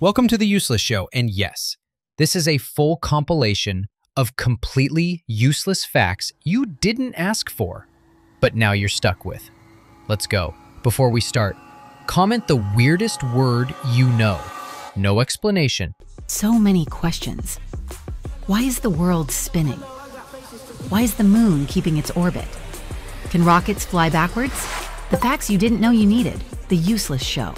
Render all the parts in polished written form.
Welcome to The Useless Show, and yes, this is a full compilation of completely useless facts you didn't ask for, but now you're stuck with. Let's go. Before we start, comment the weirdest word you know. No explanation. So many questions. Why is the world spinning? Why is the moon keeping its orbit? Can rockets fly backwards? The facts you didn't know you needed. The Useless Show.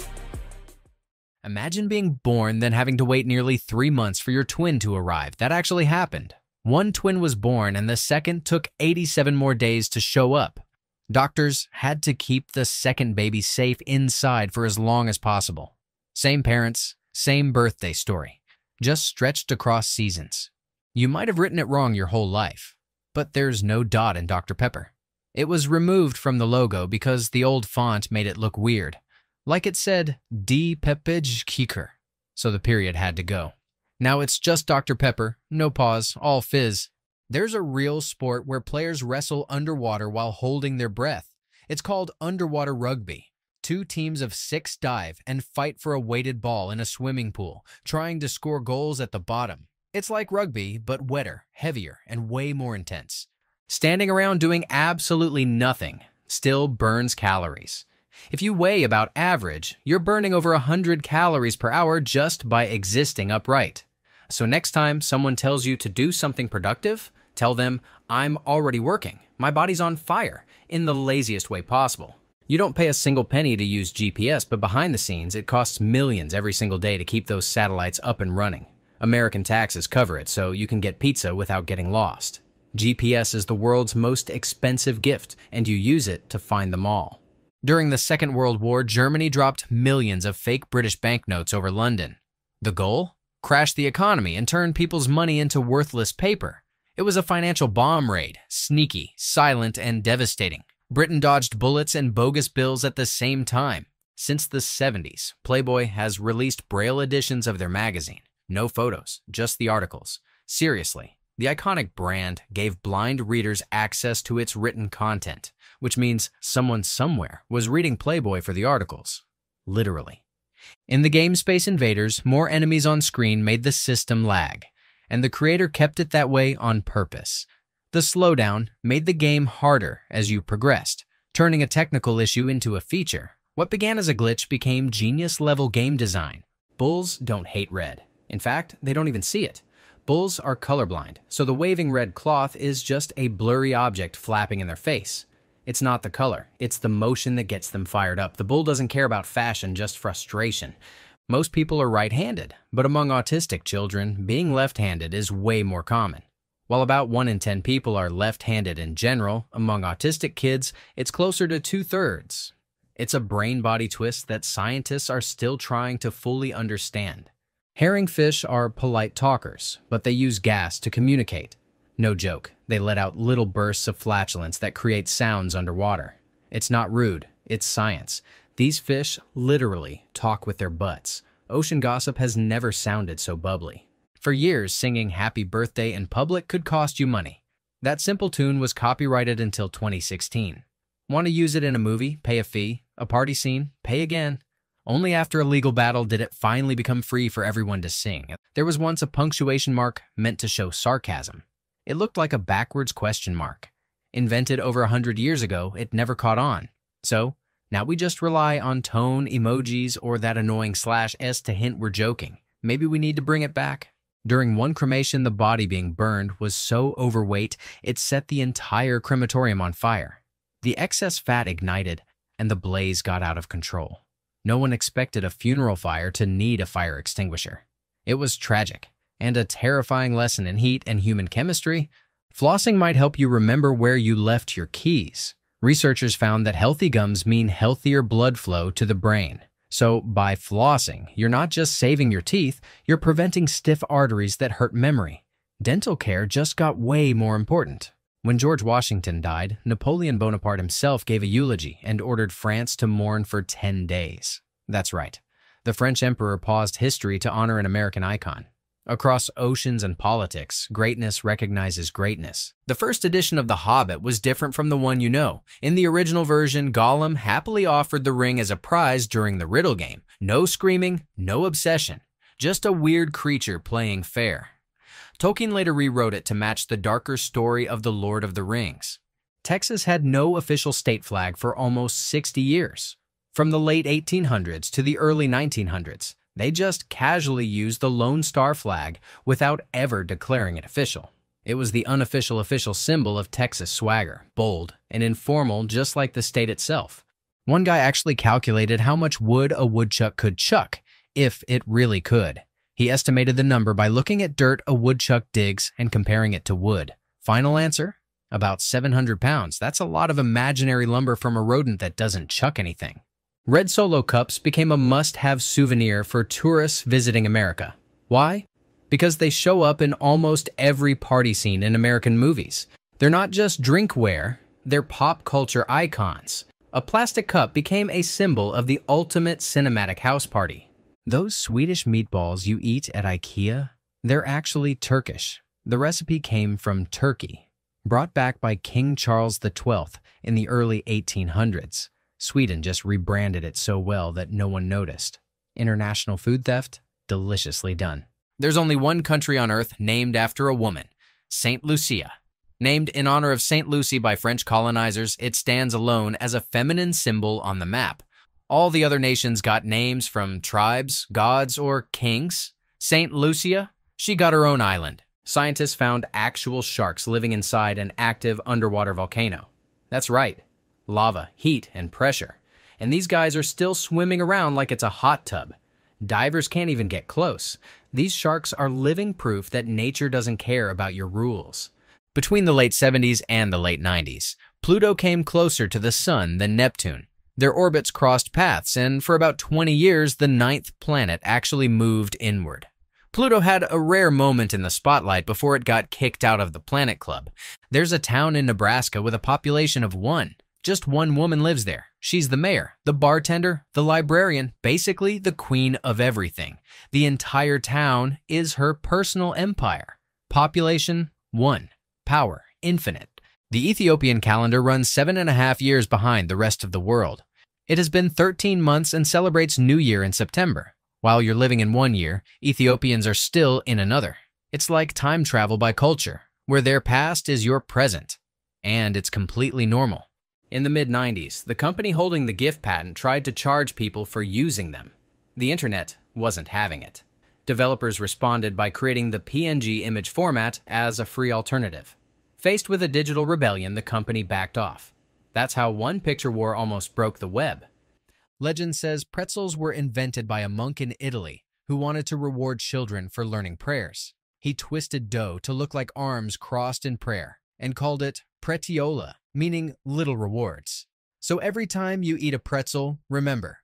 Imagine being born, then having to wait nearly 3 months for your twin to arrive. That actually happened. One twin was born, and the second took 87 more days to show up. Doctors had to keep the second baby safe inside for as long as possible. Same parents, same birthday story, just stretched across seasons. You might have written it wrong your whole life, but there's no dot in Dr. Pepper. It was removed from the logo because the old font made it look weird. Like it said, D. Pepej Kiker, so the period had to go. Now it's just Dr. Pepper, no pause, all fizz. There's a real sport where players wrestle underwater while holding their breath. It's called underwater rugby. 2 teams of 6 dive and fight for a weighted ball in a swimming pool, trying to score goals at the bottom. It's like rugby, but wetter, heavier, and way more intense. Standing around doing absolutely nothing still burns calories. If you weigh about average, you're burning over 100 calories per hour just by existing upright. So next time someone tells you to do something productive, tell them, I'm already working. My body's on fire, in the laziest way possible. You don't pay a single penny to use GPS, but behind the scenes, it costs millions every single day to keep those satellites up and running. American taxes cover it, so you can get pizza without getting lost. GPS is the world's most expensive gift, and you use it to find them all. During the Second World War, Germany dropped millions of fake British banknotes over London. The goal? Crash the economy and turn people's money into worthless paper. It was a financial bomb raid, sneaky, silent, and devastating. Britain dodged bullets and bogus bills at the same time. Since the 70s, Playboy has released Braille editions of their magazine. No photos, just the articles. Seriously, the iconic brand gave blind readers access to its written content, which means someone somewhere was reading Playboy for the articles. Literally. In the game Space Invaders, more enemies on screen made the system lag, and the creator kept it that way on purpose. The slowdown made the game harder as you progressed, turning a technical issue into a feature. What began as a glitch became genius-level game design. Bulls don't hate red. In fact, they don't even see it. Bulls are colorblind, so the waving red cloth is just a blurry object flapping in their face. It's not the color, it's the motion that gets them fired up. The bull doesn't care about fashion, just frustration. Most people are right-handed, but among autistic children, being left-handed is way more common. While about 1 in 10 people are left-handed in general, among autistic kids, it's closer to 2/3. It's a brain-body twist that scientists are still trying to fully understand. Herringfish are polite talkers, but they use gas to communicate. No joke, they let out little bursts of flatulence that create sounds underwater. It's not rude, it's science. These fish literally talk with their butts. Ocean gossip has never sounded so bubbly. For years, singing Happy Birthday in public could cost you money. That simple tune was copyrighted until 2016. Want to use it in a movie? Pay a fee. A party scene? Pay again. Only after a legal battle did it finally become free for everyone to sing. There was once a punctuation mark meant to show sarcasm. It looked like a backwards question mark. Invented over 100 years ago, it never caught on. So, now we just rely on tone, emojis, or that annoying /s to hint we're joking. Maybe we need to bring it back. During one cremation, the body being burned was so overweight, it set the entire crematorium on fire. The excess fat ignited, and the blaze got out of control. No one expected a funeral fire to need a fire extinguisher. It was tragic, and a terrifying lesson in heat and human chemistry. Flossing might help you remember where you left your keys. Researchers found that healthy gums mean healthier blood flow to the brain. So by flossing, you're not just saving your teeth, you're preventing stiff arteries that hurt memory. Dental care just got way more important. When George Washington died, Napoleon Bonaparte himself gave a eulogy and ordered France to mourn for 10 days. That's right. The French emperor paused history to honor an American icon. Across oceans and politics, greatness recognizes greatness. The first edition of The Hobbit was different from the one you know. In the original version, Gollum happily offered the ring as a prize during the riddle game. No screaming, no obsession. just a weird creature playing fair. Tolkien later rewrote it to match the darker story of The Lord of the Rings. Texas had no official state flag for almost 60 years. From the late 1800s to the early 1900s, they just casually used the Lone Star flag without ever declaring it official. It was the unofficial official symbol of Texas swagger, bold and informal just like the state itself. One guy actually calculated how much wood a woodchuck could chuck, if it really could. He estimated the number by looking at dirt a woodchuck digs and comparing it to wood. Final answer? About 700 pounds. That's a lot of imaginary lumber from a rodent that doesn't chuck anything. Red Solo cups became a must-have souvenir for tourists visiting America. Why? Because they show up in almost every party scene in American movies. They're not just drinkware, they're pop culture icons. A plastic cup became a symbol of the ultimate cinematic house party. Those Swedish meatballs you eat at IKEA, they're actually Turkish. The recipe came from Turkey, brought back by King Charles XII in the early 1800s. Sweden just rebranded it so well that no one noticed. International food theft? Deliciously done. There's only one country on Earth named after a woman, Saint Lucia. Named in honor of Saint Lucy by French colonizers, it stands alone as a feminine symbol on the map. All the other nations got names from tribes, gods, or kings. Saint Lucia, she got her own island. Scientists found actual sharks living inside an active underwater volcano. That's right, lava, heat, and pressure. And these guys are still swimming around like it's a hot tub. Divers can't even get close. These sharks are living proof that nature doesn't care about your rules. Between the late 70s and the late 90s, Pluto came closer to the Sun than Neptune. Their orbits crossed paths, and for about 20 years, the ninth planet actually moved inward. Pluto had a rare moment in the spotlight before it got kicked out of the Planet Club. There's a town in Nebraska with a population of 1. Just one woman lives there. She's the mayor, the bartender, the librarian, basically the queen of everything. The entire town is her personal empire. Population 1. Power infinite. The Ethiopian calendar runs 7.5 years behind the rest of the world. It has been 13 months and celebrates New Year in September. While you're living in one year, Ethiopians are still in another. It's like time travel by culture, where their past is your present. And it's completely normal. In the mid-90s, the company holding the GIF patent tried to charge people for using them. The internet wasn't having it. Developers responded by creating the PNG image format as a free alternative. Faced with a digital rebellion, the company backed off. That's how one picture war almost broke the web. Legend says pretzels were invented by a monk in Italy who wanted to reward children for learning prayers. He twisted dough to look like arms crossed in prayer and called it pretiola, meaning little rewards. So every time you eat a pretzel, remember,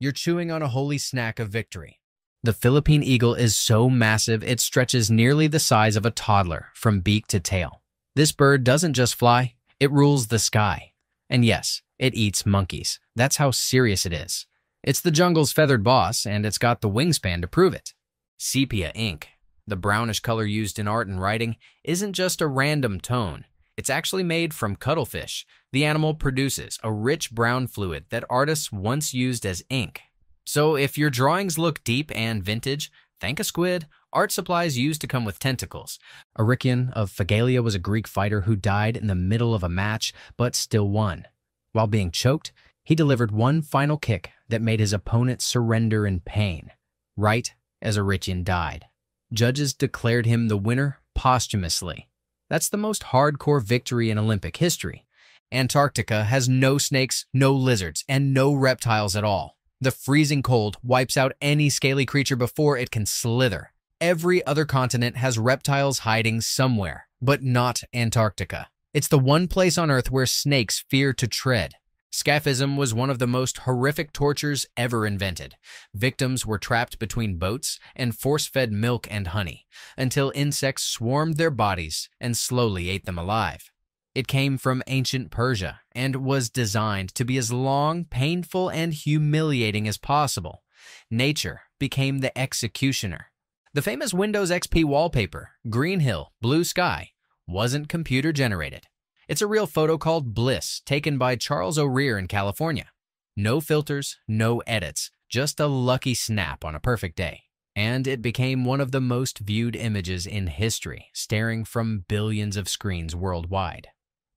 you're chewing on a holy snack of victory. The Philippine eagle is so massive it stretches nearly the size of a toddler from beak to tail. This bird doesn't just fly, it rules the sky. And yes, it eats monkeys. That's how serious it is. It's the jungle's feathered boss, and it's got the wingspan to prove it. Sepia ink, the brownish color used in art and writing, isn't just a random tone. It's actually made from cuttlefish. The animal produces a rich brown fluid that artists once used as ink. So if your drawings look deep and vintage, thank a squid. Art supplies used to come with tentacles. Eurytion of Phegalia was a Greek fighter who died in the middle of a match, but still won. While being choked, he delivered one final kick that made his opponent surrender in pain, right as Eurytion died. Judges declared him the winner posthumously. That's the most hardcore victory in Olympic history. Antarctica has no snakes, no lizards, and no reptiles at all. The freezing cold wipes out any scaly creature before it can slither. Every other continent has reptiles hiding somewhere, but not Antarctica. It's the one place on Earth where snakes fear to tread. Scaphism was one of the most horrific tortures ever invented. Victims were trapped between boats and force-fed milk and honey until insects swarmed their bodies and slowly ate them alive. It came from ancient Persia and was designed to be as long, painful, and humiliating as possible. Nature became the executioner. The famous Windows XP wallpaper, Green Hill, Blue Sky, wasn't computer-generated. It's a real photo called Bliss, taken by Charles O'Rear in California. No filters, no edits, just a lucky snap on a perfect day. And it became one of the most viewed images in history, staring from billions of screens worldwide.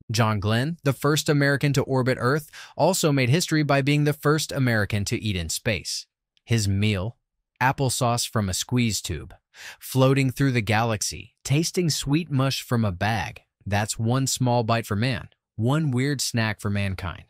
John Glenn, the first American to orbit Earth, also made history by being the first American to eat in space. His meal, applesauce from a squeeze tube, floating through the galaxy, tasting sweet mush from a bag. That's one small bite for man, one weird snack for mankind.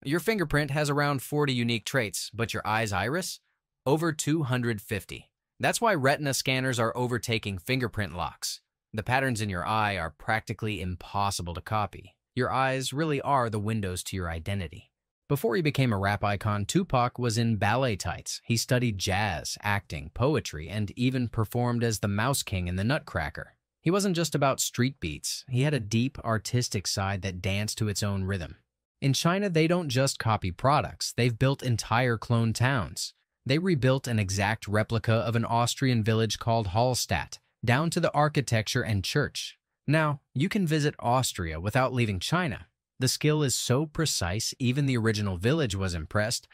Your fingerprint has around 40 unique traits, but your eye's iris? Over 250. That's why retina scanners are overtaking fingerprint locks. The patterns in your eye are practically impossible to copy. Your eyes really are the windows to your identity. Before he became a rap icon, Tupac was in ballet tights. He studied jazz, acting, poetry, and even performed as the Mouse King in the Nutcracker. He wasn't just about street beats. He had a deep, artistic side that danced to its own rhythm. In China, they don't just copy products. They've built entire clone towns. They rebuilt an exact replica of an Austrian village called Hallstatt, down to the architecture and church. Now, you can visit Austria without leaving China. The skill is so precise, even the original village was impressed.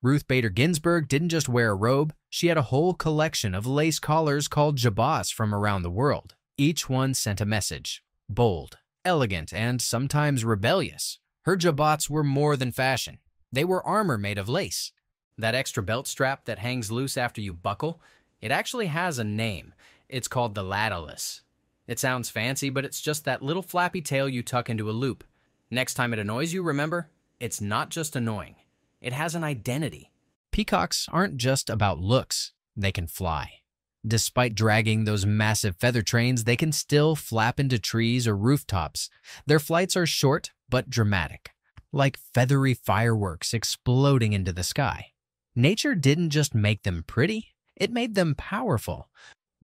Ruth Bader Ginsburg didn't just wear a robe, she had a whole collection of lace collars called jabots from around the world. Each one sent a message. Bold, elegant, and sometimes rebellious. Her jabots were more than fashion. They were armor made of lace. That extra belt strap that hangs loose after you buckle, it actually has a name. It's called the lattice. It sounds fancy, but it's just that little flappy tail you tuck into a loop. Next time it annoys you, remember, it's not just annoying. It has an identity. Peacocks aren't just about looks. They can fly. Despite dragging those massive feather trains, they can still flap into trees or rooftops. Their flights are short but dramatic, like feathery fireworks exploding into the sky. Nature didn't just make them pretty, it made them powerful.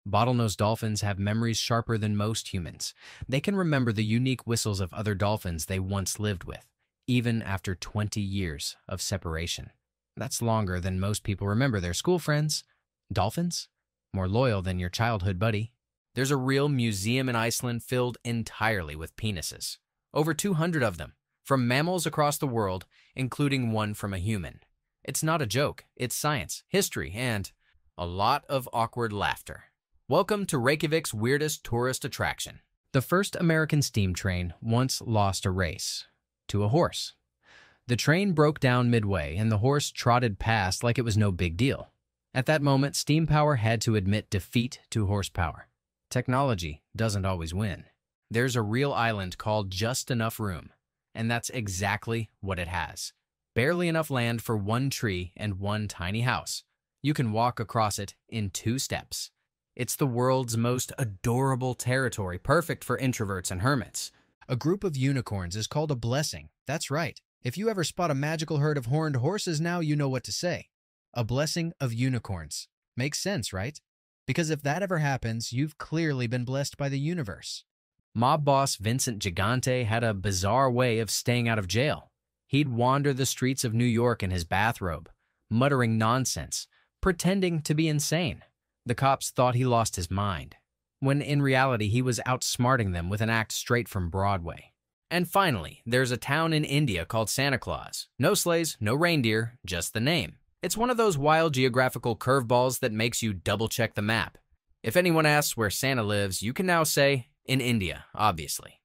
Bottlenose dolphins have memories sharper than most humans. They can remember the unique whistles of other dolphins they once lived with, even after 20 years of separation. That's longer than most people remember their school friends. Dolphins? More loyal than your childhood buddy. There's a real museum in Iceland filled entirely with penises. Over 200 of them, from mammals across the world, including one from a human. It's not a joke, it's science, history, and a lot of awkward laughter. Welcome to Reykjavik's weirdest tourist attraction. The first American steam train once lost a race to a horse. The train broke down midway and the horse trotted past like it was no big deal. At that moment, steam power had to admit defeat to horsepower. Technology doesn't always win. There's a real island called Just Enough Room, and that's exactly what it has. Barely enough land for one tree and one tiny house. You can walk across it in 2 steps. It's the world's most adorable territory, perfect for introverts and hermits. A group of unicorns is called a blessing. That's right. If you ever spot a magical herd of horned horses now, you know what to say. A blessing of unicorns. Makes sense, right? Because if that ever happens, you've clearly been blessed by the universe. Mob boss Vincent Gigante had a bizarre way of staying out of jail. He'd wander the streets of New York in his bathrobe, muttering nonsense, pretending to be insane. The cops thought he lost his mind, when in reality he was outsmarting them with an act straight from Broadway. And finally, there's a town in India called Santa Claus. No sleighs, no reindeer, just the name. It's one of those wild geographical curveballs that makes you double-check the map. If anyone asks where Santa lives, you can now say, in India, obviously.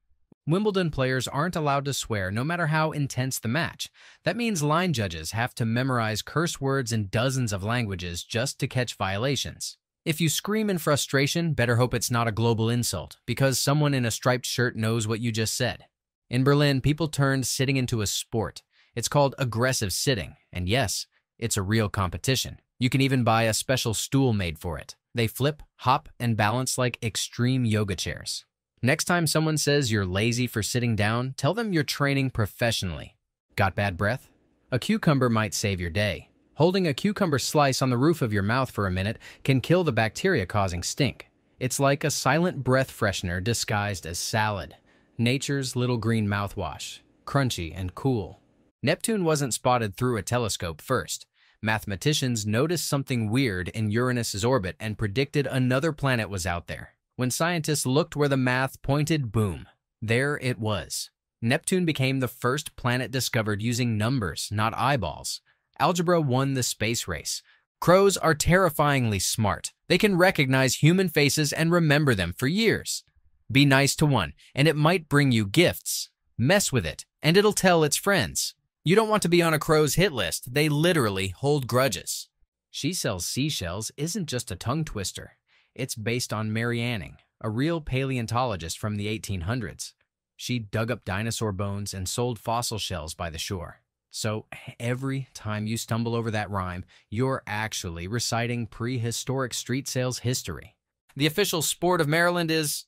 Wimbledon players aren't allowed to swear no matter how intense the match. That means line judges have to memorize curse words in dozens of languages just to catch violations. If you scream in frustration, better hope it's not a global insult, because someone in a striped shirt knows what you just said. In Berlin, people turned sitting into a sport. It's called aggressive sitting, and yes, it's a real competition. You can even buy a special stool made for it. They flip, hop, and balance like extreme yoga chairs. Next time someone says you're lazy for sitting down, tell them you're training professionally. Got bad breath? A cucumber might save your day. Holding a cucumber slice on the roof of your mouth for a minute can kill the bacteria causing stink. It's like a silent breath freshener disguised as salad. Nature's little green mouthwash. Crunchy and cool. Neptune wasn't spotted through a telescope first. Mathematicians noticed something weird in Uranus's orbit and predicted another planet was out there. When scientists looked where the math pointed, boom, there it was. Neptune became the first planet discovered using numbers, not eyeballs. Algebra won the space race. Crows are terrifyingly smart. They can recognize human faces and remember them for years. Be nice to one, and it might bring you gifts. Mess with it, and it'll tell its friends. You don't want to be on a crow's hit list. They literally hold grudges. She Sells Seashells isn't just a tongue twister. It's based on Mary Anning, a real paleontologist from the 1800s. She dug up dinosaur bones and sold fossil shells by the shore. So every time you stumble over that rhyme, you're actually reciting prehistoric street sales history. The official sport of Maryland is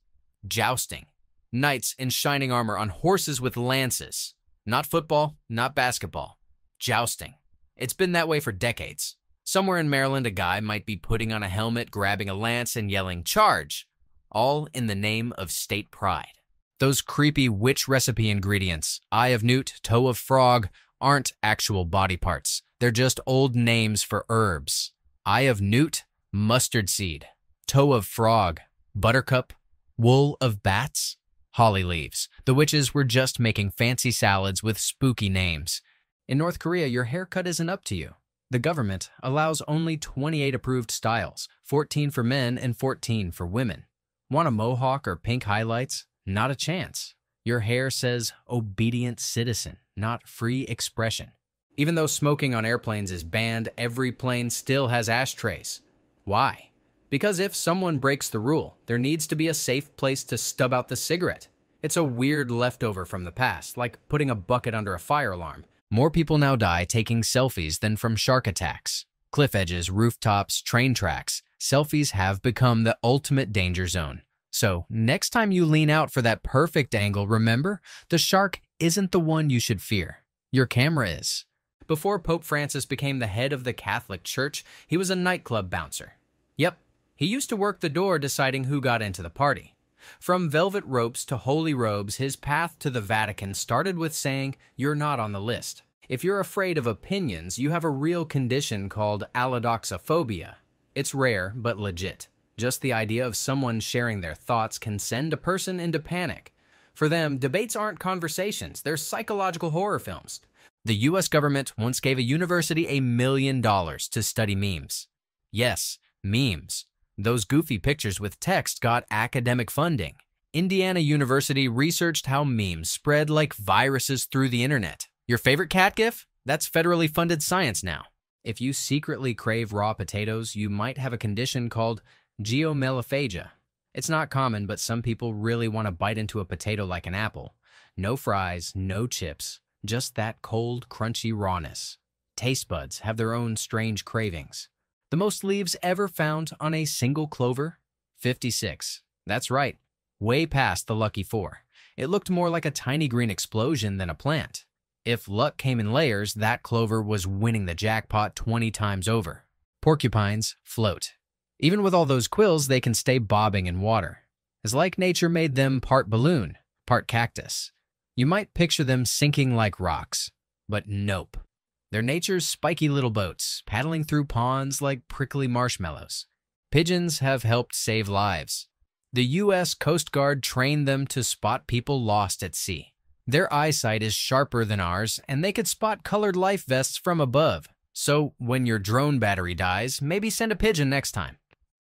jousting. Knights in shining armor on horses with lances. Not football, not basketball. Jousting. It's been that way for decades. Somewhere in Maryland, a guy might be putting on a helmet, grabbing a lance, and yelling, "Charge!" all in the name of state pride. Those creepy witch recipe ingredients, eye of newt, toe of frog, aren't actual body parts. They're just old names for herbs. Eye of newt, mustard seed. Toe of frog, buttercup. Wool of bats, holly leaves. The witches were just making fancy salads with spooky names. In North Korea, your haircut isn't up to you. The government allows only 28 approved styles, 14 for men and 14 for women. Want a mohawk or pink highlights? Not a chance. Your hair says obedient citizen, not free expression. Even though smoking on airplanes is banned, every plane still has ashtrays. Why? Because if someone breaks the rule, there needs to be a safe place to stub out the cigarette. It's a weird leftover from the past, like putting a bucket under a fire alarm. More people now die taking selfies than from shark attacks. Cliff edges, rooftops, train tracks. Selfies have become the ultimate danger zone. So, next time you lean out for that perfect angle, remember, the shark isn't the one you should fear. Your camera is. Before Pope Francis became the head of the Catholic Church, he was a nightclub bouncer. Yep, he used to work the door deciding who got into the party. From velvet ropes to holy robes, his path to the Vatican started with saying, "You're not on the list." If you're afraid of opinions, you have a real condition called allodoxophobia. It's rare, but legit. Just the idea of someone sharing their thoughts can send a person into panic. For them, debates aren't conversations, they're psychological horror films. The US government once gave a university $1 million to study memes. Yes, memes. Those goofy pictures with text got academic funding. Indiana University researched how memes spread like viruses through the internet. Your favorite cat gif? That's federally funded science now. If you secretly crave raw potatoes, you might have a condition called geomelophagia. It's not common, but some people really want to bite into a potato like an apple. No fries, no chips, just that cold, crunchy rawness. Taste buds have their own strange cravings. The most leaves ever found on a single clover? 56. That's right. Way past the lucky 4. It looked more like a tiny green explosion than a plant. If luck came in layers, that clover was winning the jackpot 20 times over. Porcupines float. Even with all those quills, they can stay bobbing in water. It's like nature made them part balloon, part cactus. You might picture them sinking like rocks, but nope. They're nature's spiky little boats, paddling through ponds like prickly marshmallows. Pigeons have helped save lives. The U.S. Coast Guard trained them to spot people lost at sea. Their eyesight is sharper than ours, and they could spot colored life vests from above. So when your drone battery dies, maybe send a pigeon next time.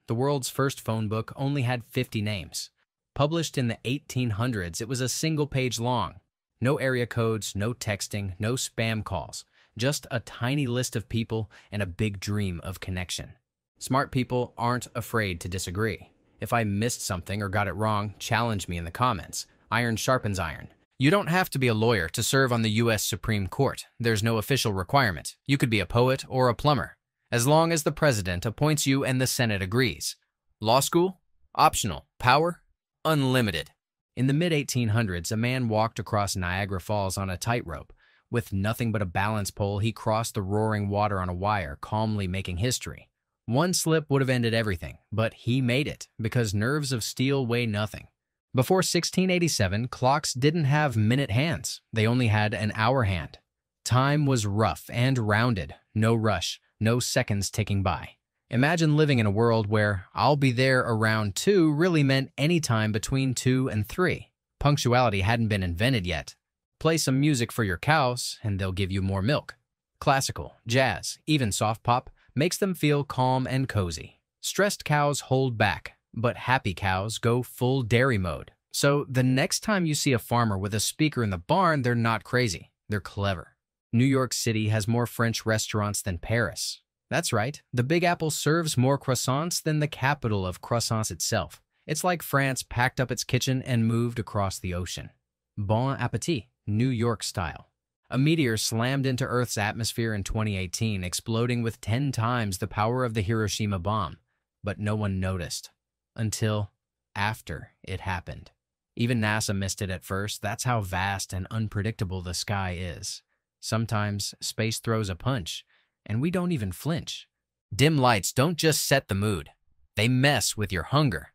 The world's first phone book only had 50 names. Published in the 1800s, it was a single page long. No area codes, no texting, no spam calls. Just a tiny list of people and a big dream of connection. Smart people aren't afraid to disagree. If I missed something or got it wrong, challenge me in the comments. Iron sharpens iron. You don't have to be a lawyer to serve on the U.S. Supreme Court. There's no official requirement. You could be a poet or a plumber, as long as the president appoints you and the Senate agrees. Law school? Optional. Power? Unlimited. In the mid-1800s, a man walked across Niagara Falls on a tightrope. With nothing but a balance pole, he crossed the roaring water on a wire, calmly making history. One slip would have ended everything, but he made it, because nerves of steel weigh nothing. Before 1687, clocks didn't have minute hands. They only had an hour hand. Time was rough and rounded. No rush, no seconds ticking by. Imagine living in a world where "I'll be there around 2" really meant any time between 2 and 3. Punctuality hadn't been invented yet. Play some music for your cows, and they'll give you more milk. Classical, jazz, even soft pop, makes them feel calm and cozy. Stressed cows hold back, but happy cows go full dairy mode. So the next time you see a farmer with a speaker in the barn, they're not crazy. They're clever. New York City has more French restaurants than Paris. That's right, the Big Apple serves more croissants than the capital of croissants itself. It's like France packed up its kitchen and moved across the ocean. Bon appetit, New York style. A meteor slammed into Earth's atmosphere in 2018, exploding with 10 times the power of the Hiroshima bomb. But no one noticed. Until after it happened. Even NASA missed it at first. That's how vast and unpredictable the sky is. Sometimes space throws a punch, and we don't even flinch. Dim lights don't just set the mood. They mess with your hunger.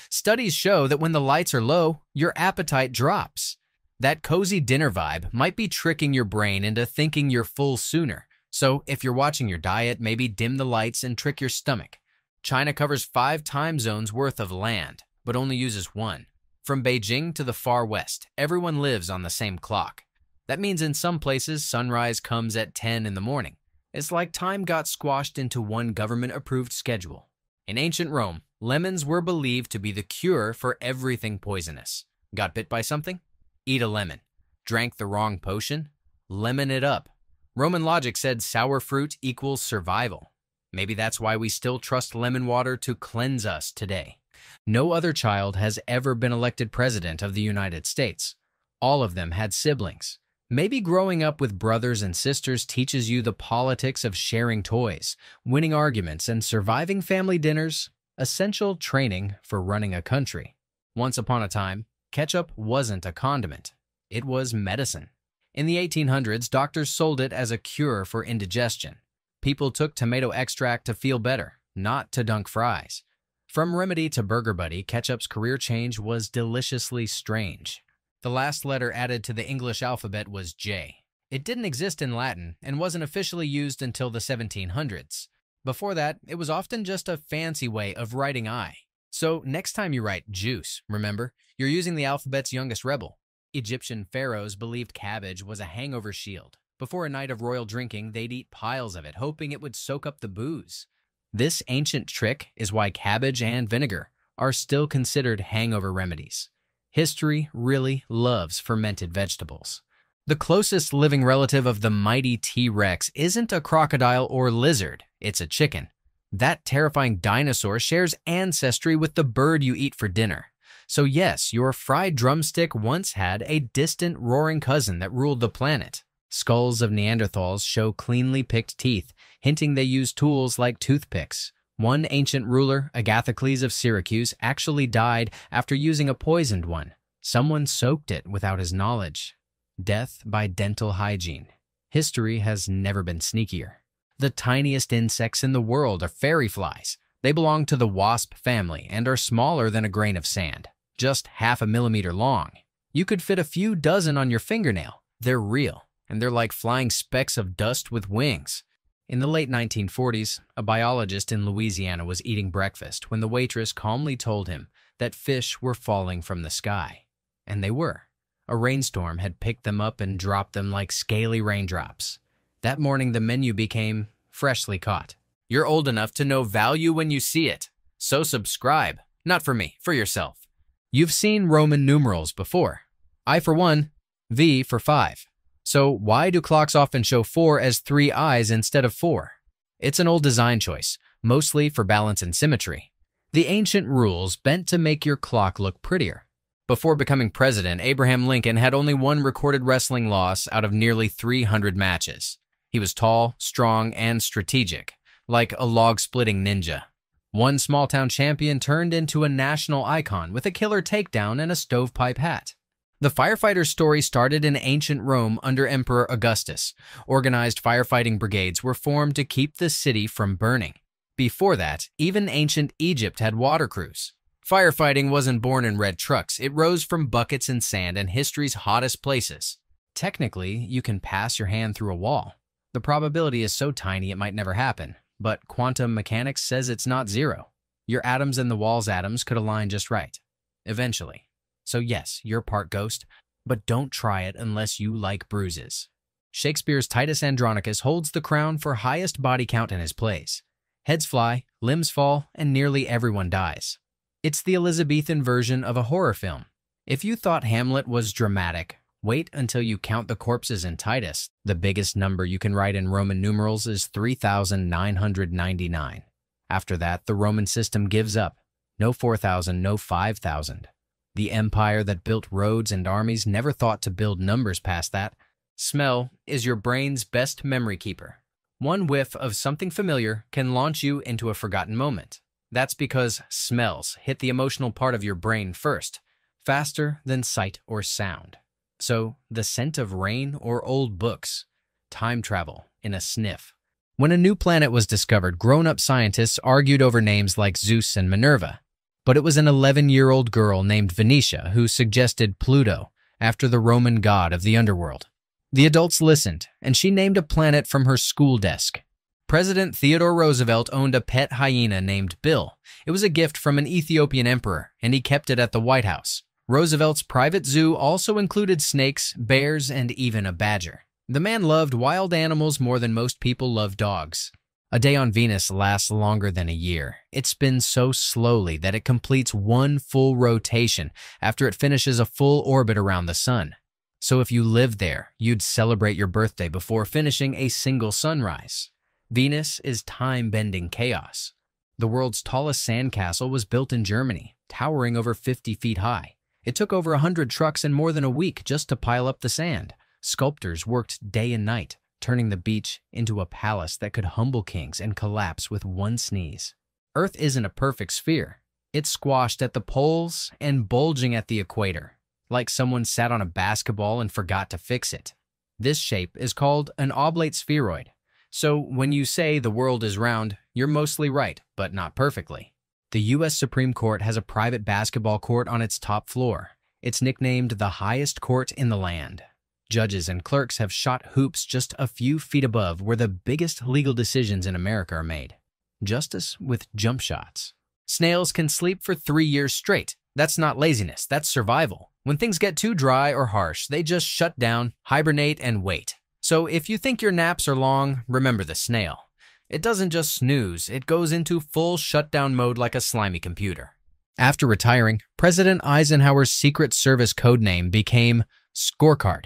Studies show that when the lights are low, your appetite drops. That cozy dinner vibe might be tricking your brain into thinking you're full sooner. So if you're watching your diet, maybe dim the lights and trick your stomach. China covers 5 time zones worth of land, but only uses 1. From Beijing to the far west, everyone lives on the same clock. That means in some places, sunrise comes at 10 in the morning. It's like time got squashed into one government-approved schedule. In ancient Rome, lemons were believed to be the cure for everything poisonous. Got bit by something? Eat a lemon. Drank the wrong potion? Lemon it up. Roman logic said sour fruit equals survival. Maybe that's why we still trust lemon water to cleanse us today. No other child has ever been elected president of the United States. All of them had siblings. Maybe growing up with brothers and sisters teaches you the politics of sharing toys, winning arguments, and surviving family dinners, essential training for running a country. Once upon a time, ketchup wasn't a condiment. It was medicine. In the 1800s, doctors sold it as a cure for indigestion. People took tomato extract to feel better, not to dunk fries. From Remedy to Burger Buddy, ketchup's career change was deliciously strange. The last letter added to the English alphabet was J. It didn't exist in Latin and wasn't officially used until the 1700s. Before that, it was often just a fancy way of writing I. So next time you write juice, remember, you're using the alphabet's youngest rebel. Egyptian pharaohs believed cabbage was a hangover shield. Before a night of royal drinking, they'd eat piles of it, hoping it would soak up the booze. This ancient trick is why cabbage and vinegar are still considered hangover remedies. History really loves fermented vegetables. The closest living relative of the mighty T-Rex isn't a crocodile or lizard, it's a chicken. That terrifying dinosaur shares ancestry with the bird you eat for dinner. So yes, your fried drumstick once had a distant roaring cousin that ruled the planet. Skulls of Neanderthals show cleanly picked teeth, hinting they used tools like toothpicks. One ancient ruler, Agathocles of Syracuse, actually died after using a poisoned one. Someone soaked it without his knowledge. Death by dental hygiene. History has never been sneakier. The tiniest insects in the world are fairy flies. They belong to the wasp family and are smaller than a grain of sand, just 0.5 millimeter long. You could fit a few dozen on your fingernail. They're real, and they're like flying specks of dust with wings. In the late 1940s, a biologist in Louisiana was eating breakfast when the waitress calmly told him that fish were falling from the sky. And they were. A rainstorm had picked them up and dropped them like scaly raindrops. That morning, the menu became freshly caught. You're old enough to know value when you see it. So subscribe. Not for me, for yourself. You've seen Roman numerals before. I for 1, V for 5. So why do clocks often show 4 as 3 eyes instead of 4? It's an old design choice, mostly for balance and symmetry. The ancient rules bent to make your clock look prettier. Before becoming president, Abraham Lincoln had only one recorded wrestling loss out of nearly 300 matches. He was tall, strong, and strategic, like a log-splitting ninja. One small-town champion turned into a national icon with a killer takedown and a stovepipe hat. The firefighter's story started in ancient Rome under Emperor Augustus. Organized firefighting brigades were formed to keep the city from burning. Before that, even ancient Egypt had water crews. Firefighting wasn't born in red trucks. It rose from buckets and sand in history's hottest places. Technically, you can pass your hand through a wall. The probability is so tiny it might never happen, but quantum mechanics says it's not zero. Your atoms and the wall's atoms could align just right. Eventually. So yes, you're part ghost, but don't try it unless you like bruises. Shakespeare's Titus Andronicus holds the crown for highest body count in his plays. Heads fly, limbs fall, and nearly everyone dies. It's the Elizabethan version of a horror film. If you thought Hamlet was dramatic, wait until you count the corpses in Titus. The biggest number you can write in Roman numerals is 3,999. After that, the Roman system gives up. No 4,000, no 5,000. The empire that built roads and armies never thought to build numbers past that. Smell is your brain's best memory keeper. One whiff of something familiar can launch you into a forgotten moment. That's because smells hit the emotional part of your brain first, faster than sight or sound. So, the scent of rain or old books, time travel in a sniff. When a new planet was discovered, grown-up scientists argued over names like Zeus and Minerva. But it was an 11-year-old girl named Venetia who suggested Pluto after the Roman god of the underworld. The adults listened, and she named a planet from her school desk. President Theodore Roosevelt owned a pet hyena named Bill. It was a gift from an Ethiopian emperor, and he kept it at the White House. Roosevelt's private zoo also included snakes, bears, and even a badger. The man loved wild animals more than most people love dogs. A day on Venus lasts longer than a year. It spins so slowly that it completes one full rotation after it finishes a full orbit around the sun. So if you lived there, you'd celebrate your birthday before finishing a single sunrise. Venus is time-bending chaos. The world's tallest sandcastle was built in Germany, towering over 50 feet high. It took over 100 trucks and more than a week just to pile up the sand. Sculptors worked day and night, turning the beach into a palace that could humble kings and collapse with one sneeze. Earth isn't a perfect sphere. It's squashed at the poles and bulging at the equator, like someone sat on a basketball and forgot to fix it. This shape is called an oblate spheroid. So when you say the world is round, you're mostly right, but not perfectly. The U.S. Supreme Court has a private basketball court on its top floor. It's nicknamed the highest court in the land. Judges and clerks have shot hoops just a few feet above where the biggest legal decisions in America are made. Justice with jump shots. Snails can sleep for 3 years straight. That's not laziness, that's survival. When things get too dry or harsh, they just shut down, hibernate, and wait. So if you think your naps are long, remember the snail. It doesn't just snooze, it goes into full shutdown mode like a slimy computer. After retiring, President Eisenhower's Secret Service codename became Scorecard.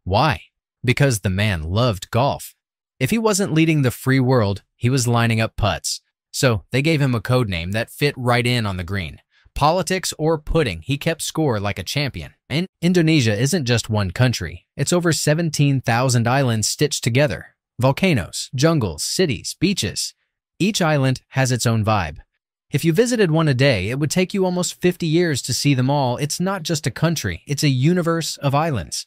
Why? Because the man loved golf. If he wasn't leading the free world, he was lining up putts. So they gave him a codename that fit right in on the green. Politics or pudding, he kept score like a champion. And Indonesia isn't just one country. It's over 17,000 islands stitched together. Volcanoes, jungles, cities, beaches. Each island has its own vibe. If you visited one a day, it would take you almost 50 years to see them all. It's not just a country, it's a universe of islands.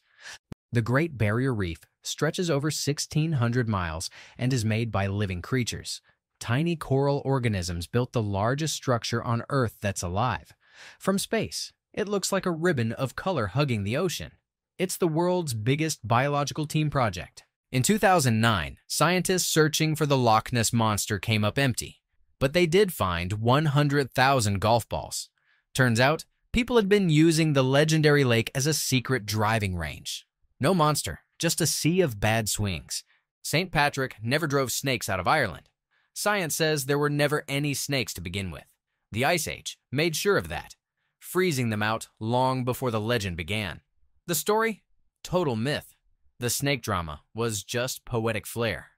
The Great Barrier Reef stretches over 1,600 miles and is made by living creatures. Tiny coral organisms built the largest structure on Earth that's alive. From space, it looks like a ribbon of color hugging the ocean. It's the world's biggest biological team project. In 2009, scientists searching for the Loch Ness Monster came up empty, but they did find 100,000 golf balls. Turns out, people had been using the legendary lake as a secret driving range. No monster, just a sea of bad swings. St. Patrick never drove snakes out of Ireland. Science says there were never any snakes to begin with. The Ice Age made sure of that, freezing them out long before the legend began. The story? Total myth. The snake drama was just poetic flair.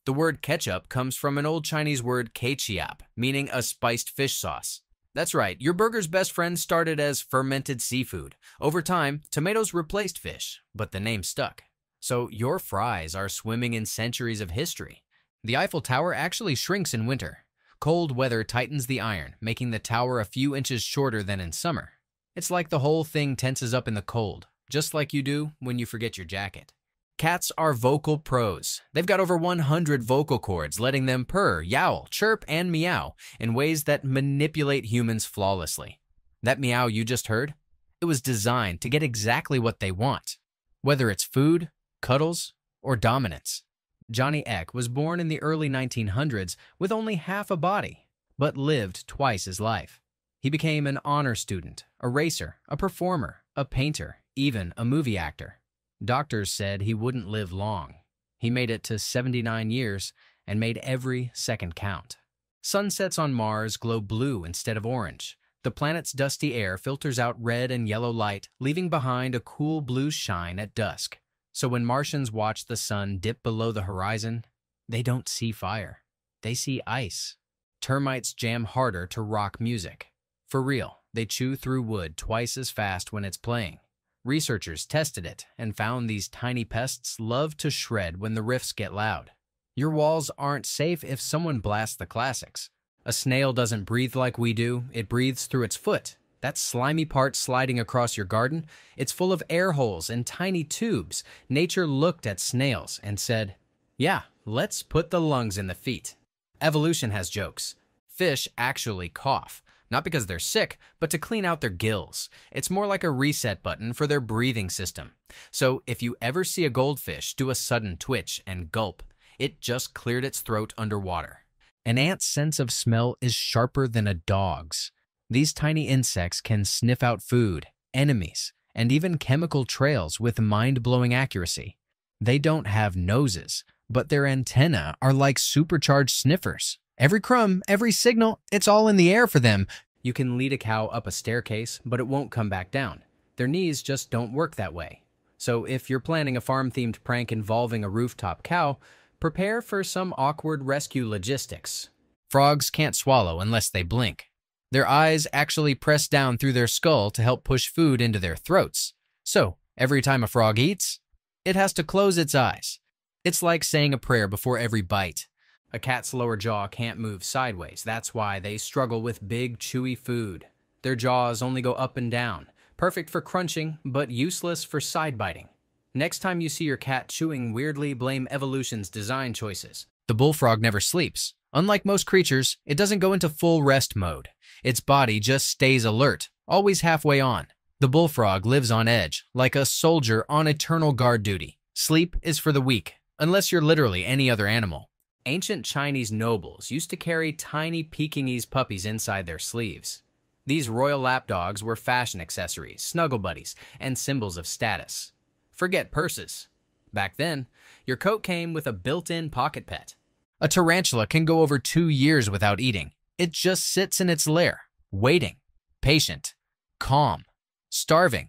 The word ketchup comes from an old Chinese word ketchup, meaning a spiced fish sauce. That's right, your burger's best friend started as fermented seafood. Over time, tomatoes replaced fish, but the name stuck. So your fries are swimming in centuries of history. The Eiffel Tower actually shrinks in winter. Cold weather tightens the iron, making the tower a few inches shorter than in summer. It's like the whole thing tenses up in the cold, just like you do when you forget your jacket. Cats are vocal pros. They've got over 100 vocal cords, letting them purr, yowl, chirp, and meow in ways that manipulate humans flawlessly. That meow you just heard? It was designed to get exactly what they want, whether it's food, cuddles, or dominance. Johnny Eck was born in the early 1900s with only half a body, but lived twice his life. He became an honor student, a racer, a performer, a painter, even a movie actor. Doctors said he wouldn't live long. He made it to 79 years and made every second count. Sunsets on Mars glow blue instead of orange. The planet's dusty air filters out red and yellow light, leaving behind a cool blue shine at dusk. So when Martians watch the sun dip below the horizon, they don't see fire. They see ice. Termites jam harder to rock music. For real, they chew through wood twice as fast when it's playing. Researchers tested it and found these tiny pests love to shred when the riffs get loud. Your walls aren't safe if someone blasts the classics. A snail doesn't breathe like we do, it breathes through its foot. That slimy part sliding across your garden, it's full of air holes and tiny tubes. Nature looked at snails and said, yeah, let's put the lungs in the feet. Evolution has jokes. Fish actually cough, not because they're sick, but to clean out their gills. It's more like a reset button for their breathing system. So if you ever see a goldfish do a sudden twitch and gulp, it just cleared its throat underwater. An ant's sense of smell is sharper than a dog's. These tiny insects can sniff out food, enemies, and even chemical trails with mind-blowing accuracy. They don't have noses, but their antennae are like supercharged sniffers. Every crumb, every signal, it's all in the air for them. You can lead a cow up a staircase, but it won't come back down. Their knees just don't work that way. So if you're planning a farm-themed prank involving a rooftop cow, prepare for some awkward rescue logistics. Frogs can't swallow unless they blink. Their eyes actually press down through their skull to help push food into their throats. So, every time a frog eats, it has to close its eyes. It's like saying a prayer before every bite. A cat's lower jaw can't move sideways. That's why they struggle with big, chewy food. Their jaws only go up and down, perfect for crunching, but useless for side biting. Next time you see your cat chewing weirdly, blame evolution's design choices. The bullfrog never sleeps. Unlike most creatures, it doesn't go into full rest mode. Its body just stays alert, always halfway on. The bullfrog lives on edge, like a soldier on eternal guard duty. Sleep is for the weak, unless you're literally any other animal. Ancient Chinese nobles used to carry tiny Pekingese puppies inside their sleeves. These royal lapdogs were fashion accessories, snuggle buddies, and symbols of status. Forget purses. Back then, your coat came with a built-in pocket pet. A tarantula can go over 2 years without eating. It just sits in its lair, waiting, patient, calm, starving,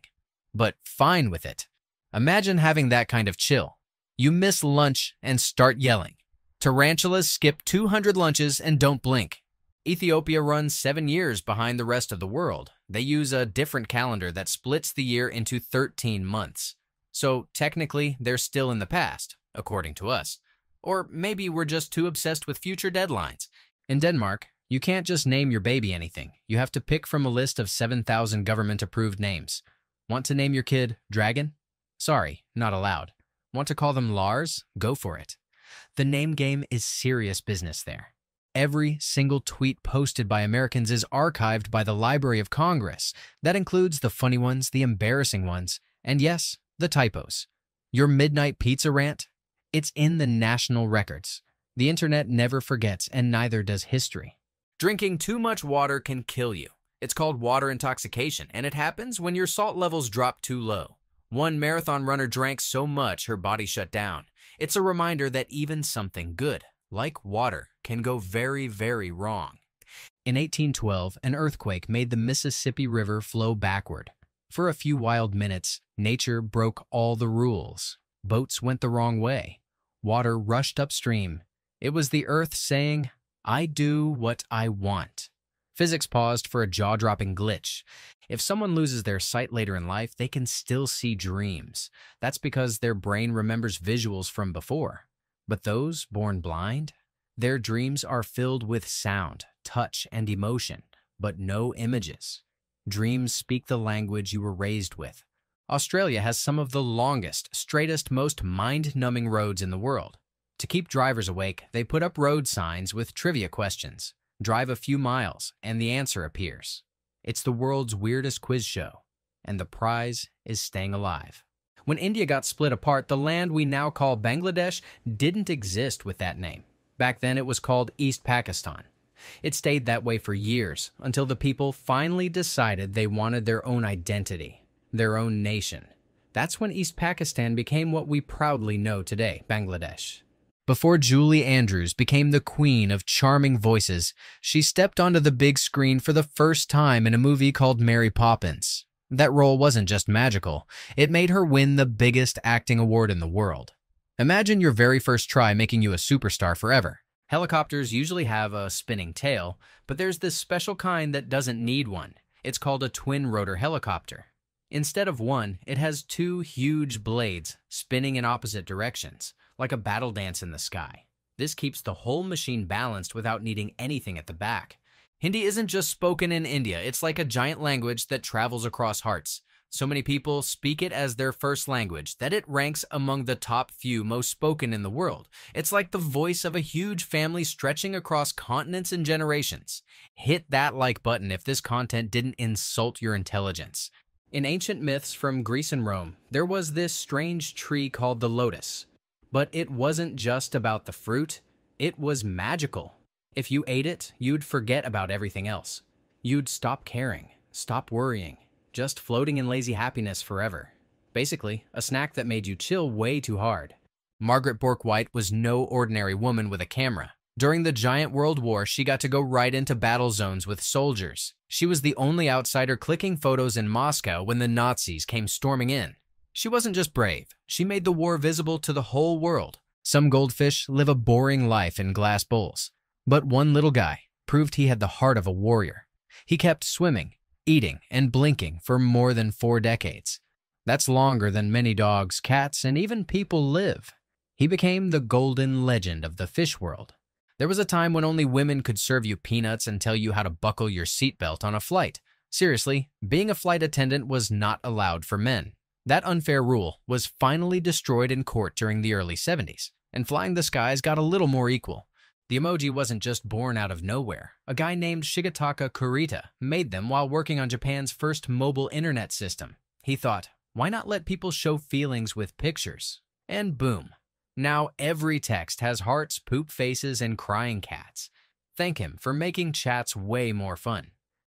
but fine with it. Imagine having that kind of chill. You miss lunch and start yelling. Tarantulas skip 200 lunches and don't blink. Ethiopia runs 7 years behind the rest of the world. They use a different calendar that splits the year into 13 months. So technically, they're still in the past, according to us. Or maybe we're just too obsessed with future deadlines. In Denmark, you can't just name your baby anything. You have to pick from a list of 7,000 government-approved names. Want to name your kid Dragon? Sorry, not allowed. Want to call them Lars? Go for it. The name game is serious business there. Every single tweet posted by Americans is archived by the Library of Congress. That includes the funny ones, the embarrassing ones, and yes, the typos. Your midnight pizza rant? It's in the national records. The internet never forgets, and neither does history. Drinking too much water can kill you. It's called water intoxication, and it happens when your salt levels drop too low. One marathon runner drank so much her body shut down. It's a reminder that even something good, like water, can go very, very wrong. In 1812, an earthquake made the Mississippi River flow backward. For a few wild minutes, nature broke all the rules. Boats went the wrong way. Water rushed upstream. It was the earth saying, I do what I want. Physics paused for a jaw-dropping glitch. If someone loses their sight later in life, they can still see dreams. That's because their brain remembers visuals from before. But those born blind, their dreams are filled with sound, touch, and emotion, but no images. Dreams speak the language you were raised with. Australia has some of the longest, straightest, most mind-numbing roads in the world. To keep drivers awake, they put up road signs with trivia questions. Drive a few miles, and the answer appears. It's the world's weirdest quiz show, and the prize is staying alive. When India got split apart, the land we now call Bangladesh didn't exist with that name. Back then, it was called East Pakistan. It stayed that way for years, until the people finally decided they wanted their own identity, their own nation. That's when East Pakistan became what we proudly know today, Bangladesh. Before Julie Andrews became the queen of charming voices, she stepped onto the big screen for the first time in a movie called Mary Poppins. That role wasn't just magical, it made her win the biggest acting award in the world. Imagine your very first try making you a superstar forever. Helicopters usually have a spinning tail, but there's this special kind that doesn't need one. It's called a twin-rotor helicopter. Instead of one, it has two huge blades spinning in opposite directions, like a battle dance in the sky. This keeps the whole machine balanced without needing anything at the back. Hindi isn't just spoken in India, it's like a giant language that travels across hearts. So many people speak it as their first language that it ranks among the top few most spoken in the world. It's like the voice of a huge family stretching across continents and generations. Hit that like button if this content didn't insult your intelligence. In ancient myths from Greece and Rome, there was this strange tree called the lotus. But it wasn't just about the fruit, it was magical. If you ate it, you'd forget about everything else. You'd stop caring, stop worrying, just floating in lazy happiness forever. Basically, a snack that made you chill way too hard. Margaret Bourke-White was no ordinary woman with a camera. During the giant World War, she got to go right into battle zones with soldiers. She was the only outsider clicking photos in Moscow when the Nazis came storming in. She wasn't just brave, she made the war visible to the whole world. Some goldfish live a boring life in glass bowls. But one little guy proved he had the heart of a warrior. He kept swimming, eating, and blinking for more than 4 decades. That's longer than many dogs, cats, and even people live. He became the golden legend of the fish world. There was a time when only women could serve you peanuts and tell you how to buckle your seatbelt on a flight. Seriously, being a flight attendant was not allowed for men. That unfair rule was finally destroyed in court during the early 70s, and flying the skies got a little more equal. The emoji wasn't just born out of nowhere. A guy named Shigetaka Kurita made them while working on Japan's first mobile internet system. He thought, why not let people show feelings with pictures? And boom. Now every text has hearts, poop faces, and crying cats. Thank him for making chats way more fun.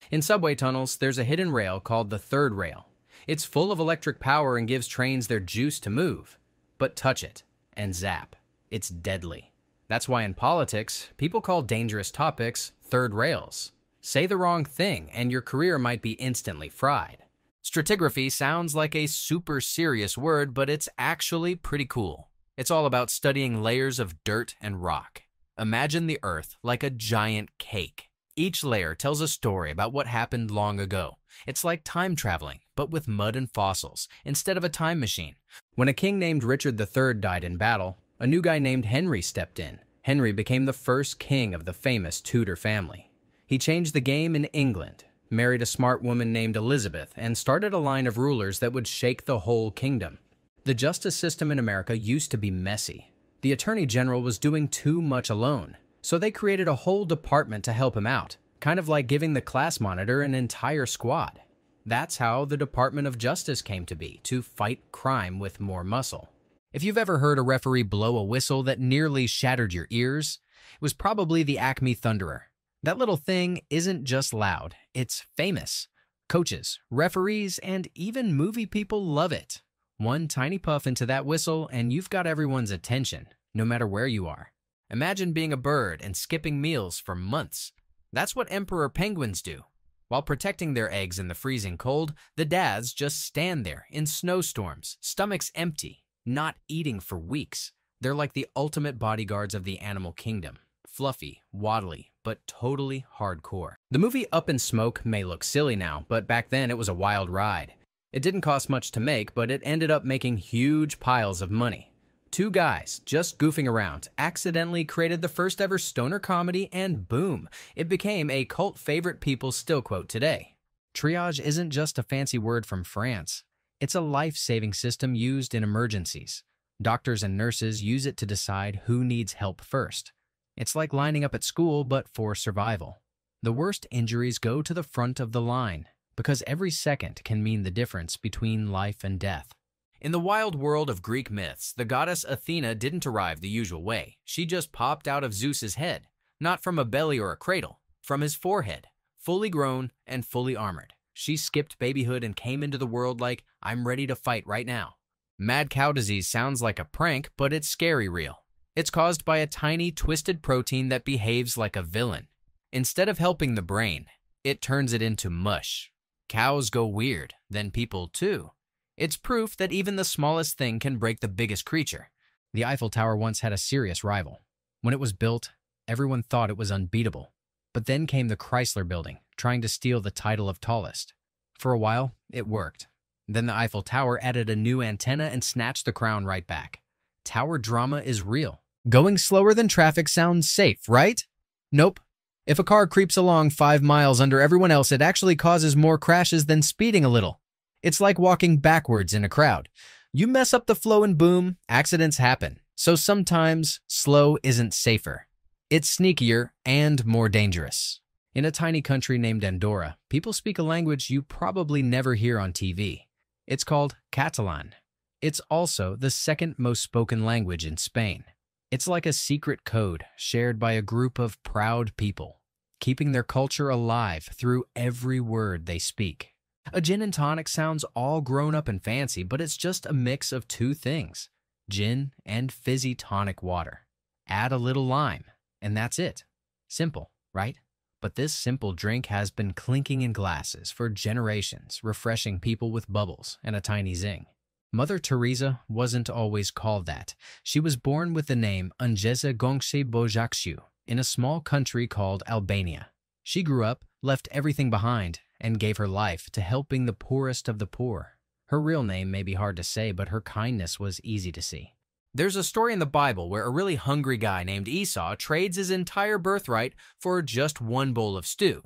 In subway tunnels, there's a hidden rail called the third rail. It's full of electric power and gives trains their juice to move. But touch it, and zap. It's deadly. That's why in politics, people call dangerous topics third rails. Say the wrong thing, and your career might be instantly fried. Stratigraphy sounds like a super serious word, but it's actually pretty cool. It's all about studying layers of dirt and rock. Imagine the Earth like a giant cake. Each layer tells a story about what happened long ago. It's like time traveling, but with mud and fossils, instead of a time machine. When a king named Richard III died in battle, a new guy named Henry stepped in. Henry became the first king of the famous Tudor family. He changed the game in England, married a smart woman named Elizabeth, and started a line of rulers that would shake the whole kingdom. The justice system in America used to be messy. The attorney general was doing too much alone, so they created a whole department to help him out, kind of like giving the class monitor an entire squad. That's how the Department of Justice came to be, to fight crime with more muscle. If you've ever heard a referee blow a whistle that nearly shattered your ears, it was probably the Acme Thunderer. That little thing isn't just loud, it's famous. Coaches, referees, and even movie people love it. One tiny puff into that whistle and you've got everyone's attention, no matter where you are. Imagine being a bird and skipping meals for months. That's what emperor penguins do. While protecting their eggs in the freezing cold, the dads just stand there in snowstorms, stomachs empty, not eating for weeks. They're like the ultimate bodyguards of the animal kingdom. Fluffy, waddly, but totally hardcore. The movie Up in Smoke may look silly now, but back then it was a wild ride. It didn't cost much to make, but it ended up making huge piles of money. 2 guys, just goofing around, accidentally created the first ever stoner comedy, and boom, it became a cult favorite people still quote today. Triage isn't just a fancy word from France. It's a life-saving system used in emergencies. Doctors and nurses use it to decide who needs help first. It's like lining up at school, but for survival. The worst injuries go to the front of the line, because every second can mean the difference between life and death. In the wild world of Greek myths, the goddess Athena didn't arrive the usual way. She just popped out of Zeus's head, not from a belly or a cradle, from his forehead, fully grown and fully armored. She skipped babyhood and came into the world like, I'm ready to fight right now. Mad cow disease sounds like a prank, but it's scary real. It's caused by a tiny, twisted protein that behaves like a villain. Instead of helping the brain, it turns it into mush. Cows go weird, then people too. It's proof that even the smallest thing can break the biggest creature. The Eiffel Tower once had a serious rival. When it was built, everyone thought it was unbeatable. But then came the Chrysler Building, trying to steal the title of tallest. For a while, it worked. Then the Eiffel Tower added a new antenna and snatched the crown right back. Tower drama is real. Going slower than traffic sounds safe, right? Nope. If a car creeps along 5 miles under everyone else, it actually causes more crashes than speeding a little. It's like walking backwards in a crowd. You mess up the flow and boom, accidents happen. So sometimes, slow isn't safer. It's sneakier and more dangerous. In a tiny country named Andorra, people speak a language you probably never hear on TV. It's called Catalan. It's also the second most spoken language in Spain. It's like a secret code shared by a group of proud people, keeping their culture alive through every word they speak. A gin and tonic sounds all grown up and fancy, but it's just a mix of two things: gin and fizzy tonic water. Add a little lime, and that's it. Simple, right? But this simple drink has been clinking in glasses for generations, refreshing people with bubbles and a tiny zing. Mother Teresa wasn't always called that. She was born with the name Ungeza Gongse Bojakshu in a small country called Albania. She grew up, left everything behind, and gave her life to helping the poorest of the poor. Her real name may be hard to say, but her kindness was easy to see. There's a story in the Bible where a really hungry guy named Esau trades his entire birthright for just one bowl of stew.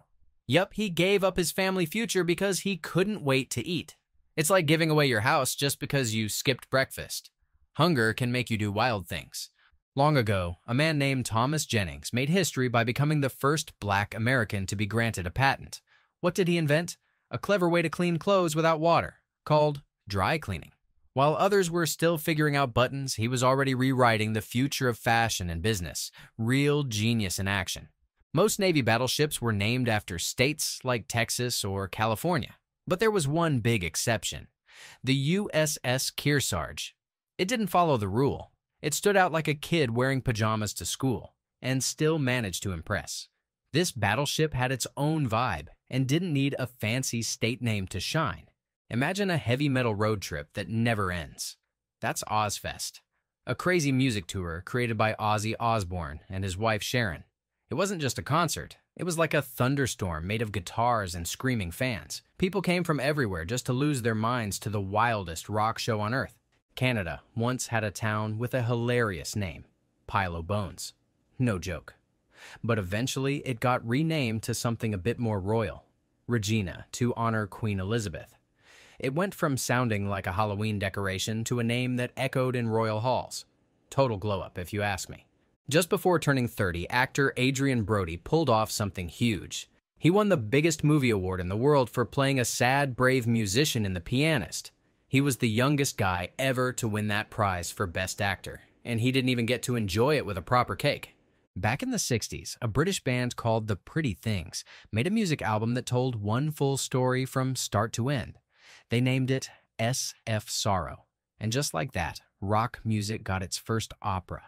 Yup, he gave up his family future because he couldn't wait to eat. It's like giving away your house just because you skipped breakfast. Hunger can make you do wild things. Long ago, a man named Thomas Jennings made history by becoming the first black American to be granted a patent. What did he invent? A clever way to clean clothes without water, called dry cleaning. While others were still figuring out buttons, he was already rewriting the future of fashion and business. Real genius in action. Most Navy battleships were named after states like Texas or California. But there was one big exception. The USS Kearsarge. It didn't follow the rule. It stood out like a kid wearing pajamas to school, and still managed to impress. This battleship had its own vibe, and didn't need a fancy state name to shine. Imagine a heavy metal road trip that never ends. That's Ozfest, a crazy music tour created by Ozzy Osbourne and his wife Sharon. It wasn't just a concert. It was like a thunderstorm made of guitars and screaming fans. People came from everywhere just to lose their minds to the wildest rock show on earth. Canada once had a town with a hilarious name, Pile o' Bones. No joke. But eventually it got renamed to something a bit more royal, Regina, to honor Queen Elizabeth. It went from sounding like a Halloween decoration to a name that echoed in royal halls. Total glow-up, if you ask me. Just before turning 30, actor Adrian Brody pulled off something huge. He won the biggest movie award in the world for playing a sad, brave musician in The Pianist. He was the youngest guy ever to win that prize for Best Actor, and he didn't even get to enjoy it with a proper cake. Back in the 60s, a British band called The Pretty Things made a music album that told one full story from start to end. They named it S.F. Sorrow, and just like that, rock music got its first opera.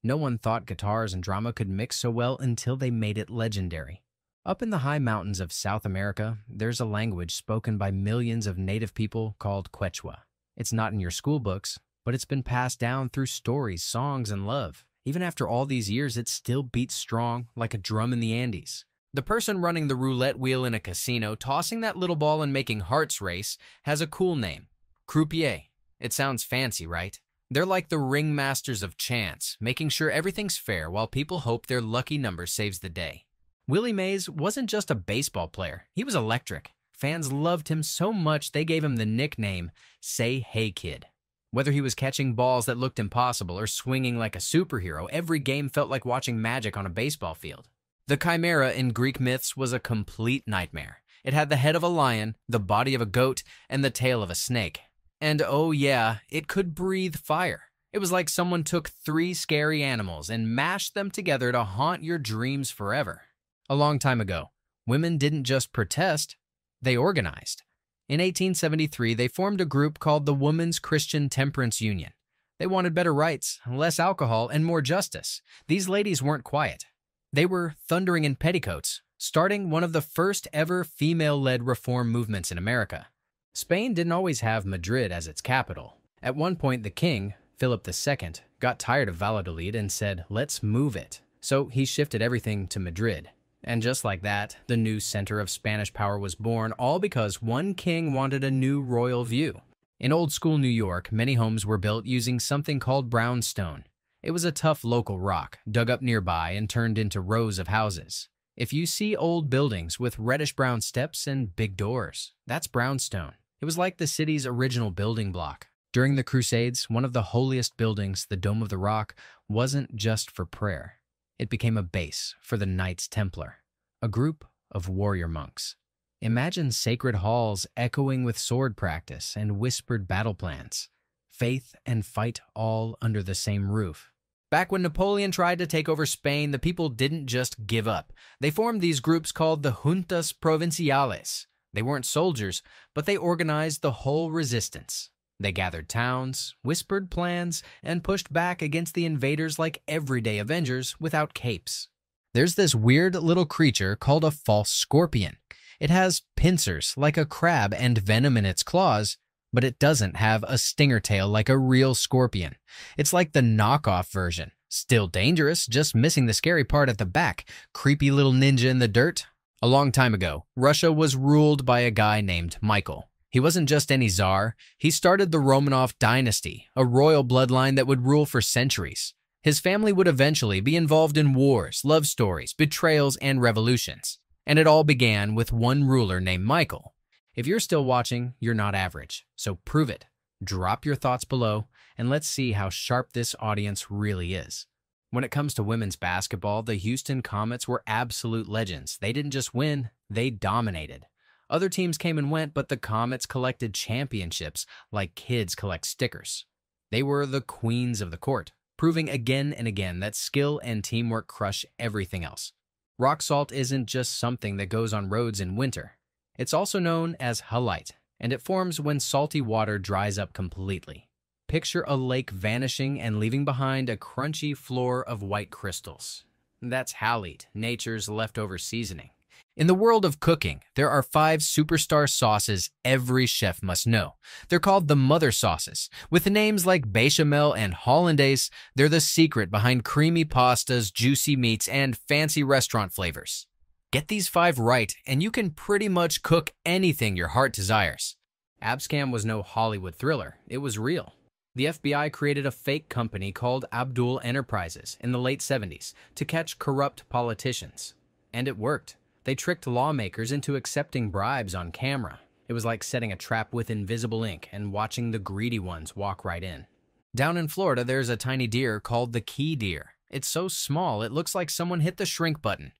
No one thought guitars and drama could mix so well until they made it legendary. Up in the high mountains of South America, there's a language spoken by millions of native people called Quechua. It's not in your school books, but it's been passed down through stories, songs, and love. Even after all these years, it still beats strong like a drum in the Andes. The person running the roulette wheel in a casino, tossing that little ball and making hearts race, has a cool name, croupier. It sounds fancy, right? They're like the ringmasters of chance, making sure everything's fair while people hope their lucky number saves the day. Willie Mays wasn't just a baseball player, he was electric. Fans loved him so much they gave him the nickname, Say Hey Kid. Whether he was catching balls that looked impossible or swinging like a superhero, every game felt like watching magic on a baseball field. The chimera in Greek myths was a complete nightmare. It had the head of a lion, the body of a goat, and the tail of a snake. And oh yeah, it could breathe fire. It was like someone took 3 scary animals and mashed them together to haunt your dreams forever. A long time ago, women didn't just protest, They organized. In 1873, they formed a group called the Women's Christian Temperance Union. They wanted better rights, less alcohol, and more justice. These ladies weren't quiet. They were thundering in petticoats, starting one of the first ever female-led reform movements in America. Spain didn't always have Madrid as its capital. At one point, the king, Philip II, got tired of Valladolid and said, "Let's move it." So he shifted everything to Madrid. And just like that, the new center of Spanish power was born, all because one king wanted a new royal view. In old-school New York, many homes were built using something called brownstone. It was a tough local rock, dug up nearby and turned into rows of houses. If you see old buildings with reddish-brown steps and big doors, that's brownstone. It was like the city's original building block. During the Crusades, one of the holiest buildings, the Dome of the Rock, wasn't just for prayer. It became a base for the Knights Templar, a group of warrior monks. Imagine sacred halls echoing with sword practice and whispered battle plans. Faith and fight all under the same roof. Back when Napoleon tried to take over Spain, the people didn't just give up. They formed these groups called the Juntas Provinciales. They weren't soldiers, but they organized the whole resistance. They gathered towns, whispered plans, and pushed back against the invaders like everyday Avengers without capes. There's this weird little creature called a false scorpion. It has pincers like a crab and venom in its claws, but it doesn't have a stinger tail like a real scorpion. It's like the knockoff version. Still dangerous, just missing the scary part at the back. Creepy little ninja in the dirt. A long time ago, Russia was ruled by a guy named Michael. He wasn't just any czar. He started the Romanov dynasty, a royal bloodline that would rule for centuries. His family would eventually be involved in wars, love stories, betrayals, and revolutions. And it all began with one ruler named Michael. If you're still watching, you're not average, so prove it. Drop your thoughts below, and let's see how sharp this audience really is. When it comes to women's basketball, the Houston Comets were absolute legends. They didn't just win, they dominated. Other teams came and went, but the Comets collected championships like kids collect stickers. They were the queens of the court, proving again and again that skill and teamwork crush everything else. Rock salt isn't just something that goes on roads in winter. It's also known as halite, and it forms when salty water dries up completely. Picture a lake vanishing and leaving behind a crunchy floor of white crystals. That's halite, nature's leftover seasoning. In the world of cooking, there are 5 superstar sauces every chef must know. They're called the mother sauces. With names like bechamel and hollandaise, they're the secret behind creamy pastas, juicy meats, and fancy restaurant flavors. Get these 5 right, and you can pretty much cook anything your heart desires. Abscam was no Hollywood thriller. It was real. The FBI created a fake company called Abdul Enterprises in the late 70s to catch corrupt politicians. And it worked. They tricked lawmakers into accepting bribes on camera. It was like setting a trap with invisible ink and watching the greedy ones walk right in. Down in Florida, there's a tiny deer called the key deer. It's so small, it looks like someone hit the shrink button.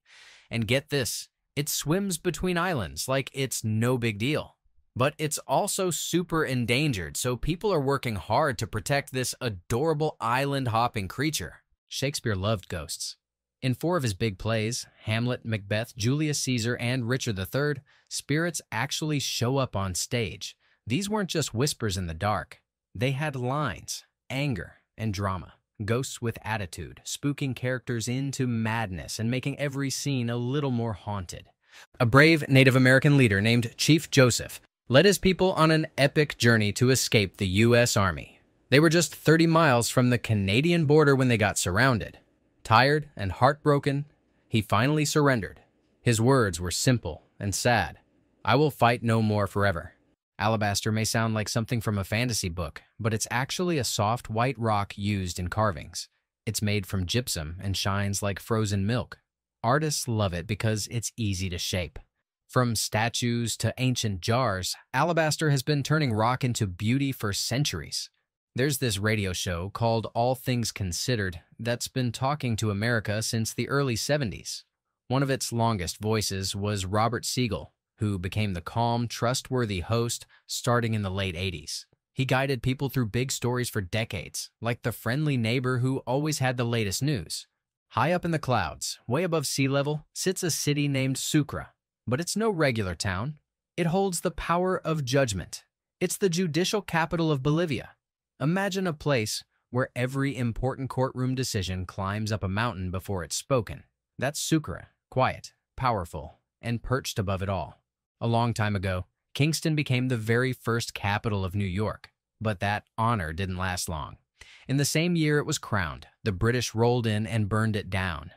And get this, it swims between islands like it's no big deal. But it's also super endangered, so people are working hard to protect this adorable island-hopping creature. Shakespeare loved ghosts. In 4 of his big plays, Hamlet, Macbeth, Julius Caesar, and Richard III, spirits actually show up on stage. These weren't just whispers in the dark. They had lines, anger, and drama. Ghosts with attitude, spooking characters into madness and making every scene a little more haunted. A brave Native American leader named Chief Joseph led his people on an epic journey to escape the U.S. Army. They were just 30 miles from the Canadian border when they got surrounded. Tired and heartbroken, he finally surrendered. His words were simple and sad. "I will fight no more forever." Alabaster may sound like something from a fantasy book, but it's actually a soft white rock used in carvings. It's made from gypsum and shines like frozen milk. Artists love it because it's easy to shape. From statues to ancient jars, alabaster has been turning rock into beauty for centuries. There's this radio show called All Things Considered that's been talking to America since the early 70s. One of its longest voices was Robert Siegel, who became the calm, trustworthy host starting in the late 80s. He guided people through big stories for decades, like the friendly neighbor who always had the latest news. High up in the clouds, way above sea level, sits a city named Sucre. But it's no regular town. It holds the power of judgment. It's the judicial capital of Bolivia. Imagine a place where every important courtroom decision climbs up a mountain before it's spoken. That's Sucre, quiet, powerful, and perched above it all. A long time ago, Kingston became the very first capital of New York, but that honor didn't last long. In the same year it was crowned, the British rolled in and burned it down.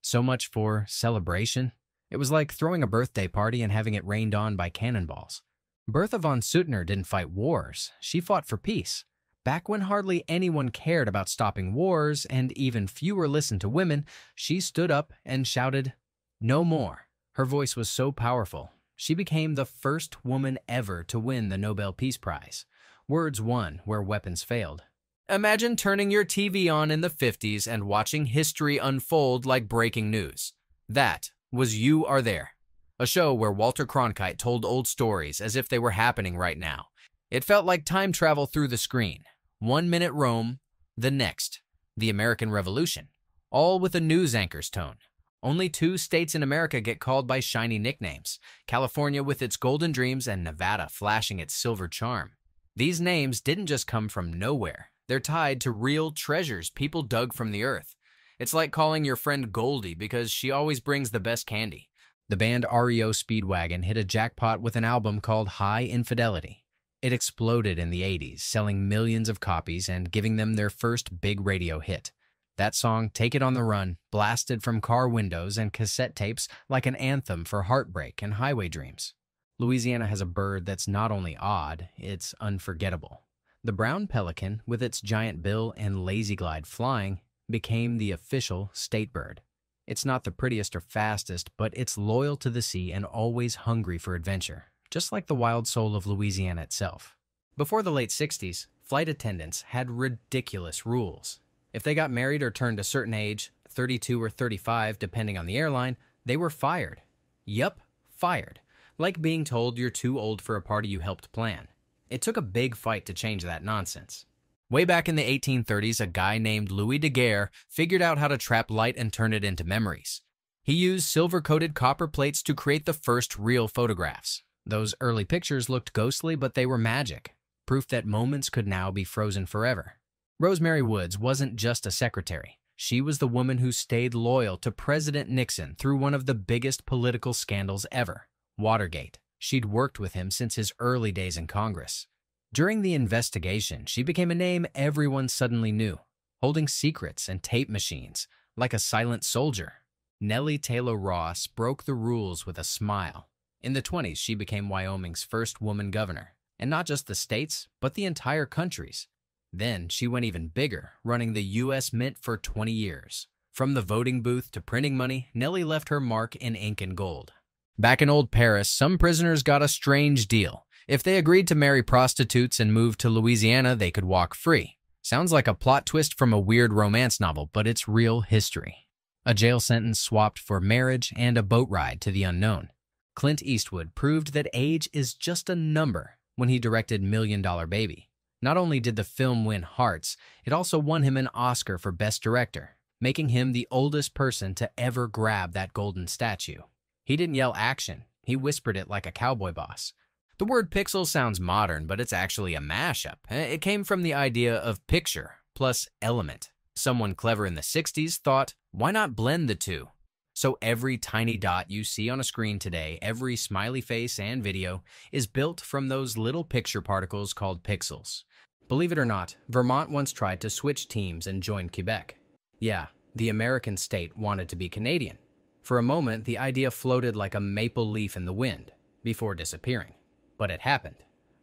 So much for celebration. It was like throwing a birthday party and having it rained on by cannonballs. Bertha von Suttner didn't fight wars, she fought for peace. Back when hardly anyone cared about stopping wars and even fewer listened to women, she stood up and shouted, "No more." Her voice was so powerful, she became the first woman ever to win the Nobel Peace Prize. Words won where weapons failed. Imagine turning your TV on in the 50s and watching history unfold like breaking news. That was You Are There, a show where Walter Cronkite told old stories as if they were happening right now. It felt like time travel through the screen. 1 minute Rome, the next, the American Revolution, all with a news anchor's tone. Only 2 states in America get called by shiny nicknames, California with its golden dreams and Nevada flashing its silver charm. These names didn't just come from nowhere. They're tied to real treasures people dug from the earth. It's like calling your friend Goldie because she always brings the best candy. The band REO Speedwagon hit a jackpot with an album called High Infidelity. It exploded in the 80s, selling millions of copies and giving them their first big radio hit. That song, Take It on the Run, blasted from car windows and cassette tapes like an anthem for heartbreak and highway dreams. Louisiana has a bird that's not only odd, it's unforgettable. The brown pelican, with its giant bill and lazy glide flying, became the official state bird. It's not the prettiest or fastest, but it's loyal to the sea and always hungry for adventure, just like the wild soul of Louisiana itself. Before the late 60s, flight attendants had ridiculous rules. If they got married or turned a certain age, 32 or 35 depending on the airline, they were fired. Yup, fired. Like being told you're too old for a party you helped plan. It took a big fight to change that nonsense. Way back in the 1830s, a guy named Louis Daguerre figured out how to trap light and turn it into memories. He used silver-coated copper plates to create the first real photographs. Those early pictures looked ghostly, but they were magic, proof that moments could now be frozen forever. Rosemary Woods wasn't just a secretary. She was the woman who stayed loyal to President Nixon through one of the biggest political scandals ever, Watergate. She'd worked with him since his early days in Congress. During the investigation, she became a name everyone suddenly knew, holding secrets and tape machines, like a silent soldier. Nellie Taylor Ross broke the rules with a smile. In the 20s, she became Wyoming's first woman governor, and not just the states, but the entire countries. Then she went even bigger, running the U.S. Mint for 20 years. From the voting booth to printing money, Nellie left her mark in ink and gold. Back in old Paris, some prisoners got a strange deal. If they agreed to marry prostitutes and move to Louisiana, they could walk free. Sounds like a plot twist from a weird romance novel, but it's real history. A jail sentence swapped for marriage and a boat ride to the unknown. Clint Eastwood proved that age is just a number when he directed $1 Million Baby. Not only did the film win hearts, it also won him an Oscar for Best Director, making him the oldest person to ever grab that golden statue. He didn't yell action, he whispered it like a cowboy boss. The word pixel sounds modern, but it's actually a mashup. It came from the idea of picture plus element. Someone clever in the 60s thought, why not blend the two? So every tiny dot you see on a screen today, every smiley face and video, is built from those little picture particles called pixels. Believe it or not, Vermont once tried to switch teams and join Quebec. Yeah, the American state wanted to be Canadian. For a moment, the idea floated like a maple leaf in the wind, before disappearing. But it happened.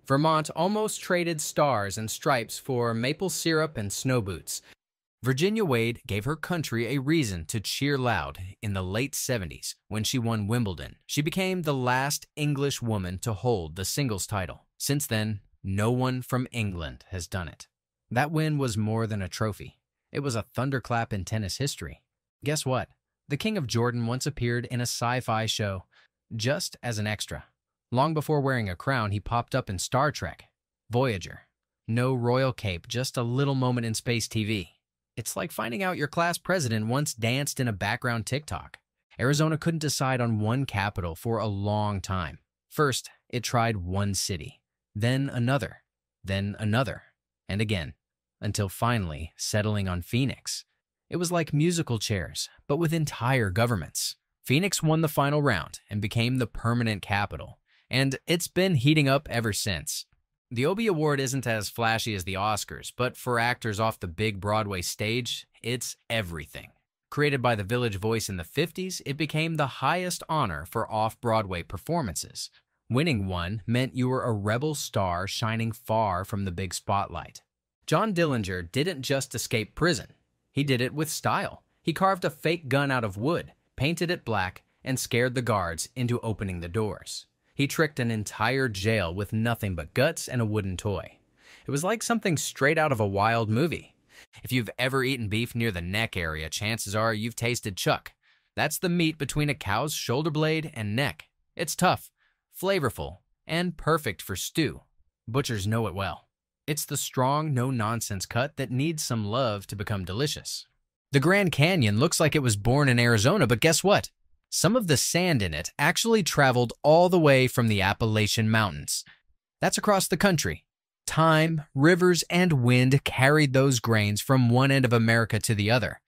Vermont almost traded stars and stripes for maple syrup and snow boots. Virginia Wade gave her country a reason to cheer loud in the late 70s when she won Wimbledon. She became the last English woman to hold the singles title. Since then, no one from England has done it. That win was more than a trophy. It was a thunderclap in tennis history. Guess what? The King of Jordan once appeared in a sci-fi show, just as an extra. Long before wearing a crown, he popped up in Star Trek. Voyager. No royal cape, just a little moment in space TV. It's like finding out your class president once danced in a background TikTok. Arizona couldn't decide on one capital for a long time. First, It tried one city, then another, and again, until finally settling on Phoenix. It was like musical chairs, but with entire governments. Phoenix won the final round and became the permanent capital, and it's been heating up ever since. The Obie Award isn't as flashy as the Oscars, but for actors off the big Broadway stage, it's everything. Created by the Village Voice in the 50s, it became the highest honor for off-Broadway performances. Winning one meant you were a rebel star shining far from the big spotlight. John Dillinger didn't just escape prison. He did it with style. He carved a fake gun out of wood, painted it black, and scared the guards into opening the doors. He tricked an entire jail with nothing but guts and a wooden toy. It was like something straight out of a wild movie. If you've ever eaten beef near the neck area, chances are you've tasted chuck. That's the meat between a cow's shoulder blade and neck. It's tough, flavorful, and perfect for stew. Butchers know it well. It's the strong, no-nonsense cut that needs some love to become delicious. The Grand Canyon looks like it was born in Arizona, but guess what? Some of the sand in it actually traveled all the way from the Appalachian Mountains. That's across the country. Time, rivers, and wind carried those grains from one end of America to the other.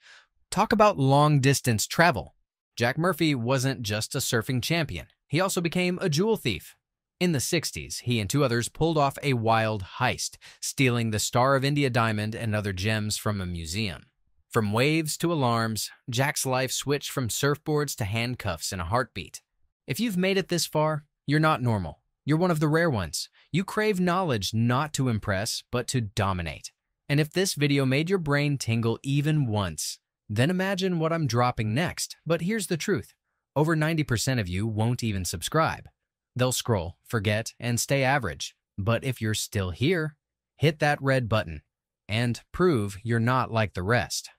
Talk about long-distance travel. Jack Murphy wasn't just a surfing champion. He also became a jewel thief. In the 60s, he and two others pulled off a wild heist, stealing the Star of India diamond and other gems from a museum. From waves to alarms, Jack's life switched from surfboards to handcuffs in a heartbeat. If you've made it this far, you're not normal. You're one of the rare ones. You crave knowledge not to impress, but to dominate. And if this video made your brain tingle even once, then imagine what I'm dropping next. But here's the truth. Over 90% of you won't even subscribe. They'll scroll, forget, and stay average. But if you're still here, hit that red button and prove you're not like the rest.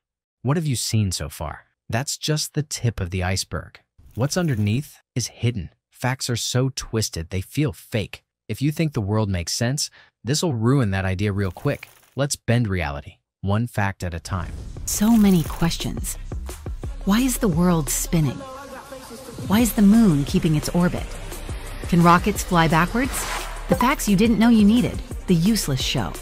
What have you seen so far? That's just the tip of the iceberg. What's underneath is hidden. Facts are so twisted they feel fake. If you think the world makes sense, this'll ruin that idea real quick. Let's bend reality, one fact at a time. So many questions. Why is the world spinning? Why is the moon keeping its orbit? Can rockets fly backwards? The facts you didn't know you needed. The useless show.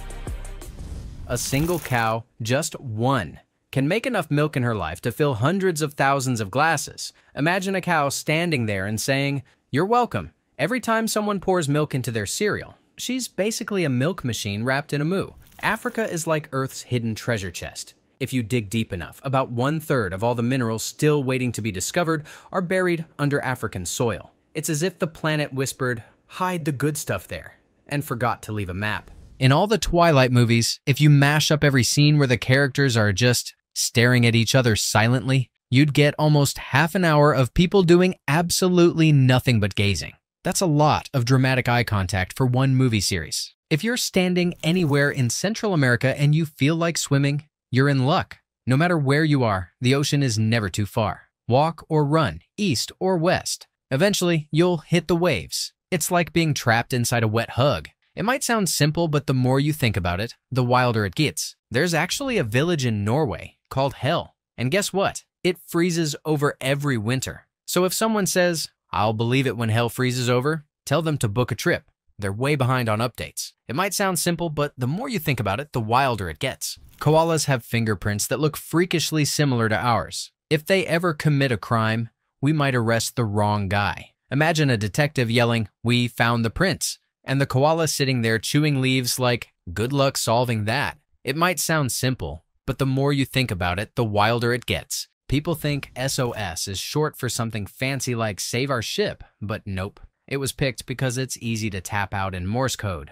A single cow, just one, can make enough milk in her life to fill hundreds of thousands of glasses. Imagine a cow standing there and saying, "You're welcome," every time someone pours milk into their cereal. She's basically a milk machine wrapped in a moo. Africa is like Earth's hidden treasure chest. If you dig deep enough, about 1/3 of all the minerals still waiting to be discovered are buried under African soil. It's as if the planet whispered, "Hide the good stuff there," and forgot to leave a map. In all the Twilight movies, if you mash up every scene where the characters are just staring at each other silently, you'd get almost half an hour of people doing absolutely nothing but gazing. That's a lot of dramatic eye contact for one movie series. If you're standing anywhere in Central America and you feel like swimming, you're in luck. No matter where you are, the ocean is never too far. Walk or run, east or west. Eventually, you'll hit the waves. It's like being trapped inside a wet hug. It might sound simple, but the more you think about it, the wilder it gets. There's actually a village in Norway called Hell. And guess what? It freezes over every winter. So if someone says, "I'll believe it when hell freezes over," tell them to book a trip. They're way behind on updates. It might sound simple, but the more you think about it, the wilder it gets. Koalas have fingerprints that look freakishly similar to ours. If they ever commit a crime, we might arrest the wrong guy. Imagine a detective yelling, "We found the prints," and the koala sitting there chewing leaves like, "Good luck solving that." It might sound simple, but the more you think about it, the wilder it gets. People think SOS is short for something fancy like "Save our ship," but nope. It was picked because it's easy to tap out in Morse code. ...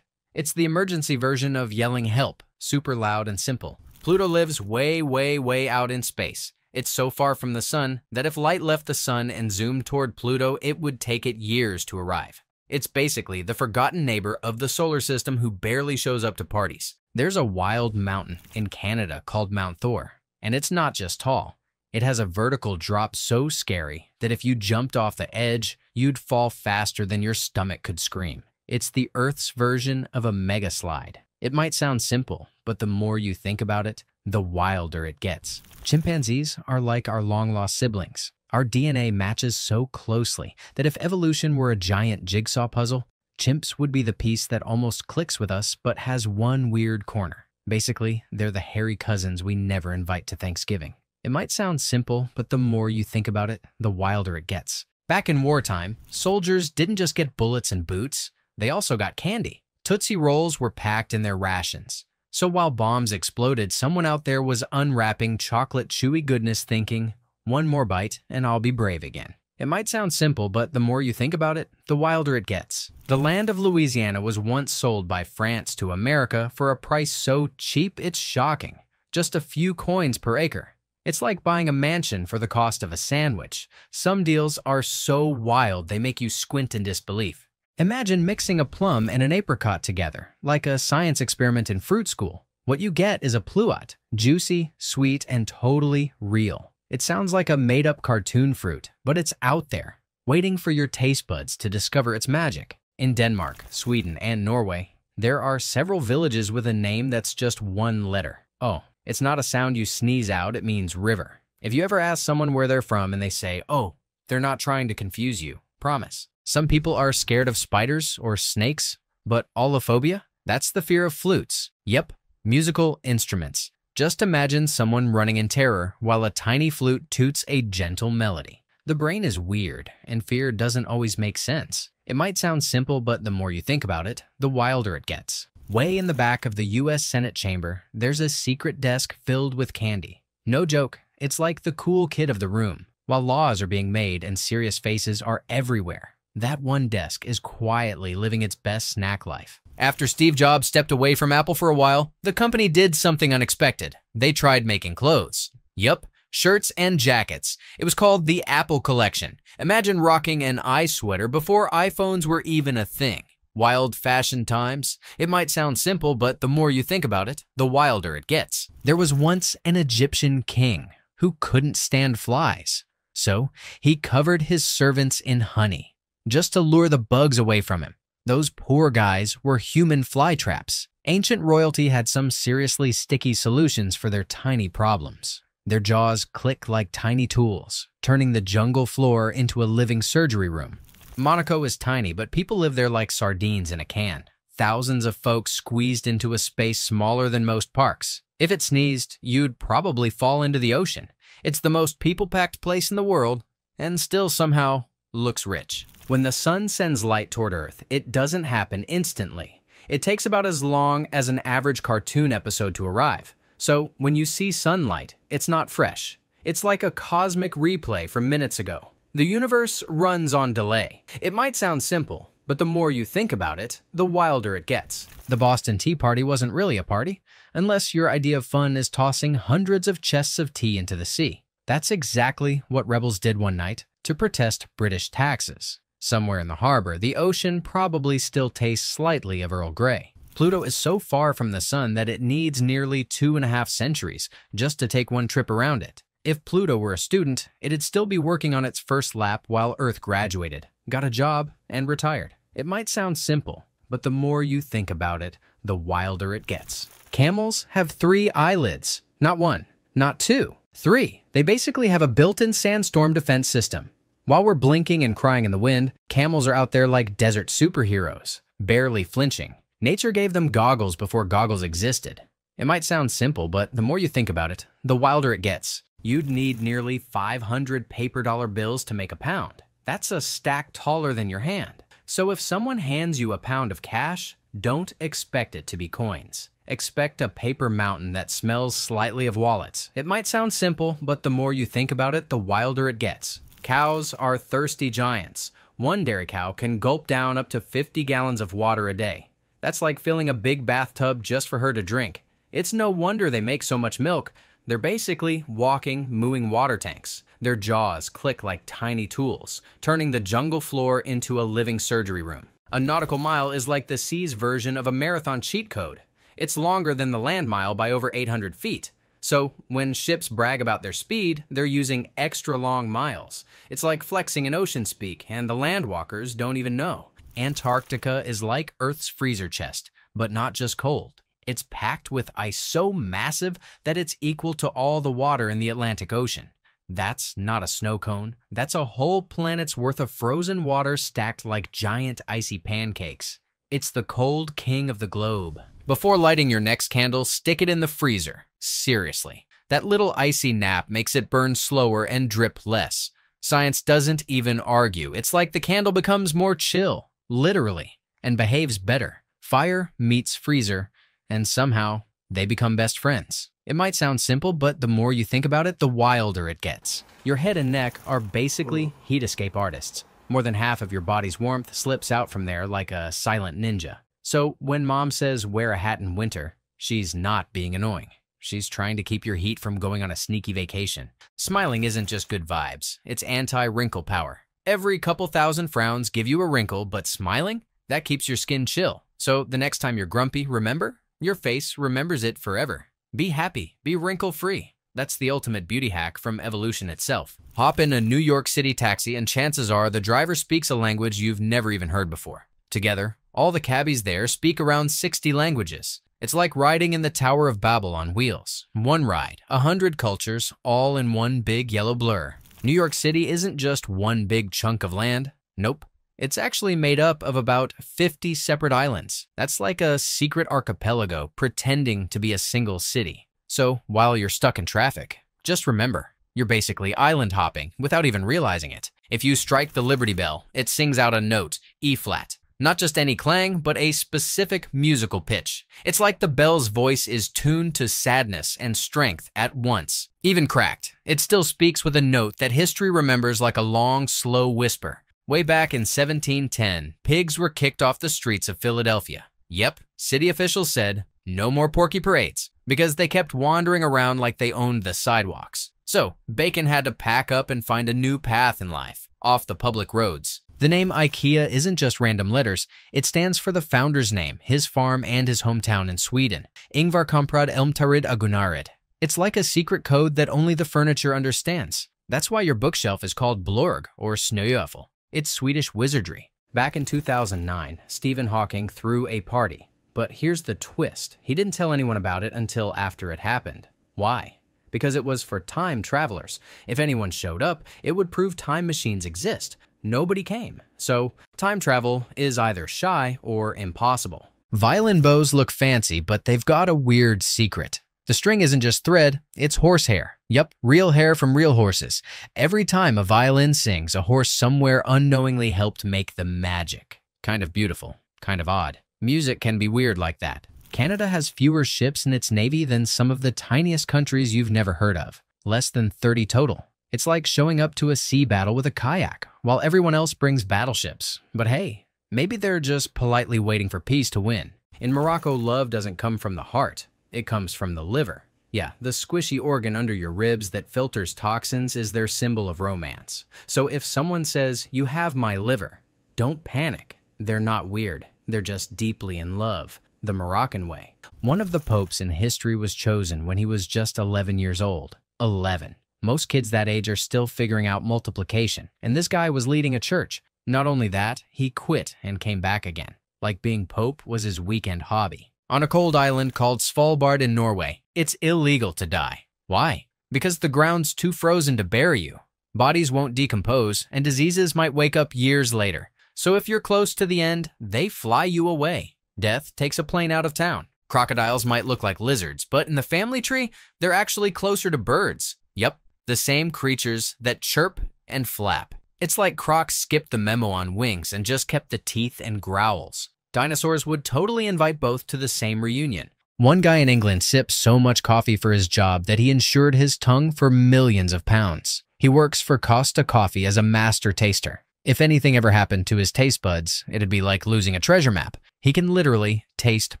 It's the emergency version of yelling help, super loud and simple. Pluto lives way, way, way out in space. It's so far from the sun that if light left the sun and zoomed toward Pluto, it would take it years to arrive. It's basically the forgotten neighbor of the solar system who barely shows up to parties. There's a wild mountain in Canada called Mount Thor, and it's not just tall. It has a vertical drop so scary that if you jumped off the edge, you'd fall faster than your stomach could scream. It's the Earth's version of a mega slide. It might sound simple, but the more you think about it, the wilder it gets. Chimpanzees are like our long-lost siblings. Our DNA matches so closely that if evolution were a giant jigsaw puzzle, chimps would be the piece that almost clicks with us but has one weird corner. Basically, they're the hairy cousins we never invite to Thanksgiving. It might sound simple, but the more you think about it, the wilder it gets. Back in wartime, soldiers didn't just get bullets and boots, they also got candy. Tootsie Rolls were packed in their rations. So while bombs exploded, someone out there was unwrapping chocolate chewy goodness thinking, one more bite and I'll be brave again. It might sound simple, but the more you think about it, the wilder it gets. The land of Louisiana was once sold by France to America for a price so cheap it's shocking. Just a few coins per acre. It's like buying a mansion for the cost of a sandwich. Some deals are so wild they make you squint in disbelief. Imagine mixing a plum and an apricot together, like a science experiment in fruit school. What you get is a pluot, juicy, sweet, and totally real. It sounds like a made-up cartoon fruit, but it's out there, waiting for your taste buds to discover its magic. In Denmark, Sweden, and Norway, there are several villages with a name that's just one letter. Oh, it's not a sound you sneeze out, it means river. If you ever ask someone where they're from and they say, oh, they're not trying to confuse you, promise. Some people are scared of spiders or snakes, but allophobia? That's the fear of flutes. Yep, musical instruments. Just imagine someone running in terror while a tiny flute toots a gentle melody. The brain is weird, and fear doesn't always make sense. It might sound simple, but the more you think about it, the wilder it gets. Way in the back of the U.S. Senate chamber, there's a secret desk filled with candy. No joke, it's like the cool kid of the room. While laws are being made and serious faces are everywhere, that one desk is quietly living its best snack life. After Steve Jobs stepped away from Apple for a while, the company did something unexpected. They tried making clothes. Yup, shirts and jackets. It was called the Apple Collection. Imagine rocking an eye sweater before iPhones were even a thing. Wild fashion times. It might sound simple, but the more you think about it, the wilder it gets. There was once an Egyptian king who couldn't stand flies. So he covered his servants in honey, just to lure the bugs away from him. Those poor guys were human fly traps. Ancient royalty had some seriously sticky solutions for their tiny problems. Their jaws click like tiny tools, turning the jungle floor into a living surgery room. Monaco is tiny, but people live there like sardines in a can. Thousands of folks squeezed into a space smaller than most parks. If it sneezed, you'd probably fall into the ocean. It's the most people-packed place in the world, and still somehow looks rich. When the sun sends light toward Earth, it doesn't happen instantly. It takes about as long as an average cartoon episode to arrive. So when you see sunlight, it's not fresh. It's like a cosmic replay from minutes ago. The universe runs on delay. It might sound simple, but the more you think about it, the wilder it gets. The Boston Tea Party wasn't really a party, unless your idea of fun is tossing hundreds of chests of tea into the sea. That's exactly what rebels did one night to protest British taxes. Somewhere in the harbor, the ocean probably still tastes slightly of Earl Grey. Pluto is so far from the sun that it needs nearly 2.5 centuries just to take one trip around it. If Pluto were a student, it'd still be working on its first lap while Earth graduated, got a job, and retired. It might sound simple, but the more you think about it, the wilder it gets. Camels have 3 eyelids. Not 1, not 2, 3. They basically have a built-in sandstorm defense system. While we're blinking and crying in the wind, camels are out there like desert superheroes, barely flinching. Nature gave them goggles before goggles existed. It might sound simple, but the more you think about it, the wilder it gets. You'd need nearly 500 paper dollar bills to make a pound. That's a stack taller than your hand. So if someone hands you a pound of cash, don't expect it to be coins. Expect a paper mountain that smells slightly of wallets. It might sound simple, but the more you think about it, the wilder it gets. Cows are thirsty giants. One dairy cow can gulp down up to 50 gallons of water a day. That's like filling a big bathtub just for her to drink. It's no wonder they make so much milk. They're basically walking, mooing water tanks. Their jaws click like tiny tools, turning the jungle floor into a living surgery room. A nautical mile is like the sea's version of a marathon cheat code. It's longer than the land mile by over 800 feet. So when ships brag about their speed, they're using extra long miles. It's like flexing in ocean speak, and the landwalkers don't even know. Antarctica is like Earth's freezer chest, but not just cold. It's packed with ice so massive that it's equal to all the water in the Atlantic Ocean. That's not a snow cone. That's a whole planet's worth of frozen water stacked like giant icy pancakes. It's the cold king of the globe. Before lighting your next candle, stick it in the freezer. Seriously. That little icy nap makes it burn slower and drip less. Science doesn't even argue. It's like the candle becomes more chill, literally, and behaves better. Fire meets freezer, and somehow they become best friends. It might sound simple, but the more you think about it, the wilder it gets. Your head and neck are basically heat escape artists. More than half of your body's warmth slips out from there like a silent ninja. So when mom says wear a hat in winter, she's not being annoying. She's trying to keep your heat from going on a sneaky vacation. Smiling isn't just good vibes, it's anti-wrinkle power. Every couple thousand frowns give you a wrinkle, but smiling? That keeps your skin chill. So the next time you're grumpy, remember? Your face remembers it forever. Be happy, be wrinkle-free. That's the ultimate beauty hack from evolution itself. Hop in a New York City taxi and chances are the driver speaks a language you've never even heard before. Together, all the cabbies there speak around 60 languages. It's like riding in the Tower of Babel on wheels. One ride, 100 cultures, all in one big yellow blur. New York City isn't just one big chunk of land. Nope. It's actually made up of about 50 separate islands. That's like a secret archipelago pretending to be a single city. So while you're stuck in traffic, just remember, you're basically island hopping without even realizing it. If you strike the Liberty Bell, it sings out a note, E-flat. Not just any clang, but a specific musical pitch. It's like the bell's voice is tuned to sadness and strength at once. Even cracked, it still speaks with a note that history remembers like a long, slow whisper. Way back in 1710, pigs were kicked off the streets of Philadelphia. Yep, city officials said, no more porky parades, because they kept wandering around like they owned the sidewalks. So, Bacon had to pack up and find a new path in life, off the public roads. The name IKEA isn't just random letters, it stands for the founder's name, his farm, and his hometown in Sweden. Ingvar Kamprad Elmtarid Agunarid. It's like a secret code that only the furniture understands. That's why your bookshelf is called Blorg or Snöjöfel. It's Swedish wizardry. Back in 2009, Stephen Hawking threw a party. But here's the twist. He didn't tell anyone about it until after it happened. Why? Because it was for time travelers. If anyone showed up, it would prove time machines exist. Nobody came. So time travel is either shy or impossible. Violin bows look fancy, but they've got a weird secret. The string isn't just thread, it's horsehair. Yup, real hair from real horses. Every time a violin sings, a horse somewhere unknowingly helped make the magic. Kind of beautiful, kind of odd. Music can be weird like that. Canada has fewer ships in its navy than some of the tiniest countries you've never heard of. Less than 30 total. It's like showing up to a sea battle with a kayak, while everyone else brings battleships. But hey, maybe they're just politely waiting for peace to win. In Morocco, love doesn't come from the heart. It comes from the liver. Yeah, the squishy organ under your ribs that filters toxins is their symbol of romance. So if someone says, "You have my liver," don't panic. They're not weird. They're just deeply in love. The Moroccan way. One of the popes in history was chosen when he was just 11 years old. 11. Most kids that age are still figuring out multiplication, and this guy was leading a church. Not only that, he quit and came back again. Like being pope was his weekend hobby. On a cold island called Svalbard in Norway, it's illegal to die. Why? Because the ground's too frozen to bury you. Bodies won't decompose, and diseases might wake up years later. So if you're close to the end, they fly you away. Death takes a plane out of town. Crocodiles might look like lizards, but in the family tree, they're actually closer to birds. Yep, the same creatures that chirp and flap. It's like Croc skipped the memo on wings and just kept the teeth and growls. Dinosaurs would totally invite both to the same reunion. One guy in England sipped so much coffee for his job that he insured his tongue for millions of pounds. He works for Costa Coffee as a master taster. If anything ever happened to his taste buds, it'd be like losing a treasure map. He can literally taste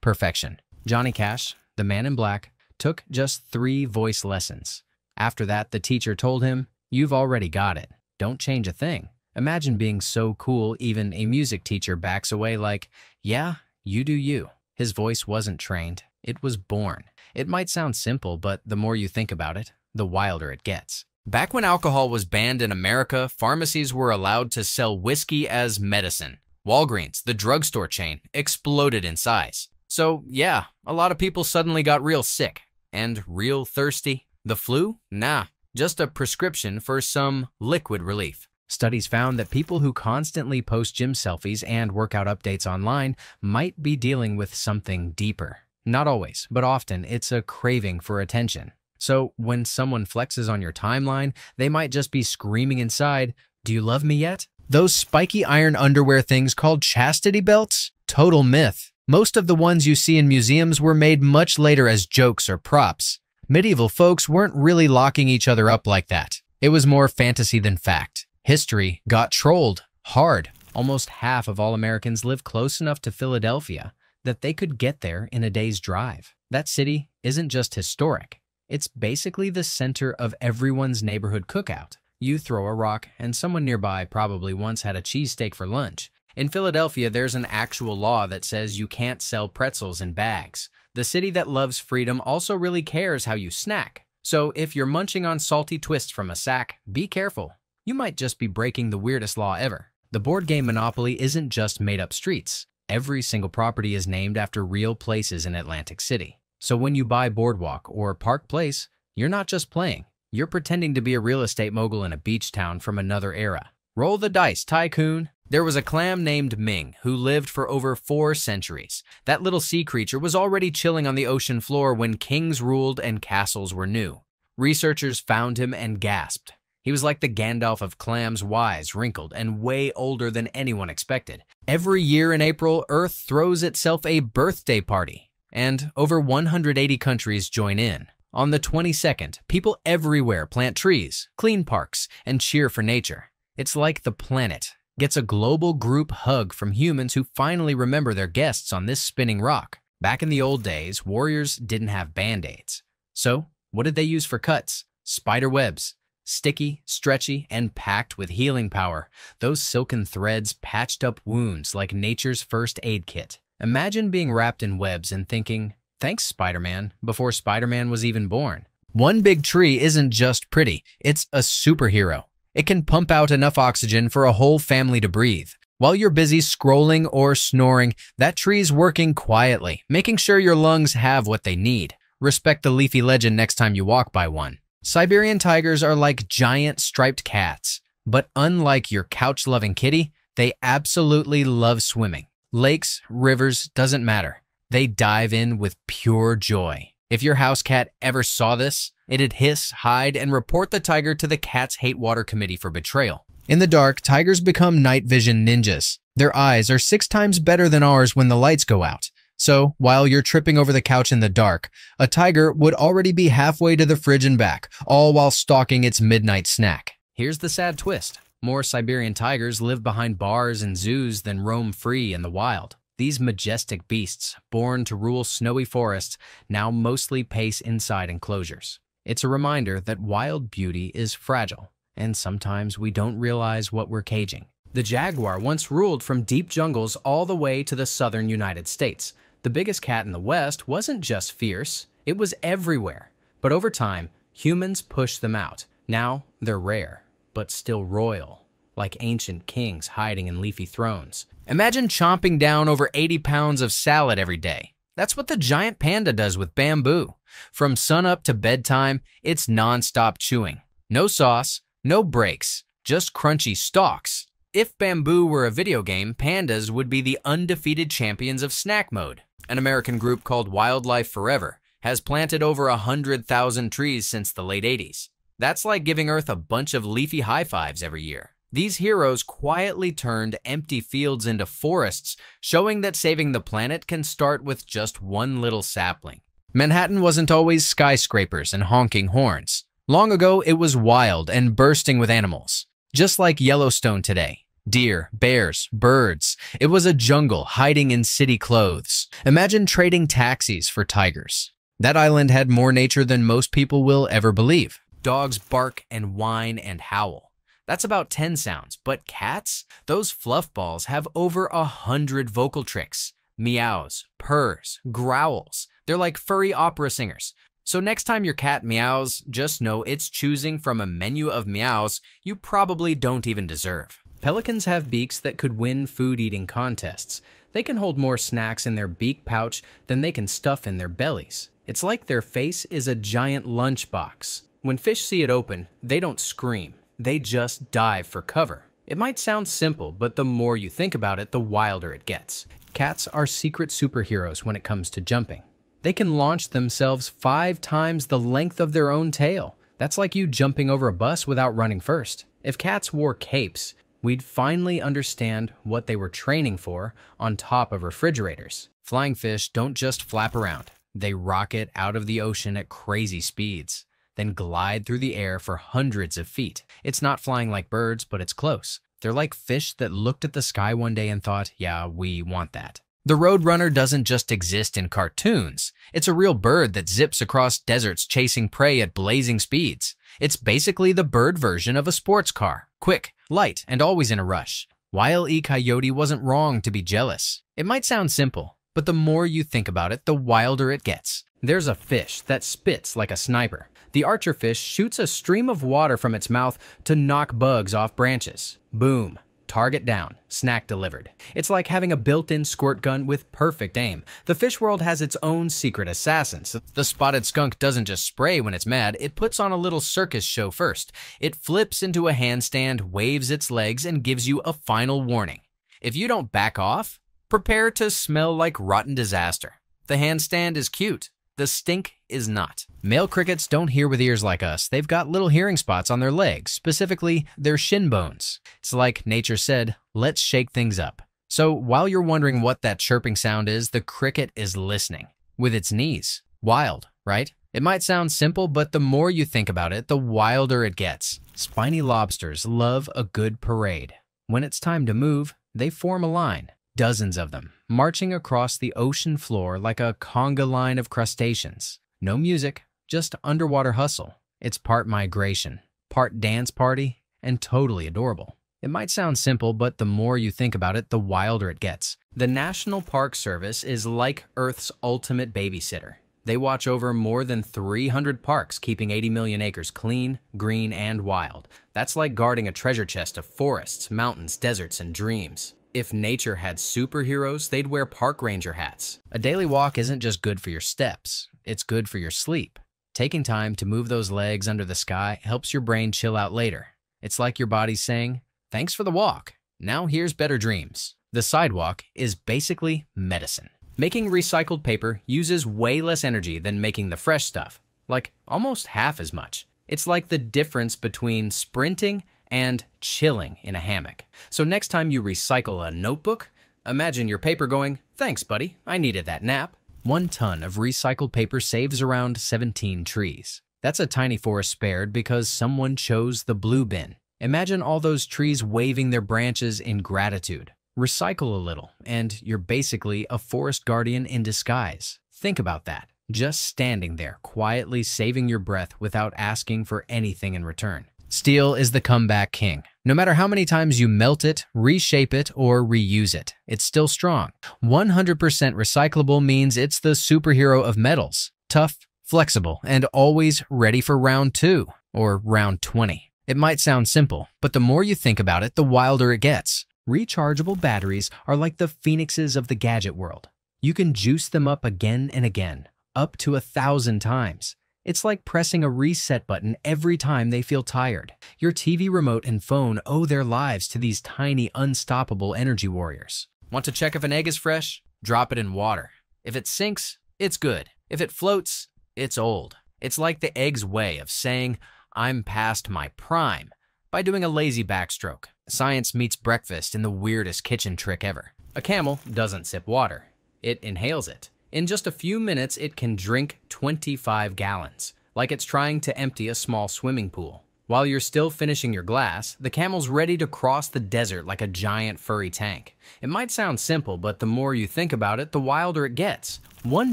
perfection. Johnny Cash, the man in black, took just 3 voice lessons. After that, the teacher told him, "You've already got it. Don't change a thing." Imagine being so cool even a music teacher backs away like, "Yeah, you do you." His voice wasn't trained. It was born. It might sound simple, but the more you think about it, the wilder it gets. Back when alcohol was banned in America, pharmacies were allowed to sell whiskey as medicine. Walgreens, the drugstore chain, exploded in size. So yeah, a lot of people suddenly got real sick and real thirsty. The flu? Nah, just a prescription for some liquid relief. Studies found that people who constantly post gym selfies and workout updates online might be dealing with something deeper. Not always, but often it's a craving for attention. So when someone flexes on your timeline, they might just be screaming inside, "Do you love me yet?" Those spiky iron underwear things called chastity belts? Total myth. Most of the ones you see in museums were made much later as jokes or props. Medieval folks weren't really locking each other up like that. It was more fantasy than fact. History got trolled hard. Almost half of all Americans live close enough to Philadelphia that they could get there in a day's drive. That city isn't just historic. It's basically the center of everyone's neighborhood cookout. You throw a rock, and someone nearby probably once had a cheesesteak for lunch. In Philadelphia, there's an actual law that says you can't sell pretzels in bags. The city that loves freedom also really cares how you snack. So if you're munching on salty twists from a sack, be careful. You might just be breaking the weirdest law ever. The board game Monopoly isn't just made-up streets. Every single property is named after real places in Atlantic City. So when you buy Boardwalk or Park Place, you're not just playing. You're pretending to be a real estate mogul in a beach town from another era. Roll the dice, tycoon. There was a clam named Ming who lived for over 4 centuries. That little sea creature was already chilling on the ocean floor when kings ruled and castles were new. Researchers found him and gasped. He was like the Gandalf of clams, wise, wrinkled, and way older than anyone expected. Every year in April, Earth throws itself a birthday party, and over 180 countries join in. On the 22nd, people everywhere plant trees, clean parks, and cheer for nature. It's like the planet gets a global group hug from humans who finally remember their guests on this spinning rock. Back in the old days, warriors didn't have band-aids. So, what did they use for cuts? Spider webs. Sticky, stretchy, and packed with healing power. Those silken threads patched up wounds like nature's first aid kit. Imagine being wrapped in webs and thinking, "Thanks, Spider-Man," before Spider-Man was even born. One big tree isn't just pretty, it's a superhero. It can pump out enough oxygen for a whole family to breathe. While you're busy scrolling or snoring, that tree's working quietly, making sure your lungs have what they need. Respect the leafy legend next time you walk by one. Siberian tigers are like giant striped cats, but unlike your couch-loving kitty, they absolutely love swimming. Lakes, rivers, doesn't matter. They dive in with pure joy. If your house cat ever saw this, it'd hiss, hide, and report the tiger to the Cats Hate Water Committee for betrayal. In the dark, tigers become night vision ninjas. Their eyes are 6 times better than ours when the lights go out. So, while you're tripping over the couch in the dark, a tiger would already be halfway to the fridge and back, all while stalking its midnight snack. Here's the sad twist. More Siberian tigers live behind bars and zoos than roam free in the wild. These majestic beasts, born to rule snowy forests, now mostly pace inside enclosures. It's a reminder that wild beauty is fragile, and sometimes we don't realize what we're caging. The jaguar once ruled from deep jungles all the way to the southern United States. The biggest cat in the West wasn't just fierce, it was everywhere. But over time, humans pushed them out. Now, they're rare, but still royal, like ancient kings hiding in leafy thrones. Imagine chomping down over 80 pounds of salad every day. That's what the giant panda does with bamboo. From sunup to bedtime, it's nonstop chewing. No sauce, no breaks, just crunchy stalks. If bamboo were a video game, pandas would be the undefeated champions of snack mode. An American group called Wildlife Forever has planted over 100,000 trees since the late 80s. That's like giving Earth a bunch of leafy high fives every year. These heroes quietly turned empty fields into forests, showing that saving the planet can start with just one little sapling. Manhattan wasn't always skyscrapers and honking horns. Long ago, it was wild and bursting with animals. Just like Yellowstone today. Deer, bears, birds. It was a jungle hiding in city clothes. Imagine trading taxis for tigers. That island had more nature than most people will ever believe. Dogs bark and whine and howl. That's about 10 sounds, but cats? Those fluff balls have over 100 vocal tricks. Meows, purrs, growls. They're like furry opera singers. So next time your cat meows, just know it's choosing from a menu of meows you probably don't even deserve. Pelicans have beaks that could win food-eating contests. They can hold more snacks in their beak pouch than they can stuff in their bellies. It's like their face is a giant lunchbox. When fish see it open, they don't scream. They just dive for cover. It might sound simple, but the more you think about it, the wilder it gets. Cats are secret superheroes when it comes to jumping. They can launch themselves 5 times the length of their own tail. That's like you jumping over a bus without running first. If cats wore capes, we'd finally understand what they were training for on top of refrigerators. Flying fish don't just flap around. They rocket out of the ocean at crazy speeds, then glide through the air for hundreds of feet. It's not flying like birds, but it's close. They're like fish that looked at the sky one day and thought, yeah, we want that. The roadrunner doesn't just exist in cartoons. It's a real bird that zips across deserts chasing prey at blazing speeds. It's basically the bird version of a sports car. Quick, light, and always in a rush. Wile E. Coyote wasn't wrong to be jealous. It might sound simple, but the more you think about it, the wilder it gets. There's a fish that spits like a sniper. The archerfish shoots a stream of water from its mouth to knock bugs off branches. Boom. Target down. Snack delivered. It's like having a built-in squirt gun with perfect aim. The fish world has its own secret assassins. The spotted skunk doesn't just spray when it's mad, it puts on a little circus show first. It flips into a handstand, waves its legs, and gives you a final warning. If you don't back off, prepare to smell like rotten disaster. The handstand is cute. The stink is not. Male crickets don't hear with ears like us. They've got little hearing spots on their legs, specifically their shin bones. It's like nature said, let's shake things up. So while you're wondering what that chirping sound is, the cricket is listening with its knees. Wild, right? It might sound simple, but the more you think about it, the wilder it gets. Spiny lobsters love a good parade. When it's time to move, they form a line. Dozens of them, marching across the ocean floor like a conga line of crustaceans. No music, just underwater hustle. It's part migration, part dance party, and totally adorable. It might sound simple, but the more you think about it, the wilder it gets. The National Park Service is like Earth's ultimate babysitter. They watch over more than 300 parks, keeping 80 million acres clean, green, and wild. That's like guarding a treasure chest of forests, mountains, deserts, and dreams. If nature had superheroes, they'd wear park ranger hats. A daily walk isn't just good for your steps, it's good for your sleep. Taking time to move those legs under the sky helps your brain chill out later. It's like your body's saying, thanks for the walk. Now here's better dreams. The sidewalk is basically medicine. Making recycled paper uses way less energy than making the fresh stuff, like almost half as much. It's like the difference between sprinting and chilling in a hammock. So next time you recycle a notebook, imagine your paper going, thanks buddy, I needed that nap. 1 ton of recycled paper saves around 17 trees. That's a tiny forest spared because someone chose the blue bin. Imagine all those trees waving their branches in gratitude. Recycle a little, and you're basically a forest guardian in disguise. Think about that. Just standing there, quietly saving your breath without asking for anything in return. Steel is the comeback king. No matter how many times you melt it, reshape it, or reuse it, it's still strong. 100% recyclable means it's the superhero of metals. Tough, flexible, and always ready for round 2 or round 20. It might sound simple, but the more you think about it, the wilder it gets. Rechargeable batteries are like the phoenixes of the gadget world. You can juice them up again and again, up to 1,000 times. It's like pressing a reset button every time they feel tired. Your TV remote and phone owe their lives to these tiny, unstoppable energy warriors. Want to check if an egg is fresh? Drop it in water. If it sinks, it's good. If it floats, it's old. It's like the egg's way of saying, I'm past my prime, by doing a lazy backstroke. Science meets breakfast in the weirdest kitchen trick ever. A camel doesn't sip water. It inhales it. In just a few minutes, it can drink 25 gallons, like it's trying to empty a small swimming pool. While you're still finishing your glass, the camel's ready to cross the desert like a giant furry tank. It might sound simple, but the more you think about it, the wilder it gets. One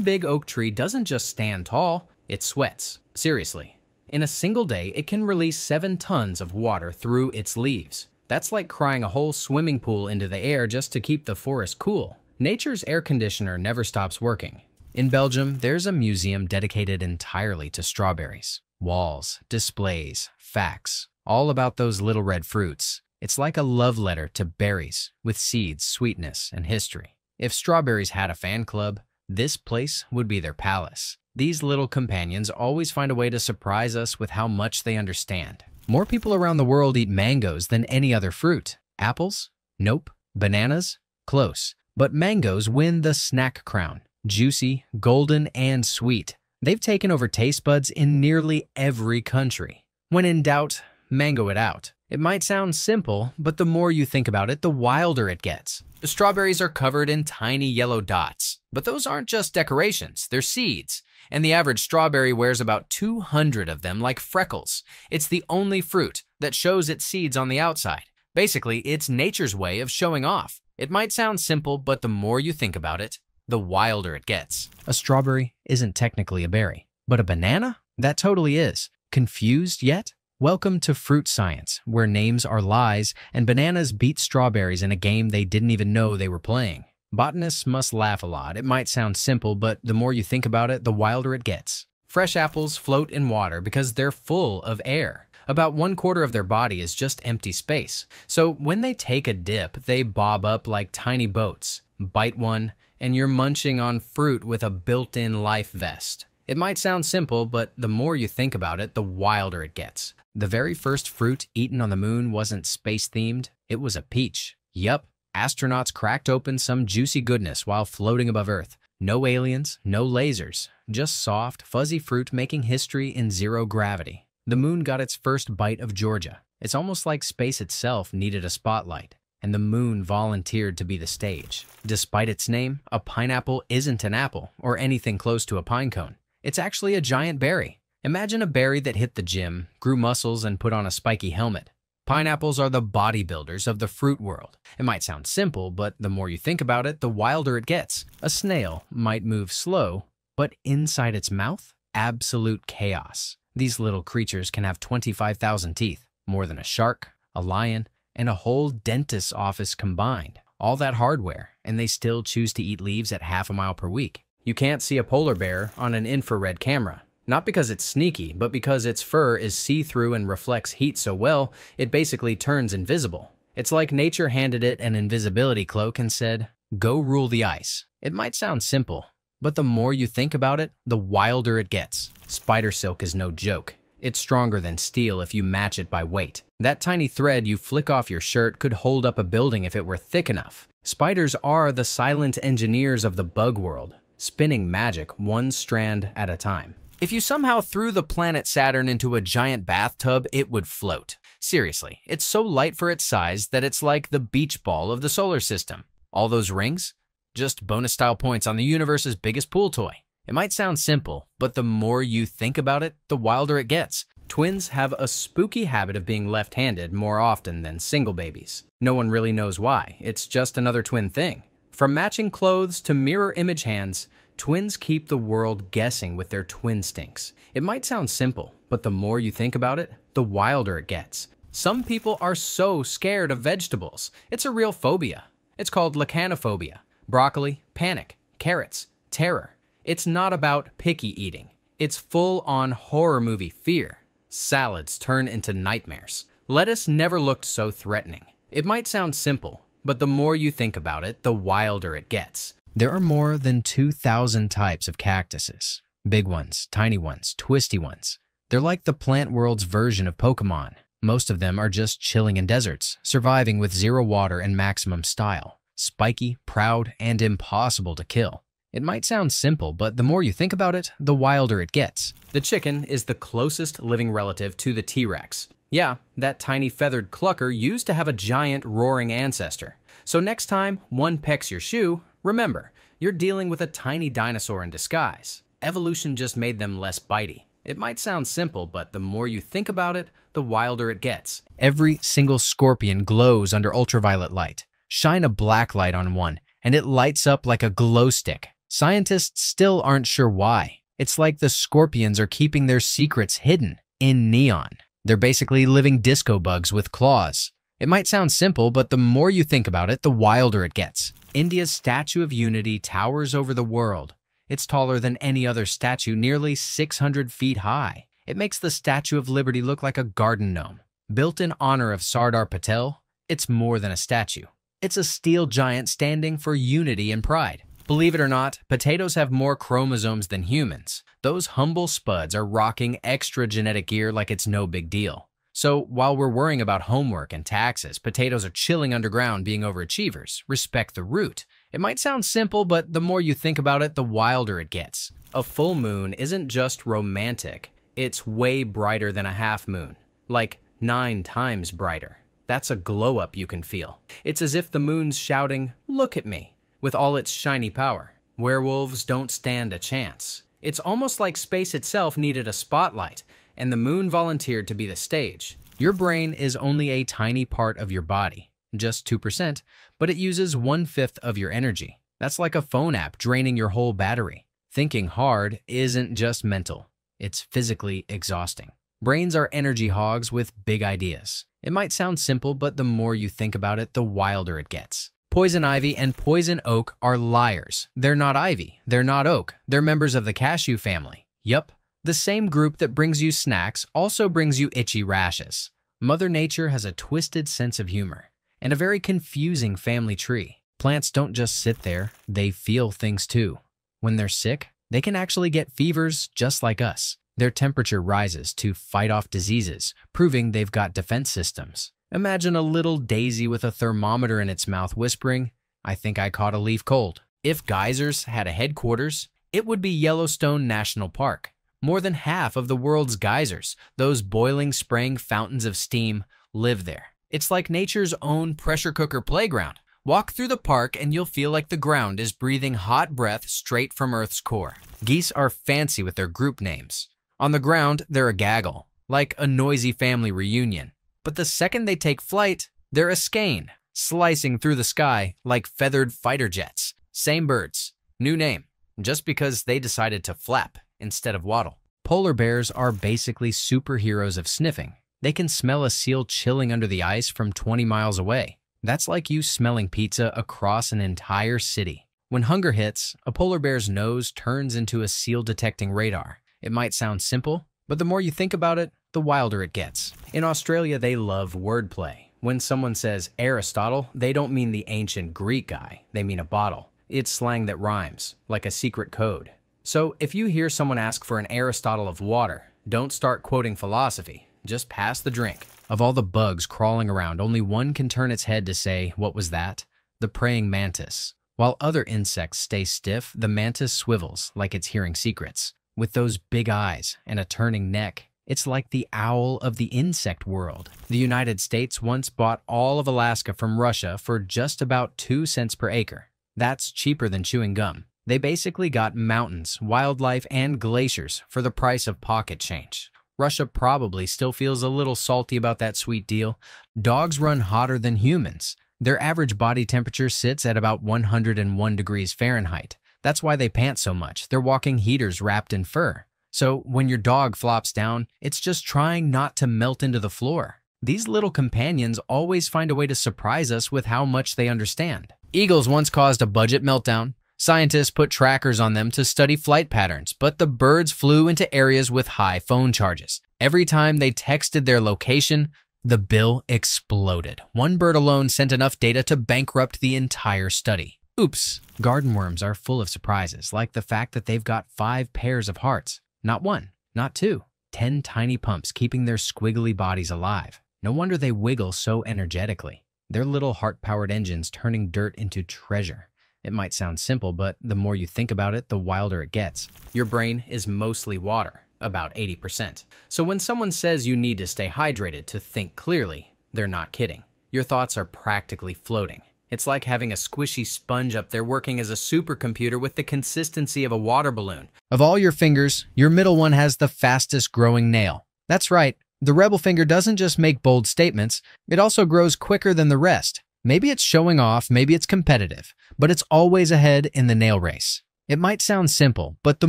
big oak tree doesn't just stand tall, it sweats. Seriously. In a single day, it can release 7 tons of water through its leaves. That's like crying a whole swimming pool into the air just to keep the forest cool. Nature's air conditioner never stops working. In Belgium, there's a museum dedicated entirely to strawberries. Walls, displays, facts, all about those little red fruits. It's like a love letter to berries, with seeds, sweetness, and history. If strawberries had a fan club, this place would be their palace. These little companions always find a way to surprise us with how much they understand. More people around the world eat mangoes than any other fruit. Apples? Nope. Bananas? Close. But mangoes win the snack crown. Juicy, golden, and sweet. They've taken over taste buds in nearly every country. When in doubt, mango it out. It might sound simple, but the more you think about it, the wilder it gets. The strawberries are covered in tiny yellow dots, but those aren't just decorations, they're seeds. And the average strawberry wears about 200 of them like freckles. It's the only fruit that shows its seeds on the outside. Basically, it's nature's way of showing off. It might sound simple, but the more you think about it, the wilder it gets. A strawberry isn't technically a berry, but a banana? That totally is. Confused yet? Welcome to fruit science, where names are lies and bananas beat strawberries in a game they didn't even know they were playing. Botanists must laugh a lot. It might sound simple, but the more you think about it, the wilder it gets. Fresh apples float in water because they're full of air. About 1/4 of their body is just empty space. So when they take a dip, they bob up like tiny boats. Bite one, and you're munching on fruit with a built-in life vest. It might sound simple, but the more you think about it, the wilder it gets. The very first fruit eaten on the moon wasn't space-themed, it was a peach. Yup, astronauts cracked open some juicy goodness while floating above Earth. No aliens, no lasers, just soft, fuzzy fruit making history in zero gravity. The moon got its first bite of Georgia. It's almost like space itself needed a spotlight, and the moon volunteered to be the stage. Despite its name, a pineapple isn't an apple or anything close to a pine cone. It's actually a giant berry. Imagine a berry that hit the gym, grew muscles, and put on a spiky helmet. Pineapples are the bodybuilders of the fruit world. It might sound simple, but the more you think about it, the wilder it gets. A snail might move slow, but inside its mouth, absolute chaos. These little creatures can have 25,000 teeth, more than a shark, a lion, and a whole dentist's office combined. All that hardware, and they still choose to eat leaves at half a mile per week. You can't see a polar bear on an infrared camera. Not because it's sneaky, but because its fur is see-through and reflects heat so well, it basically turns invisible. It's like nature handed it an invisibility cloak and said, "Go rule the ice." It might sound simple, but the more you think about it, the wilder it gets. Spider silk is no joke. It's stronger than steel if you match it by weight. That tiny thread you flick off your shirt could hold up a building if it were thick enough. Spiders are the silent engineers of the bug world, spinning magic one strand at a time. If you somehow threw the planet Saturn into a giant bathtub, it would float. Seriously, it's so light for its size that it's like the beach ball of the solar system. All those rings? Just bonus-style points on the universe's biggest pool toy. It might sound simple, but the more you think about it, the wilder it gets. Twins have a spooky habit of being left-handed more often than single babies. No one really knows why. It's just another twin thing. From matching clothes to mirror image hands, twins keep the world guessing with their twin stinks. It might sound simple, but the more you think about it, the wilder it gets. Some people are so scared of vegetables. It's a real phobia. It's called lechanophobia. Broccoli, panic. Carrots, terror. It's not about picky eating. It's full-on horror movie fear. Salads turn into nightmares. Lettuce never looked so threatening. It might sound simple, but the more you think about it, the wilder it gets. There are more than 2,000 types of cactuses. Big ones, tiny ones, twisty ones. They're like the plant world's version of Pokemon. Most of them are just chilling in deserts, surviving with zero water and maximum style. Spiky, proud, and impossible to kill. It might sound simple, but the more you think about it, the wilder it gets. The chicken is the closest living relative to the T-Rex. Yeah, that tiny feathered clucker used to have a giant roaring ancestor. So next time one pecks your shoe, remember, you're dealing with a tiny dinosaur in disguise. Evolution just made them less bitey. It might sound simple, but the more you think about it, the wilder it gets. Every single scorpion glows under ultraviolet light. Shine a black light on one, and it lights up like a glow stick. Scientists still aren't sure why. It's like the scorpions are keeping their secrets hidden in neon. They're basically living disco bugs with claws. It might sound simple, but the more you think about it, the wilder it gets. India's Statue of Unity towers over the world. It's taller than any other statue, nearly 600 feet high. It makes the Statue of Liberty look like a garden gnome. Built in honor of Sardar Patel, it's more than a statue. It's a steel giant standing for unity and pride. Believe it or not, potatoes have more chromosomes than humans. Those humble spuds are rocking extra genetic gear like it's no big deal. So while we're worrying about homework and taxes, potatoes are chilling underground being overachievers. Respect the root. It might sound simple, but the more you think about it, the wilder it gets. A full moon isn't just romantic. It's way brighter than a half moon. Like 9 times brighter. That's a glow up you can feel. It's as if the moon's shouting, "Look at me," with all its shiny power. Werewolves don't stand a chance. It's almost like space itself needed a spotlight, and the moon volunteered to be the stage. Your brain is only a tiny part of your body, just 2%, but it uses 1/5 of your energy. That's like a phone app draining your whole battery. Thinking hard isn't just mental, it's physically exhausting. Brains are energy hogs with big ideas. It might sound simple, but the more you think about it, the wilder it gets. Poison ivy and poison oak are liars. They're not ivy, they're not oak, they're members of the cashew family. Yup, the same group that brings you snacks also brings you itchy rashes. Mother Nature has a twisted sense of humor and a very confusing family tree. Plants don't just sit there, they feel things too. When they're sick, they can actually get fevers just like us. Their temperature rises to fight off diseases, proving they've got defense systems. Imagine a little daisy with a thermometer in its mouth whispering, "I think I caught a leaf cold." If geysers had a headquarters, it would be Yellowstone National Park. More than half of the world's geysers, those boiling, spraying fountains of steam, live there. It's like nature's own pressure cooker playground. Walk through the park and you'll feel like the ground is breathing hot breath straight from Earth's core. Geese are fancy with their group names. On the ground, they're a gaggle, like a noisy family reunion. But the second they take flight, they're a skein, slicing through the sky like feathered fighter jets. Same birds, new name, just because they decided to flap instead of waddle. Polar bears are basically superheroes of sniffing. They can smell a seal chilling under the ice from 20 miles away. That's like you smelling pizza across an entire city. When hunger hits, a polar bear's nose turns into a seal-detecting radar. It might sound simple, but the more you think about it, the wilder it gets. In Australia, they love wordplay. When someone says Aristotle, they don't mean the ancient Greek guy, they mean a bottle. It's slang that rhymes, like a secret code. So if you hear someone ask for an Aristotle of water, don't start quoting philosophy, just pass the drink. Of all the bugs crawling around, only one can turn its head to say, "What was that?" The praying mantis. While other insects stay stiff, the mantis swivels like it's hearing secrets. With those big eyes and a turning neck, it's like the owl of the insect world. The United States once bought all of Alaska from Russia for just about 2 cents per acre. That's cheaper than chewing gum. They basically got mountains, wildlife, and glaciers for the price of pocket change. Russia probably still feels a little salty about that sweet deal. Dogs run hotter than humans. Their average body temperature sits at about 101 degrees Fahrenheit. That's why they pant so much. They're walking heaters wrapped in fur. So when your dog flops down, it's just trying not to melt into the floor. These little companions always find a way to surprise us with how much they understand. Eagles once caused a budget meltdown. Scientists put trackers on them to study flight patterns, but the birds flew into areas with high phone charges. Every time they texted their location, the bill exploded. One bird alone sent enough data to bankrupt the entire study. Oops. Garden worms are full of surprises, like the fact that they've got 5 pairs of hearts. Not 1, not 2. 10 tiny pumps keeping their squiggly bodies alive. No wonder they wiggle so energetically. They're little heart-powered engines turning dirt into treasure. It might sound simple, but the more you think about it, the wilder it gets. Your brain is mostly water, about 80%. So when someone says you need to stay hydrated to think clearly, they're not kidding. Your thoughts are practically floating. It's like having a squishy sponge up there working as a supercomputer with the consistency of a water balloon. Of all your fingers, your middle one has the fastest growing nail. That's right, the rebel finger doesn't just make bold statements, it also grows quicker than the rest. Maybe it's showing off, maybe it's competitive, but it's always ahead in the nail race. It might sound simple, but the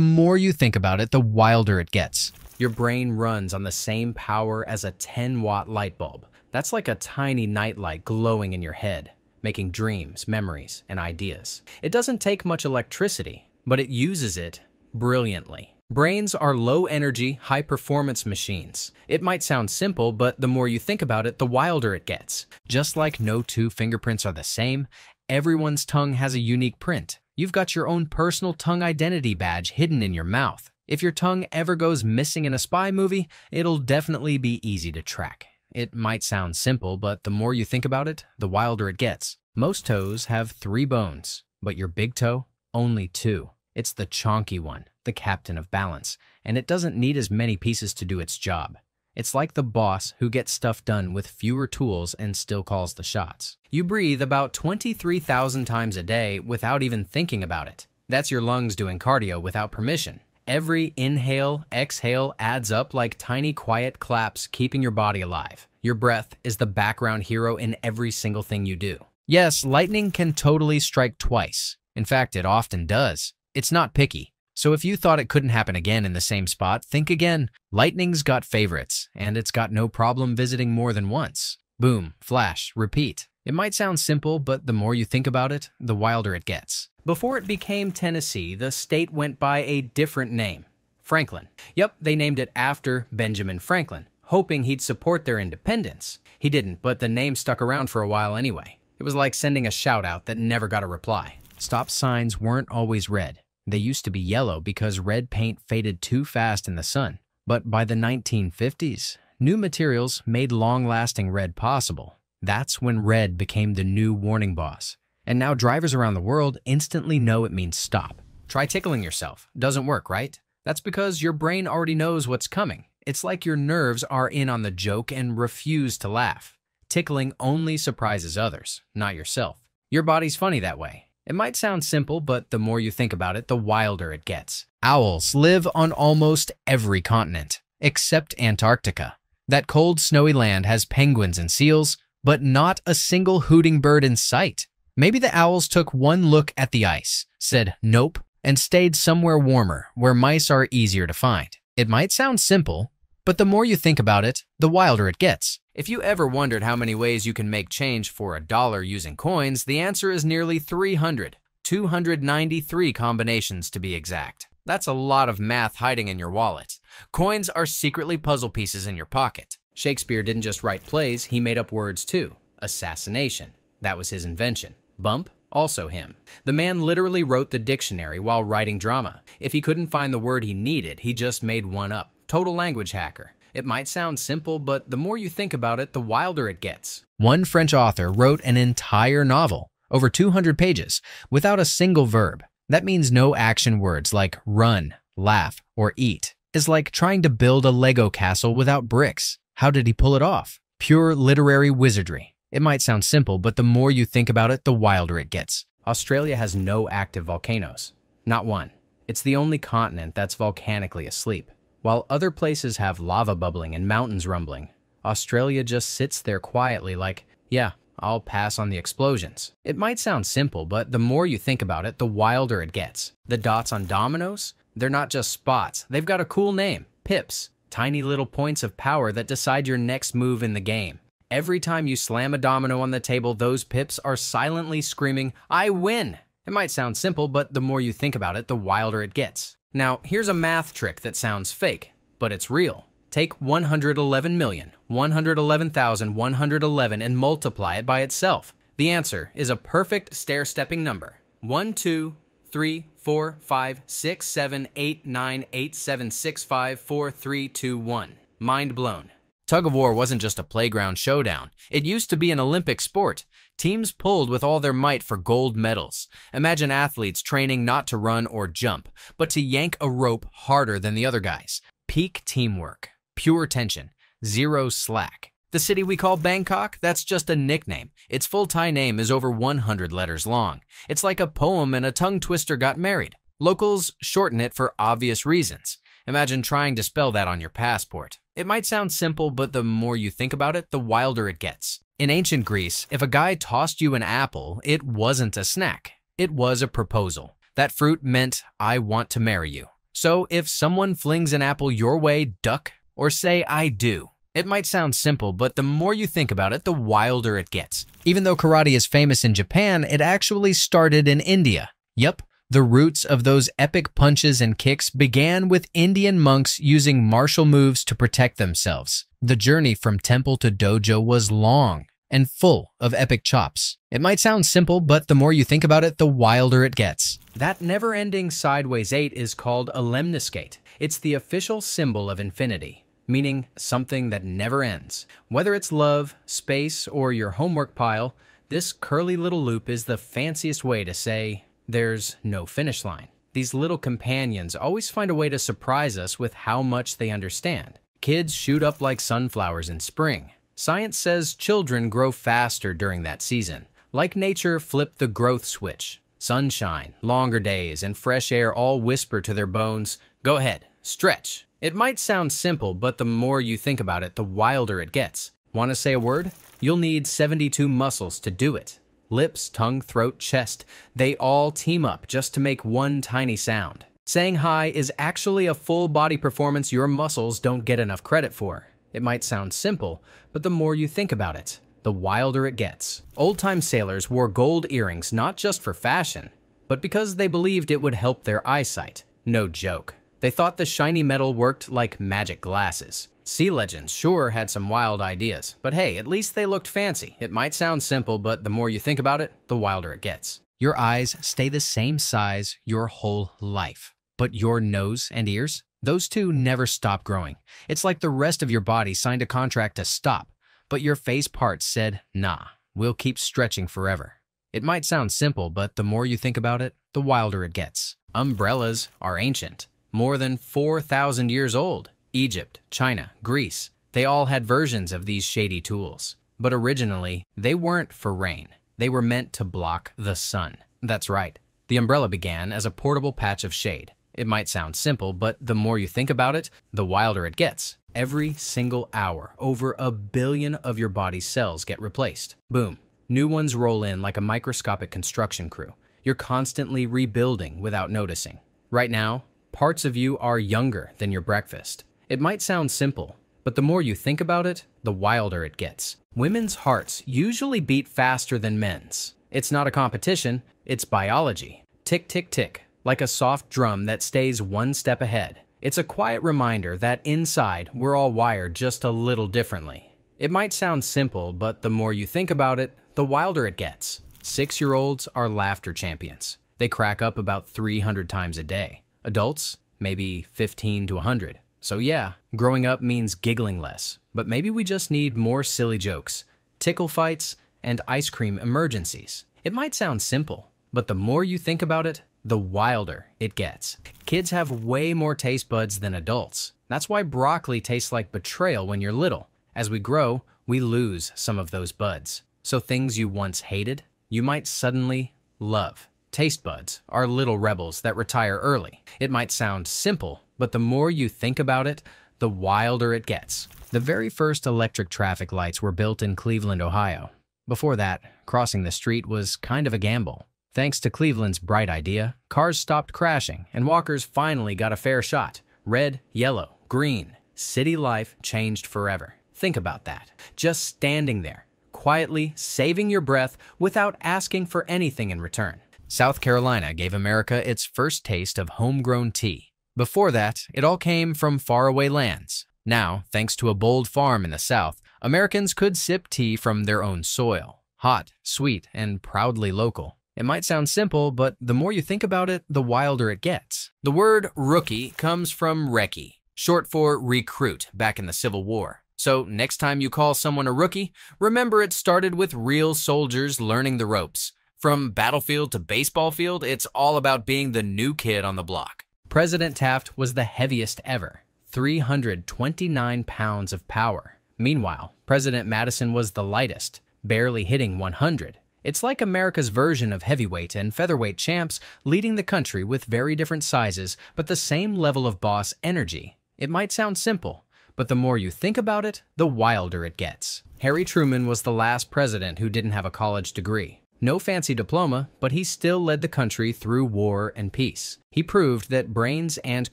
more you think about it, the wilder it gets. Your brain runs on the same power as a 10-watt light bulb. That's like a tiny nightlight glowing in your head, making dreams, memories, and ideas. It doesn't take much electricity, but it uses it brilliantly. Brains are low-energy, high-performance machines. It might sound simple, but the more you think about it, the wilder it gets. Just like no 2 fingerprints are the same, everyone's tongue has a unique print. You've got your own personal tongue identity badge hidden in your mouth. If your tongue ever goes missing in a spy movie, it'll definitely be easy to track. It might sound simple, but the more you think about it, the wilder it gets. Most toes have 3 bones, but your big toe, only 2. It's the chonky one, the captain of balance, and it doesn't need as many pieces to do its job. It's like the boss who gets stuff done with fewer tools and still calls the shots. You breathe about 23,000 times a day without even thinking about it. That's your lungs doing cardio without permission. Every inhale, exhale adds up like tiny quiet claps keeping your body alive. Your breath is the background hero in every single thing you do. Yes, lightning can totally strike twice. In fact, it often does. It's not picky. So if you thought it couldn't happen again in the same spot, think again. Lightning's got favorites, and it's got no problem visiting more than once. Boom, flash, repeat. It might sound simple, but the more you think about it, the wilder it gets. Before it became Tennessee, the state went by a different name, Franklin. Yep, they named it after Benjamin Franklin, hoping he'd support their independence. He didn't, but the name stuck around for a while anyway. It was like sending a shout-out that never got a reply. Stop signs weren't always red. They used to be yellow because red paint faded too fast in the sun. But by the 1950s, new materials made long-lasting red possible. That's when red became the new warning boss. And now drivers around the world instantly know it means stop. Try tickling yourself. Doesn't work, right? That's because your brain already knows what's coming. It's like your nerves are in on the joke and refuse to laugh. Tickling only surprises others, not yourself. Your body's funny that way. It might sound simple, but the more you think about it, the wilder it gets. Owls live on almost every continent, except Antarctica. That cold, snowy land has penguins and seals, but not a single hooting bird in sight. Maybe the owls took one look at the ice, said nope, and stayed somewhere warmer, where mice are easier to find. It might sound simple, but the more you think about it, the wilder it gets. If you ever wondered how many ways you can make change for $1 using coins, the answer is nearly 300. 293 combinations to be exact. That's a lot of math hiding in your wallet. Coins are secretly puzzle pieces in your pocket. Shakespeare didn't just write plays, he made up words too. Assassination. That was his invention. Bump. Also him. The man literally wrote the dictionary while writing drama. If he couldn't find the word he needed, he just made one up. Total language hacker. It might sound simple, but the more you think about it, the wilder it gets. One French author wrote an entire novel, over 200 pages, without a single verb. That means no action words like run, laugh, or eat. It's like trying to build a Lego castle without bricks. How did he pull it off? Pure literary wizardry. It might sound simple, but the more you think about it, the wilder it gets. Australia has no active volcanoes. Not one. It's the only continent that's volcanically asleep. While other places have lava bubbling and mountains rumbling, Australia just sits there quietly like, yeah, I'll pass on the explosions. It might sound simple, but the more you think about it, the wilder it gets. The dots on dominoes? They're not just spots. They've got a cool name, pips. Tiny little points of power that decide your next move in the game. Every time you slam a domino on the table, those pips are silently screaming, I win! It might sound simple, but the more you think about it, the wilder it gets. Now, here's a math trick that sounds fake, but it's real. Take 111,111,111 and multiply it by itself. The answer is a perfect stair-stepping number. 1, 2, 3, 4, 5, 6, 7, 8, 9, 8, 7, 6, 5, 4, 3, 2, 1. Mind blown. Tug of war wasn't just a playground showdown. It used to be an Olympic sport. Teams pulled with all their might for gold medals. Imagine athletes training not to run or jump, but to yank a rope harder than the other guys. Peak teamwork. Pure tension. Zero slack. The city we call Bangkok, that's just a nickname. Its full Thai name is over 100 letters long. It's like a poem and a tongue twister got married. Locals shorten it for obvious reasons. Imagine trying to spell that on your passport. It might sound simple, but the more you think about it, the wilder it gets. In ancient Greece, if a guy tossed you an apple, it wasn't a snack. It was a proposal. That fruit meant, I want to marry you. So if someone flings an apple your way, duck or say, I do. It might sound simple, but the more you think about it, the wilder it gets. Even though karate is famous in Japan, it actually started in India. Yup. The roots of those epic punches and kicks began with Indian monks using martial moves to protect themselves. The journey from temple to dojo was long. and full of epic chops. It might sound simple, but the more you think about it, the wilder it gets. That never-ending sideways 8 is called a lemniscate. It's the official symbol of infinity, meaning something that never ends. Whether it's love, space, or your homework pile, this curly little loop is the fanciest way to say there's no finish line. These little companions always find a way to surprise us with how much they understand. Kids shoot up like sunflowers in spring. Science says children grow faster during that season. Like nature flipped the growth switch. Sunshine, longer days, and fresh air all whisper to their bones, "Go ahead, stretch." It might sound simple, but the more you think about it, the wilder it gets. Want to say a word? You'll need 72 muscles to do it. Lips, tongue, throat, chest, they all team up just to make one tiny sound. Saying hi is actually a full body performance your muscles don't get enough credit for. It might sound simple, but the more you think about it, the wilder it gets. Old-time sailors wore gold earrings not just for fashion, but because they believed it would help their eyesight. No joke. They thought the shiny metal worked like magic glasses. Sea legends sure had some wild ideas, but hey, at least they looked fancy. It might sound simple, but the more you think about it, the wilder it gets. Your eyes stay the same size your whole life, but your nose and ears, those two never stop growing. It's like the rest of your body signed a contract to stop, but your face parts said, nah, we'll keep stretching forever. It might sound simple, but the more you think about it, the wilder it gets. Umbrellas are ancient, more than 4,000 years old. Egypt, China, Greece, they all had versions of these shady tools. But originally, they weren't for rain. They were meant to block the sun. That's right. The umbrella began as a portable patch of shade. It might sound simple, but the more you think about it, the wilder it gets. Every single hour, over 1 billion of your body's cells get replaced. Boom. New ones roll in like a microscopic construction crew. You're constantly rebuilding without noticing. Right now, parts of you are younger than your breakfast. It might sound simple, but the more you think about it, the wilder it gets. Women's hearts usually beat faster than men's. It's not a competition, it's biology. Tick, tick, tick, like a soft drum that stays one step ahead. It's a quiet reminder that inside, we're all wired just a little differently. It might sound simple, but the more you think about it, the wilder it gets. 6-year-olds are laughter champions. They crack up about 300 times a day. Adults, maybe 15 to 100. So yeah, growing up means giggling less, but maybe we just need more silly jokes, tickle fights, and ice cream emergencies. It might sound simple, but the more you think about it, the wilder it gets. Kids have way more taste buds than adults. That's why broccoli tastes like betrayal when you're little. As we grow, we lose some of those buds. So things you once hated, you might suddenly love. Taste buds are little rebels that retire early. It might sound simple, but the more you think about it, the wilder it gets. The very first electric traffic lights were built in Cleveland, Ohio. Before that, crossing the street was kind of a gamble. Thanks to Cleveland's bright idea, cars stopped crashing and walkers finally got a fair shot. Red, yellow, green. City life changed forever. Think about that. Just standing there, quietly saving your breath without asking for anything in return. South Carolina gave America its first taste of homegrown tea. Before that, it all came from faraway lands. Now, thanks to a bold farm in the South, Americans could sip tea from their own soil. Hot, sweet, and proudly local. It might sound simple, but the more you think about it, the wilder it gets. The word rookie comes from recce, short for recruit back in the Civil War. So next time you call someone a rookie, remember it started with real soldiers learning the ropes. From battlefield to baseball field, it's all about being the new kid on the block. President Taft was the heaviest ever, 329 pounds of power. Meanwhile, President Madison was the lightest, barely hitting 100. It's like America's version of heavyweight and featherweight champs leading the country with very different sizes, but the same level of boss energy. It might sound simple, but the more you think about it, the wilder it gets. Harry Truman was the last president who didn't have a college degree. No fancy diploma, but he still led the country through war and peace. He proved that brains and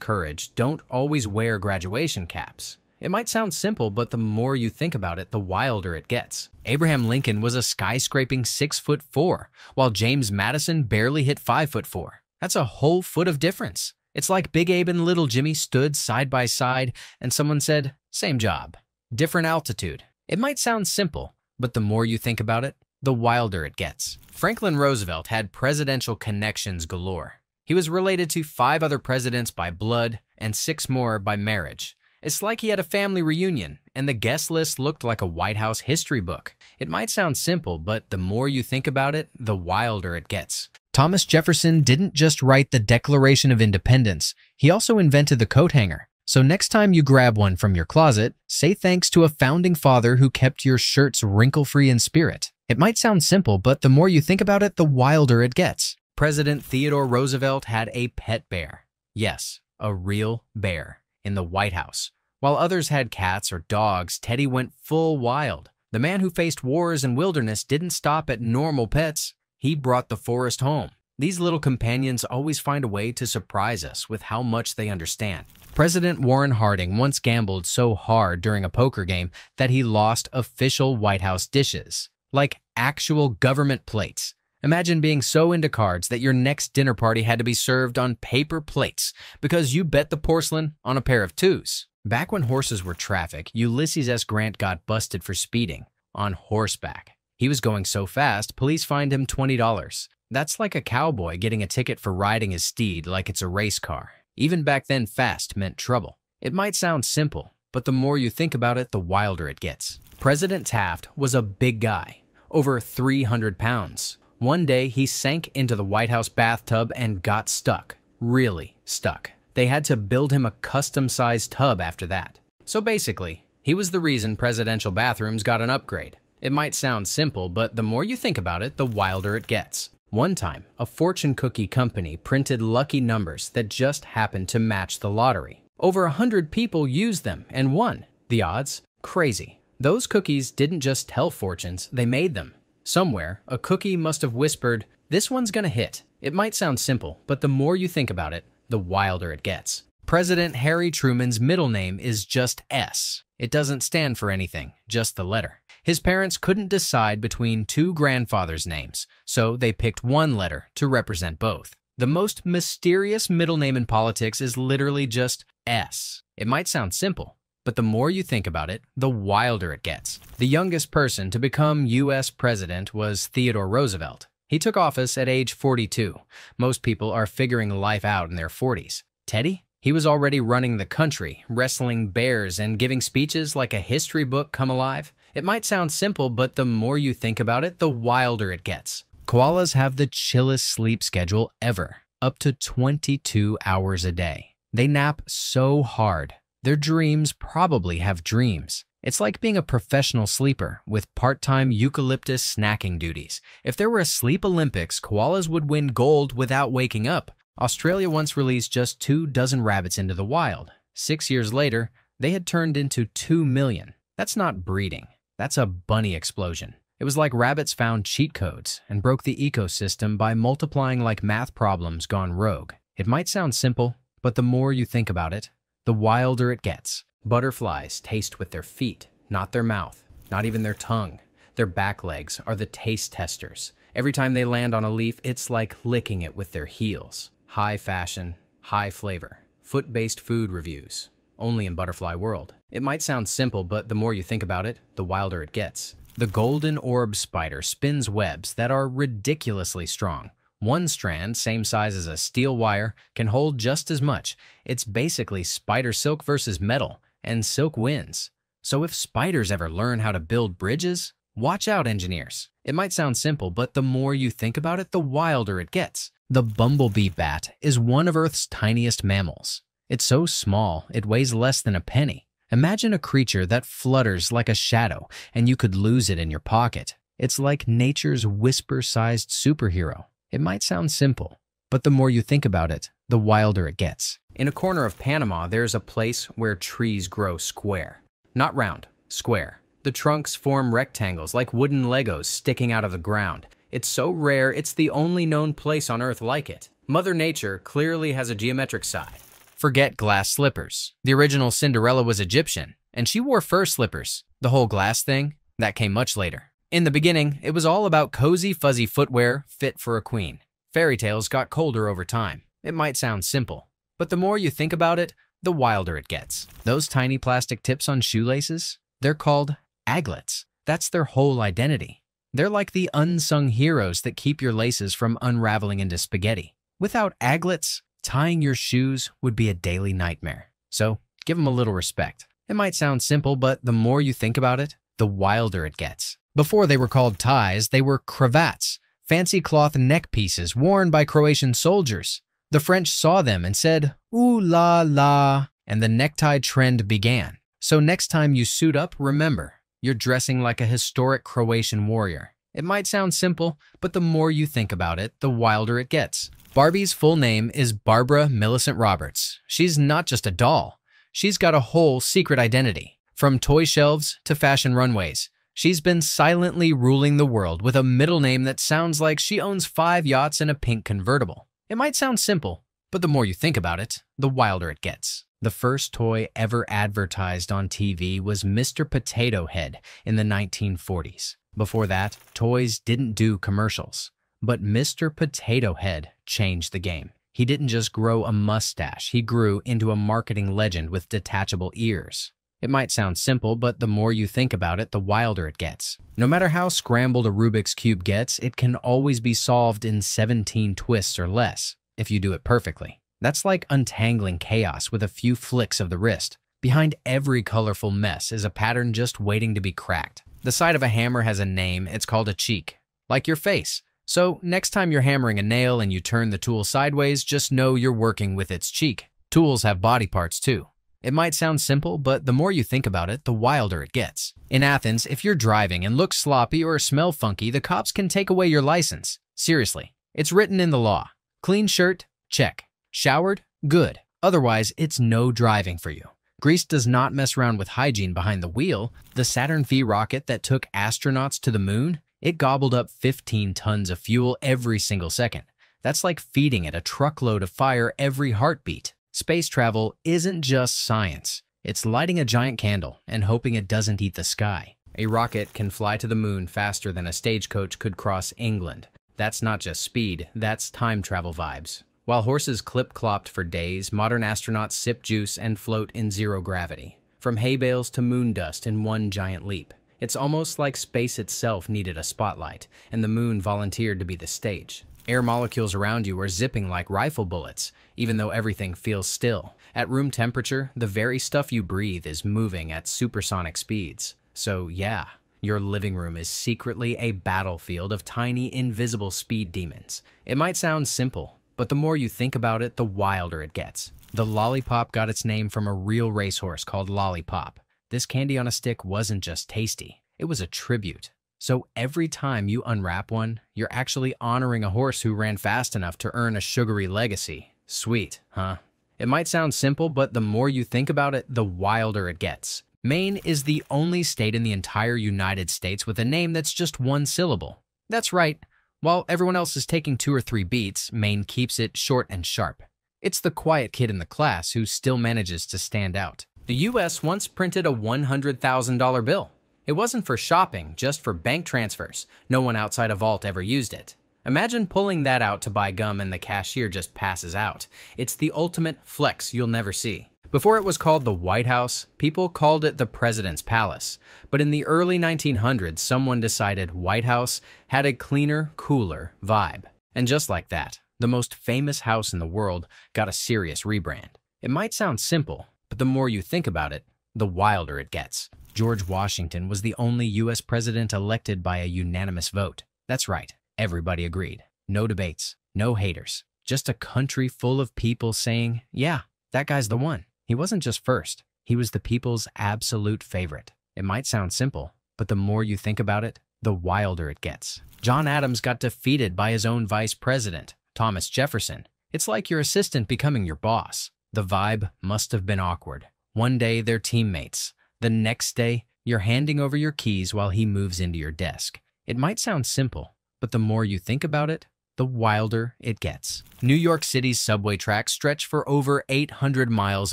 courage don't always wear graduation caps. It might sound simple, but the more you think about it, the wilder it gets. Abraham Lincoln was a skyscraping 6'4", while James Madison barely hit 5'4". That's a whole foot of difference. It's like Big Abe and Little Jimmy stood side by side and someone said, same job, different altitude. It might sound simple, but the more you think about it, the wilder it gets. Franklin Roosevelt had presidential connections galore. He was related to 5 other presidents by blood and 6 more by marriage. It's like he had a family reunion, and the guest list looked like a White House history book. It might sound simple, but the more you think about it, the wilder it gets. Thomas Jefferson didn't just write the Declaration of Independence, he also invented the coat hanger. So next time you grab one from your closet, say thanks to a founding father who kept your shirts wrinkle-free in spirit. It might sound simple, but the more you think about it, the wilder it gets. President Theodore Roosevelt had a pet bear. Yes, a real bear in the White House. While others had cats or dogs, Teddy went full wild. The man who faced wars and wilderness didn't stop at normal pets. He brought the forest home. These little companions always find a way to surprise us with how much they understand. President Warren Harding once gambled so hard during a poker game that he lost official White House dishes, like actual government plates. Imagine being so into cards that your next dinner party had to be served on paper plates because you bet the porcelain on a pair of 2s. Back when horses were traffic, Ulysses S. Grant got busted for speeding on horseback. He was going so fast, police fined him $20. That's like a cowboy getting a ticket for riding his steed like it's a race car. Even back then, fast meant trouble. It might sound simple, but the more you think about it, the wilder it gets. President Taft was a big guy, over 300 pounds. One day, he sank into the White House bathtub and got stuck. Really stuck. They had to build him a custom-sized tub after that. So basically, he was the reason presidential bathrooms got an upgrade. It might sound simple, but the more you think about it, the wilder it gets. One time, a fortune cookie company printed lucky numbers that just happened to match the lottery. Over 100 people used them and won. The odds? Crazy. Those cookies didn't just tell fortunes, they made them. Somewhere, a cookie must have whispered, "This one's gonna hit." It might sound simple, but the more you think about it, the wilder it gets. President Harry Truman's middle name is just S. It doesn't stand for anything, just the letter. His parents couldn't decide between 2 grandfathers' names, so they picked one letter to represent both. The most mysterious middle name in politics is literally just S. It might sound simple, but the more you think about it, the wilder it gets. The youngest person to become U.S. president was Theodore Roosevelt. He took office at age 42. Most people are figuring life out in their 40s. Teddy? He was already running the country, wrestling bears and giving speeches like a history book come alive. It might sound simple, but the more you think about it, the wilder it gets. Koalas have the chillest sleep schedule ever, up to 22 hours a day. They nap so hard. Their dreams probably have dreams. It's like being a professional sleeper with part-time eucalyptus snacking duties. If there were a sleep Olympics, koalas would win gold without waking up. Australia once released just 2 dozen rabbits into the wild. 6 years later, they had turned into 2 million. That's not breeding. That's a bunny explosion. It was like rabbits found cheat codes and broke the ecosystem by multiplying like math problems gone rogue. It might sound simple, but the more you think about it, the wilder it gets. Butterflies taste with their feet, not their mouth, not even their tongue. Their back legs are the taste testers. Every time they land on a leaf, it's like licking it with their heels. High fashion, high flavor. Foot-based food reviews. Only in butterfly world. It might sound simple, but the more you think about it, the wilder it gets. The golden orb spider spins webs that are ridiculously strong. One strand, same size as a steel wire, can hold just as much. It's basically spider silk versus metal, and silk wins. So if spiders ever learn how to build bridges, watch out, engineers. It might sound simple, but the more you think about it, the wilder it gets. The bumblebee bat is one of Earth's tiniest mammals. It's so small, it weighs less than a penny. Imagine a creature that flutters like a shadow, and you could lose it in your pocket. It's like nature's whisper-sized superhero. It might sound simple, but the more you think about it, the wilder it gets. In a corner of Panama, there's a place where trees grow square. Not round, square. The trunks form rectangles like wooden Legos sticking out of the ground. It's so rare, it's the only known place on Earth like it. Mother Nature clearly has a geometric side. Forget glass slippers. The original Cinderella was Egyptian, and she wore fur slippers. The whole glass thing, that came much later. In the beginning, it was all about cozy, fuzzy footwear fit for a queen. Fairy tales got colder over time. It might sound simple, but the more you think about it, the wilder it gets. Those tiny plastic tips on shoelaces, they're called aglets. That's their whole identity. They're like the unsung heroes that keep your laces from unraveling into spaghetti. Without aglets, tying your shoes would be a daily nightmare. So give them a little respect. It might sound simple, but the more you think about it, the wilder it gets. Before they were called ties, they were cravats, fancy cloth neck pieces worn by Croatian soldiers. The French saw them and said, "Ooh la la," and the necktie trend began. So next time you suit up, remember, you're dressing like a historic Croatian warrior. It might sound simple, but the more you think about it, the wilder it gets. Barbie's full name is Barbara Millicent Roberts. She's not just a doll. She's got a whole secret identity. From toy shelves to fashion runways, she's been silently ruling the world with a middle name that sounds like she owns 5 yachts and a pink convertible. It might sound simple, but the more you think about it, the wilder it gets. The first toy ever advertised on TV was Mr. Potato Head in the 1940s. Before that, toys didn't do commercials. But Mr. Potato Head changed the game. He didn't just grow a mustache, he grew into a marketing legend with detachable ears. It might sound simple, but the more you think about it, the wilder it gets. No matter how scrambled a Rubik's Cube gets, it can always be solved in 17 twists or less, if you do it perfectly. That's like untangling chaos with a few flicks of the wrist. Behind every colorful mess is a pattern just waiting to be cracked. The side of a hammer has a name, it's called a cheek, like your face. So next time you're hammering a nail and you turn the tool sideways, just know you're working with its cheek. Tools have body parts too. It might sound simple, but the more you think about it, the wilder it gets. In Athens, if you're driving and look sloppy or smell funky, the cops can take away your license. Seriously, it's written in the law. Clean shirt? Check. Showered? Good. Otherwise, it's no driving for you. Greece does not mess around with hygiene behind the wheel. The Saturn V rocket that took astronauts to the moon, it gobbled up 15 tons of fuel every single second. That's like feeding it a truckload of fire every heartbeat. Space travel isn't just science. It's lighting a giant candle and hoping it doesn't eat the sky. A rocket can fly to the moon faster than a stagecoach could cross England. That's not just speed, that's time travel vibes. While horses clip-clopped for days, modern astronauts sip juice and float in zero gravity. From hay bales to moon dust in one giant leap. It's almost like space itself needed a spotlight, and the moon volunteered to be the stage. Air molecules around you are zipping like rifle bullets, even though everything feels still. At room temperature, the very stuff you breathe is moving at supersonic speeds. So yeah, your living room is secretly a battlefield of tiny, invisible speed demons. It might sound simple, but the more you think about it, the wilder it gets. The lollipop got its name from a real racehorse called Lollipop. This candy on a stick wasn't just tasty, it was a tribute. So every time you unwrap one, you're actually honoring a horse who ran fast enough to earn a sugary legacy. Sweet, huh? It might sound simple, but the more you think about it, the wilder it gets. Maine is the only state in the entire United States with a name that's just one syllable. That's right. While everyone else is taking 2 or 3 beats, Maine keeps it short and sharp. It's the quiet kid in the class who still manages to stand out. The US once printed a $100,000 bill. It wasn't for shopping, just for bank transfers. No one outside a vault ever used it. Imagine pulling that out to buy gum and the cashier just passes out. It's the ultimate flex you'll never see. Before it was called the White House, people called it the President's Palace. But in the early 1900s, someone decided White House had a cleaner, cooler vibe. And just like that, the most famous house in the world got a serious rebrand. It might sound simple, but the more you think about it, the wilder it gets. George Washington was the only US president elected by a unanimous vote. That's right, everybody agreed. No debates, no haters. Just a country full of people saying, yeah, that guy's the one. He wasn't just first, he was the people's absolute favorite. It might sound simple, but the more you think about it, the wilder it gets. John Adams got defeated by his own vice president, Thomas Jefferson. It's like your assistant becoming your boss. The vibe must have been awkward. One day, they're teammates. The next day, you're handing over your keys while he moves into your desk. It might sound simple, but the more you think about it, the wilder it gets. New York City's subway tracks stretch for over 800 miles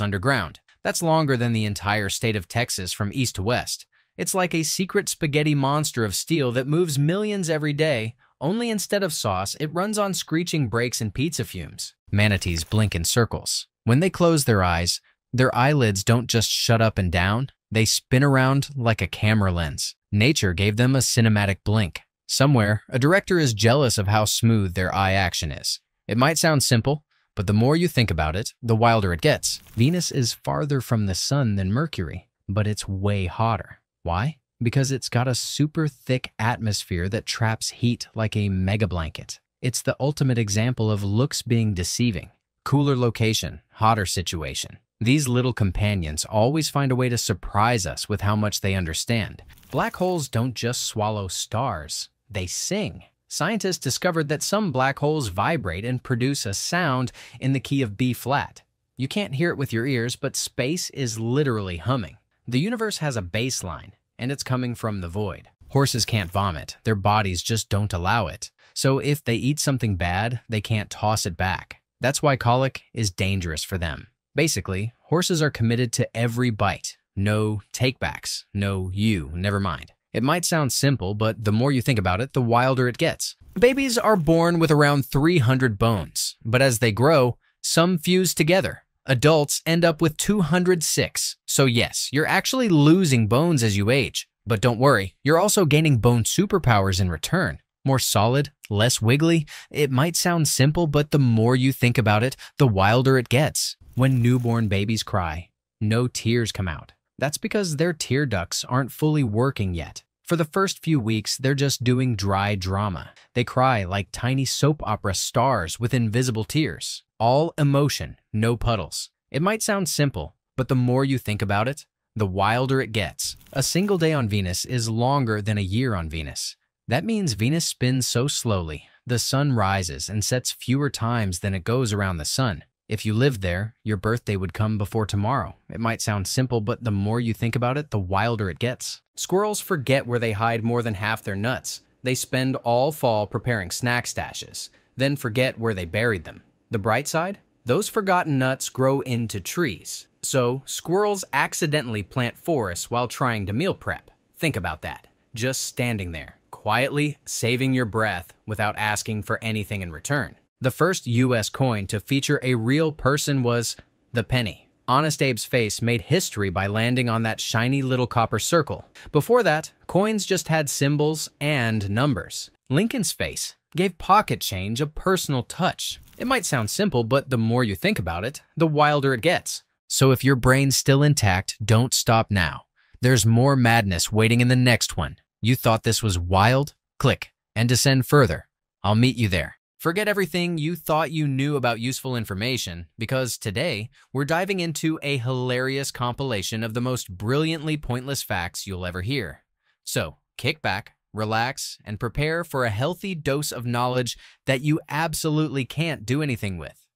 underground. That's longer than the entire state of Texas from east to west. It's like a secret spaghetti monster of steel that moves millions every day, only instead of sauce, it runs on screeching brakes and pizza fumes. Manatees blink in circles. When they close their eyes, their eyelids don't just shut up and down, They spin around like a camera lens. Nature gave them a cinematic blink. Somewhere, a director is jealous of how smooth their eye action is. It might sound simple, but the more you think about it, the wilder it gets. Venus is farther from the sun than Mercury, but it's way hotter. Why? Because it's got a super thick atmosphere that traps heat like a mega blanket. It's the ultimate example of looks being deceiving. Cooler location, hotter situation. These little companions always find a way to surprise us with how much they understand. Black holes don't just swallow stars, they sing. Scientists discovered that some black holes vibrate and produce a sound in the key of B flat. You can't hear it with your ears, but space is literally humming. The universe has a bass line, and it's coming from the void. Horses can't vomit, their bodies just don't allow it. So if they eat something bad, they can't toss it back. That's why colic is dangerous for them. Basically, horses are committed to every bite. No takebacks, no you, never mind. It might sound simple, but the more you think about it, the wilder it gets. Babies are born with around 300 bones, but as they grow, some fuse together. Adults end up with 206. So yes, you're actually losing bones as you age. But don't worry, you're also gaining bone superpowers in return. More solid, less wiggly. It might sound simple, but the more you think about it, the wilder it gets. When newborn babies cry, no tears come out. That's because their tear ducts aren't fully working yet. For the first few weeks, they're just doing dry drama. They cry like tiny soap opera stars with invisible tears. All emotion, no puddles. It might sound simple, but the more you think about it, the wilder it gets. A single day on Venus is longer than a year on Venus. That means Venus spins so slowly, the sun rises and sets fewer times than it goes around the sun. If you lived there, your birthday would come before tomorrow. It might sound simple, but the more you think about it, the wilder it gets. Squirrels forget where they hide more than half their nuts. They spend all fall preparing snack stashes, then forget where they buried them. The bright side? Those forgotten nuts grow into trees. So, squirrels accidentally plant forests while trying to meal prep. Think about that. Just standing there, quietly saving your breath without asking for anything in return. The first US coin to feature a real person was the penny. Honest Abe's face made history by landing on that shiny little copper circle. Before that, coins just had symbols and numbers. Lincoln's face gave pocket change a personal touch. It might sound simple, but the more you think about it, the wilder it gets. So if your brain's still intact, don't stop now. There's more madness waiting in the next one. You thought this was wild? Click and descend further. I'll meet you there. Forget everything you thought you knew about useful information, because today we're diving into a hilarious compilation of the most brilliantly pointless facts you'll ever hear. So, kick back, relax, and prepare for a healthy dose of knowledge that you absolutely can't do anything with.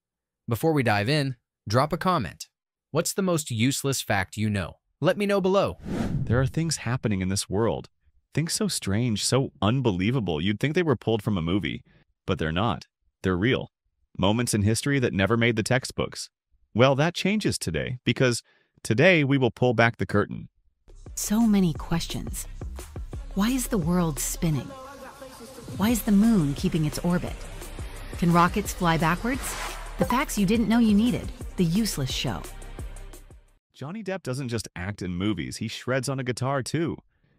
Before we dive in, drop a comment. What's the most useless fact you know? Let me know below. There are things happening in this world. Things so strange, so unbelievable, you'd think they were pulled from a movie. But they're not. They're real. Moments in history that never made the textbooks. Well, that changes today, because today we will pull back the curtain. So many questions. Why is the world spinning? Why is the moon keeping its orbit? Can rockets fly backwards? The facts you didn't know you needed. The useless show. Johnny Depp doesn't just act in movies, he shreds on a guitar too.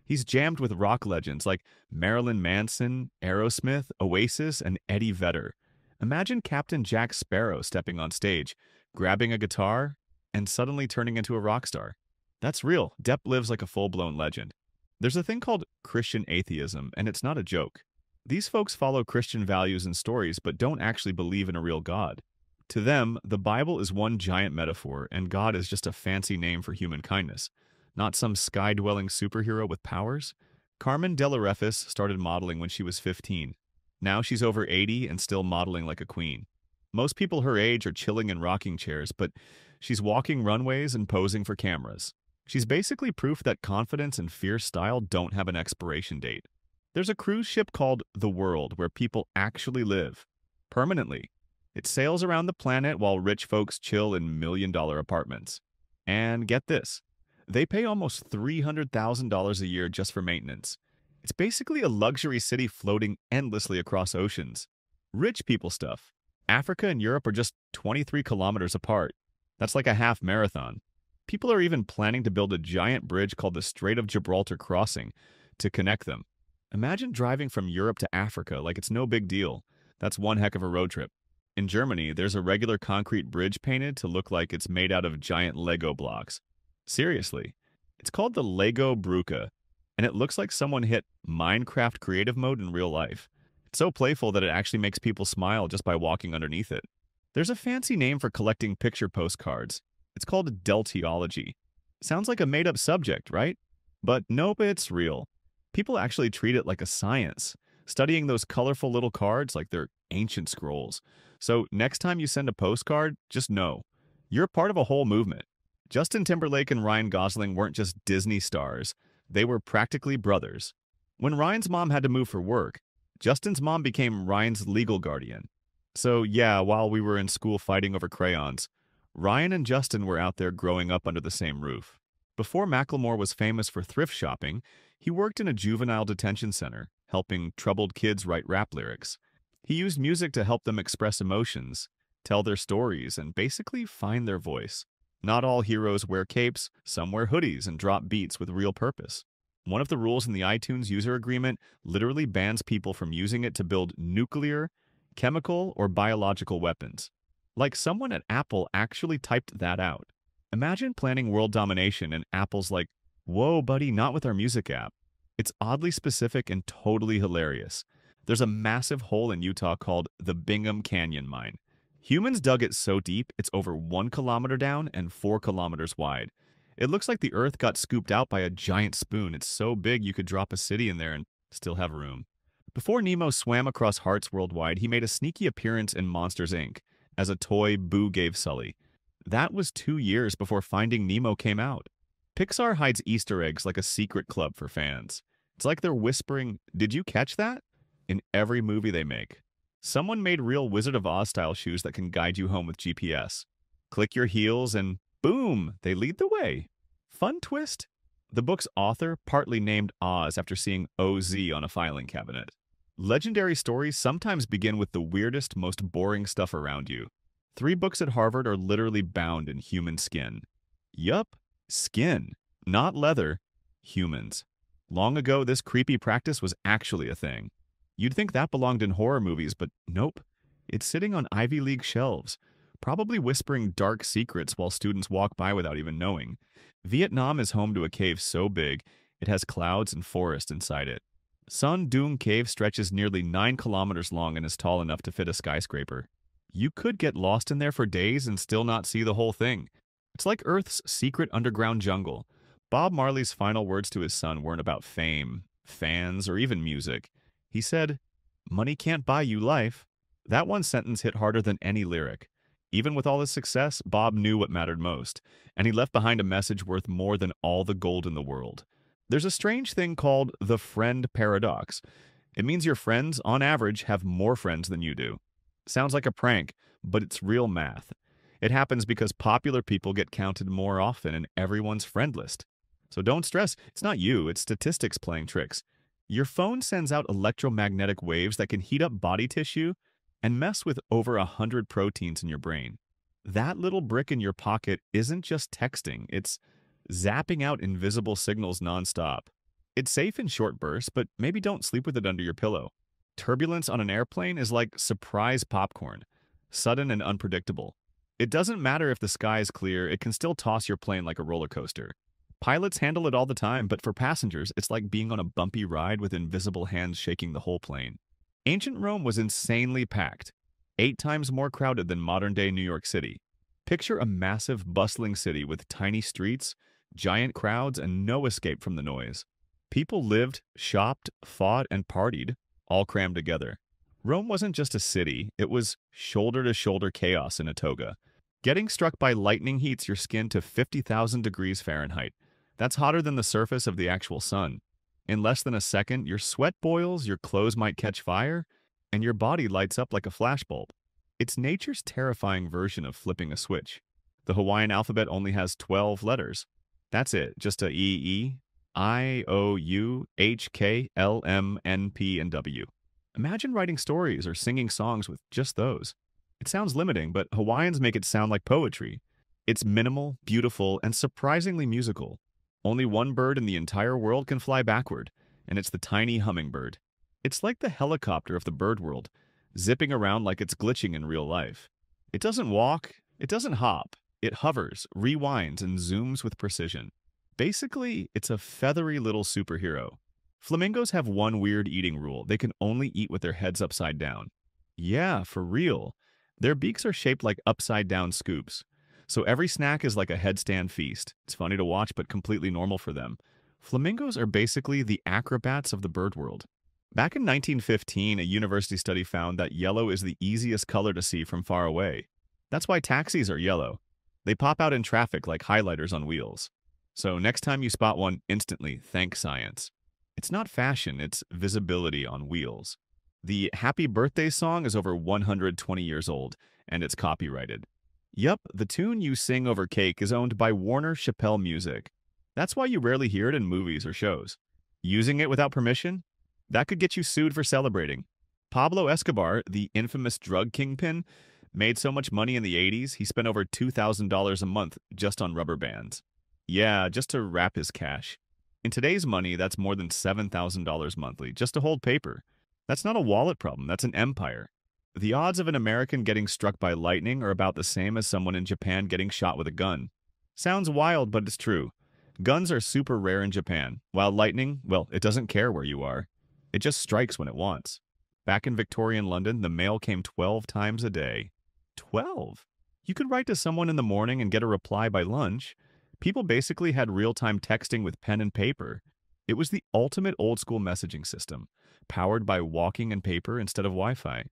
He's jammed with rock legends like Marilyn Manson, Aerosmith, Oasis, and Eddie Vedder. Imagine Captain Jack Sparrow stepping on stage, grabbing a guitar, and suddenly turning into a rock star. That's real. Depp lives like a full-blown legend. There's a thing called Christian atheism, and it's not a joke. These folks follow Christian values and stories, but don't actually believe in a real God. To them, the Bible is one giant metaphor, and God is just a fancy name for human kindness. Not some sky-dwelling superhero with powers. Carmen De La Refis started modeling when she was 15. Now she's over 80 and still modeling like a queen. Most people her age are chilling in rocking chairs, but she's walking runways and posing for cameras. She's basically proof that confidence and fierce style don't have an expiration date. There's a cruise ship called The World where people actually live. Permanently. It sails around the planet while rich folks chill in million-dollar apartments. And get this. They pay almost $300,000 a year just for maintenance. It's basically a luxury city floating endlessly across oceans. Rich people stuff. Africa and Europe are just 23 kilometers apart. That's like a half marathon. People are even planning to build a giant bridge called the Strait of Gibraltar Crossing to connect them. Imagine driving from Europe to Africa like it's no big deal. That's one heck of a road trip. In Germany, there's a regular concrete bridge painted to look like it's made out of giant Lego blocks. Seriously, it's called the Lego Brücke, and it looks like someone hit Minecraft creative mode in real life. It's so playful that it actually makes people smile just by walking underneath it. There's a fancy name for collecting picture postcards. It's called deltiology. Sounds like a made-up subject, right? But nope, it's real. People actually treat it like a science, studying those colorful little cards like they're ancient scrolls. So next time you send a postcard, just know, you're part of a whole movement. Justin Timberlake and Ryan Gosling weren't just Disney stars. They were practically brothers. When Ryan's mom had to move for work, Justin's mom became Ryan's legal guardian. So yeah, while we were in school fighting over crayons, Ryan and Justin were out there growing up under the same roof. Before Macklemore was famous for thrift shopping, he worked in a juvenile detention center, helping troubled kids write rap lyrics. He used music to help them express emotions, tell their stories, and basically find their voice. Not all heroes wear capes, some wear hoodies and drop beats with real purpose. One of the rules in the iTunes user agreement literally bans people from using it to build nuclear, chemical, or biological weapons. Like someone at Apple actually typed that out. Imagine planning world domination and Apple's like, whoa, buddy, not with our music app. It's oddly specific and totally hilarious. There's a massive hole in Utah called the Bingham Canyon Mine. Humans dug it so deep, it's over 1 kilometer down and 4 kilometers wide. It looks like the earth got scooped out by a giant spoon. It's so big you could drop a city in there and still have room. Before Nemo swam across hearts worldwide, he made a sneaky appearance in Monsters, Inc. as a toy Boo gave Sully. That was 2 years before Finding Nemo came out. Pixar hides Easter eggs like a secret club for fans. It's like they're whispering, "Did you catch that?" in every movie they make. Someone made real Wizard of Oz-style shoes that can guide you home with GPS. Click your heels and boom, they lead the way. Fun twist? The book's author partly named Oz after seeing OZ on a filing cabinet. Legendary stories sometimes begin with the weirdest, most boring stuff around you. 3 books at Harvard are literally bound in human skin. Yup, skin, not leather, humans. Long ago, this creepy practice was actually a thing. You'd think that belonged in horror movies, but nope. It's sitting on Ivy League shelves, probably whispering dark secrets while students walk by without even knowing. Vietnam is home to a cave so big, it has clouds and forest inside it. Son Doong Cave stretches nearly 9 kilometers long and is tall enough to fit a skyscraper. You could get lost in there for days and still not see the whole thing. It's like Earth's secret underground jungle. Bob Marley's final words to his son weren't about fame, fans, or even music. He said, "Money can't buy you life." That one sentence hit harder than any lyric. Even with all his success, Bob knew what mattered most, and he left behind a message worth more than all the gold in the world. There's a strange thing called the friend paradox. It means your friends, on average, have more friends than you do. Sounds like a prank, but it's real math. It happens because popular people get counted more often in everyone's friend list. So don't stress, it's not you, it's statistics playing tricks. Your phone sends out electromagnetic waves that can heat up body tissue and mess with over 100 proteins in your brain. That little brick in your pocket isn't just texting, it's zapping out invisible signals nonstop. It's safe in short bursts, but maybe don't sleep with it under your pillow. Turbulence on an airplane is like surprise popcorn, sudden and unpredictable. It doesn't matter if the sky is clear, it can still toss your plane like a roller coaster. Pilots handle it all the time, but for passengers, it's like being on a bumpy ride with invisible hands shaking the whole plane. Ancient Rome was insanely packed, 8 times more crowded than modern-day New York City. Picture a massive, bustling city with tiny streets, giant crowds, and no escape from the noise. People lived, shopped, fought, and partied, all crammed together. Rome wasn't just a city, it was shoulder-to-shoulder chaos in a toga. Getting struck by lightning heats your skin to 50,000 degrees Fahrenheit. That's hotter than the surface of the actual sun. In less than a second, your sweat boils, your clothes might catch fire, and your body lights up like a flashbulb. It's nature's terrifying version of flipping a switch. The Hawaiian alphabet only has 12 letters. That's it, just a E, E, I, O, U, H, K, L, M, N, P, and W. Imagine writing stories or singing songs with just those. It sounds limiting, but Hawaiians make it sound like poetry. It's minimal, beautiful, and surprisingly musical. Only one bird in the entire world can fly backward, and it's the tiny hummingbird. It's like the helicopter of the bird world, zipping around like it's glitching in real life. It doesn't walk, it doesn't hop, it hovers, rewinds, and zooms with precision. Basically, it's a feathery little superhero. Flamingos have one weird eating rule. They can only eat with their heads upside down. Yeah, for real. Their beaks are shaped like upside-down scoops. So every snack is like a headstand feast. It's funny to watch, but completely normal for them. Flamingos are basically the acrobats of the bird world. Back in 1915, a university study found that yellow is the easiest color to see from far away. That's why taxis are yellow. They pop out in traffic like highlighters on wheels. So next time you spot one, instantly thank science. It's not fashion, it's visibility on wheels. The Happy Birthday song is over 120 years old, and it's copyrighted. Yup, the tune you sing over cake is owned by Warner Chappell Music. That's why you rarely hear it in movies or shows. Using it without permission? That could get you sued for celebrating. Pablo Escobar, the infamous drug kingpin, made so much money in the 80s, he spent over $2,000 a month just on rubber bands. Yeah, just to wrap his cash. In today's money, that's more than $7,000 monthly, just to hold paper. That's not a wallet problem, that's an empire. The odds of an American getting struck by lightning are about the same as someone in Japan getting shot with a gun. Sounds wild, but it's true. Guns are super rare in Japan, while lightning, well, it doesn't care where you are. It just strikes when it wants. Back in Victorian London, the mail came 12 times a day. 12? You could write to someone in the morning and get a reply by lunch. People basically had real-time texting with pen and paper. It was the ultimate old-school messaging system, powered by walking and paper instead of Wi-Fi.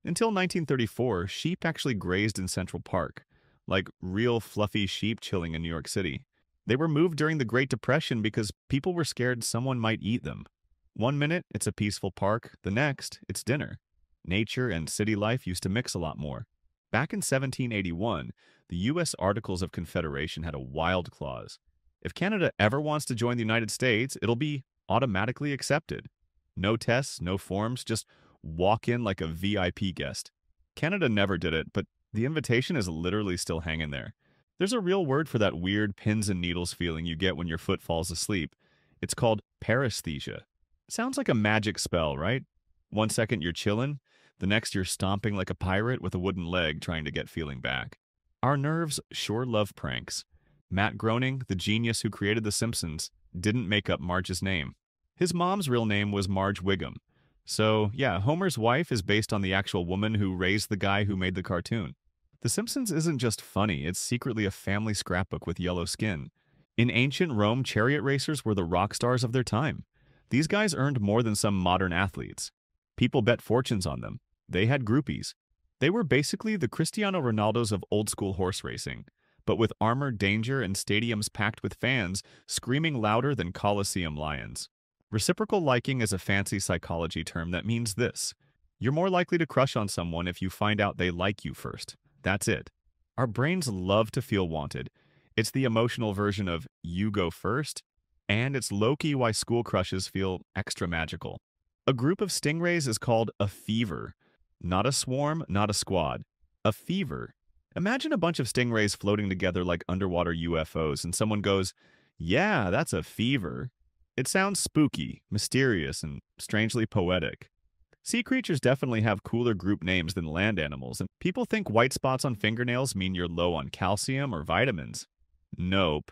Until 1934, sheep actually grazed in Central Park, like real fluffy sheep chilling in New York City. They were moved during the Great Depression because people were scared someone might eat them. One minute, it's a peaceful park. The next, it's dinner. Nature and city life used to mix a lot more. Back in 1781, the U.S. Articles of Confederation had a wild clause. If Canada ever wants to join the United States, it'll be automatically accepted. No tests, no forms, just walk in like a VIP guest. Canada never did it, but the invitation is literally still hanging there. There's a real word for that weird pins and needles feeling you get when your foot falls asleep. It's called paresthesia. Sounds like a magic spell, right? One second you're chillin', the next you're stomping like a pirate with a wooden leg trying to get feeling back. Our nerves sure love pranks. Matt Groening, the genius who created The Simpsons, didn't make up Marge's name. His mom's real name was Marge Wiggum. So, yeah, Homer's wife is based on the actual woman who raised the guy who made the cartoon. The Simpsons isn't just funny, it's secretly a family scrapbook with yellow skin. In ancient Rome, chariot racers were the rock stars of their time. These guys earned more than some modern athletes. People bet fortunes on them. They had groupies. They were basically the Cristiano Ronaldos of old-school horse racing, but with armor, danger, and stadiums packed with fans screaming louder than Colosseum lions. Reciprocal liking is a fancy psychology term that means this. You're more likely to crush on someone if you find out they like you first. That's it. Our brains love to feel wanted. It's the emotional version of you go first, and it's low-key why school crushes feel extra magical. A group of stingrays is called a fever. Not a swarm, not a squad. A fever. Imagine a bunch of stingrays floating together like underwater UFOs, and someone goes, "Yeah, that's a fever." It sounds spooky, mysterious, and strangely poetic. Sea creatures definitely have cooler group names than land animals, and people think white spots on fingernails mean you're low on calcium or vitamins. Nope.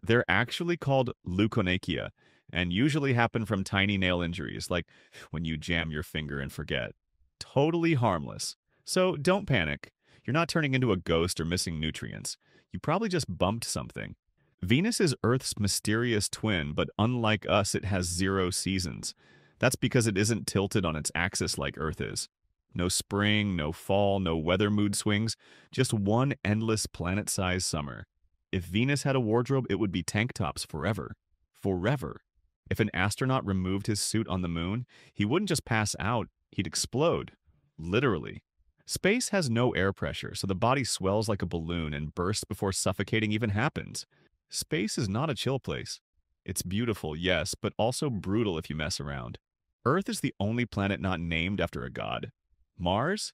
They're actually called leukonychia, and usually happen from tiny nail injuries, like when you jam your finger and forget. Totally harmless. So don't panic. You're not turning into a ghost or missing nutrients. You probably just bumped something. Venus is Earth's mysterious twin, but unlike us, it has 0 seasons. That's because it isn't tilted on its axis like Earth is. No spring, no fall, no weather mood swings, just one endless planet-sized summer. If Venus had a wardrobe, it would be tank tops forever. Forever. If an astronaut removed his suit on the moon, he wouldn't just pass out, he'd explode. Literally. Space has no air pressure, so the body swells like a balloon and bursts before suffocating even happens. Space is not a chill place. It's beautiful, yes, but also brutal if you mess around. Earth is the only planet not named after a god. Mars?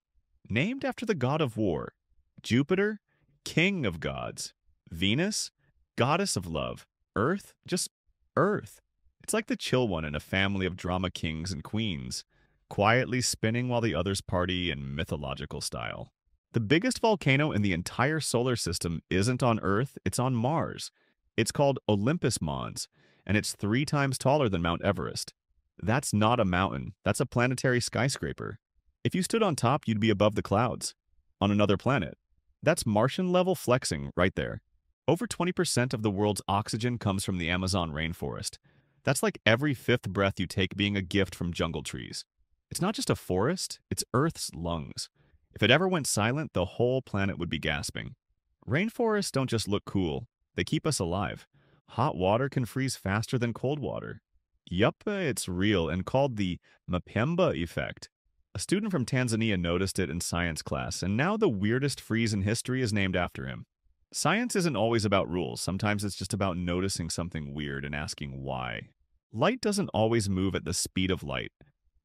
Named after the god of war. Jupiter? King of gods. Venus, goddess of love. Earth, just Earth. It's like the chill one in a family of drama kings and queens, quietly spinning while the others party in mythological style. The biggest volcano in the entire solar system isn't on Earth, it's on Mars. It's called Olympus Mons, and it's 3 times taller than Mount Everest. That's not a mountain, that's a planetary skyscraper. If you stood on top, you'd be above the clouds, on another planet. That's Martian-level flexing right there. Over 20% of the world's oxygen comes from the Amazon rainforest. That's like every 5th breath you take being a gift from jungle trees. It's not just a forest, it's Earth's lungs. If it ever went silent, the whole planet would be gasping. Rainforests don't just look cool, they keep us alive. Hot water can freeze faster than cold water. Yup, it's real and called the Mpemba effect. A student from Tanzania noticed it in science class, and now the weirdest freeze in history is named after him. Science isn't always about rules, sometimes it's just about noticing something weird and asking why. Light doesn't always move at the speed of light.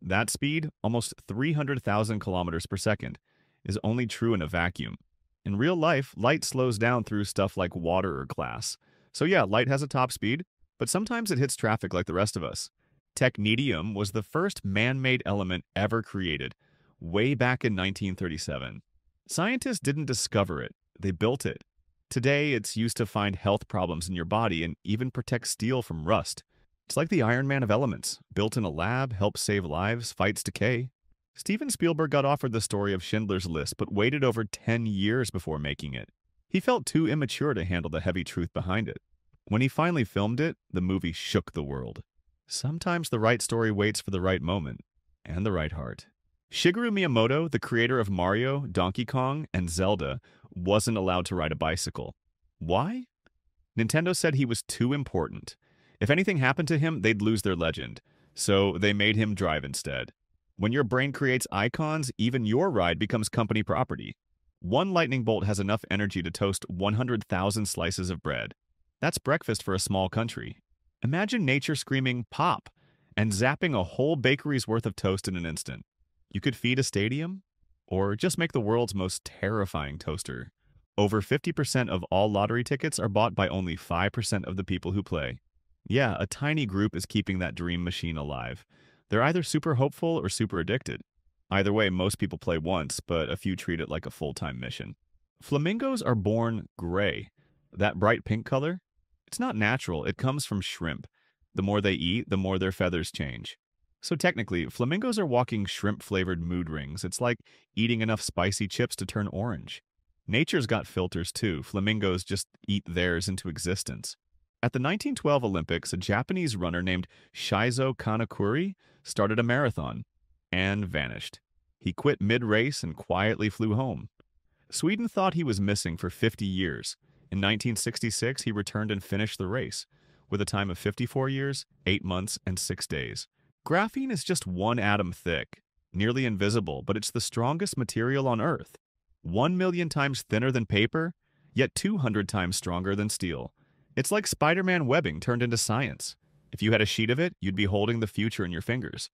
That speed, almost 300,000 kilometers per second, is only true in a vacuum. In real life, light slows down through stuff like water or glass. So yeah, light has a top speed, but sometimes it hits traffic like the rest of us. Technetium was the first man-made element ever created, way back in 1937. Scientists didn't discover it, they built it. Today, it's used to find health problems in your body and even protect steel from rust. It's like the Iron Man of elements, built in a lab, helps save lives, fights decay. Steven Spielberg got offered the story of Schindler's List, but waited over 10 years before making it. He felt too immature to handle the heavy truth behind it. When he finally filmed it, the movie shook the world. Sometimes the right story waits for the right moment, and the right heart. Shigeru Miyamoto, the creator of Mario, Donkey Kong, and Zelda, wasn't allowed to ride a bicycle. Why? Nintendo said he was too important. If anything happened to him, they'd lose their legend. So they made him drive instead. When your brain creates icons, even your ride becomes company property. One lightning bolt has enough energy to toast 100,000 slices of bread. That's breakfast for a small country. Imagine nature screaming, "Pop!" and zapping a whole bakery's worth of toast in an instant. You could feed a stadium, or just make the world's most terrifying toaster. Over 50% of all lottery tickets are bought by only 5% of the people who play. Yeah, a tiny group is keeping that dream machine alive. They're either super hopeful or super addicted. Either way, most people play once, but a few treat it like a full-time mission. Flamingos are born gray. That bright pink color? It's not natural, it comes from shrimp. The more they eat, the more their feathers change. So technically, flamingos are walking shrimp-flavored mood rings. It's like eating enough spicy chips to turn orange. Nature's got filters too. Flamingos just eat theirs into existence. At the 1912 Olympics, a Japanese runner named Shizo Kanekuri started a marathon and vanished. He quit mid-race and quietly flew home. Sweden thought he was missing for 50 years. In 1966, he returned and finished the race, with a time of 54 years, 8 months, and 6 days. Graphene is just 1 atom thick, nearly invisible, but it's the strongest material on Earth. 1 million times thinner than paper, yet 200 times stronger than steel. It's like Spider-Man webbing turned into science. If you had a sheet of it, you'd be holding the future in your fingers.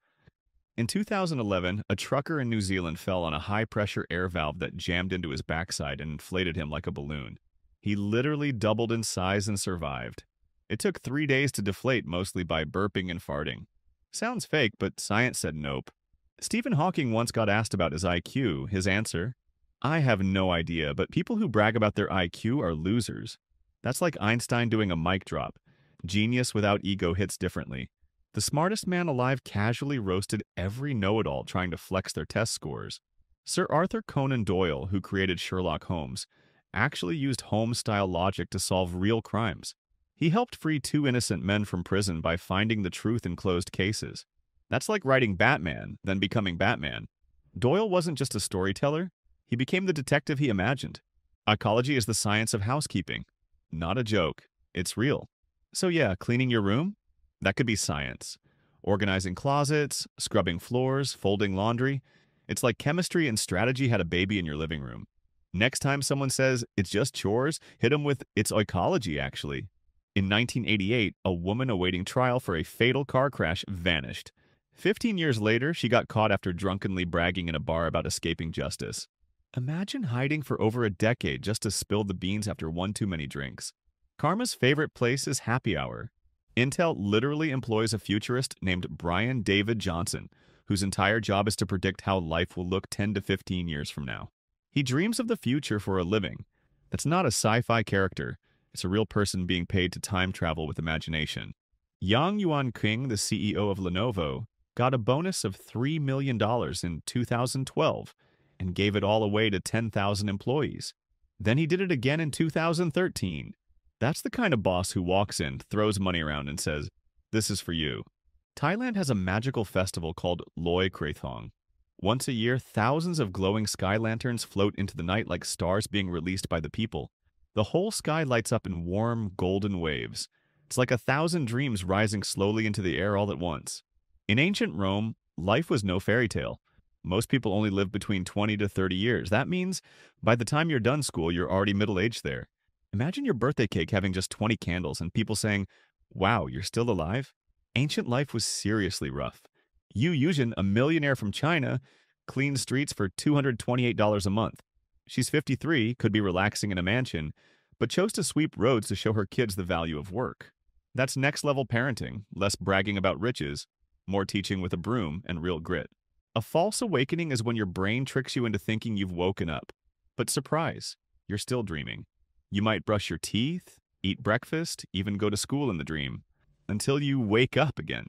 In 2011, a trucker in New Zealand fell on a high-pressure air valve that jammed into his backside and inflated him like a balloon. He literally doubled in size and survived. It took 3 days to deflate, mostly by burping and farting. Sounds fake, but science said nope. Stephen Hawking once got asked about his IQ. His answer? I have no idea, but people who brag about their IQ are losers. That's like Einstein doing a mic drop. Genius without ego hits differently. The smartest man alive casually roasted every know-it-all trying to flex their test scores. Sir Arthur Conan Doyle, who created Sherlock Holmes, actually used Holmes-style logic to solve real crimes. He helped free 2 innocent men from prison by finding the truth in closed cases. That's like writing Batman, then becoming Batman. Doyle wasn't just a storyteller, he became the detective he imagined. Ecology is the science of housekeeping. Not a joke, it's real. So yeah, cleaning your room? That could be science. Organizing closets, scrubbing floors, folding laundry. It's like chemistry and strategy had a baby in your living room. Next time someone says, it's just chores, hit them with, it's ecology actually. In 1988, a woman awaiting trial for a fatal car crash vanished. 15 years later, she got caught after drunkenly bragging in a bar about escaping justice. Imagine hiding for over a decade just to spill the beans after one too many drinks. Karma's favorite place is happy hour. Intel literally employs a futurist named Brian David Johnson, whose entire job is to predict how life will look 10 to 15 years from now. He dreams of the future for a living. That's not a sci-fi character. It's a real person being paid to time travel with imagination. Yang Yuan-Qing, the CEO of Lenovo, got a bonus of $3 million in 2012 and gave it all away to 10,000 employees. Then he did it again in 2013. That's the kind of boss who walks in, throws money around, and says, "This is for you." Thailand has a magical festival called Loy Krathong. Once a year, thousands of glowing sky lanterns float into the night like stars being released by the people. The whole sky lights up in warm, golden waves. It's like 1,000 dreams rising slowly into the air all at once. In ancient Rome, life was no fairy tale. Most people only live between 20 to 30 years. That means by the time you're done school, you're already middle-aged there. Imagine your birthday cake having just 20 candles and people saying, "Wow, you're still alive?" Ancient life was seriously rough. Yu Yuzhen, a millionaire from China, cleans streets for $228 a month. She's 53, could be relaxing in a mansion, but chose to sweep roads to show her kids the value of work. That's next-level parenting, less bragging about riches, more teaching with a broom and real grit. A false awakening is when your brain tricks you into thinking you've woken up. But surprise, you're still dreaming. You might brush your teeth, eat breakfast, even go to school in the dream, until you wake up again.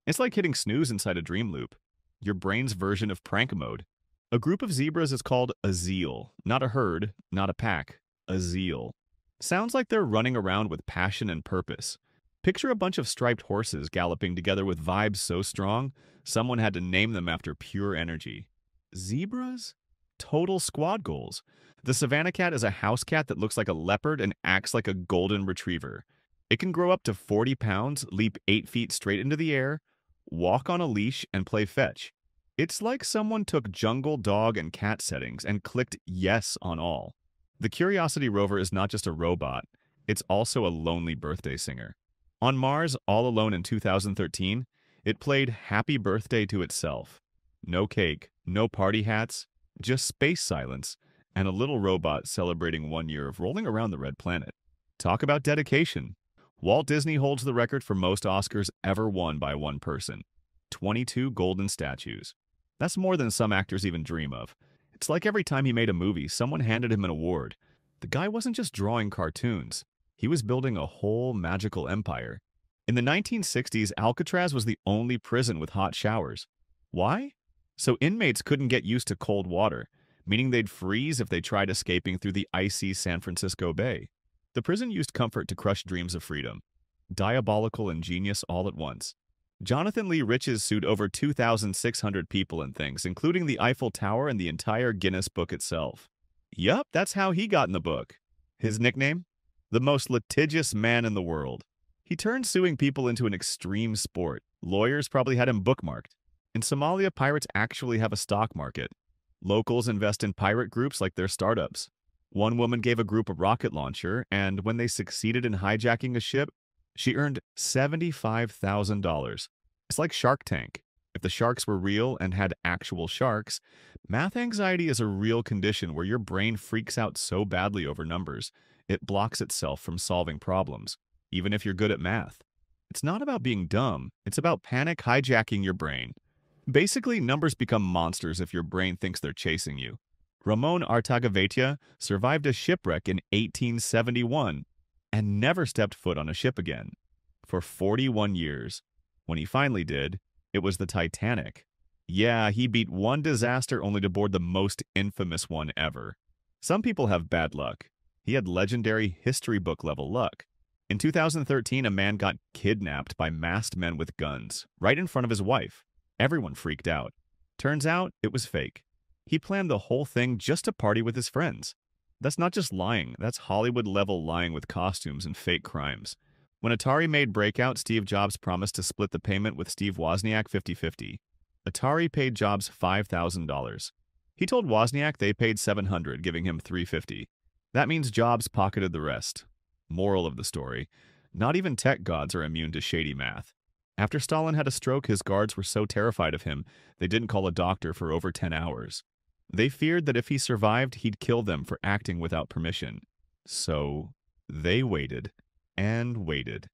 It's like hitting snooze inside a dream loop, your brain's version of prank mode. A group of zebras is called a zeal, not a herd, not a pack, a zeal. Sounds like they're running around with passion and purpose. Picture a bunch of striped horses galloping together with vibes so strong, someone had to name them after pure energy. Zebras? Total squad goals. The Savannah cat is a house cat that looks like a leopard and acts like a golden retriever. It can grow up to 40 pounds, leap 8 feet straight into the air, walk on a leash, and play fetch. It's like someone took jungle, dog, and cat settings and clicked yes on all. The Curiosity rover is not just a robot, it's also a lonely birthday singer. On Mars, all alone in 2013, it played Happy Birthday to itself. No cake, no party hats, just space silence, and a little robot celebrating 1 year of rolling around the red planet. Talk about dedication. Walt Disney holds the record for most Oscars ever won by one person. 22 golden statues. That's more than some actors even dream of. It's like every time he made a movie, someone handed him an award. The guy wasn't just drawing cartoons. He was building a whole magical empire. In the 1960s, Alcatraz was the only prison with hot showers. Why? So inmates couldn't get used to cold water, meaning they'd freeze if they tried escaping through the icy San Francisco Bay. The prison used comfort to crush dreams of freedom. Diabolical and genius all at once. Jonathan Lee Riches sued over 2,600 people and things, including the Eiffel Tower and the entire Guinness Book itself. Yup, that's how he got in the book. His nickname? The most litigious man in the world. He turned suing people into an extreme sport. Lawyers probably had him bookmarked. In Somalia, pirates actually have a stock market. Locals invest in pirate groups like they're startups. One woman gave a group a rocket launcher, and when they succeeded in hijacking a ship, she earned $75,000. It's like Shark Tank. If the sharks were real and had actual sharks, math anxiety is a real condition where your brain freaks out so badly over numbers, it blocks itself from solving problems, even if you're good at math. It's not about being dumb, it's about panic hijacking your brain. Basically, numbers become monsters if your brain thinks they're chasing you. Ramon Artagaveitia survived a shipwreck in 1871 and never stepped foot on a ship again. For 41 years. When he finally did, it was the Titanic. Yeah, he beat one disaster only to board the most infamous one ever. Some people have bad luck. He had legendary history book level luck. In 2013, a man got kidnapped by masked men with guns, right in front of his wife. Everyone freaked out. Turns out, it was fake. He planned the whole thing just to party with his friends. That's not just lying, that's Hollywood-level lying with costumes and fake crimes. When Atari made Breakout, Steve Jobs promised to split the payment with Steve Wozniak 50-50. Atari paid Jobs $5,000. He told Wozniak they paid $700, giving him $350. That means Jobs pocketed the rest. Moral of the story, not even tech gods are immune to shady math. After Stalin had a stroke, his guards were so terrified of him, they didn't call a doctor for over 10 hours. They feared that if he survived, he'd kill them for acting without permission. So they waited and waited,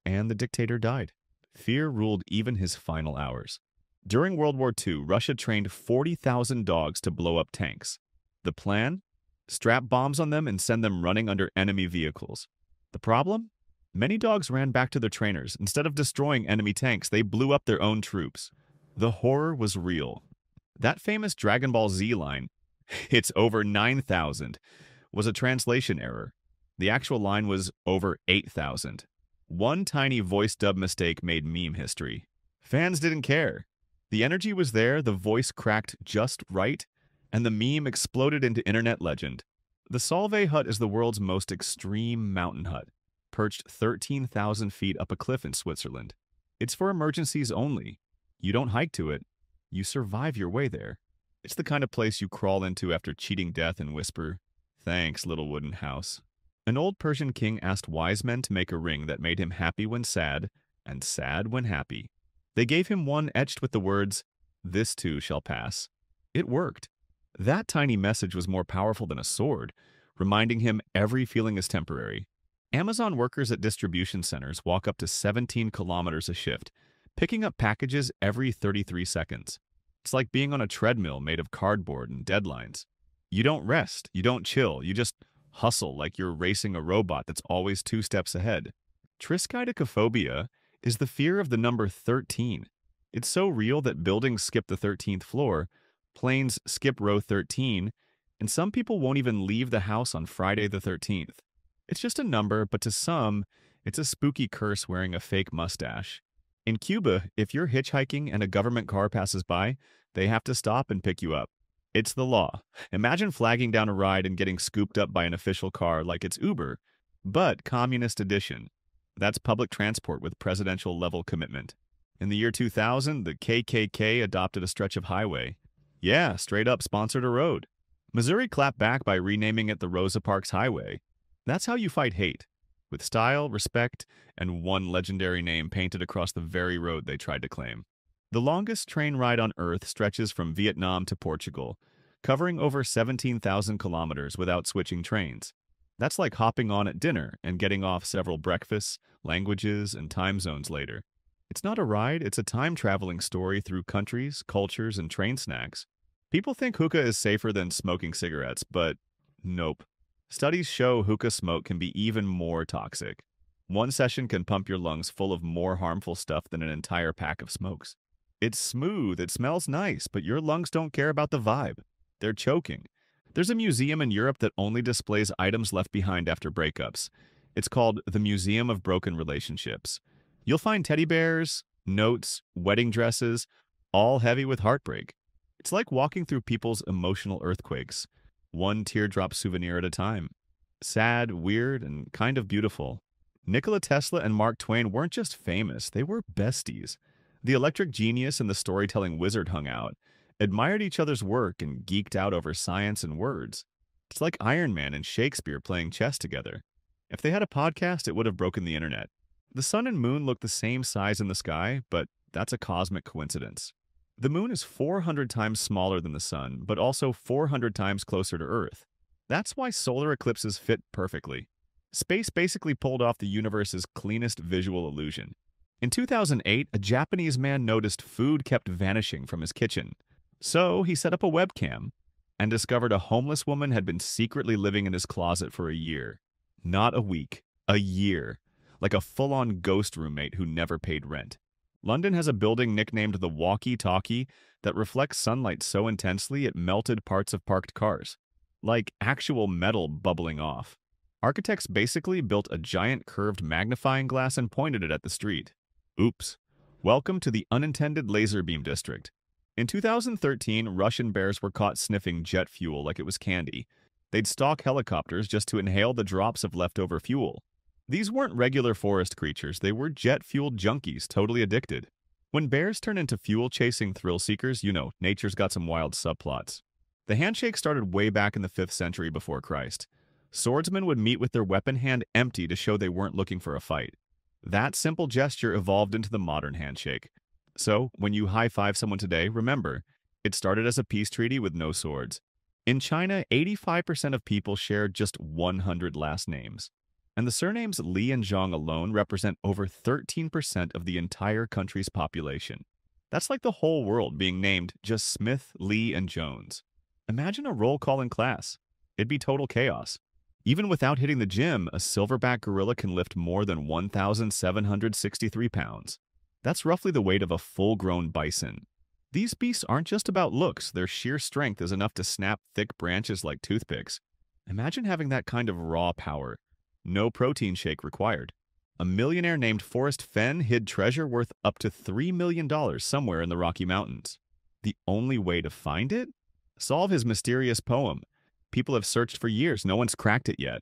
and the dictator died. Fear ruled even his final hours. During World War II, Russia trained 40,000 dogs to blow up tanks. The plan? Strap bombs on them and send them running under enemy vehicles. The problem? Many dogs ran back to their trainers. Instead of destroying enemy tanks, they blew up their own troops. The horror was real. That famous Dragon Ball Z line, "It's over 9,000, was a translation error. The actual line was over 8,000. One tiny voice dub mistake made meme history. Fans didn't care. The energy was there, the voice cracked just right, and the meme exploded into internet legend. The Solvay hut is the world's most extreme mountain hut, perched 13,000 feet up a cliff in Switzerland. It's for emergencies only. You don't hike to it. You survive your way there. It's the kind of place you crawl into after cheating death and whisper, "Thanks, little wooden house." An old Persian king asked wise men to make a ring that made him happy when sad, and sad when happy. They gave him one etched with the words, "This too shall pass." It worked. That tiny message was more powerful than a sword, reminding him every feeling is temporary. Amazon workers at distribution centers walk up to 17 kilometers a shift, picking up packages every 33 seconds. It's like being on a treadmill made of cardboard and deadlines. You don't rest, you don't chill, you just hustle like you're racing a robot that's always 2 steps ahead. Triskaidekaphobia is the fear of the number 13. It's so real that buildings skip the 13th floor, planes skip row 13, and some people won't even leave the house on Friday the 13th. It's just a number, but to some, it's a spooky curse wearing a fake mustache. In Cuba, if you're hitchhiking and a government car passes by, they have to stop and pick you up. It's the law. Imagine flagging down a ride and getting scooped up by an official car like it's Uber, but communist edition. That's public transport with presidential-level commitment. In the year 2000, the KKK adopted a stretch of highway. Yeah, straight up sponsored a road. Missouri clapped back by renaming it the Rosa Parks Highway. That's how you fight hate, with style, respect, and one legendary name painted across the very road they tried to claim. The longest train ride on Earth stretches from Vietnam to Portugal, covering over 17,000 kilometers without switching trains. That's like hopping on at dinner and getting off several breakfasts, languages, and time zones later. It's not a ride, it's a time-traveling story through countries, cultures, and train snacks. People think hookah is safer than smoking cigarettes, but nope. Studies show hookah smoke can be even more toxic. One session can pump your lungs full of more harmful stuff than an entire pack of smokes. It's smooth, it smells nice, but your lungs don't care about the vibe. They're choking. There's a museum in Europe that only displays items left behind after breakups. It's called the Museum of Broken Relationships. You'll find teddy bears, notes, wedding dresses, all heavy with heartbreak. It's like walking through people's emotional earthquakes, one teardrop souvenir at a time. Sad, weird, and kind of beautiful. Nikola Tesla and Mark Twain weren't just famous, they were besties. The electric genius and the storytelling wizard hung out, admired each other's work, and geeked out over science and words. It's like Iron Man and Shakespeare playing chess together. If they had a podcast, it would have broken the internet. The sun and moon look the same size in the sky, but that's a cosmic coincidence. The moon is 400 times smaller than the sun, but also 400 times closer to Earth. That's why solar eclipses fit perfectly. Space basically pulled off the universe's cleanest visual illusion. In 2008, a Japanese man noticed food kept vanishing from his kitchen. So he set up a webcam and discovered a homeless woman had been secretly living in his closet for a year. Not a week, a year. Like a full-on ghost roommate who never paid rent. London has a building nicknamed the Walkie-Talkie that reflects sunlight so intensely it melted parts of parked cars. Like actual metal bubbling off. Architects basically built a giant curved magnifying glass and pointed it at the street. Oops. Welcome to the unintended laser beam district. In 2013, Russian bears were caught sniffing jet fuel like it was candy. They'd stalk helicopters just to inhale the drops of leftover fuel. These weren't regular forest creatures, they were jet-fueled junkies, totally addicted. When bears turn into fuel-chasing thrill seekers, you know, nature's got some wild subplots. The handshake started way back in the 5th century before Christ. Swordsmen would meet with their weapon hand empty to show they weren't looking for a fight. That simple gesture evolved into the modern handshake. So, when you high-five someone today, remember, it started as a peace treaty with no swords. In China, 85% of people share just 100 last names. And the surnames Li and Zhang alone represent over 13% of the entire country's population. That's like the whole world being named just Smith, Lee, and Jones. Imagine a roll call in class. It'd be total chaos. Even without hitting the gym, a silverback gorilla can lift more than 1,763 pounds. That's roughly the weight of a full-grown bison. These beasts aren't just about looks, their sheer strength is enough to snap thick branches like toothpicks. Imagine having that kind of raw power. No protein shake required. A millionaire named Forrest Fenn hid treasure worth up to $3 million somewhere in the Rocky Mountains. The only way to find it? Solve his mysterious poem. People have searched for years, no one's cracked it yet.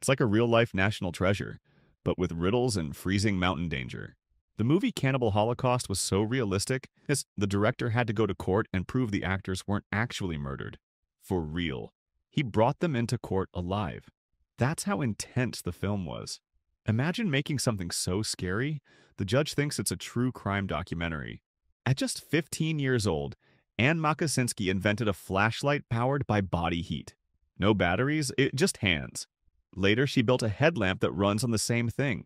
It's like a real-life national treasure, but with riddles and freezing mountain danger. The movie Cannibal Holocaust was so realistic, the director had to go to court and prove the actors weren't actually murdered. For real. He brought them into court alive. That's how intense the film was. Imagine making something so scary, the judge thinks it's a true crime documentary. At just 15 years old, Anne Makasinski invented a flashlight powered by body heat. No batteries, just hands. Later, she built a headlamp that runs on the same thing.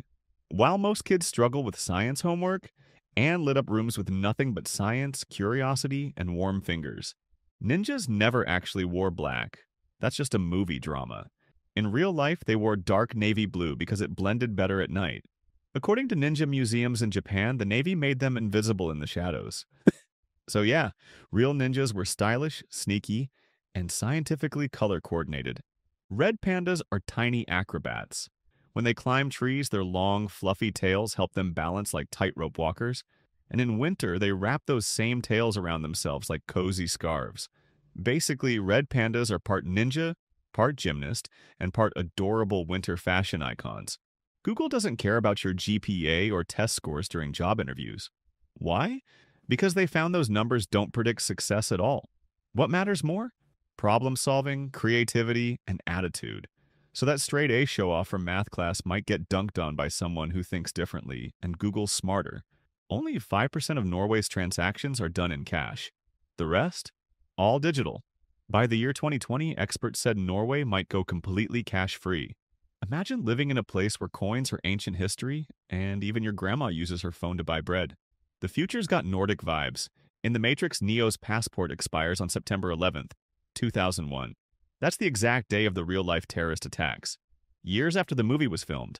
While most kids struggle with science homework, Anne lit up rooms with nothing but science, curiosity, and warm fingers. Ninjas never actually wore black. That's just a movie drama. In real life, they wore dark navy blue because it blended better at night. According to ninja museums in Japan, the navy made them invisible in the shadows. So yeah, real ninjas were stylish, sneaky, and scientifically color-coordinated. Red pandas are tiny acrobats. When they climb trees, their long, fluffy tails help them balance like tightrope walkers. And in winter, they wrap those same tails around themselves like cozy scarves. Basically, red pandas are part ninja, part gymnast, and part adorable winter fashion icons. Google doesn't care about your GPA or test scores during job interviews. Why? Because they found those numbers don't predict success at all. What matters more? Problem solving, creativity, and attitude. So that straight A show-off from math class might get dunked on by someone who thinks differently, and Google's smarter. Only 5% of Norway's transactions are done in cash. The rest? All digital. By the year 2020, experts said Norway might go completely cash-free. Imagine living in a place where coins are ancient history, and even your grandma uses her phone to buy bread. The future's got Nordic vibes. In The Matrix, Neo's passport expires on September 11th, 2001. That's the exact day of the real-life terrorist attacks. Years after the movie was filmed.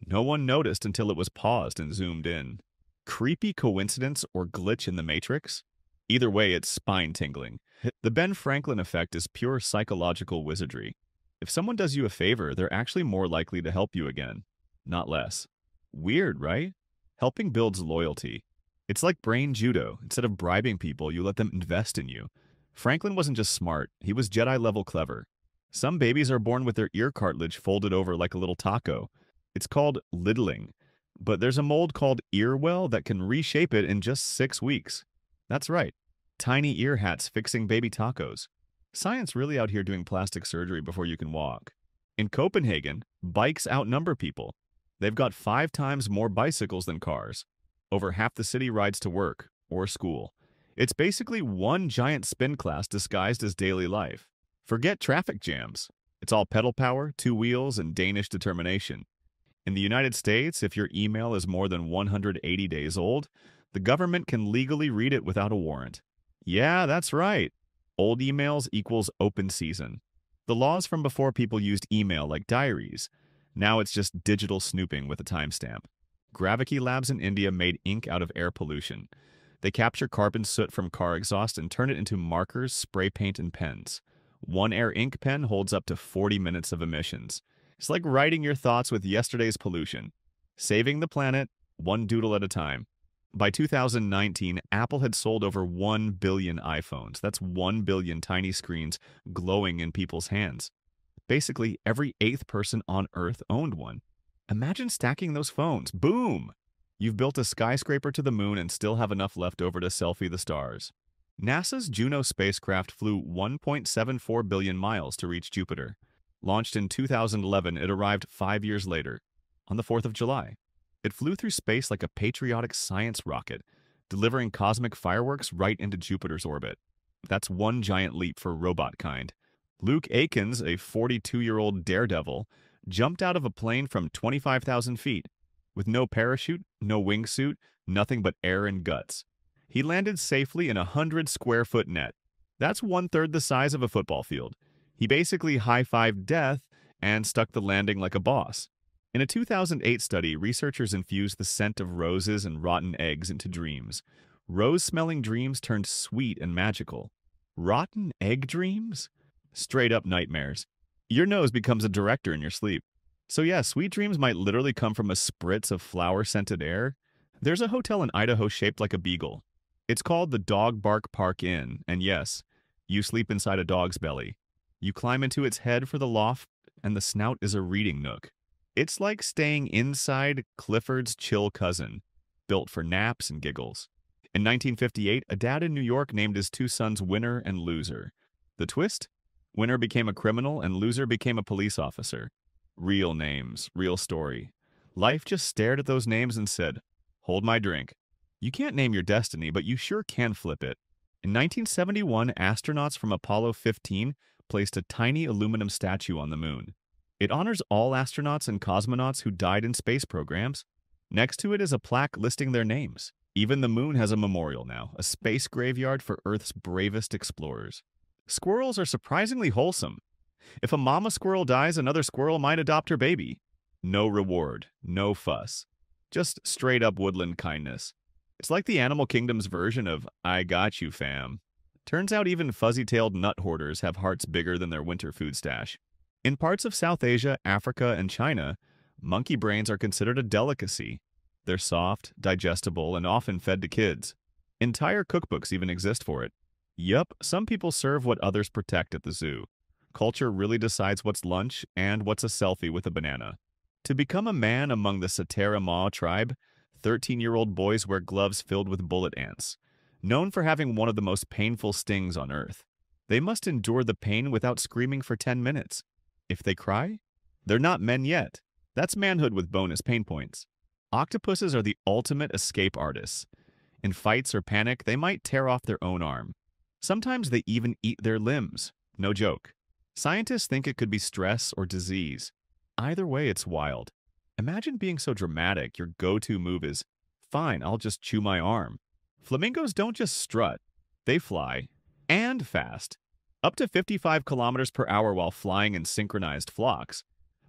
No one noticed until it was paused and zoomed in. Creepy coincidence or glitch in the Matrix? Either way, it's spine-tingling. The Ben Franklin effect is pure psychological wizardry. If someone does you a favor, they're actually more likely to help you again, not less. Weird, right? Helping builds loyalty. It's like brain judo. Instead of bribing people, you let them invest in you. Franklin wasn't just smart, he was Jedi-level clever. Some babies are born with their ear cartilage folded over like a little taco. It's called littling. But there's a mold called earwell that can reshape it in just 6 weeks. That's right. Tiny ear hats fixing baby tacos. Science really out here doing plastic surgery before you can walk. In Copenhagen, bikes outnumber people. They've got 5 times more bicycles than cars. Over half the city rides to work or school. It's basically one giant spin class disguised as daily life. Forget traffic jams. It's all pedal power, 2 wheels, and Danish determination. In the United States, if your email is more than 180 days old, the government can legally read it without a warrant. Yeah, that's right. Old emails equals open season. The laws from before people used email like diaries. Now it's just digital snooping with a timestamp. Gravity Labs in India made ink out of air pollution. They capture carbon soot from car exhaust and turn it into markers, spray paint, and pens. One Air ink pen holds up to 40 minutes of emissions. It's like writing your thoughts with yesterday's pollution. Saving the planet, one doodle at a time. By 2019, Apple had sold over 1 billion iPhones. That's 1 billion tiny screens glowing in people's hands. Basically, every 8th person on Earth owned one. Imagine stacking those phones. Boom! You've built a skyscraper to the moon and still have enough left over to selfie the stars. NASA's Juno spacecraft flew 1.74 billion miles to reach Jupiter. Launched in 2011, it arrived 5 years later, on the 4th of July. It flew through space like a patriotic science rocket, delivering cosmic fireworks right into Jupiter's orbit. That's one giant leap for robot kind. Luke Akins, a 42-year-old daredevil, jumped out of a plane from 25,000 feet. With no parachute, no wingsuit, nothing but air and guts. He landed safely in a 100-square-foot net. That's one-third the size of a football field. He basically high-fived death and stuck the landing like a boss. In a 2008 study, researchers infused the scent of roses and rotten eggs into dreams. Rose-smelling dreams turned sweet and magical. Rotten egg dreams? Straight-up nightmares. Your nose becomes a director in your sleep. So yeah, sweet dreams might literally come from a spritz of flower-scented air. There's a hotel in Idaho shaped like a beagle. It's called the Dog Bark Park Inn, and yes, you sleep inside a dog's belly. You climb into its head for the loft, and the snout is a reading nook. It's like staying inside Clifford's chill cousin, built for naps and giggles. In 1958, a dad in New York named his two sons Winner and Loser. The twist? Winner became a criminal and Loser became a police officer. Real names, real story. Life just stared at those names and said, "Hold my drink." You can't name your destiny, but you sure can flip it. In 1971, astronauts from Apollo 15 placed a tiny aluminum statue on the moon. It honors all astronauts and cosmonauts who died in space programs. Next to it is a plaque listing their names. Even the moon has a memorial now, a space graveyard for Earth's bravest explorers. Squirrels are surprisingly wholesome. If a mama squirrel dies, another squirrel might adopt her baby. No reward, no fuss. Just straight-up woodland kindness. It's like the animal kingdom's version of, "I got you, fam." Turns out even fuzzy-tailed nut hoarders have hearts bigger than their winter food stash. In parts of South Asia, Africa, and China, monkey brains are considered a delicacy. They're soft, digestible, and often fed to kids. Entire cookbooks even exist for it. Yup, some people serve what others protect at the zoo. Culture really decides what's lunch and what's a selfie with a banana. To become a man among the Satara Ma tribe, 13-year-old boys wear gloves filled with bullet ants, known for having one of the most painful stings on Earth. They must endure the pain without screaming for 10 minutes. If they cry, they're not men yet. That's manhood with bonus pain points. Octopuses are the ultimate escape artists. In fights or panic, they might tear off their own arm. Sometimes they even eat their limbs. No joke. Scientists think it could be stress or disease. Either way, it's wild. Imagine being so dramatic your go-to move is, "Fine, I'll just chew my arm." Flamingos don't just strut. They fly. And fast. Up to 55 kilometers per hour while flying in synchronized flocks.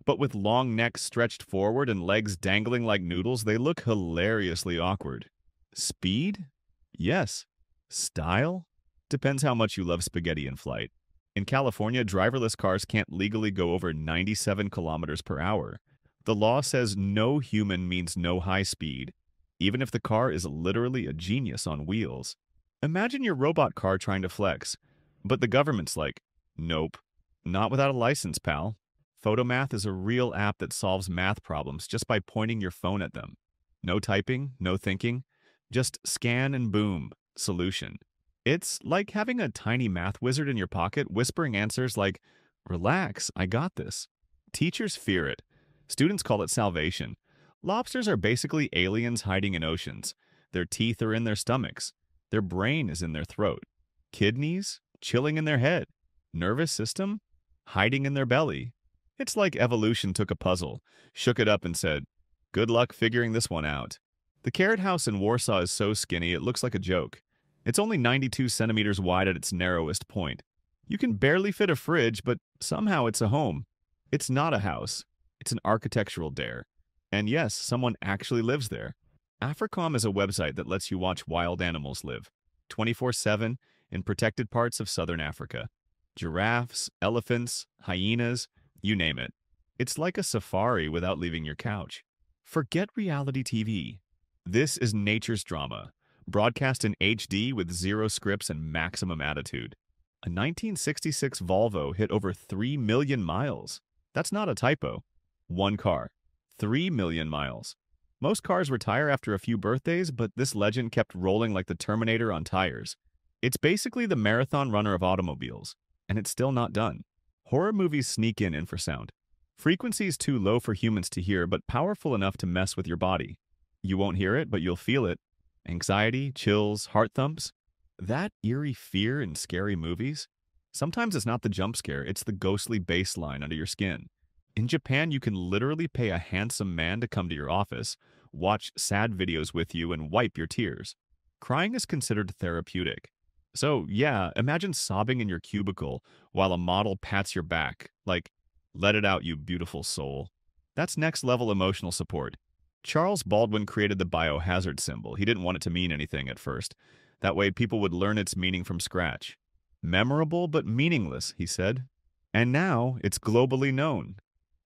But with long necks stretched forward and legs dangling like noodles, they look hilariously awkward. Speed? Yes. Style? Depends how much you love spaghetti in flight. In California, driverless cars can't legally go over 97 kilometers per hour. The law says no human means no high speed, even if the car is literally a genius on wheels. Imagine your robot car trying to flex, but the government's like, "Nope, not without a license, pal." Photomath is a real app that solves math problems just by pointing your phone at them. No typing, no thinking, just scan and boom, solution. It's like having a tiny math wizard in your pocket whispering answers like, "Relax, I got this." Teachers fear it. Students call it salvation. Lobsters are basically aliens hiding in oceans. Their teeth are in their stomachs. Their brain is in their throat. Kidneys? Chilling in their head. Nervous system? Hiding in their belly. It's like evolution took a puzzle, shook it up and said, "Good luck figuring this one out." The Carrot House in Warsaw is so skinny it looks like a joke. It's only 92 centimeters wide at its narrowest point. You can barely fit a fridge, but somehow it's a home. It's not a house. It's an architectural dare. And yes, someone actually lives there. Africom is a website that lets you watch wild animals live, 24/7, in protected parts of southern Africa. Giraffes, elephants, hyenas, you name it. It's like a safari without leaving your couch. Forget reality TV. This is nature's drama, broadcast in HD with zero scripts and maximum attitude. A 1966 Volvo hit over 3 million miles. That's not a typo. One car. 3 million miles. Most cars retire after a few birthdays, but this legend kept rolling like the Terminator on tires. It's basically the marathon runner of automobiles, and it's still not done. Horror movies sneak in infrasound. Frequencies too low for humans to hear, but powerful enough to mess with your body. You won't hear it, but you'll feel it. Anxiety, chills, heart thumps. That eerie fear in scary movies. Sometimes it's not the jump scare, it's the ghostly baseline under your skin. In Japan, you can literally pay a handsome man to come to your office, watch sad videos with you, and wipe your tears. Crying is considered therapeutic. So, yeah, imagine sobbing in your cubicle while a model pats your back, like, let it out, you beautiful soul. That's next level emotional support. Charles Baldwin created the biohazard symbol. He didn't want it to mean anything at first. That way, people would learn its meaning from scratch. Memorable but meaningless, he said. And now it's globally known.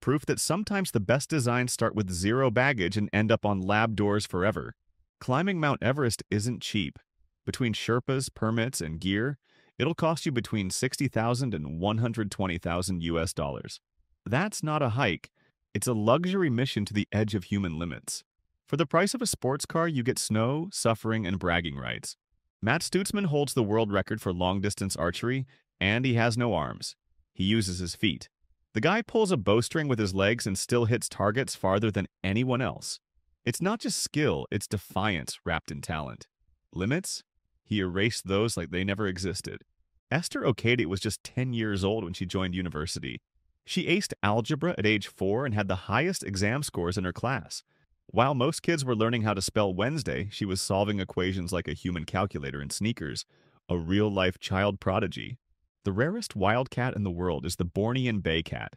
Proof that sometimes the best designs start with zero baggage and end up on lab doors forever. Climbing Mount Everest isn't cheap. Between Sherpas, permits, and gear, it'll cost you between $60,000 and $120,000 US. That's not a hike. It's a luxury mission to the edge of human limits. For the price of a sports car, you get snow, suffering, and bragging rights. Matt Stutzman holds the world record for long-distance archery, and he has no arms. He uses his feet. The guy pulls a bowstring with his legs and still hits targets farther than anyone else. It's not just skill, it's defiance wrapped in talent. Limits? He erased those like they never existed. Esther Okade was just 10 years old when she joined university. She aced algebra at age 4 and had the highest exam scores in her class. While most kids were learning how to spell Wednesday, she was solving equations like a human calculator in sneakers, a real-life child prodigy. The rarest wildcat in the world is the Bornean bay cat.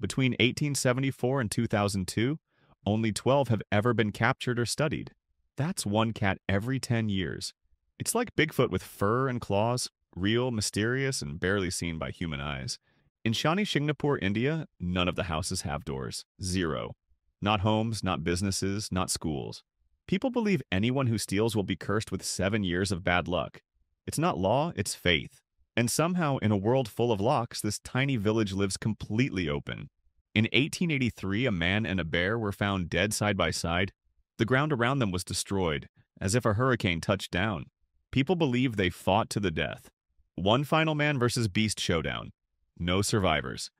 Between 1874 and 2002, only 12 have ever been captured or studied. That's one cat every 10 years. It's like Bigfoot with fur and claws, real, mysterious, and barely seen by human eyes. In Shani Shingnapur, India, none of the houses have doors. Zero. Not homes, not businesses, not schools. People believe anyone who steals will be cursed with 7 years of bad luck. It's not law, it's faith. And somehow, in a world full of locks, this tiny village lives completely open. In 1883, a man and a bear were found dead side by side. The ground around them was destroyed, as if a hurricane touched down. People believe they fought to the death. One final man versus beast showdown. No survivors.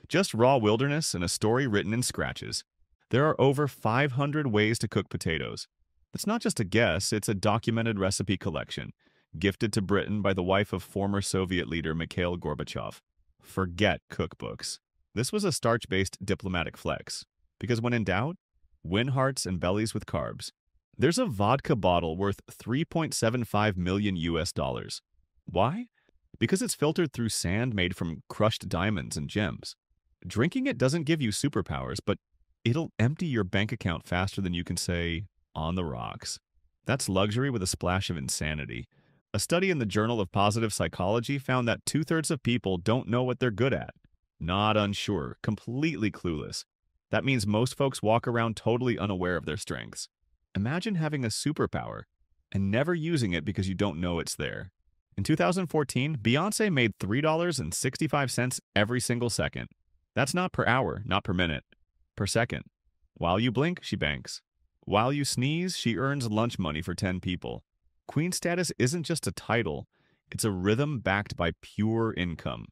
Just raw wilderness and a story written in scratches. There are over 500 ways to cook potatoes. It's not just a guess, it's a documented recipe collection, gifted to Britain by the wife of former Soviet leader Mikhail Gorbachev. Forget cookbooks. This was a starch-based diplomatic flex, because when in doubt, win hearts and bellies with carbs. There's a vodka bottle worth $3.75 million US. Why? Because it's filtered through sand made from crushed diamonds and gems. Drinking it doesn't give you superpowers, but it'll empty your bank account faster than you can say, on the rocks. That's luxury with a splash of insanity. A study in the Journal of Positive Psychology found that 2/3 of people don't know what they're good at. Not unsure, completely clueless. That means most folks walk around totally unaware of their strengths. Imagine having a superpower and never using it because you don't know it's there. In 2014, Beyoncé made $3.65 every single second. That's not per hour, not per minute. Per second. While you blink, she banks. While you sneeze, she earns lunch money for 10 people. Queen status isn't just a title, it's a rhythm backed by pure income.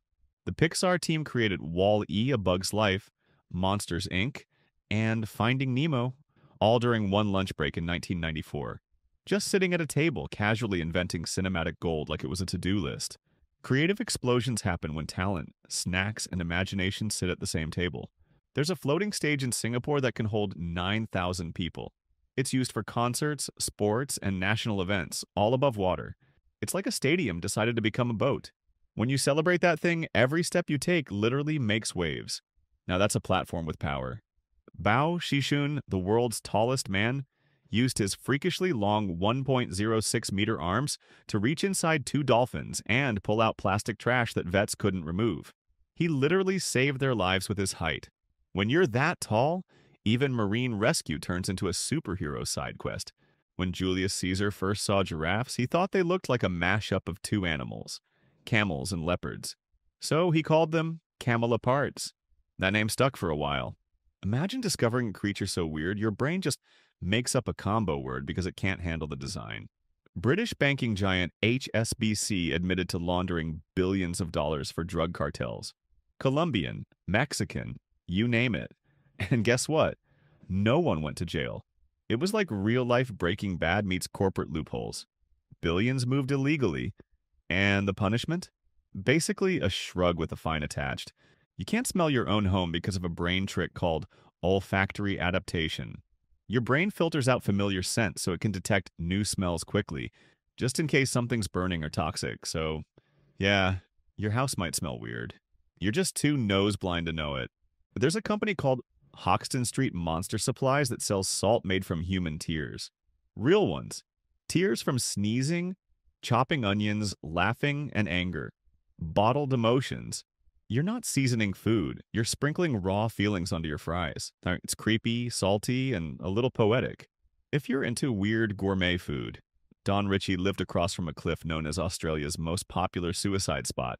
The Pixar team created Wall-E: A Bug's Life, Monsters, Inc., and Finding Nemo, all during one lunch break in 1994. Just sitting at a table, casually inventing cinematic gold like it was a to-do list. Creative explosions happen when talent, snacks, and imagination sit at the same table. There's a floating stage in Singapore that can hold 9,000 people. It's used for concerts, sports, and national events, all above water. It's like a stadium decided to become a boat. When you celebrate that thing, every step you take literally makes waves. Now that's a platform with power. Bao Shishun, the world's tallest man, used his freakishly long 1.06-meter arms to reach inside 2 dolphins and pull out plastic trash that vets couldn't remove. He literally saved their lives with his height. When you're that tall, even marine rescue turns into a superhero side quest. When Julius Caesar first saw giraffes, he thought they looked like a mashup of 2 animals, camels and leopards. So he called them camelopards. That name stuck for a while. Imagine discovering a creature so weird, your brain just makes up a combo word because it can't handle the design. British banking giant HSBC admitted to laundering billions of dollars for drug cartels. Colombian, Mexican, you name it. And guess what? No one went to jail. It was like real-life Breaking Bad meets corporate loopholes. Billions moved illegally. And the punishment? Basically, a shrug with a fine attached. You can't smell your own home because of a brain trick called olfactory adaptation. Your brain filters out familiar scents so it can detect new smells quickly, just in case something's burning or toxic. So, yeah, your house might smell weird. You're just too nose blind to know it. There's a company called Hoxton Street Monster Supplies that sells salt made from human tears. Real ones. Tears from sneezing, chopping onions, laughing, and anger. Bottled emotions. You're not seasoning food. You're sprinkling raw feelings onto your fries. It's creepy, salty, and a little poetic. If you're into weird gourmet food, Don Ritchie lived across from a cliff known as Australia's most popular suicide spot,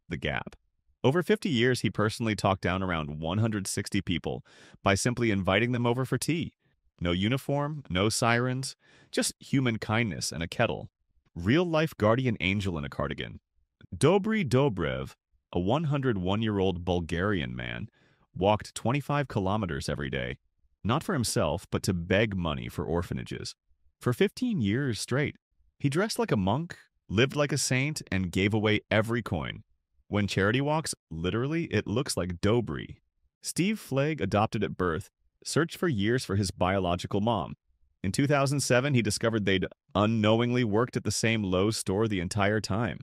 the Gap. Over 50 years, he personally talked down around 160 people by simply inviting them over for tea. No uniform, no sirens, just human kindness and a kettle. Real-life guardian angel in a cardigan. Dobry Dobrev, a 101-year-old Bulgarian man, walked 25 kilometers every day, not for himself, but to beg money for orphanages. For 15 years straight, he dressed like a monk, lived like a saint, and gave away every coin. When charity walks, literally, it looks like Dobry. Steve Flagg, adopted at birth, searched for years for his biological mom. In 2007, he discovered they'd unknowingly worked at the same Lowe's store the entire time.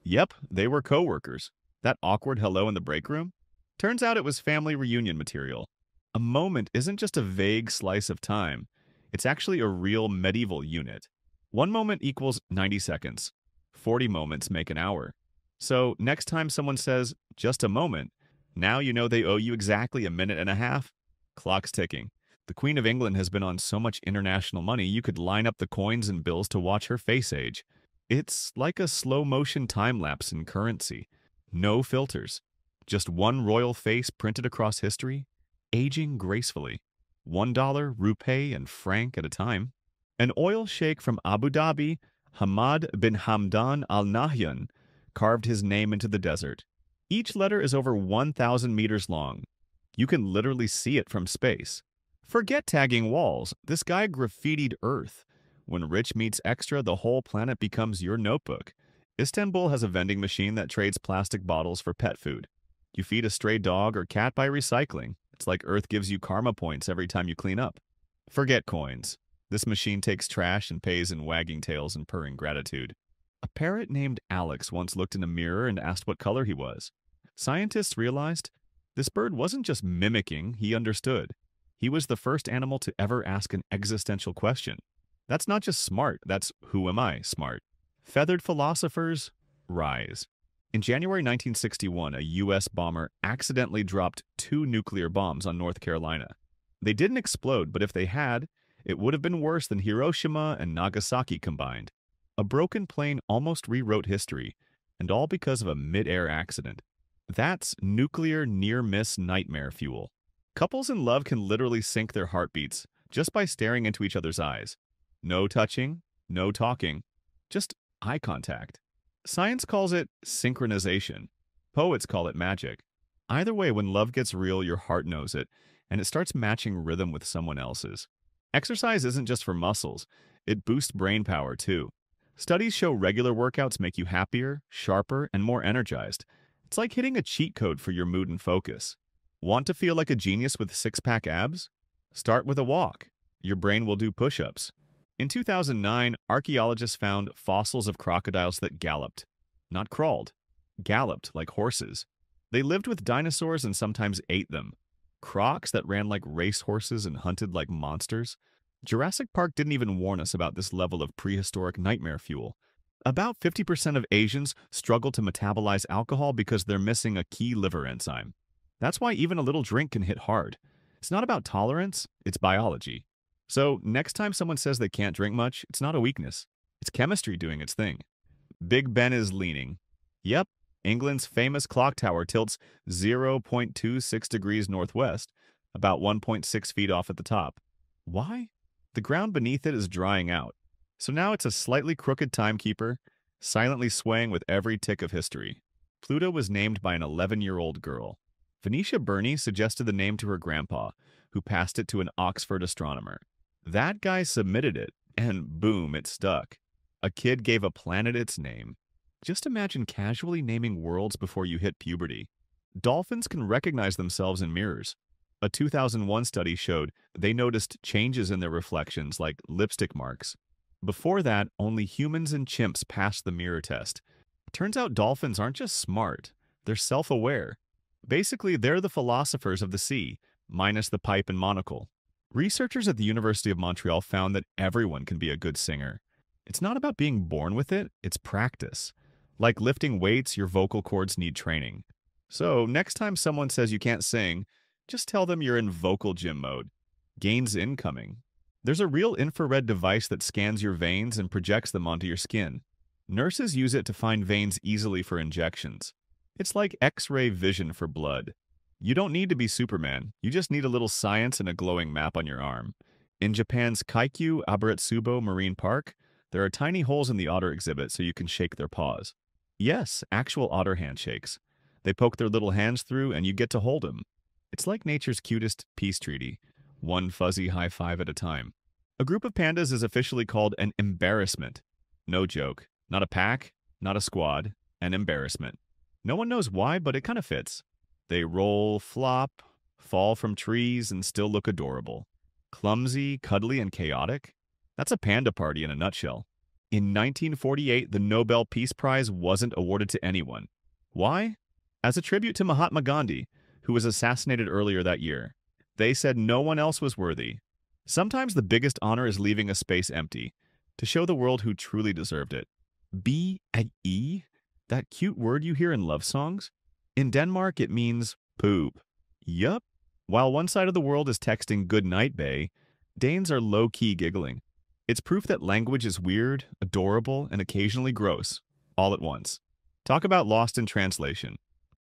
Yep, they were co-workers. That awkward hello in the break room? Turns out it was family reunion material. A moment isn't just a vague slice of time. It's actually a real medieval unit. 1 moment equals 90 seconds. 40 moments make an hour. So next time someone says, just a moment, now you know they owe you exactly a minute and a half. Clock's ticking. The Queen of England has been on so much international money you could line up the coins and bills to watch her face age. It's like a slow-motion time-lapse in currency. No filters. Just one royal face printed across history, aging gracefully. $1 rupee and franc at a time. An oil sheikh from Abu Dhabi, Hamad bin Hamdan Al Nahyan, carved his name into the desert. Each letter is over 1,000 meters long. You can literally see it from space. Forget tagging walls. This guy graffitied Earth. When rich meets extra, the whole planet becomes your notebook. Istanbul has a vending machine that trades plastic bottles for pet food. You feed a stray dog or cat by recycling. It's like Earth gives you karma points every time you clean up. Forget coins. This machine takes trash and pays in wagging tails and purring gratitude. A parrot named Alex once looked in a mirror and asked what color he was. Scientists realized this bird wasn't just mimicking, he understood. He was the first animal to ever ask an existential question. That's not just smart, that's who am I smart. Feathered philosophers, rise. In January 1961, a U.S. bomber accidentally dropped 2 nuclear bombs on North Carolina. They didn't explode, but if they had, it would have been worse than Hiroshima and Nagasaki combined. A broken plane almost rewrote history, and all because of a mid-air accident. That's nuclear near-miss nightmare fuel. Couples in love can literally sync their heartbeats just by staring into each other's eyes. No touching, no talking, just eye contact. Science calls it synchronization. Poets call it magic. Either way, when love gets real, your heart knows it, and it starts matching rhythm with someone else's. Exercise isn't just for muscles, it boosts brain power too. Studies show regular workouts make you happier, sharper, and more energized. It's like hitting a cheat code for your mood and focus. Want to feel like a genius with six-pack abs? Start with a walk. Your brain will do push-ups. In 2009, archaeologists found fossils of crocodiles that galloped. Not crawled. Galloped like horses. They lived with dinosaurs and sometimes ate them. Crocs that ran like racehorses and hunted like monsters. Jurassic Park didn't even warn us about this level of prehistoric nightmare fuel. About 50% of Asians struggle to metabolize alcohol because they're missing a key liver enzyme. That's why even a little drink can hit hard. It's not about tolerance, it's biology. So next time someone says they can't drink much, it's not a weakness. It's chemistry doing its thing. Big Ben is leaning. Yep, England's famous clock tower tilts 0.26 degrees northwest, about 1.6 feet off at the top. Why? The ground beneath it is drying out. So now it's a slightly crooked timekeeper, silently swaying with every tick of history. Pluto was named by an 11-year-old girl. Venetia Burney suggested the name to her grandpa, who passed it to an Oxford astronomer. That guy submitted it, and boom, it stuck. A kid gave a planet its name. Just imagine casually naming worlds before you hit puberty. Dolphins can recognize themselves in mirrors. A 2001 study showed they noticed changes in their reflections like lipstick marks. Before that, only humans and chimps passed the mirror test. Turns out dolphins aren't just smart, they're self-aware. Basically, they're the philosophers of the sea, minus the pipe and monocle. Researchers at the University of Montreal found that everyone can be a good singer. It's not about being born with it, it's practice. Like lifting weights, your vocal cords need training. So, next time someone says you can't sing, just tell them you're in vocal gym mode. Gains incoming. There's a real infrared device that scans your veins and projects them onto your skin. Nurses use it to find veins easily for injections. It's like X-ray vision for blood. You don't need to be Superman, you just need a little science and a glowing map on your arm. In Japan's Kaikyu Abaretsubo Marine Park, there are tiny holes in the otter exhibit so you can shake their paws. Yes, actual otter handshakes. They poke their little hands through and you get to hold them. It's like nature's cutest peace treaty, one fuzzy high five at a time. A group of pandas is officially called an embarrassment. No joke. Not a pack, not a squad, an embarrassment. No one knows why, but it kind of fits. They roll, flop, fall from trees, and still look adorable. Clumsy, cuddly, and chaotic? That's a panda party in a nutshell. In 1948, the Nobel Peace Prize wasn't awarded to anyone. Why? As a tribute to Mahatma Gandhi, who was assassinated earlier that year. They said no one else was worthy. Sometimes the biggest honor is leaving a space empty, to show the world who truly deserved it. B-A-E? That cute word you hear in love songs? In Denmark, it means poop. Yup. While one side of the world is texting good night, bae, Danes are low-key giggling. It's proof that language is weird, adorable, and occasionally gross, all at once. Talk about lost in translation.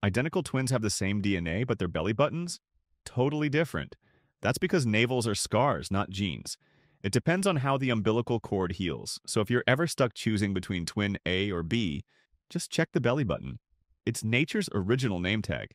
Identical twins have the same DNA, but their belly buttons? Totally different. That's because navels are scars, not genes. It depends on how the umbilical cord heals, so if you're ever stuck choosing between twin A or B, just check the belly button. It's nature's original name tag.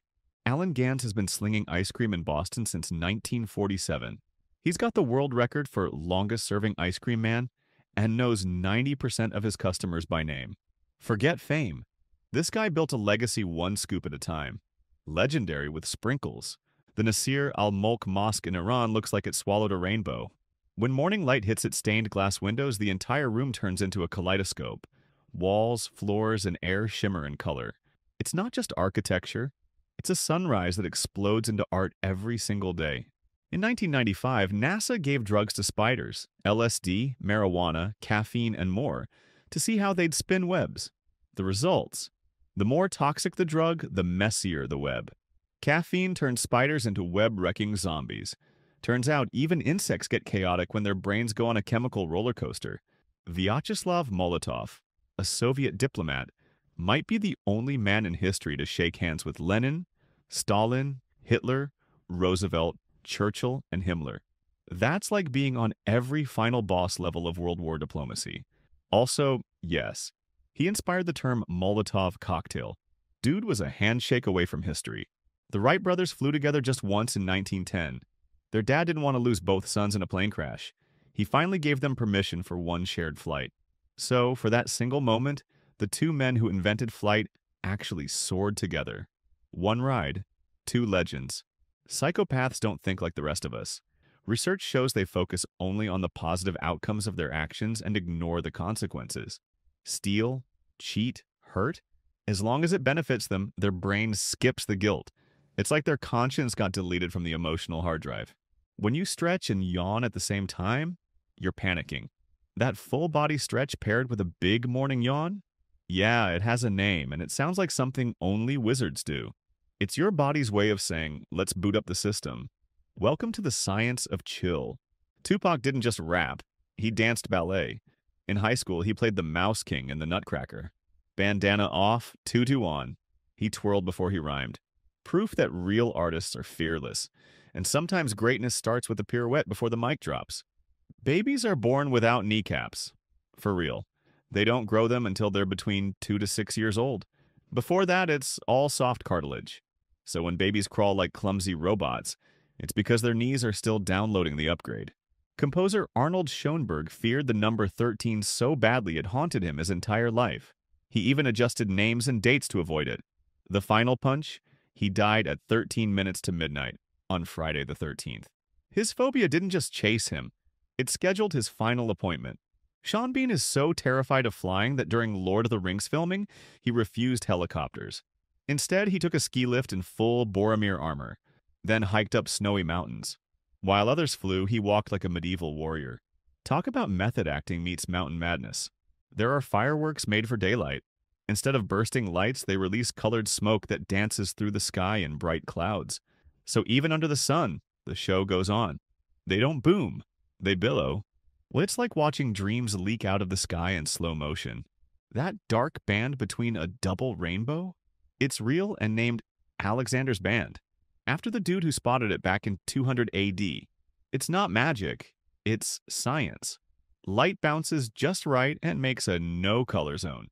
Alan Gans has been slinging ice cream in Boston since 1947. He's got the world record for longest-serving ice cream man and knows 90% of his customers by name. Forget fame. This guy built a legacy one scoop at a time. Legendary with sprinkles. The Nasir al-Mulk Mosque in Iran looks like it swallowed a rainbow. When morning light hits its stained glass windows, the entire room turns into a kaleidoscope. Walls, floors, and air shimmer in color. It's not just architecture. It's a sunrise that explodes into art every single day. In 1995, NASA gave drugs to spiders, LSD, marijuana, caffeine, and more, to see how they'd spin webs. The results? The more toxic the drug, the messier the web. Caffeine turns spiders into web-wrecking zombies. Turns out even insects get chaotic when their brains go on a chemical roller coaster. Vyacheslav Molotov, a Soviet diplomat, might be the only man in history to shake hands with Lenin, Stalin, Hitler, Roosevelt, Churchill, and Himmler. That's like being on every final boss level of World War diplomacy. Also, yes, he inspired the term Molotov cocktail. Dude was a handshake away from history. The Wright brothers flew together just once in 1910. Their dad didn't want to lose both sons in a plane crash. He finally gave them permission for one shared flight. So, for that single moment, the two men who invented flight actually soared together. One ride, two legends. Psychopaths don't think like the rest of us. Research shows they focus only on the positive outcomes of their actions and ignore the consequences. Steal, cheat, hurt? As long as it benefits them, their brain skips the guilt. It's like their conscience got deleted from the emotional hard drive. When you stretch and yawn at the same time, you're panicking. That full body stretch paired with a big morning yawn? Yeah, it has a name, and it sounds like something only wizards do. It's your body's way of saying, let's boot up the system. Welcome to the science of chill. Tupac didn't just rap, he danced ballet. In high school, he played the Mouse King in the Nutcracker. Bandana off, tutu on. He twirled before he rhymed. Proof that real artists are fearless. And sometimes greatness starts with a pirouette before the mic drops. Babies are born without kneecaps. For real. They don't grow them until they're between 2 to 6 years old. Before that, it's all soft cartilage. So when babies crawl like clumsy robots, it's because their knees are still downloading the upgrade. Composer Arnold Schoenberg feared the number 13 so badly it haunted him his entire life. He even adjusted names and dates to avoid it. The final punch? He died at 13 minutes to midnight on Friday the 13th. His phobia didn't just chase him, it scheduled his final appointment. Sean Bean is so terrified of flying that during Lord of the Rings filming, he refused helicopters. Instead, he took a ski lift in full Boromir armor, then hiked up snowy mountains. While others flew, he walked like a medieval warrior. Talk about method acting meets mountain madness. There are fireworks made for daylight. Instead of bursting lights, they release colored smoke that dances through the sky in bright clouds. So even under the sun, the show goes on. They don't boom, they billow. Well, it's like watching dreams leak out of the sky in slow motion. That dark band between a double rainbow? It's real and named Alexander's Band, after the dude who spotted it back in 200 AD. It's not magic, it's science. Light bounces just right and makes a no-color zone.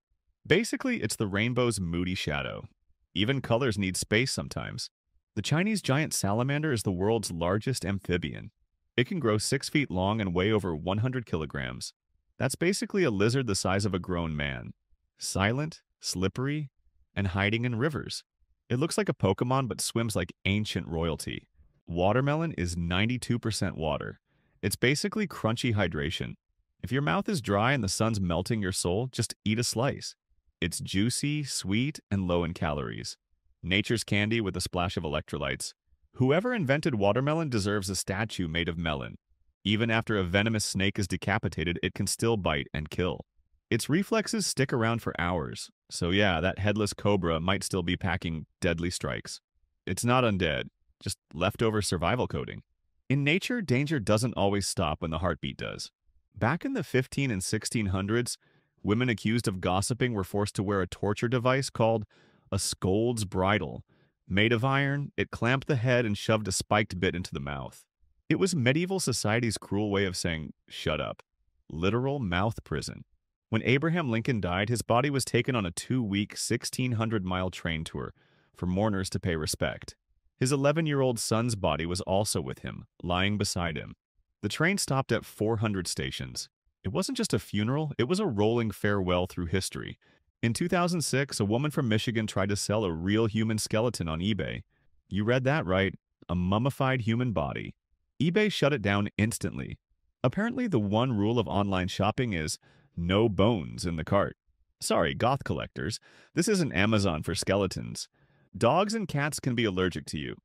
Basically, it's the rainbow's moody shadow. Even colors need space sometimes. The Chinese giant salamander is the world's largest amphibian. It can grow 6 feet long and weigh over 100 kilograms. That's basically a lizard the size of a grown man. Silent, slippery, and hiding in rivers. It looks like a Pokemon but swims like ancient royalty. Watermelon is 92% water. It's basically crunchy hydration. If your mouth is dry and the sun's melting your soul, just eat a slice. It's juicy, sweet, and low in calories. Nature's candy with a splash of electrolytes. Whoever invented watermelon deserves a statue made of melon. Even after a venomous snake is decapitated, it can still bite and kill. Its reflexes stick around for hours, so yeah, that headless cobra might still be packing deadly strikes. It's not undead, just leftover survival coding. In nature, danger doesn't always stop when the heartbeat does. Back in the 15 and 1600s, women accused of gossiping were forced to wear a torture device called a scold's bridle. Made of iron, it clamped the head and shoved a spiked bit into the mouth. It was medieval society's cruel way of saying, shut up. Literal mouth prison. When Abraham Lincoln died, his body was taken on a 2-week, 1,600-mile train tour for mourners to pay respect. His 11-year-old son's body was also with him, lying beside him. The train stopped at 400 stations. It wasn't just a funeral, it was a rolling farewell through history. In 2006, a woman from Michigan tried to sell a real human skeleton on eBay. You read that right, a mummified human body. eBay shut it down instantly. Apparently, the one rule of online shopping is no bones in the cart. Sorry, goth collectors, this isn't Amazon for skeletons. Dogs and cats can be allergic to you.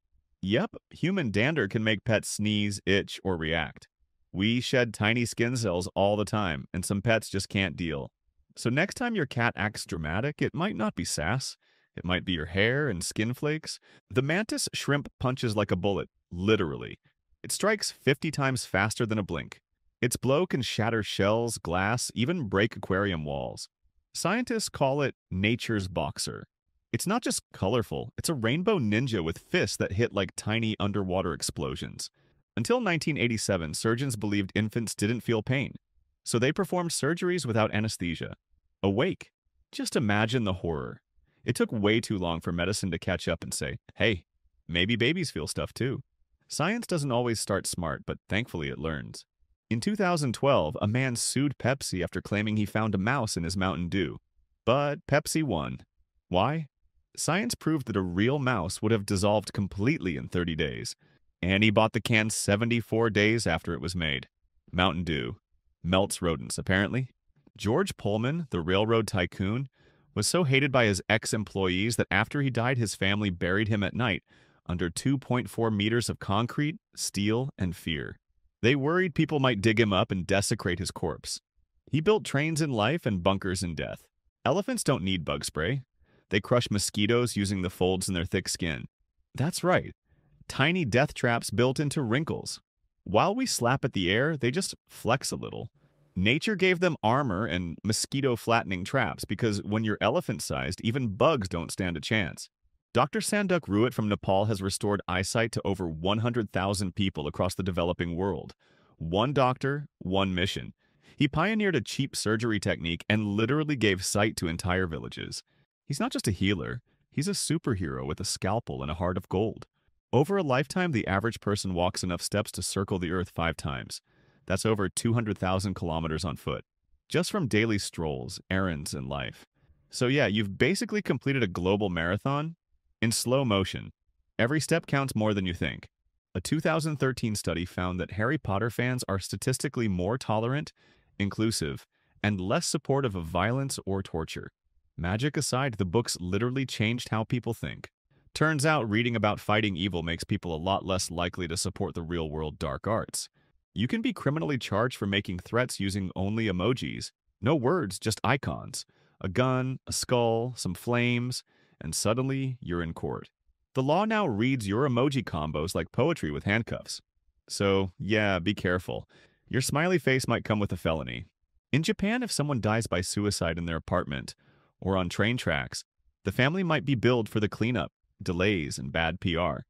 Yep, human dander can make pets sneeze, itch, or react. We shed tiny skin cells all the time, and some pets just can't deal. So next time your cat acts dramatic, it might not be sass. It might be your hair and skin flakes. The mantis shrimp punches like a bullet, literally. It strikes 50 times faster than a blink. Its blow can shatter shells, glass, even break aquarium walls. Scientists call it nature's boxer. It's not just colorful, it's a rainbow ninja with fists that hit like tiny underwater explosions. Until 1987, surgeons believed infants didn't feel pain, so they performed surgeries without anesthesia. Awake. Just imagine the horror. It took way too long for medicine to catch up and say, hey, maybe babies feel stuff too. Science doesn't always start smart, but thankfully it learns. In 2012, a man sued Pepsi after claiming he found a mouse in his Mountain Dew. But Pepsi won. Why? Science proved that a real mouse would have dissolved completely in 30 days. And he bought the can 74 days after it was made. Mountain Dew. Melts rodents, apparently. George Pullman, the railroad tycoon, was so hated by his ex-employees that after he died, his family buried him at night under 2.4 meters of concrete, steel, and fear. They worried people might dig him up and desecrate his corpse. He built trains in life and bunkers in death. Elephants don't need bug spray. They crush mosquitoes using the folds in their thick skin. That's right. Tiny death traps built into wrinkles. While we slap at the air, they just flex a little. Nature gave them armor and mosquito-flattening traps because when you're elephant-sized, even bugs don't stand a chance. Dr. Sanduk Ruit from Nepal has restored eyesight to over 100,000 people across the developing world. One doctor, one mission. He pioneered a cheap surgery technique and literally gave sight to entire villages. He's not just a healer, he's a superhero with a scalpel and a heart of gold. Over a lifetime, the average person walks enough steps to circle the earth 5 times. That's over 200,000 kilometers on foot, just from daily strolls, errands, and life. So yeah, you've basically completed a global marathon in slow motion. Every step counts more than you think. A 2013 study found that Harry Potter fans are statistically more tolerant, inclusive, and less supportive of violence or torture. Magic aside, the books literally changed how people think. Turns out reading about fighting evil makes people a lot less likely to support the real-world dark arts. You can be criminally charged for making threats using only emojis. No words, just icons. A gun, a skull, some flames, and suddenly you're in court. The law now reads your emoji combos like poetry with handcuffs. So, yeah, be careful. Your smiley face might come with a felony. In Japan, if someone dies by suicide in their apartment or on train tracks, the family might be billed for the cleanup, delays, and bad PR.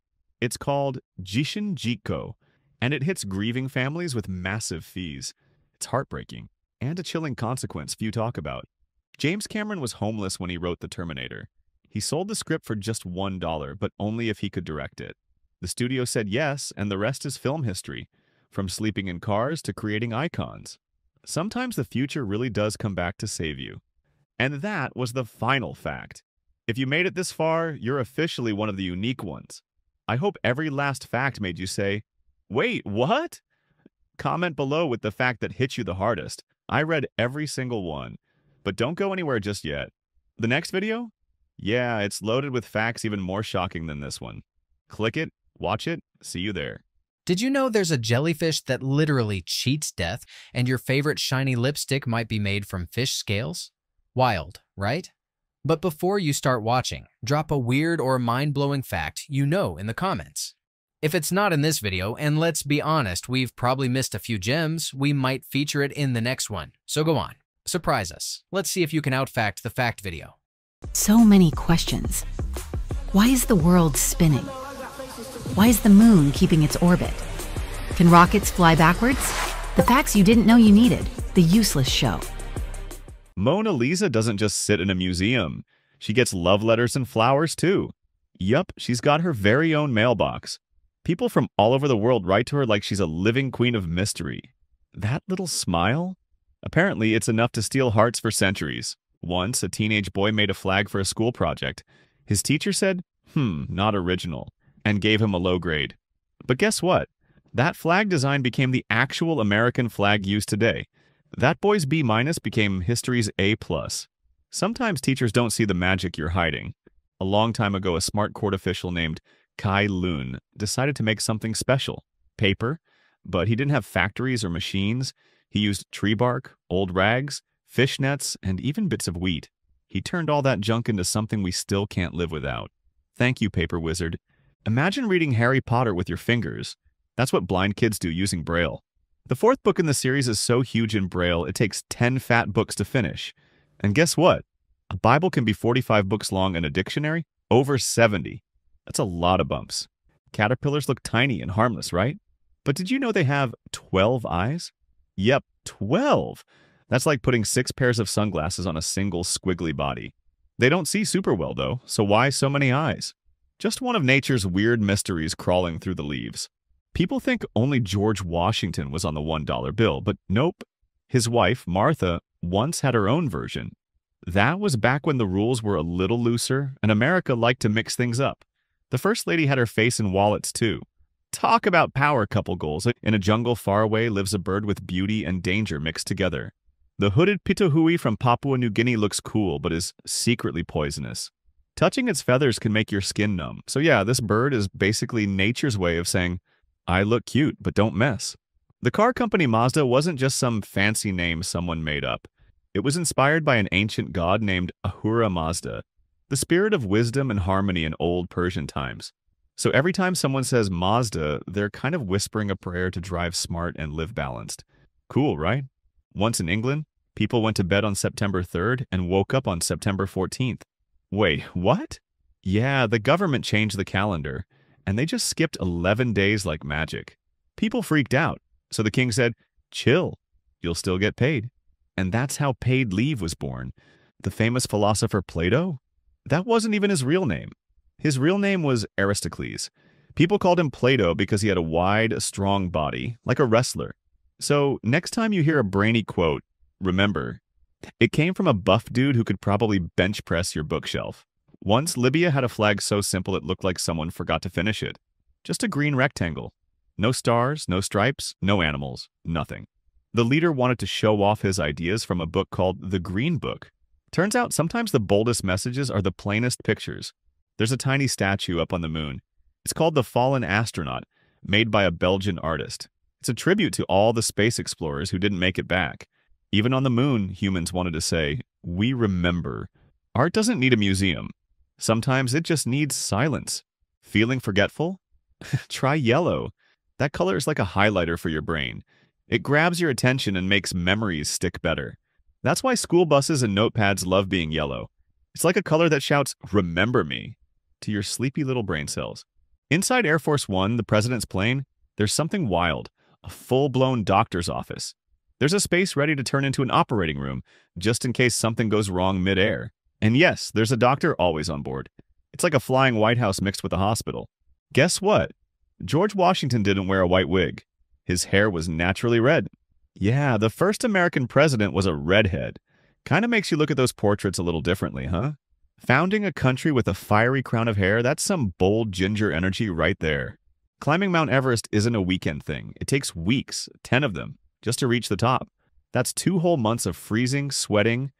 It's called Jishin Jikko, and it hits grieving families with massive fees. It's heartbreaking, and a chilling consequence few talk about. James Cameron was homeless when he wrote The Terminator. He sold the script for just $1, but only if he could direct it. The studio said yes, and the rest is film history, from sleeping in cars to creating icons. Sometimes the future really does come back to save you. And that was the final fact. If you made it this far, you're officially one of the unique ones. I hope every last fact made you say, "Wait, what?" Comment below with the fact that hit you the hardest. I read every single one. But don't go anywhere just yet. The next video? Yeah, it's loaded with facts even more shocking than this one. Click it, watch it, see you there. Did you know there's a jellyfish that literally cheats death, and your favorite shiny lipstick might be made from fish scales? Wild, right? But before you start watching, drop a weird or mind-blowing fact you know in the comments. If it's not in this video, and let's be honest, we've probably missed a few gems, we might feature it in the next one. So go on, surprise us. Let's see if you can outfact the fact video. So many questions. Why is the world spinning? Why is the moon keeping its orbit? Can rockets fly backwards? The facts you didn't know you needed. The useless show. Mona Lisa doesn't just sit in a museum. She gets love letters and flowers too. Yup, she's got her very own mailbox. People from all over the world write to her like she's a living queen of mystery. That little smile? Apparently, it's enough to steal hearts for centuries. Once, a teenage boy made a flag for a school project. His teacher said, not original, and gave him a low grade. But guess what? That flag design became the actual American flag used today. That boy's B- became history's A+. Sometimes teachers don't see the magic you're hiding. A long time ago, a smart court official named Kai Lun decided to make something special. Paper, but he didn't have factories or machines. He used tree bark, old rags, fish nets, and even bits of wheat. He turned all that junk into something we still can't live without. Thank you, paper wizard. Imagine reading Harry Potter with your fingers. That's what blind kids do using Braille. The fourth book in the series is so huge in Braille, it takes 10 fat books to finish. And guess what? A Bible can be 45 books long and a dictionary, over 70. That's a lot of bumps. Caterpillars look tiny and harmless, right? But did you know they have 12 eyes? Yep, 12! That's like putting 6 pairs of sunglasses on a single squiggly body. They don't see super well, though, so why so many eyes? Just one of nature's weird mysteries crawling through the leaves. People think only George Washington was on the $1 bill, but nope. His wife, Martha, once had her own version. That was back when the rules were a little looser, and America liked to mix things up. The First Lady had her face in wallets, too. Talk about power couple goals. In a jungle far away lives a bird with beauty and danger mixed together. The hooded pitohui from Papua New Guinea looks cool, but is secretly poisonous. Touching its feathers can make your skin numb. So yeah, this bird is basically nature's way of saying, I look cute, but don't mess. The car company Mazda wasn't just some fancy name someone made up. It was inspired by an ancient god named Ahura Mazda, the spirit of wisdom and harmony in old Persian times. So every time someone says Mazda, they're kind of whispering a prayer to drive smart and live balanced. Cool, right? Once in England, people went to bed on September 3rd and woke up on September 14th. Wait, what? Yeah, the government changed the calendar, and they just skipped 11 days like magic. People freaked out, so the king said, chill, you'll still get paid. And that's how paid leave was born. The famous philosopher Plato? That wasn't even his real name. His real name was Aristocles. People called him Plato because he had a wide, strong body, like a wrestler. So next time you hear a brainy quote, remember, It came from a buff dude who could probably bench press your bookshelf. Once, Libya had a flag so simple it looked like someone forgot to finish it. Just a green rectangle. No stars, no stripes, no animals, nothing. The leader wanted to show off his ideas from a book called The Green Book. Turns out sometimes the boldest messages are the plainest pictures. There's a tiny statue up on the moon. It's called The Fallen Astronaut, made by a Belgian artist. It's a tribute to all the space explorers who didn't make it back. Even on the moon, humans wanted to say, "We remember." Art doesn't need a museum. Sometimes it just needs silence. Feeling forgetful? Try yellow. That color is like a highlighter for your brain. It grabs your attention and makes memories stick better. That's why school buses and notepads love being yellow. It's like a color that shouts, "Remember me," to your sleepy little brain cells. Inside Air Force One, the president's plane, there's something wild. A full-blown doctor's office. There's a space ready to turn into an operating room, just in case something goes wrong mid-air. And yes, there's a doctor always on board. It's like a flying White House mixed with a hospital. Guess what? George Washington didn't wear a white wig. His hair was naturally red. Yeah, the first American president was a redhead. Kinda makes you look at those portraits a little differently, huh? Founding a country with a fiery crown of hair, that's some bold ginger energy right there. Climbing Mount Everest isn't a weekend thing. It takes weeks, 10 of them, just to reach the top. That's 2 whole months of freezing, sweating,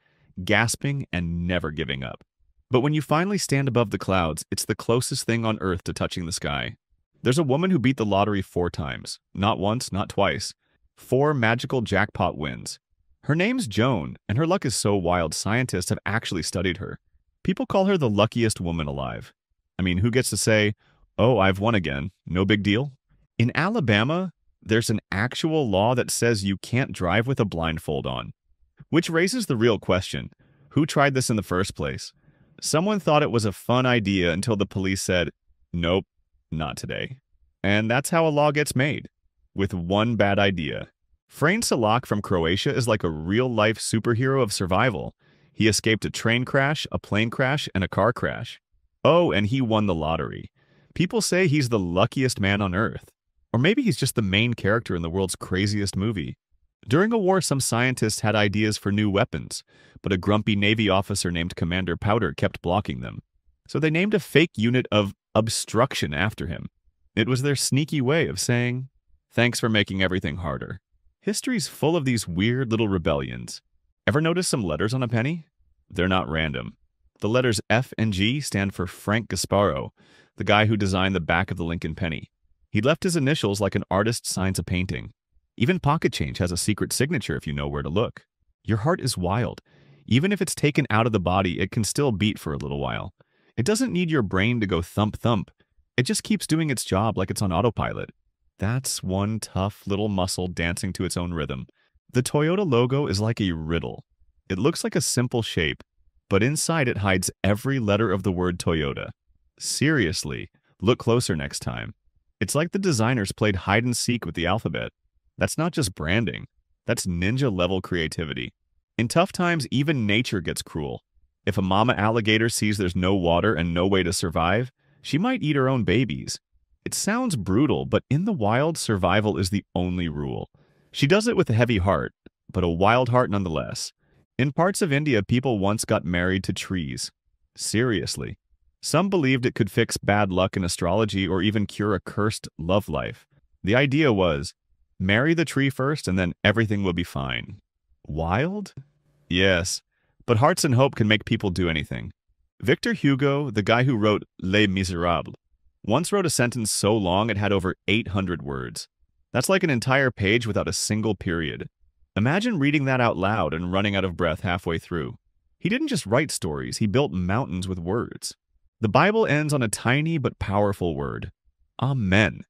gasping, and never giving up. But when you finally stand above the clouds, it's the closest thing on Earth to touching the sky. There's a woman who beat the lottery 4 times. Not once, not twice. 4 magical jackpot wins. Her name's Joan, and her luck is so wild scientists have actually studied her. People call her the luckiest woman alive. I mean, who gets to say, "Oh, I've won again. No big deal"? In Alabama, there's an actual law that says you can't drive with a blindfold on. Which raises the real question. Who tried this in the first place? Someone thought it was a fun idea until the police said, "Nope, not today." And that's how a law gets made. With one bad idea. Frane Salak from Croatia is like a real-life superhero of survival. He escaped a train crash, a plane crash, and a car crash. Oh, and he won the lottery. People say he's the luckiest man on Earth. Or maybe he's just the main character in the world's craziest movie. During a war, some scientists had ideas for new weapons, but a grumpy Navy officer named Commander Powder kept blocking them. So they named a fake unit of obstruction after him. It was their sneaky way of saying, "Thanks for making everything harder." History's full of these weird little rebellions. Ever notice some letters on a penny? They're not random. The letters F and G stand for Frank Gasparo, the guy who designed the back of the Lincoln penny. He left his initials like an artist signs a painting. Even pocket change has a secret signature if you know where to look. Your heart is wild. Even if it's taken out of the body, it can still beat for a little while. It doesn't need your brain to go thump thump. It just keeps doing its job like it's on autopilot. That's one tough little muscle dancing to its own rhythm. The Toyota logo is like a riddle. It looks like a simple shape, but inside it hides every letter of the word Toyota. Seriously, look closer next time. It's like the designers played hide and seek with the alphabet. That's not just branding. That's ninja-level creativity. In tough times, even nature gets cruel. If a mama alligator sees there's no water and no way to survive, she might eat her own babies. It sounds brutal, but in the wild, survival is the only rule. She does it with a heavy heart, but a wild heart nonetheless. In parts of India, people once got married to trees. Seriously. Some believed it could fix bad luck in astrology or even cure a cursed love life. The idea was, marry the tree first and then everything will be fine. Wild? Yes, but hearts and hope can make people do anything. Victor Hugo, the guy who wrote Les Miserables, once wrote a sentence so long it had over 800 words. That's like an entire page without a single period. Imagine reading that out loud and running out of breath halfway through. He didn't just write stories, he built mountains with words. The Bible ends on a tiny but powerful word. Amen.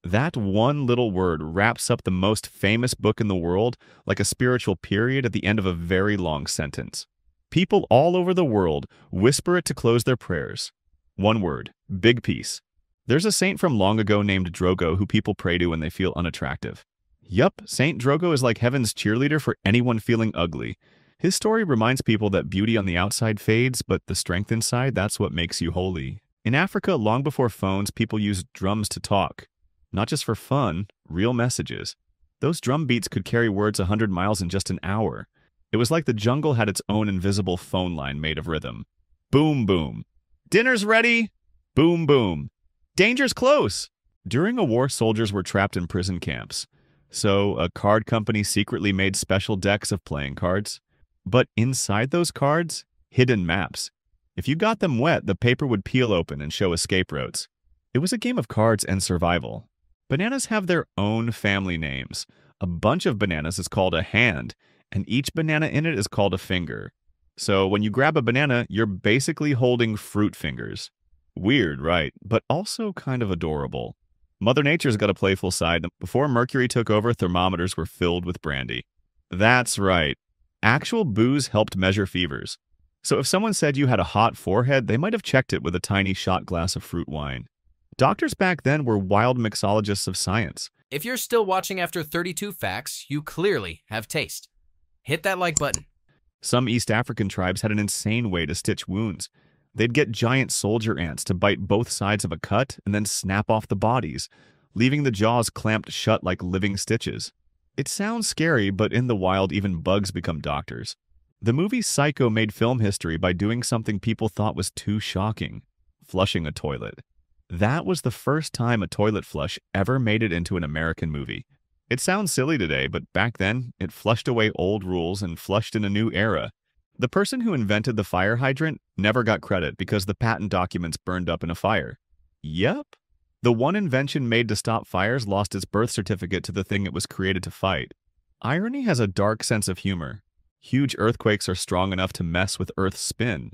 That one little word wraps up the most famous book in the world like a spiritual period at the end of a very long sentence. People all over the world whisper it to close their prayers. One word, big peace. There's a saint from long ago named Drogo who people pray to when they feel unattractive. Yup, Saint Drogo is like heaven's cheerleader for anyone feeling ugly. His story reminds people that beauty on the outside fades, but the strength inside, that's what makes you holy. In Africa, long before phones, people used drums to talk. Not just for fun, real messages. Those drum beats could carry words 100 miles in just an hour. It was like the jungle had its own invisible phone line made of rhythm. Boom, boom. Dinner's ready. Boom, boom. Danger's close. During a war, soldiers were trapped in prison camps. So a card company secretly made special decks of playing cards. But inside those cards, hidden maps. If you got them wet, the paper would peel open and show escape routes. It was a game of cards and survival. Bananas have their own family names. A bunch of bananas is called a hand, and each banana in it is called a finger. So when you grab a banana, you're basically holding fruit fingers. Weird, right? But also kind of adorable. Mother Nature's got a playful side. Before Mercury took over, thermometers were filled with brandy. That's right. Actual booze helped measure fevers. So if someone said you had a hot forehead, they might have checked it with a tiny shot glass of fruit wine. Doctors back then were wild mixologists of science. If you're still watching after 32 facts, you clearly have taste. Hit that like button. Some East African tribes had an insane way to stitch wounds. They'd get giant soldier ants to bite both sides of a cut and then snap off the bodies, leaving the jaws clamped shut like living stitches. It sounds scary, but in the wild, even bugs become doctors. The movie Psycho made film history by doing something people thought was too shocking: flushing a toilet. That was the first time a toilet flush ever made it into an American movie. It sounds silly today, but back then, it flushed away old rules and flushed in a new era. The person who invented the fire hydrant never got credit because the patent documents burned up in a fire. Yep. The one invention made to stop fires lost its birth certificate to the thing it was created to fight. Irony has a dark sense of humor. Huge earthquakes are strong enough to mess with Earth's spin.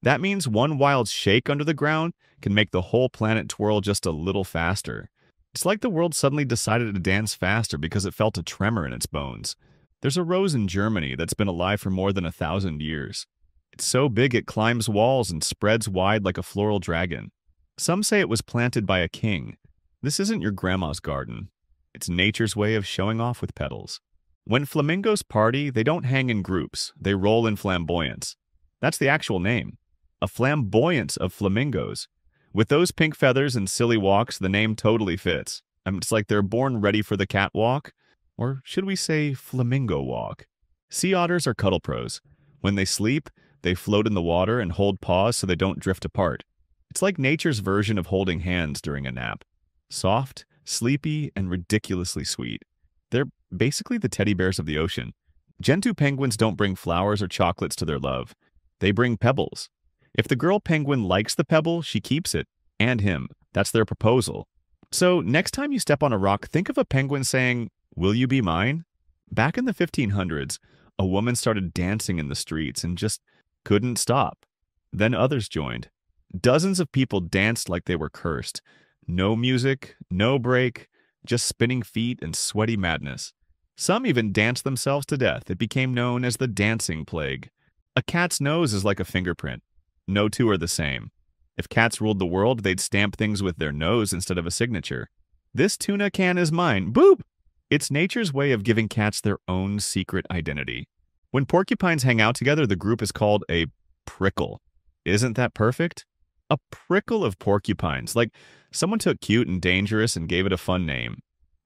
That means one wild shake under the ground can make the whole planet twirl just a little faster. It's like the world suddenly decided to dance faster because it felt a tremor in its bones. There's a rose in Germany that's been alive for more than 1,000 years. It's so big it climbs walls and spreads wide like a floral dragon. Some say it was planted by a king. This isn't your grandma's garden. It's nature's way of showing off with petals. When flamingos party, they don't hang in groups. They roll in flamboyance. That's the actual name. A flamboyance of flamingos. With those pink feathers and silly walks, the name totally fits. It's like they're born ready for the catwalk. Or should we say flamingo walk? Sea otters are cuddle pros. When they sleep, they float in the water and hold paws so they don't drift apart. It's like nature's version of holding hands during a nap. Soft, sleepy, and ridiculously sweet. They're basically the teddy bears of the ocean. Gentoo penguins don't bring flowers or chocolates to their love. They bring pebbles. If the girl penguin likes the pebble, she keeps it. And him. That's their proposal. So next time you step on a rock, think of a penguin saying, "Will you be mine?" Back in the 1500s, a woman started dancing in the streets and just couldn't stop. Then others joined. Dozens of people danced like they were cursed. No music, no break, just spinning feet and sweaty madness. Some even danced themselves to death. It became known as the dancing plague. A cat's nose is like a fingerprint. No two are the same. If cats ruled the world, they'd stamp things with their nose instead of a signature. This tuna can is mine. Boop! It's nature's way of giving cats their own secret identity. When porcupines hang out together, the group is called a prickle. Isn't that perfect? A prickle of porcupines. Like someone took cute and dangerous and gave it a fun name.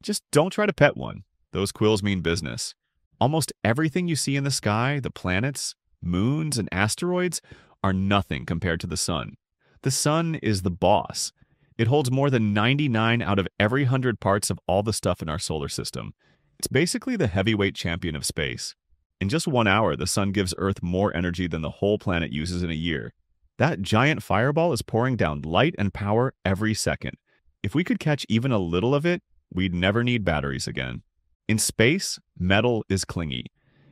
Just don't try to pet one. Those quills mean business. Almost everything you see in the sky, the planets, moons, and asteroids, are nothing compared to the sun. The sun is the boss. It holds more than 99 out of every 100 parts of all the stuff in our solar system. It's basically the heavyweight champion of space. In just 1 hour, the sun gives Earth more energy than the whole planet uses in a year. That giant fireball is pouring down light and power every second. If we could catch even a little of it, we'd never need batteries again. In space, metal is clingy.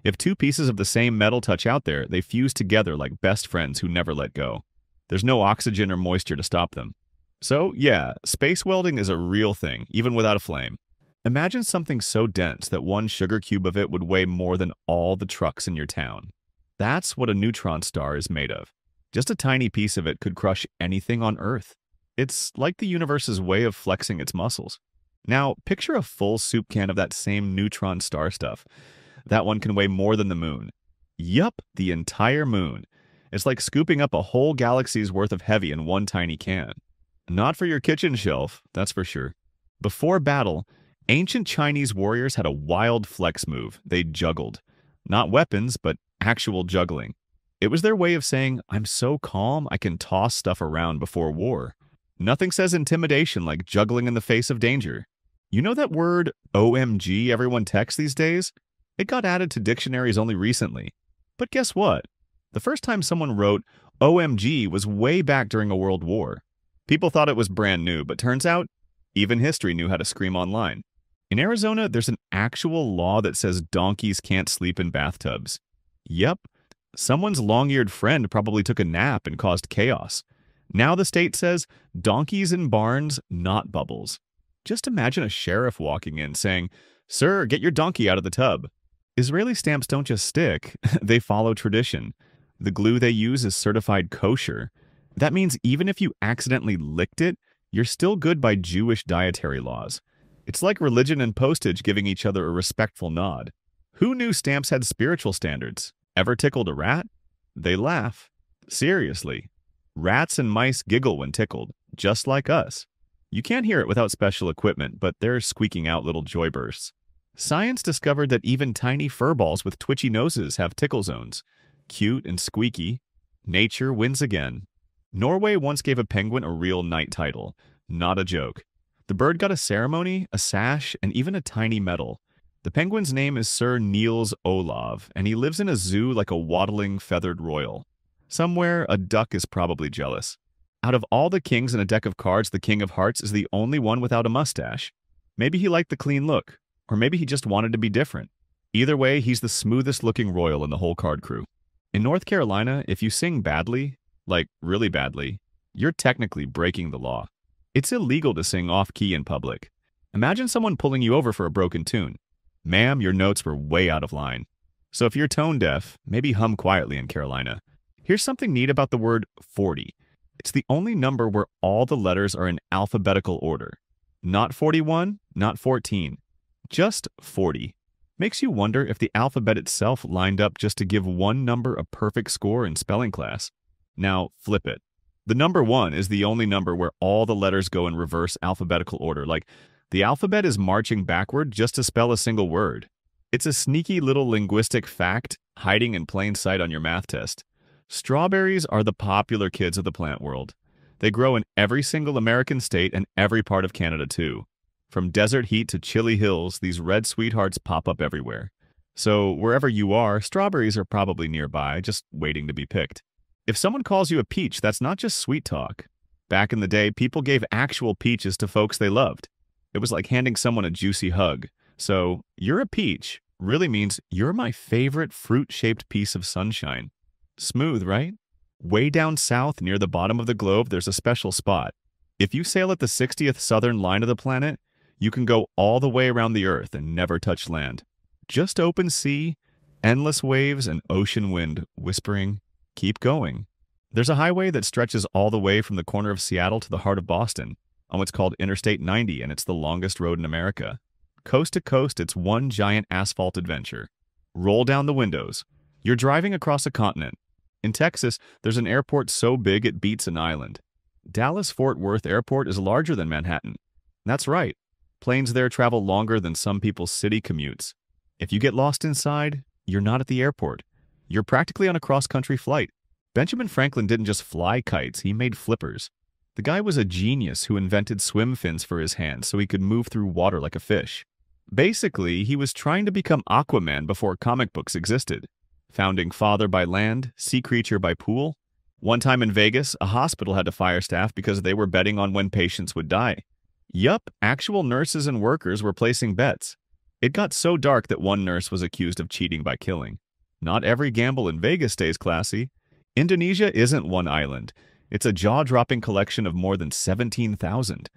If two pieces of the same metal touch out there, they fuse together like best friends who never let go. There's no oxygen or moisture to stop them. So, yeah, space welding is a real thing, even without a flame. Imagine something so dense that one sugar cube of it would weigh more than all the trucks in your town. That's what a neutron star is made of. Just a tiny piece of it could crush anything on Earth. It's like the universe's way of flexing its muscles. Now, picture a full soup can of that same neutron star stuff. That one can weigh more than the moon. Yup, the entire moon. It's like scooping up a whole galaxy's worth of heavy in one tiny can. Not for your kitchen shelf, that's for sure. Before battle, ancient Chinese warriors had a wild flex move. They juggled. Not weapons, but actual juggling. It was their way of saying, I'm so calm I can toss stuff around before war. Nothing says intimidation like juggling in the face of danger. You know that word OMG everyone texts these days? It got added to dictionaries only recently. But guess what? The first time someone wrote OMG was way back during a world war. People thought it was brand new, but turns out even history knew how to scream online. In Arizona, there's an actual law that says donkeys can't sleep in bathtubs. Yep, someone's long-eared friend probably took a nap and caused chaos. Now the state says donkeys in barns, not bubbles. Just imagine a sheriff walking in saying, "Sir, get your donkey out of the tub." Israeli stamps don't just stick, they follow tradition. The glue they use is certified kosher. That means even if you accidentally licked it, you're still good by Jewish dietary laws. It's like religion and postage giving each other a respectful nod. Who knew stamps had spiritual standards? Ever tickled a rat? They laugh. Seriously. Rats and mice giggle when tickled, just like us. You can't hear it without special equipment, but they're squeaking out little joy bursts. Science discovered that even tiny furballs with twitchy noses have tickle zones. Cute and squeaky. Nature wins again. Norway once gave a penguin a real knight title. Not a joke. The bird got a ceremony, a sash, and even a tiny medal. The penguin's name is Sir Niels Olav, and he lives in a zoo like a waddling, feathered royal. Somewhere, a duck is probably jealous. Out of all the kings in a deck of cards, the King of Hearts is the only one without a mustache. Maybe he liked the clean look, or maybe he just wanted to be different. Either way, he's the smoothest-looking royal in the whole card crew. In North Carolina, if you sing badly, like really badly, you're technically breaking the law. It's illegal to sing off-key in public. Imagine someone pulling you over for a broken tune. Ma'am, your notes were way out of line. So if you're tone deaf, maybe hum quietly in Carolina. Here's something neat about the word 40. It's the only number where all the letters are in alphabetical order. Not 41, not 14. Just 40. Makes you wonder if the alphabet itself lined up just to give one number a perfect score in spelling class. Now, flip it. The number 1 is the only number where all the letters go in reverse alphabetical order. Like, the alphabet is marching backward just to spell a single word. It's a sneaky little linguistic fact hiding in plain sight on your math test. Strawberries are the popular kids of the plant world. They grow in every single American state and every part of Canada too. From desert heat to chilly hills, these red sweethearts pop up everywhere. So wherever you are, strawberries are probably nearby, just waiting to be picked. If someone calls you a peach, that's not just sweet talk. Back in the day, people gave actual peaches to folks they loved. It was like handing someone a juicy hug. So, you're a peach really means you're my favorite fruit-shaped piece of sunshine. Smooth, right? Way down south, near the bottom of the globe, there's a special spot. If you sail at the 60th southern line of the planet, you can go all the way around the Earth and never touch land. Just open sea, endless waves, and ocean wind whispering, keep going. There's a highway that stretches all the way from the corner of Seattle to the heart of Boston, on what's called Interstate 90, and it's the longest road in America. Coast to coast, it's one giant asphalt adventure. Roll down the windows. You're driving across a continent. In Texas, there's an airport so big it beats an island. Dallas-Fort Worth Airport is larger than Manhattan. That's right. Planes there travel longer than some people's city commutes. If you get lost inside, you're not at the airport. You're practically on a cross-country flight. Benjamin Franklin didn't just fly kites, he made flippers. The guy was a genius who invented swim fins for his hands so he could move through water like a fish. Basically, he was trying to become Aquaman before comic books existed. Founding father by land, sea creature by pool. One time in Vegas, a hospital had to fire staff because they were betting on when patients would die. Yup, actual nurses and workers were placing bets. It got so dark that one nurse was accused of cheating by killing. Not every gamble in Vegas stays classy. Indonesia isn't one island. It's a jaw-dropping collection of more than 17,000.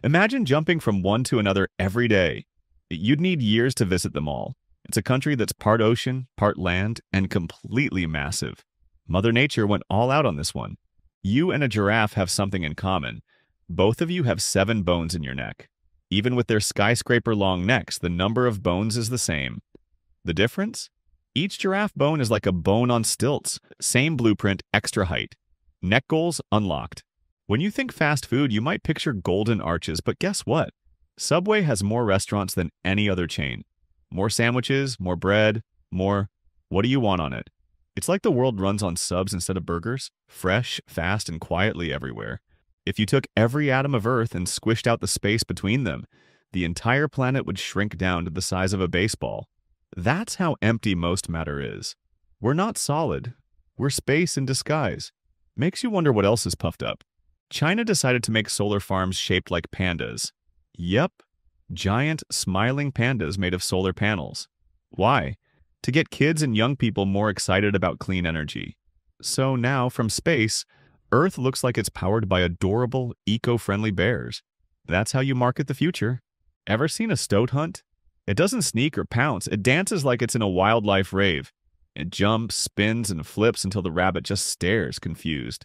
Imagine jumping from one to another every day. You'd need years to visit them all. It's a country that's part ocean, part land, and completely massive. Mother Nature went all out on this one. You and a giraffe have something in common. Both of you have 7 bones in your neck. Even with their skyscraper-long necks, the number of bones is the same. The difference? Each giraffe bone is like a bone on stilts. Same blueprint, extra height. Neck goals unlocked. When you think fast food, you might picture golden arches, but guess what? Subway has more restaurants than any other chain. More sandwiches, more bread, more What do you want on it? It's like the world runs on subs instead of burgers, fresh, fast, and quietly everywhere. If you took every atom of Earth and squished out the space between them, the entire planet would shrink down to the size of a baseball. That's how empty most matter is. We're not solid. We're space in disguise. Makes you wonder what else is puffed up. China decided to make solar farms shaped like pandas. Yep, giant, smiling pandas made of solar panels. Why? To get kids and young people more excited about clean energy. So now, from space, Earth looks like it's powered by adorable, eco-friendly bears. That's how you market the future. Ever seen a stoat hunt? It doesn't sneak or pounce. It dances like it's in a wildlife rave. It jumps, spins, and flips until the rabbit just stares, confused.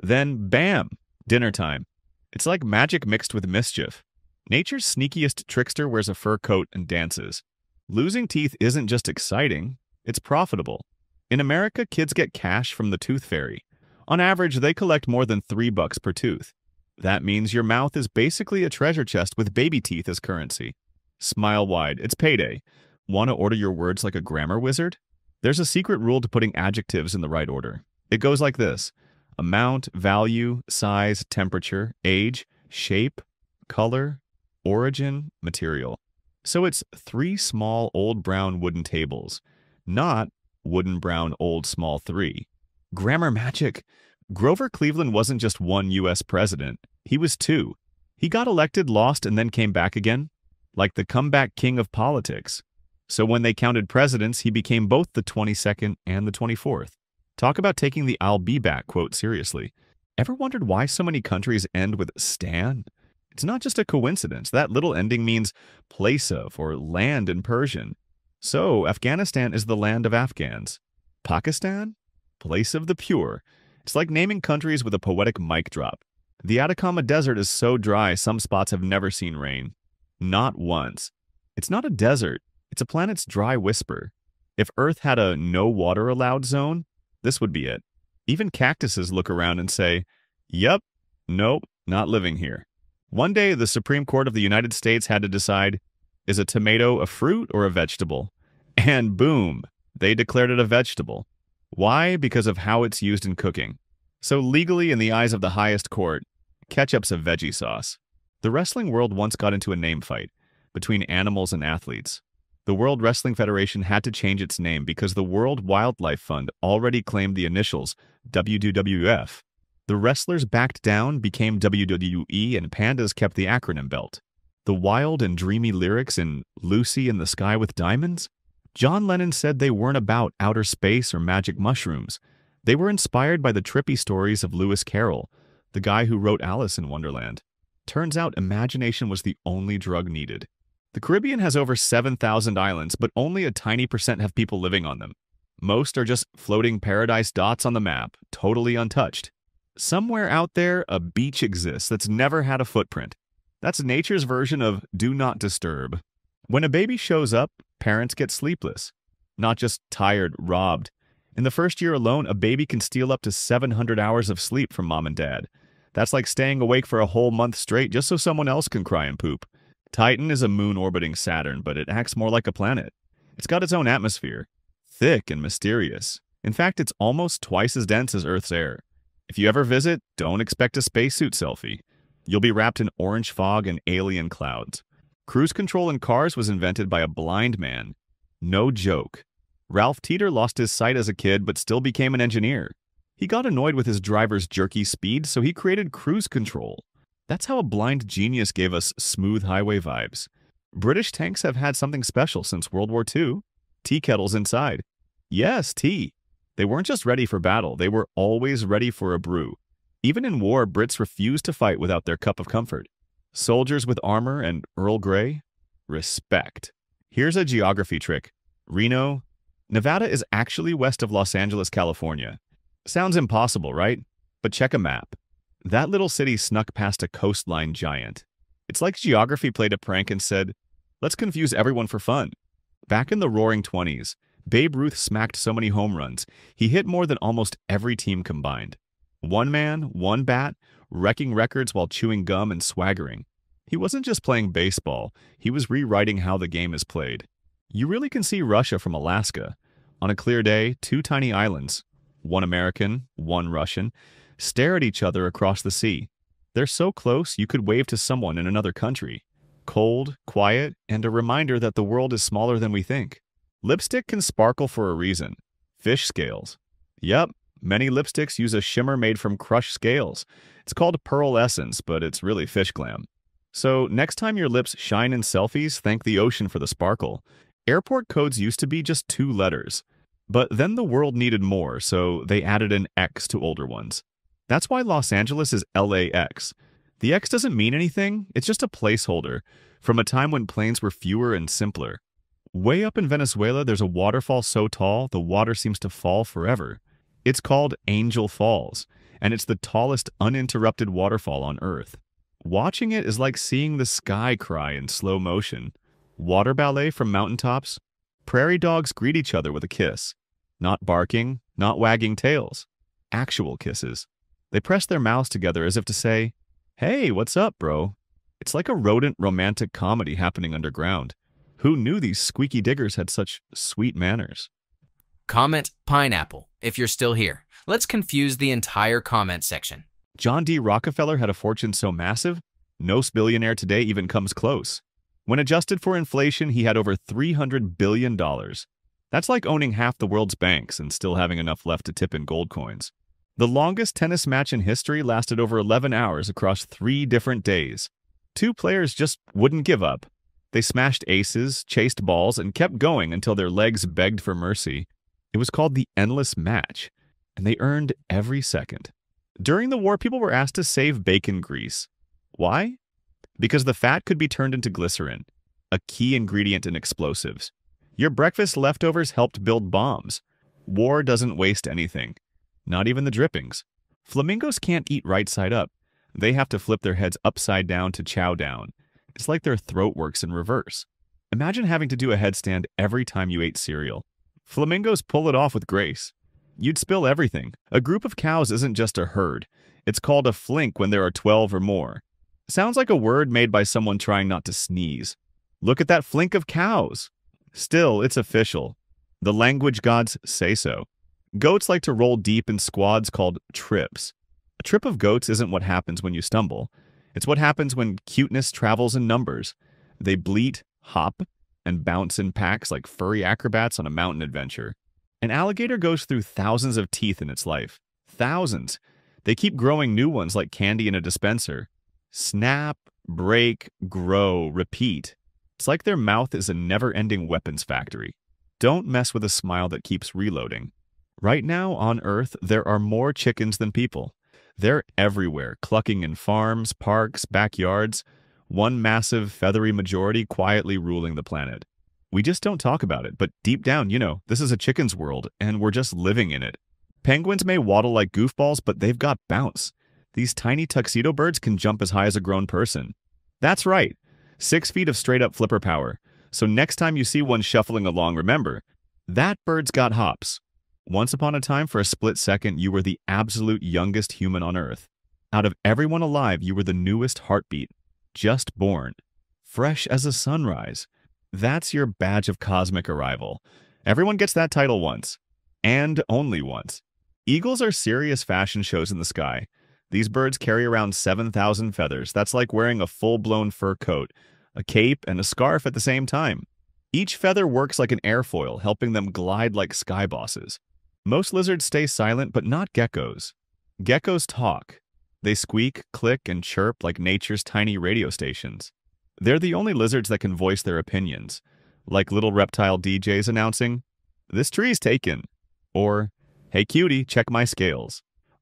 Then, bam! Dinner time. It's like magic mixed with mischief. Nature's sneakiest trickster wears a fur coat and dances. Losing teeth isn't just exciting, it's profitable. In America, kids get cash from the tooth fairy. On average, they collect more than $3 per tooth. That means your mouth is basically a treasure chest with baby teeth as currency. Smile wide, it's payday. Want to order your words like a grammar wizard? There's a secret rule to putting adjectives in the right order. It goes like this: amount, value, size, temperature, age, shape, color, origin, material. So it's 3 small old brown wooden tables, not wooden brown old small 3. Grammar magic. Grover Cleveland wasn't just one U.S. president. He was 2. He got elected, lost, and then came back again, like the comeback king of politics. So when they counted presidents, he became both the 22nd and the 24th. Talk about taking the "I'll be back" quote seriously. Ever wondered why so many countries end with "stan"? It's not just a coincidence. That little ending means place of or land in Persian. So Afghanistan is the land of Afghans. Pakistan? Place of the pure. It's like naming countries with a poetic mic drop. The Atacama Desert is so dry some spots have never seen rain. Not once. It's not a desert. It's a planet's dry whisper. If Earth had a no water allowed zone, this would be it. Even cactuses look around and say, "Yep, nope, not living here." One day, the Supreme Court of the United States had to decide, is a tomato a fruit or a vegetable? And boom, they declared it a vegetable. Why? Because of how it's used in cooking. So legally, in the eyes of the highest court, ketchup's a veggie sauce. The wrestling world once got into a name fight between animals and athletes. The World Wrestling Federation had to change its name because the World Wildlife Fund already claimed the initials WWF. The wrestlers backed down, became WWE, and pandas kept the acronym belt. The wild and dreamy lyrics in "Lucy in the Sky with Diamonds"? John Lennon said they weren't about outer space or magic mushrooms. They were inspired by the trippy stories of Lewis Carroll, the guy who wrote Alice in Wonderland. Turns out imagination was the only drug needed. The Caribbean has over 7,000 islands, but only a tiny percent have people living on them. Most are just floating paradise dots on the map, totally untouched. Somewhere out there, a beach exists that's never had a footprint. That's nature's version of "do not disturb." When a baby shows up, parents get sleepless. Not just tired, robbed. In the first year alone, a baby can steal up to 700 hours of sleep from mom and dad. That's like staying awake for a whole month straight just so someone else can cry and poop. Titan is a moon orbiting Saturn, but it acts more like a planet. It's got its own atmosphere. Thick and mysterious. In fact, it's almost twice as dense as Earth's air. If you ever visit, don't expect a spacesuit selfie. You'll be wrapped in orange fog and alien clouds. Cruise control in cars was invented by a blind man. No joke. Ralph Teeter lost his sight as a kid but still became an engineer. He got annoyed with his driver's jerky speed, so he created cruise control. That's how a blind genius gave us smooth highway vibes. British tanks have had something special since World War II. Tea kettles inside. Yes, tea. They weren't just ready for battle, they were always ready for a brew. Even in war, Brits refused to fight without their cup of comfort. Soldiers with armor and Earl Grey? Respect. Here's a geography trick. Reno, Nevada is actually west of Los Angeles, California. Sounds impossible, right? But check a map. That little city snuck past a coastline giant. It's like geography played a prank and said, let's confuse everyone for fun. Back in the roaring 20s, Babe Ruth smacked so many home runs, he hit more than almost every team combined. One man, one bat, wrecking records while chewing gum and swaggering. He wasn't just playing baseball, he was rewriting how the game is played. You really can see Russia from Alaska. On a clear day, two tiny islands, one American, one Russian, stare at each other across the sea. They're so close you could wave to someone in another country. Cold, quiet, and a reminder that the world is smaller than we think. Lipstick can sparkle for a reason. Fish scales. Yep, many lipsticks use a shimmer made from crushed scales. It's called pearl essence, but it's really fish glam. So next time your lips shine in selfies, thank the ocean for the sparkle. Airport codes used to be just 2 letters. But then the world needed more, so they added an X to older ones. That's why Los Angeles is LAX. The X doesn't mean anything, it's just a placeholder from a time when planes were fewer and simpler. Way up in Venezuela, there's a waterfall so tall, the water seems to fall forever. It's called Angel Falls, and it's the tallest uninterrupted waterfall on Earth. Watching it is like seeing the sky cry in slow motion. Water ballet from mountaintops. Prairie dogs greet each other with a kiss. Not barking, not wagging tails. Actual kisses. They press their mouths together as if to say, "Hey, what's up, bro?" It's like a rodent romantic comedy happening underground. Who knew these squeaky diggers had such sweet manners? Comment pineapple if you're still here. Let's confuse the entire comment section. John D. Rockefeller had a fortune so massive, no billionaire today even comes close. When adjusted for inflation, he had over $300 billion. That's like owning half the world's banks and still having enough left to tip in gold coins. The longest tennis match in history lasted over 11 hours across 3 different days. 2 players just wouldn't give up. They smashed aces, chased balls, and kept going until their legs begged for mercy. It was called the endless match, and they earned every second. During the war, people were asked to save bacon grease. Why? Because the fat could be turned into glycerin, a key ingredient in explosives. Your breakfast leftovers helped build bombs. War doesn't waste anything, not even the drippings. Flamingos can't eat right side up. They have to flip their heads upside down to chow down. It's like their throat works in reverse. Imagine having to do a headstand every time you ate cereal. Flamingos pull it off with grace. You'd spill everything. A group of cows isn't just a herd. It's called a flink when there are 12 or more. Sounds like a word made by someone trying not to sneeze. Look at that flink of cows. Still, it's official. The language gods say so. Goats like to roll deep in squads called trips. A trip of goats isn't what happens when you stumble. It's what happens when cuteness travels in numbers. They bleat, hop, and bounce in packs like furry acrobats on a mountain adventure. An alligator goes through thousands of teeth in its life. Thousands. They keep growing new ones like candy in a dispenser. Snap, break, grow, repeat. It's like their mouth is a never-ending weapons factory. Don't mess with a smile that keeps reloading. Right now, on Earth, there are more chickens than people. They're everywhere, clucking in farms, parks, backyards. One massive, feathery majority quietly ruling the planet. We just don't talk about it, but deep down, this is a chicken's world, and we're just living in it. Penguins may waddle like goofballs, but they've got bounce. These tiny tuxedo birds can jump as high as a grown person. That's right, 6 feet of straight-up flipper power. So next time you see one shuffling along, remember, that bird's got hops. Once upon a time, for a split second, you were the absolute youngest human on Earth. Out of everyone alive, you were the newest heartbeat. Just born. Fresh as a sunrise. That's your badge of cosmic arrival. Everyone gets that title once. And only once. Eagles are serious fashion shows in the sky. These birds carry around 7,000 feathers. That's like wearing a full-blown fur coat, a cape, and a scarf at the same time. Each feather works like an airfoil, helping them glide like sky bosses. Most lizards stay silent, but not geckos. Geckos talk. They squeak, click, and chirp like nature's tiny radio stations. They're the only lizards that can voice their opinions, like little reptile DJs announcing, "This tree's taken," or, "Hey cutie, check my scales."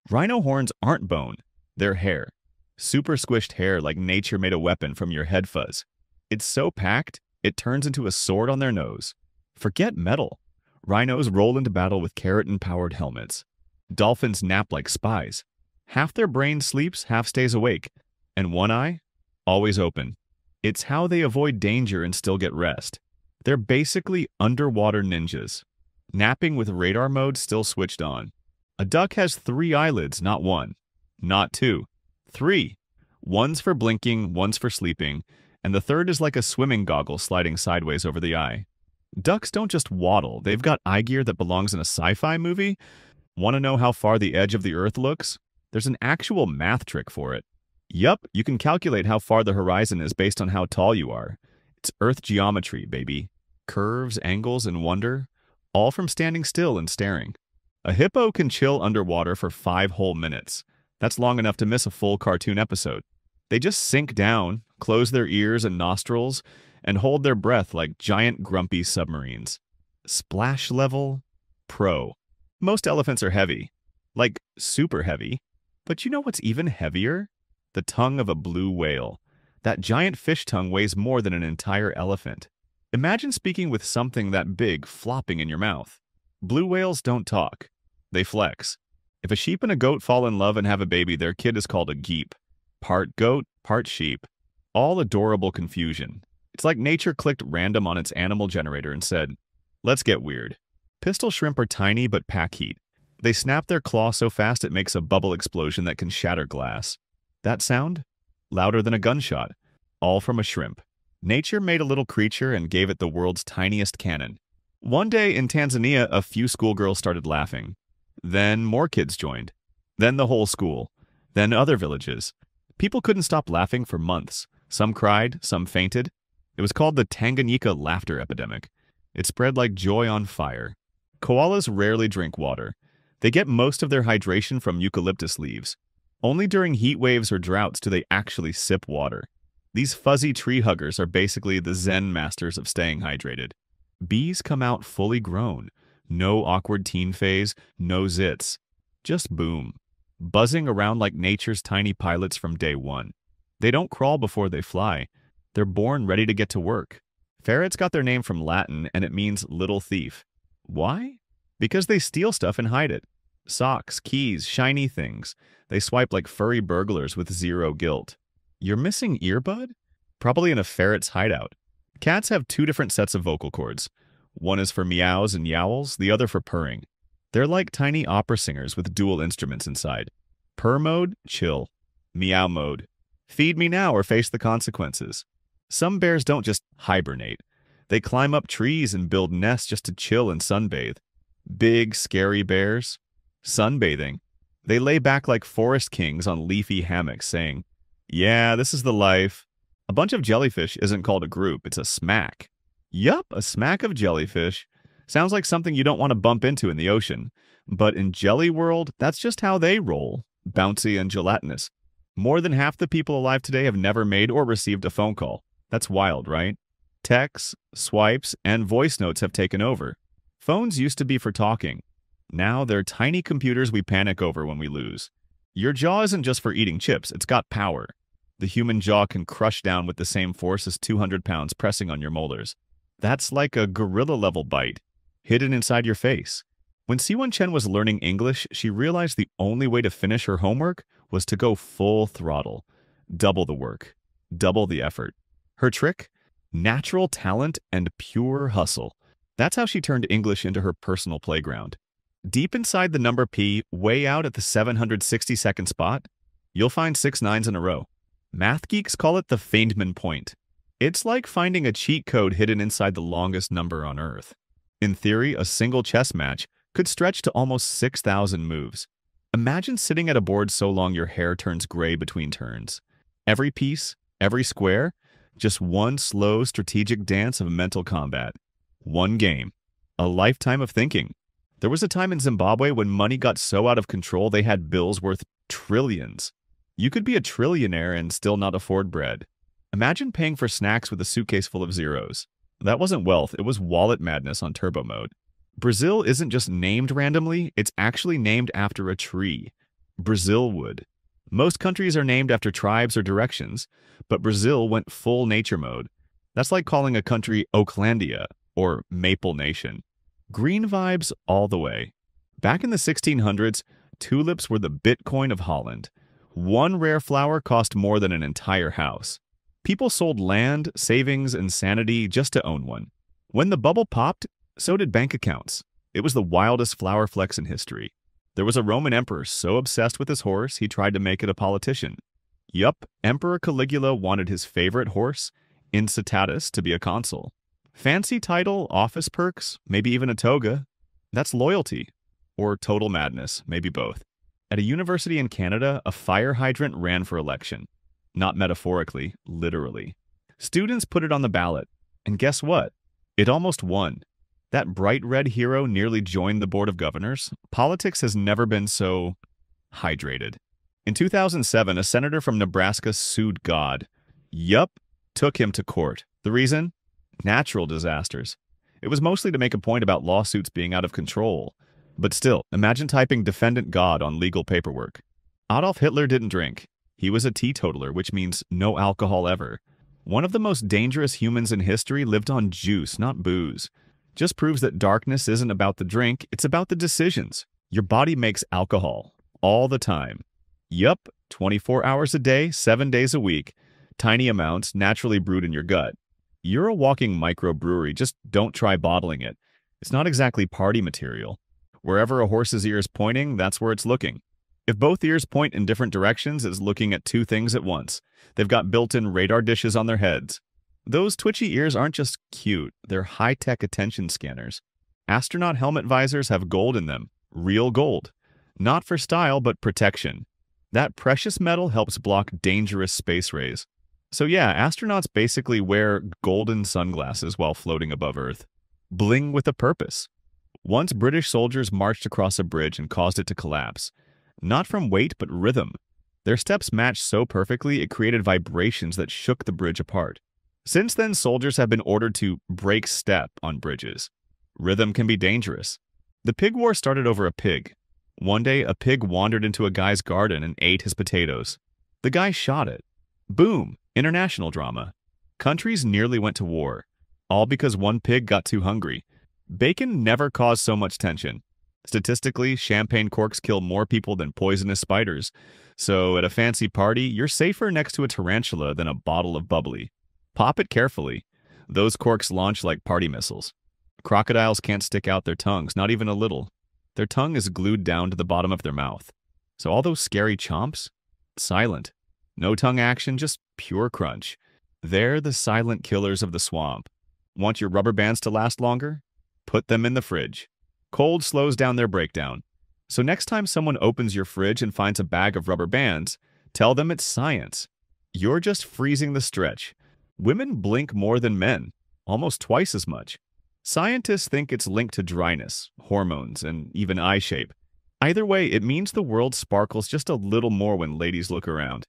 Rhino horns aren't bone, they're hair. Super squished hair like nature made a weapon from your head fuzz. It's so packed, it turns into a sword on their nose. Forget metal. Rhinos roll into battle with keratin-powered helmets. Dolphins nap like spies. Half their brain sleeps, half stays awake, and one eye, always open. It's how they avoid danger and still get rest. They're basically underwater ninjas. Napping with radar mode still switched on. A duck has 3 eyelids, not 1. Not 2. 3. One's for blinking, one's for sleeping, and the third is like a swimming goggle sliding sideways over the eye. Ducks don't just waddle, they've got eye gear that belongs in a sci-fi movie. Want to know how far the edge of the Earth looks? There's an actual math trick for it. Yup, you can calculate how far the horizon is based on how tall you are. It's Earth geometry, baby. Curves, angles, and wonder, all from standing still and staring. A hippo can chill underwater for 5 whole minutes. That's long enough to miss a full cartoon episode. They just sink down, close their ears and nostrils, and hold their breath like giant grumpy submarines. Splash level? Pro. Most elephants are heavy. Like, super heavy. But you know what's even heavier? The tongue of a blue whale. That giant fish tongue weighs more than an entire elephant. Imagine speaking with something that big flopping in your mouth. Blue whales don't talk. They flex. If a sheep and a goat fall in love and have a baby, their kid is called a geep. Part goat, part sheep. All adorable confusion. It's like nature clicked random on its animal generator and said, let's get weird. Pistol shrimp are tiny but pack heat. They snap their claw so fast it makes a bubble explosion that can shatter glass. That sound? Louder than a gunshot. All from a shrimp. Nature made a little creature and gave it the world's tiniest cannon. One day in Tanzania, a few schoolgirls started laughing. Then more kids joined. Then the whole school. Then other villages. People couldn't stop laughing for months. Some cried, some fainted. It was called the Tanganyika laughter epidemic. It spread like joy on fire. Koalas rarely drink water. They get most of their hydration from eucalyptus leaves. Only during heat waves or droughts do they actually sip water. These fuzzy tree huggers are basically the Zen masters of staying hydrated. Bees come out fully grown. No awkward teen phase, no zits. Just boom. Buzzing around like nature's tiny pilots from day one. They don't crawl before they fly. They're born ready to get to work. Ferrets got their name from Latin, and it means little thief. Why? Because they steal stuff and hide it. Socks, keys, shiny things. They swipe like furry burglars with zero guilt. You're missing earbud? Probably in a ferret's hideout. Cats have 2 different sets of vocal cords. One is for meows and yowls, the other for purring. They're like tiny opera singers with dual instruments inside. Purr mode, chill. Meow mode, feed me now or face the consequences. Some bears don't just hibernate. They climb up trees and build nests just to chill and sunbathe. Big, scary bears. Sunbathing. They lay back like forest kings on leafy hammocks saying, yeah, this is the life. A bunch of jellyfish isn't called a group, it's a smack. Yup, a smack of jellyfish. Sounds like something you don't want to bump into in the ocean. But in jelly world, that's just how they roll. Bouncy and gelatinous. More than half the people alive today have never made or received a phone call. That's wild, right? Texts, swipes, and voice notes have taken over. Phones used to be for talking. Now they're tiny computers we panic over when we lose. Your jaw isn't just for eating chips, it's got power. The human jaw can crush down with the same force as 200 pounds pressing on your molars. That's like a gorilla-level bite, hidden inside your face. When Siwon Chen was learning English, she realized the only way to finish her homework was to go full throttle. Double the work. Double the effort. Her trick? Natural talent and pure hustle. That's how she turned English into her personal playground. Deep inside the number P, way out at the 762nd spot, you'll find 6 nines in a row. Math geeks call it the Feynman point. It's like finding a cheat code hidden inside the longest number on Earth. In theory, a single chess match could stretch to almost 6,000 moves. Imagine sitting at a board so long your hair turns gray between turns. Every piece, every square, just one slow, strategic dance of mental combat. One game. A lifetime of thinking. There was a time in Zimbabwe when money got so out of control they had bills worth trillions. You could be a trillionaire and still not afford bread. Imagine paying for snacks with a suitcase full of zeros. That wasn't wealth, it was wallet madness on turbo mode. Brazil isn't just named randomly, it's actually named after a tree. Brazilwood. Most countries are named after tribes or directions, but Brazil went full nature mode. That's like calling a country Oaklandia or Maple Nation. Green vibes all the way. Back in the 1600s, tulips were the Bitcoin of Holland. One rare flower cost more than an entire house. People sold land, savings, and sanity just to own one. When the bubble popped, so did bank accounts. It was the wildest flower flex in history. There was a Roman emperor so obsessed with his horse, he tried to make it a politician. Yup, Emperor Caligula wanted his favorite horse, Incitatus, to be a consul. Fancy title, office perks, maybe even a toga. That's loyalty. Or total madness, maybe both. At a university in Canada, a fire hydrant ran for election. Not metaphorically, literally. Students put it on the ballot. And guess what? It almost won. That bright red hero nearly joined the Board of Governors. Politics has never been so hydrated. In 2007, a senator from Nebraska sued God. Yup, took him to court. The reason? Natural disasters. It was mostly to make a point about lawsuits being out of control. But still, imagine typing defendant God on legal paperwork. Adolf Hitler didn't drink. He was a teetotaler, which means no alcohol ever. One of the most dangerous humans in history lived on juice, not booze. Just proves that darkness isn't about the drink, it's about the decisions. Your body makes alcohol. All the time. Yup, 24 hours a day, 7 days a week. Tiny amounts, naturally brewed in your gut. You're a walking microbrewery, just don't try bottling it. It's not exactly party material. Wherever a horse's ear is pointing, that's where it's looking. If both ears point in different directions, it's looking at two things at once. They've got built-in radar dishes on their heads. Those twitchy ears aren't just cute, they're high-tech attention scanners. Astronaut helmet visors have gold in them, real gold. Not for style, but protection. That precious metal helps block dangerous space rays. So yeah, astronauts basically wear golden sunglasses while floating above Earth. Bling with a purpose. Once British soldiers marched across a bridge and caused it to collapse. Not from weight, but rhythm. Their steps matched so perfectly it created vibrations that shook the bridge apart. Since then, soldiers have been ordered to break step on bridges. Rhythm can be dangerous. The pig war started over a pig. One day, a pig wandered into a guy's garden and ate his potatoes. The guy shot it. Boom! International drama. Countries nearly went to war. All because one pig got too hungry. Bacon never caused so much tension. Statistically, champagne corks kill more people than poisonous spiders. So at a fancy party, you're safer next to a tarantula than a bottle of bubbly. Pop it carefully. Those corks launch like party missiles. Crocodiles can't stick out their tongues, not even a little. Their tongue is glued down to the bottom of their mouth. So all those scary chomps? Silent. No tongue action, just pure crunch. They're the silent killers of the swamp. Want your rubber bands to last longer? Put them in the fridge. Cold slows down their breakdown. So next time someone opens your fridge and finds a bag of rubber bands, tell them it's science. You're just freezing the stretch. Women blink more than men, almost twice as much. Scientists think it's linked to dryness, hormones, and even eye shape. Either way, it means the world sparkles just a little more when ladies look around.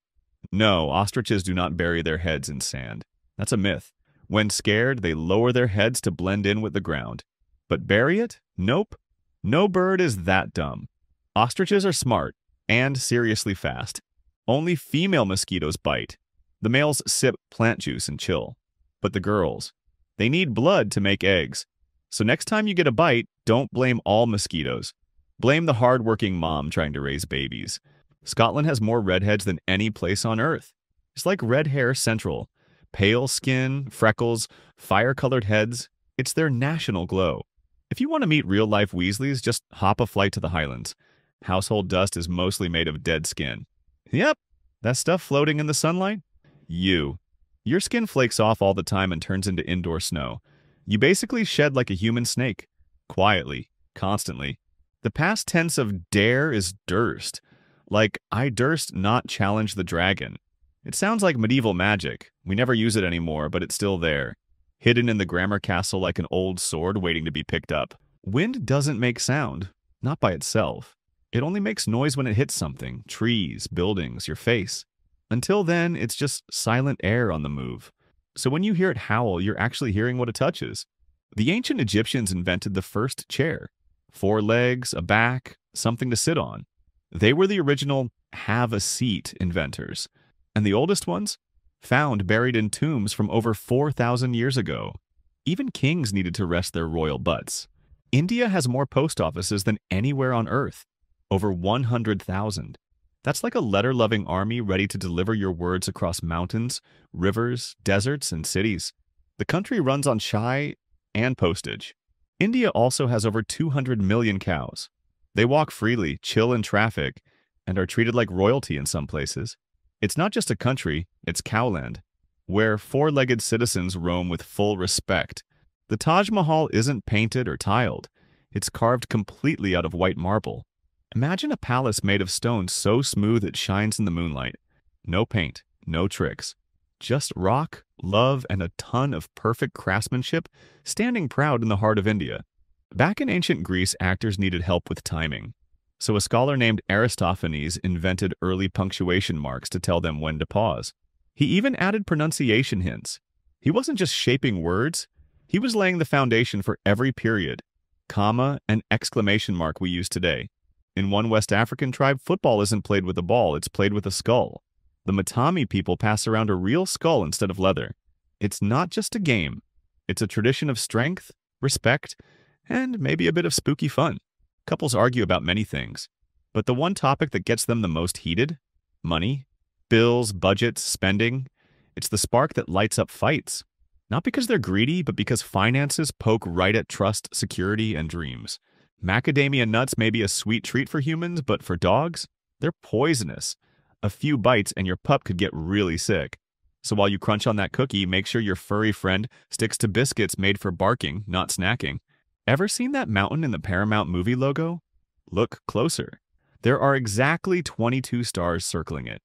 No, ostriches do not bury their heads in sand. That's a myth. When scared, they lower their heads to blend in with the ground. But bury it? Nope. No bird is that dumb. Ostriches are smart and seriously fast. Only female mosquitoes bite. The males sip plant juice and chill. But the girls, they need blood to make eggs. So next time you get a bite, don't blame all mosquitoes. Blame the hard-working mom trying to raise babies. Scotland has more redheads than any place on Earth. It's like red hair central. Pale skin, freckles, fire-colored heads. It's their national glow. If you want to meet real-life Weasleys, just hop a flight to the Highlands. Household dust is mostly made of dead skin. Yep, that stuff floating in the sunlight? You. Your skin flakes off all the time and turns into indoor snow. You basically shed like a human snake. Quietly. Constantly. The past tense of dare is durst. Like, I durst not challenge the dragon. It sounds like medieval magic. We never use it anymore, but it's still there. Hidden in the grammar castle like an old sword waiting to be picked up. Wind doesn't make sound. Not by itself. It only makes noise when it hits something. Trees, buildings, your face. Until then, it's just silent air on the move. So when you hear it howl, you're actually hearing what it touches. The ancient Egyptians invented the first chair. 4 legs, a back, something to sit on. They were the original have-a-seat inventors. And the oldest ones? Found buried in tombs from over 4,000 years ago. Even kings needed to rest their royal butts. India has more post offices than anywhere on Earth. Over 100,000. That's like a letter-loving army ready to deliver your words across mountains, rivers, deserts, and cities. The country runs on chai and postage. India also has over 200 million cows. They walk freely, chill in traffic, and are treated like royalty in some places. It's not just a country, it's cowland, where 4-legged citizens roam with full respect. The Taj Mahal isn't painted or tiled. It's carved completely out of white marble. Imagine a palace made of stone so smooth it shines in the moonlight. No paint, no tricks. Just rock, love, and a ton of perfect craftsmanship standing proud in the heart of India. Back in ancient Greece, actors needed help with timing. So a scholar named Aristophanes invented early punctuation marks to tell them when to pause. He even added pronunciation hints. He wasn't just shaping words, he was laying the foundation for every period, comma, and exclamation mark we use today. In one West African tribe, football isn't played with a ball, it's played with a skull. The Matami people pass around a real skull instead of leather. It's not just a game. It's a tradition of strength, respect, and maybe a bit of spooky fun. Couples argue about many things, but the one topic that gets them the most heated? Money. Bills, budgets, spending. It's the spark that lights up fights. Not because they're greedy, but because finances poke right at trust, security, and dreams. Macadamia nuts may be a sweet treat for humans, but for dogs, they're poisonous. A few bites and your pup could get really sick. So while you crunch on that cookie, make sure your furry friend sticks to biscuits made for barking, not snacking. Ever seen that mountain in the Paramount movie logo? Look closer. There are exactly 22 stars circling it.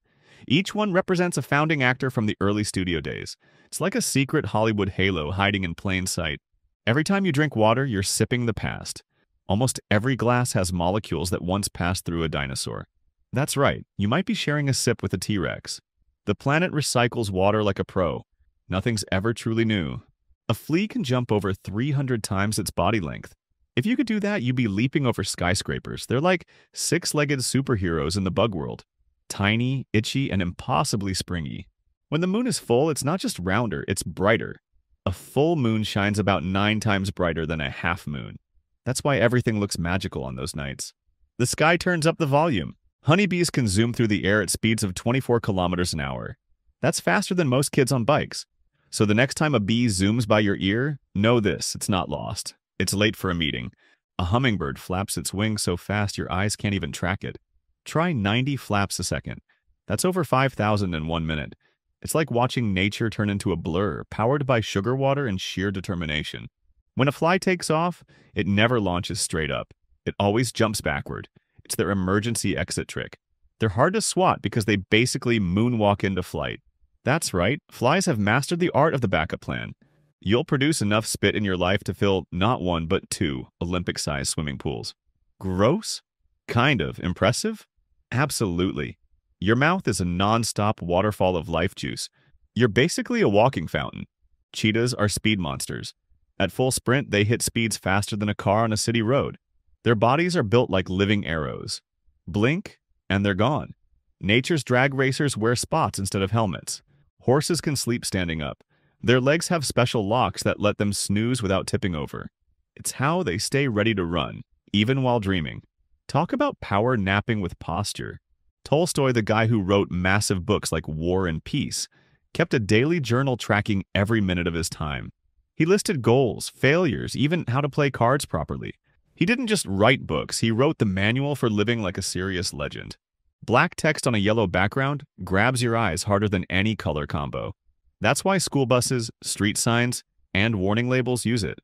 Each one represents a founding actor from the early studio days. It's like a secret Hollywood halo hiding in plain sight. Every time you drink water, you're sipping the past. Almost every glass has molecules that once passed through a dinosaur. That's right, you might be sharing a sip with a T-Rex. The planet recycles water like a pro. Nothing's ever truly new. A flea can jump over 300 times its body length. If you could do that, you'd be leaping over skyscrapers. They're like six-legged superheroes in the bug world. Tiny, itchy, and impossibly springy. When the moon is full, it's not just rounder, it's brighter. A full moon shines about 9 times brighter than a half moon. That's why everything looks magical on those nights. The sky turns up the volume. Honeybees can zoom through the air at speeds of 24 kilometers an hour. That's faster than most kids on bikes. So the next time a bee zooms by your ear, know this, it's not lost. It's late for a meeting. A hummingbird flaps its wings so fast your eyes can't even track it. Try 90 flaps a second. That's over 5,000 in 1 minute. It's like watching nature turn into a blur, powered by sugar water and sheer determination. When a fly takes off, it never launches straight up. It always jumps backward. It's their emergency exit trick. They're hard to swat because they basically moonwalk into flight. That's right, flies have mastered the art of the backup plan. You'll produce enough spit in your life to fill not 1 but 2 Olympic-sized swimming pools. Gross? Kind of. Impressive? Absolutely. Your mouth is a non-stop waterfall of life juice. You're basically a walking fountain. Cheetahs are speed monsters. At full sprint, they hit speeds faster than a car on a city road. Their bodies are built like living arrows. Blink, and they're gone. Nature's drag racers wear spots instead of helmets. Horses can sleep standing up. Their legs have special locks that let them snooze without tipping over. It's how they stay ready to run, even while dreaming. Talk about power napping with posture. Tolstoy, the guy who wrote massive books like War and Peace, kept a daily journal tracking every minute of his time. He listed goals, failures, even how to play cards properly. He didn't just write books, he wrote the manual for living like a serious legend. Black text on a yellow background grabs your eyes harder than any color combo. That's why school buses, street signs, and warning labels use it.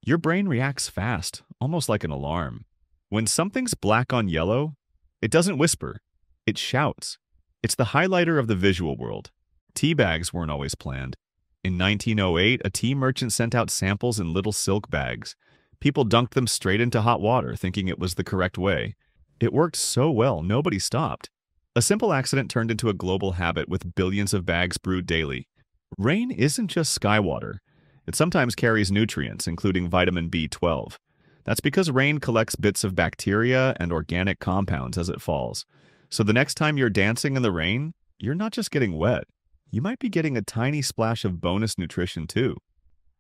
Your brain reacts fast, almost like an alarm. When something's black on yellow, it doesn't whisper, it shouts. It's the highlighter of the visual world. Tea bags weren't always planned. In 1908, a tea merchant sent out samples in little silk bags. People dunked them straight into hot water, thinking it was the correct way. It worked so well, nobody stopped. A simple accident turned into a global habit with billions of bags brewed daily. Rain isn't just sky water. It sometimes carries nutrients, including vitamin B12. That's because rain collects bits of bacteria and organic compounds as it falls. So the next time you're dancing in the rain, you're not just getting wet. You might be getting a tiny splash of bonus nutrition too.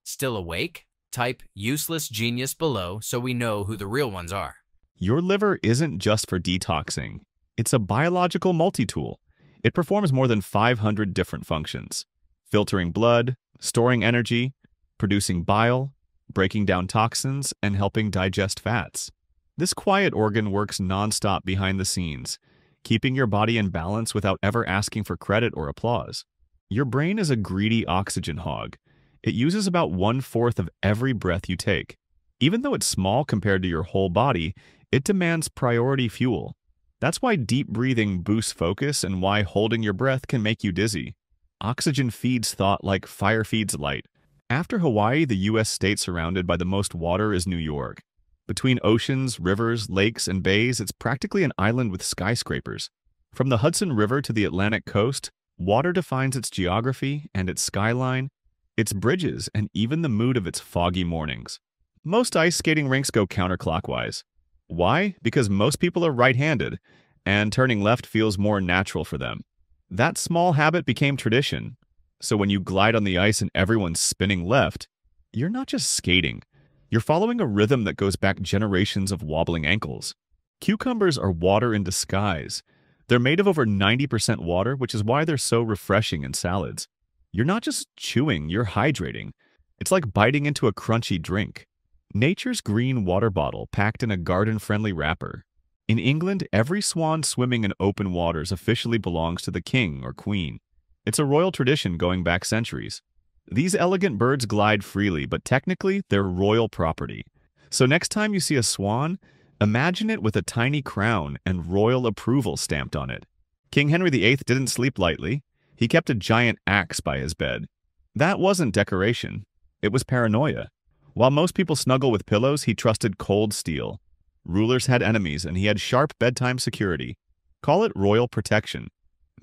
Still awake? Type useless genius below so we know who the real ones are. Your liver isn't just for detoxing. It's a biological multi-tool. It performs more than 500 different functions. Filtering blood, storing energy, producing bile, breaking down toxins, and helping digest fats. This quiet organ works non-stop behind the scenes, keeping your body in balance without ever asking for credit or applause. Your brain is a greedy oxygen hog. It uses about 1/4 of every breath you take. Even though it's small compared to your whole body, it demands priority fuel. That's why deep breathing boosts focus and why holding your breath can make you dizzy. Oxygen feeds thought like fire feeds light. After Hawaii, the U.S. state surrounded by the most water is New York. Between oceans, rivers, lakes, and bays, it's practically an island with skyscrapers. From the Hudson River to the Atlantic coast, water defines its geography and its skyline, its bridges, and even the mood of its foggy mornings. Most ice skating rinks go counterclockwise. Why? Because most people are right-handed, and turning left feels more natural for them. That small habit became tradition. So when you glide on the ice and everyone's spinning left, you're not just skating. You're following a rhythm that goes back generations of wobbling ankles. Cucumbers are water in disguise. They're made of over 90% water, which is why they're so refreshing in salads. You're not just chewing, you're hydrating. It's like biting into a crunchy drink. Nature's green water bottle packed in a garden-friendly wrapper. In England, every swan swimming in open waters officially belongs to the king or queen. It's a royal tradition going back centuries. These elegant birds glide freely, but technically, they're royal property. So next time you see a swan, imagine it with a tiny crown and royal approval stamped on it. King Henry VIII didn't sleep lightly. He kept a giant axe by his bed. That wasn't decoration. It was paranoia. While most people snuggle with pillows, he trusted cold steel. Rulers had enemies, and he had sharp bedtime security. Call it royal protection.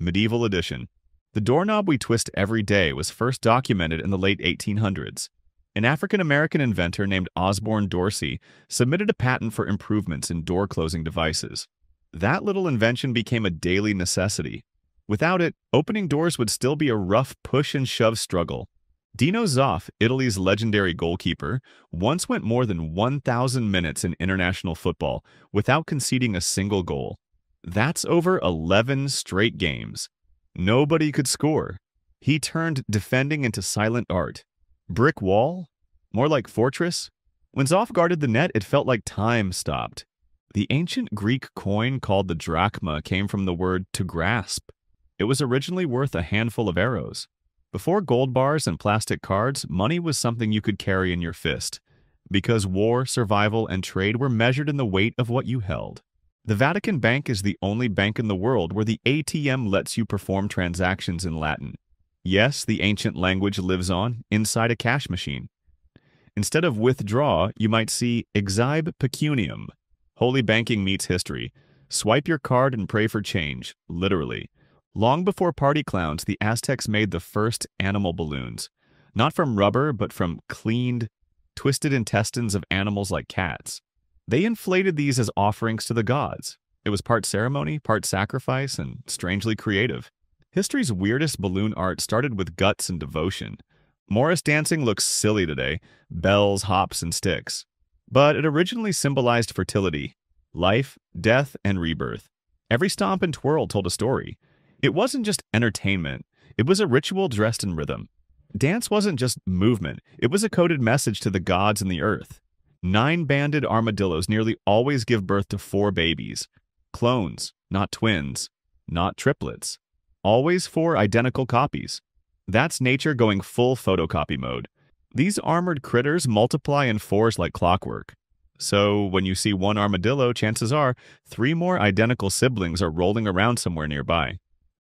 Medieval edition. The doorknob we twist every day was first documented in the late 1800s. An African-American inventor named Osborne Dorsey submitted a patent for improvements in door-closing devices. That little invention became a daily necessity. Without it, opening doors would still be a rough push-and-shove struggle. Dino Zoff, Italy's legendary goalkeeper, once went more than 1,000 minutes in international football without conceding a single goal. That's over 11 straight games. Nobody could score. He turned defending into silent art. Brick wall? More like fortress? When Zoff guarded the net, it felt like time stopped. The ancient Greek coin called the drachma came from the word to grasp. It was originally worth a handful of arrows. Before gold bars and plastic cards, money was something you could carry in your fist, because war, survival, and trade were measured in the weight of what you held. The Vatican Bank is the only bank in the world where the ATM lets you perform transactions in Latin. Yes, the ancient language lives on inside a cash machine. Instead of withdraw, you might see exhibe pecuniam. Holy banking meets history. Swipe your card and pray for change, literally. Long before party clowns, the Aztecs made the first animal balloons. Not from rubber, but from cleaned, twisted intestines of animals like cats. They inflated these as offerings to the gods. It was part ceremony, part sacrifice, and strangely creative. History's weirdest balloon art started with guts and devotion. Morris dancing looks silly today, bells, hops, and sticks. But it originally symbolized fertility, life, death, and rebirth. Every stomp and twirl told a story. It wasn't just entertainment, it was a ritual dressed in rhythm. Dance wasn't just movement, it was a coded message to the gods and the earth. 9-banded armadillos nearly always give birth to 4 babies. Clones, not twins, not triplets. Always 4 identical copies. That's nature going full photocopy mode. These armored critters multiply in 4s like clockwork. So when you see one armadillo, chances are 3 more identical siblings are rolling around somewhere nearby.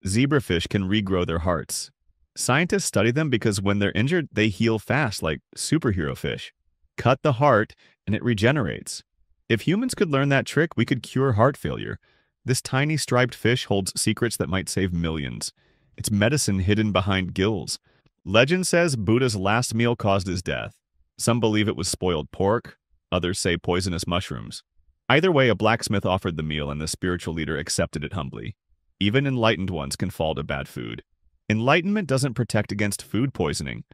Zebrafish can regrow their hearts. Scientists study them because when they're injured, they heal fast like superhero fish. Cut the heart, and it regenerates. If humans could learn that trick, we could cure heart failure. This tiny striped fish holds secrets that might save millions. It's medicine hidden behind gills. Legend says Buddha's last meal caused his death. Some believe it was spoiled pork. Others say poisonous mushrooms. Either way, a blacksmith offered the meal, and the spiritual leader accepted it humbly. Even enlightened ones can fall to bad food. Enlightenment doesn't protect against food poisoning.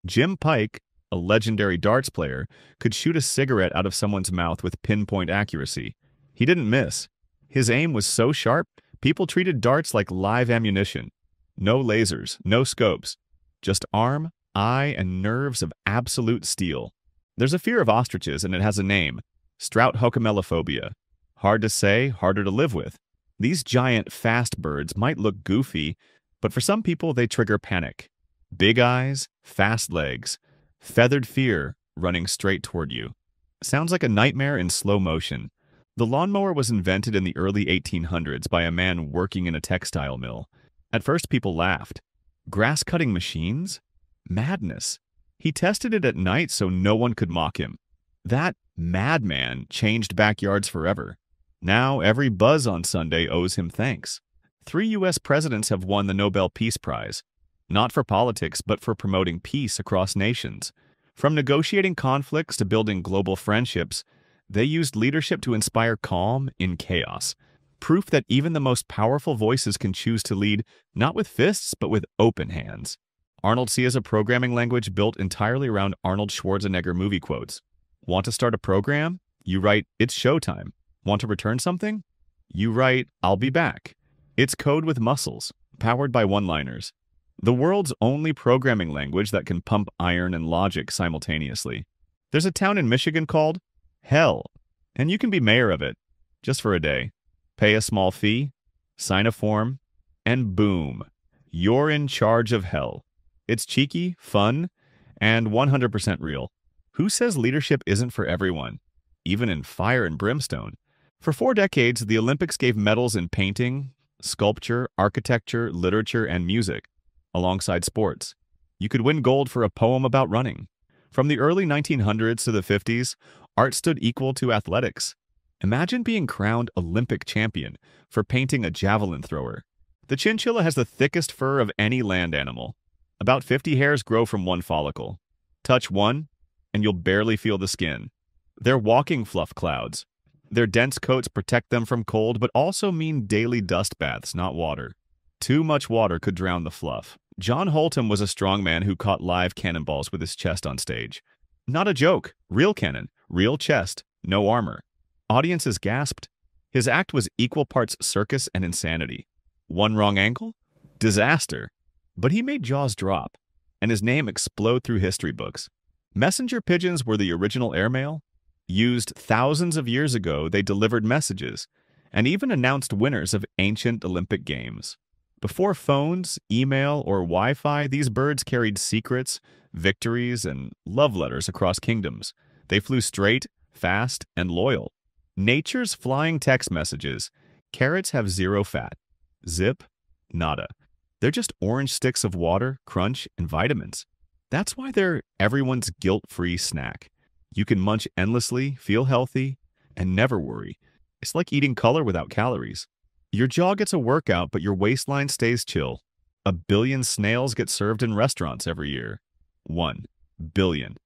Jim Pike, a legendary darts player, could shoot a cigarette out of someone's mouth with pinpoint accuracy. He didn't miss. His aim was so sharp, people treated darts like live ammunition. No lasers, no scopes. Just arm, eye, and nerves of absolute steel. There's a fear of ostriches, and it has a name. Strauthhocamelophobia. Hard to say, harder to live with. These giant, fast birds might look goofy, but for some people they trigger panic. Big eyes, fast legs, feathered fear running straight toward you. Sounds like a nightmare in slow motion. The lawnmower was invented in the early 1800s by a man working in a textile mill. At first, people laughed. Grass-cutting machines? Madness. He tested it at night so no one could mock him. That madman changed backyards forever. Now every buzz on Sunday owes him thanks. 3 U.S. presidents have won the Nobel Peace Prize, not for politics, but for promoting peace across nations. From negotiating conflicts to building global friendships, they used leadership to inspire calm in chaos. Proof that even the most powerful voices can choose to lead not with fists, but with open hands. Arnold C is a programming language built entirely around Arnold Schwarzenegger movie quotes. Want to start a program? You write, "It's showtime." Want to return something? You write, "I'll be back." It's code with muscles, powered by one-liners. The world's only programming language that can pump iron and logic simultaneously. There's a town in Michigan called Hell, and you can be mayor of it, just for a day. Pay a small fee, sign a form, and boom, you're in charge of hell. It's cheeky, fun, and 100% real. Who says leadership isn't for everyone, even in fire and brimstone? For 4 decades, the Olympics gave medals in painting, sculpture, architecture, literature, and music, alongside sports. You could win gold for a poem about running. From the early 1900s to the 50s, art stood equal to athletics. Imagine being crowned Olympic champion for painting a javelin thrower. The chinchilla has the thickest fur of any land animal. About 50 hairs grow from one follicle. Touch one, and you'll barely feel the skin. They're walking fluff clouds. Their dense coats protect them from cold, but also mean daily dust baths, not water. Too much water could drown the fluff. John Holtum was a strongman who caught live cannonballs with his chest on stage. Not a joke. Real cannon, real chest, no armor. Audiences gasped. His act was equal parts circus and insanity. One wrong angle? Disaster. But he made jaws drop, and his name explode through history books. Messenger pigeons were the original airmail. Used thousands of years ago, they delivered messages, and even announced winners of ancient Olympic Games. Before phones, email, or Wi-Fi, these birds carried secrets, victories, and love letters across kingdoms. They flew straight, fast, and loyal. Nature's flying text messages. Carrots have 0 fat. Zip, nada. They're just orange sticks of water, crunch, and vitamins. That's why they're everyone's guilt-free snack. You can munch endlessly, feel healthy, and never worry. It's like eating color without calories. Your jaw gets a workout, but your waistline stays chill. 1 billion snails get served in restaurants every year. 1 billion.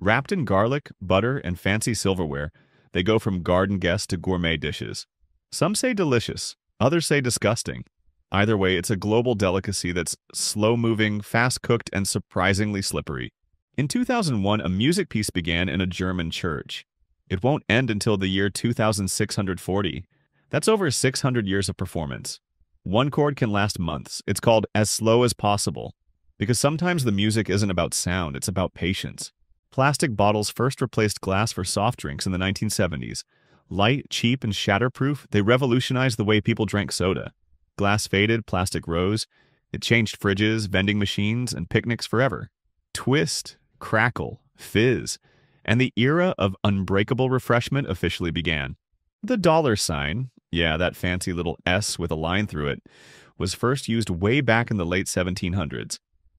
Wrapped in garlic, butter, and fancy silverware, they go from garden guests to gourmet dishes. Some say delicious, others say disgusting. Either way, it's a global delicacy that's slow-moving, fast-cooked, and surprisingly slippery. In 2001, a music piece began in a German church. It won't end until the year 2640. That's over 600 years of performance. One chord can last months. It's called As Slow as Possible, because sometimes the music isn't about sound, it's about patience. Plastic bottles first replaced glass for soft drinks in the 1970s. Light, cheap, and shatterproof, they revolutionized the way people drank soda. Glass faded, plastic rose. It changed fridges, vending machines, and picnics forever. Twist, crackle, fizz, and the era of unbreakable refreshment officially began. The dollar sign, yeah, that fancy little S with a line through it, was first used way back in the late 1700s.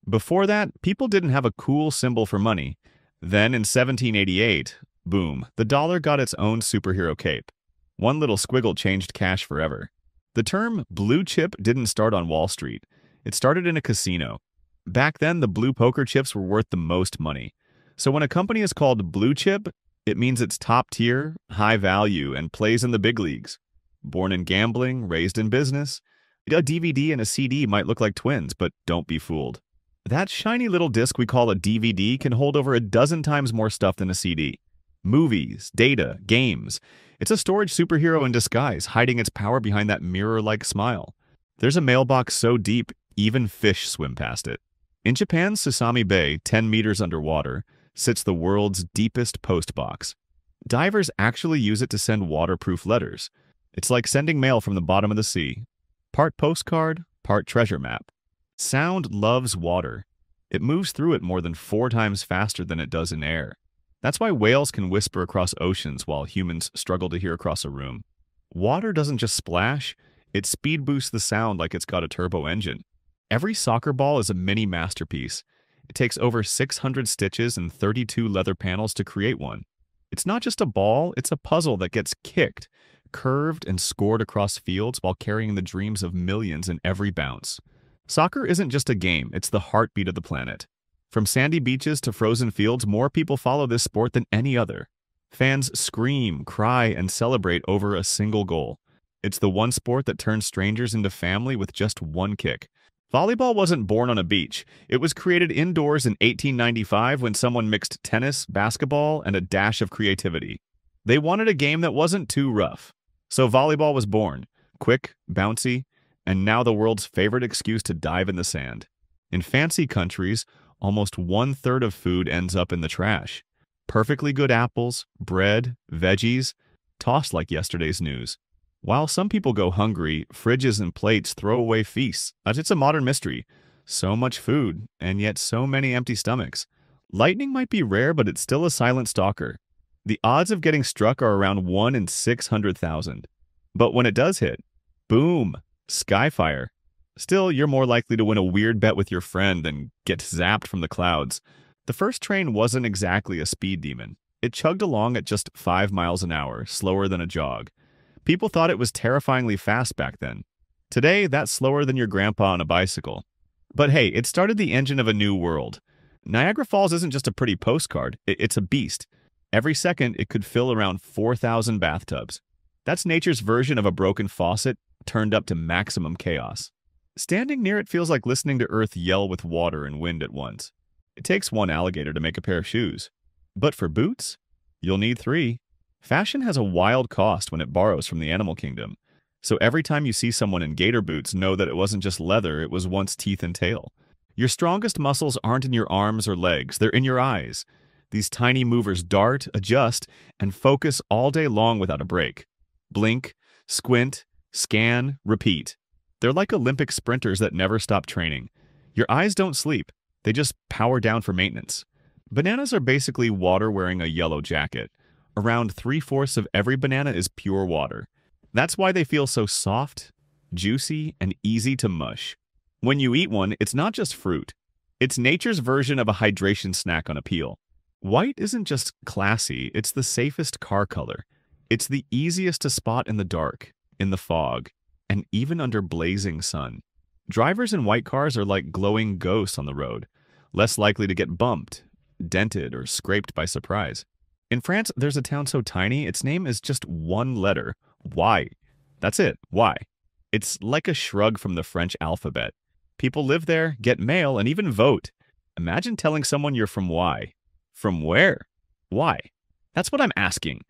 Before that, people didn't have a cool symbol for money. Then in 1788, boom, the dollar got its own superhero cape. One little squiggle changed cash forever. The term blue chip didn't start on Wall Street. It started in a casino. Back then, the blue poker chips were worth the most money. So when a company is called blue chip, it means it's top tier, high value, and plays in the big leagues. Born in gambling, raised in business. A DVD and a CD might look like twins, but don't be fooled. That shiny little disc we call a DVD can hold over a dozen times more stuff than a CD. Movies, data, games. It's a storage superhero in disguise, hiding its power behind that mirror-like smile. There's a mailbox so deep, even fish swim past it. In Japan's Susami Bay, 10 meters underwater, sits the world's deepest post box. Divers actually use it to send waterproof letters. It's like sending mail from the bottom of the sea. Part postcard, part treasure map. Sound loves water. It moves through it more than 4 times faster than it does in air. That's why whales can whisper across oceans while humans struggle to hear across a room. Water doesn't just splash, it speed boosts the sound like it's got a turbo engine. Every soccer ball is a mini masterpiece. It takes over 600 stitches and 32 leather panels to create one. It's not just a ball, it's a puzzle that gets kicked, curved, and scored across fields while carrying the dreams of millions in every bounce. Soccer isn't just a game, it's the heartbeat of the planet. From sandy beaches to frozen fields, more people follow this sport than any other. Fans scream, cry, and celebrate over a single goal. It's the one sport that turns strangers into family with just one kick. Volleyball wasn't born on a beach. It was created indoors in 1895 when someone mixed tennis, basketball, and a dash of creativity. They wanted a game that wasn't too rough. So volleyball was born, quick, bouncy, and now the world's favorite excuse to dive in the sand. In fancy countries, almost 1/3 of food ends up in the trash. Perfectly good apples, bread, veggies, tossed like yesterday's news. While some people go hungry, fridges and plates throw away feasts. It's a modern mystery. So much food, and yet so many empty stomachs. Lightning might be rare, but it's still a silent stalker. The odds of getting struck are around 1 in 600,000. But when it does hit, boom, skyfire. Still, you're more likely to win a weird bet with your friend than get zapped from the clouds. The first train wasn't exactly a speed demon. It chugged along at just 5 miles an hour, slower than a jog. People thought it was terrifyingly fast back then. Today, that's slower than your grandpa on a bicycle. But hey, it started the engine of a new world. Niagara Falls isn't just a pretty postcard, it's a beast. Every second, it could fill around 4,000 bathtubs. That's nature's version of a broken faucet turned up to maximum chaos. Standing near it feels like listening to Earth yell with water and wind at once. It takes 1 alligator to make a pair of shoes. But for boots, you'll need 3. Fashion has a wild cost when it borrows from the animal kingdom. So every time you see someone in gator boots, know that it wasn't just leather, it was once teeth and tail. Your strongest muscles aren't in your arms or legs, they're in your eyes. These tiny movers dart, adjust, and focus all day long without a break. Blink, squint, scan, repeat. They're like Olympic sprinters that never stop training. Your eyes don't sleep, they just power down for maintenance. Bananas are basically water wearing a yellow jacket. Around 3/4 of every banana is pure water. That's why they feel so soft, juicy, and easy to mush. When you eat one, it's not just fruit. It's nature's version of a hydration snack on a peel. White isn't just classy, it's the safest car color. It's the easiest to spot in the dark, in the fog, and even under blazing sun. Drivers in white cars are like glowing ghosts on the road, less likely to get bumped, dented, or scraped by surprise. In France, there's a town so tiny, its name is just one letter, Y. That's it, Y. It's like a shrug from the French alphabet. People live there, get mail, and even vote. Imagine telling someone you're from Y. From where? Why? That's what I'm asking.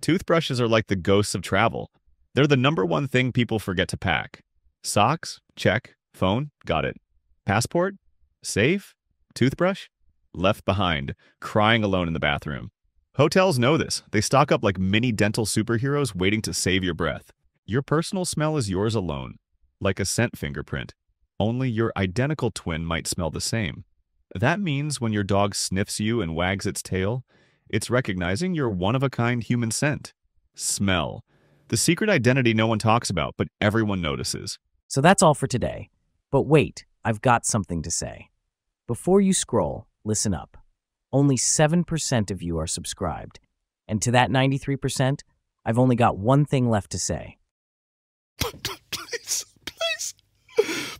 Toothbrushes are like the ghosts of travel. They're the #1 thing people forget to pack. Socks? Check. Phone? Got it. Passport? Safe? Toothbrush? Left behind, crying alone in the bathroom. Hotels know this. They stock up like mini dental superheroes waiting to save your breath. Your personal smell is yours alone, like a scent fingerprint. Only your identical twin might smell the same. That means when your dog sniffs you and wags its tail, it's recognizing your one-of-a-kind human scent. Smell. The secret identity no one talks about, but everyone notices. So that's all for today. But wait, I've got something to say. Before you scroll, listen up. Only 7% of you are subscribed. And to that 93%, I've only got one thing left to say.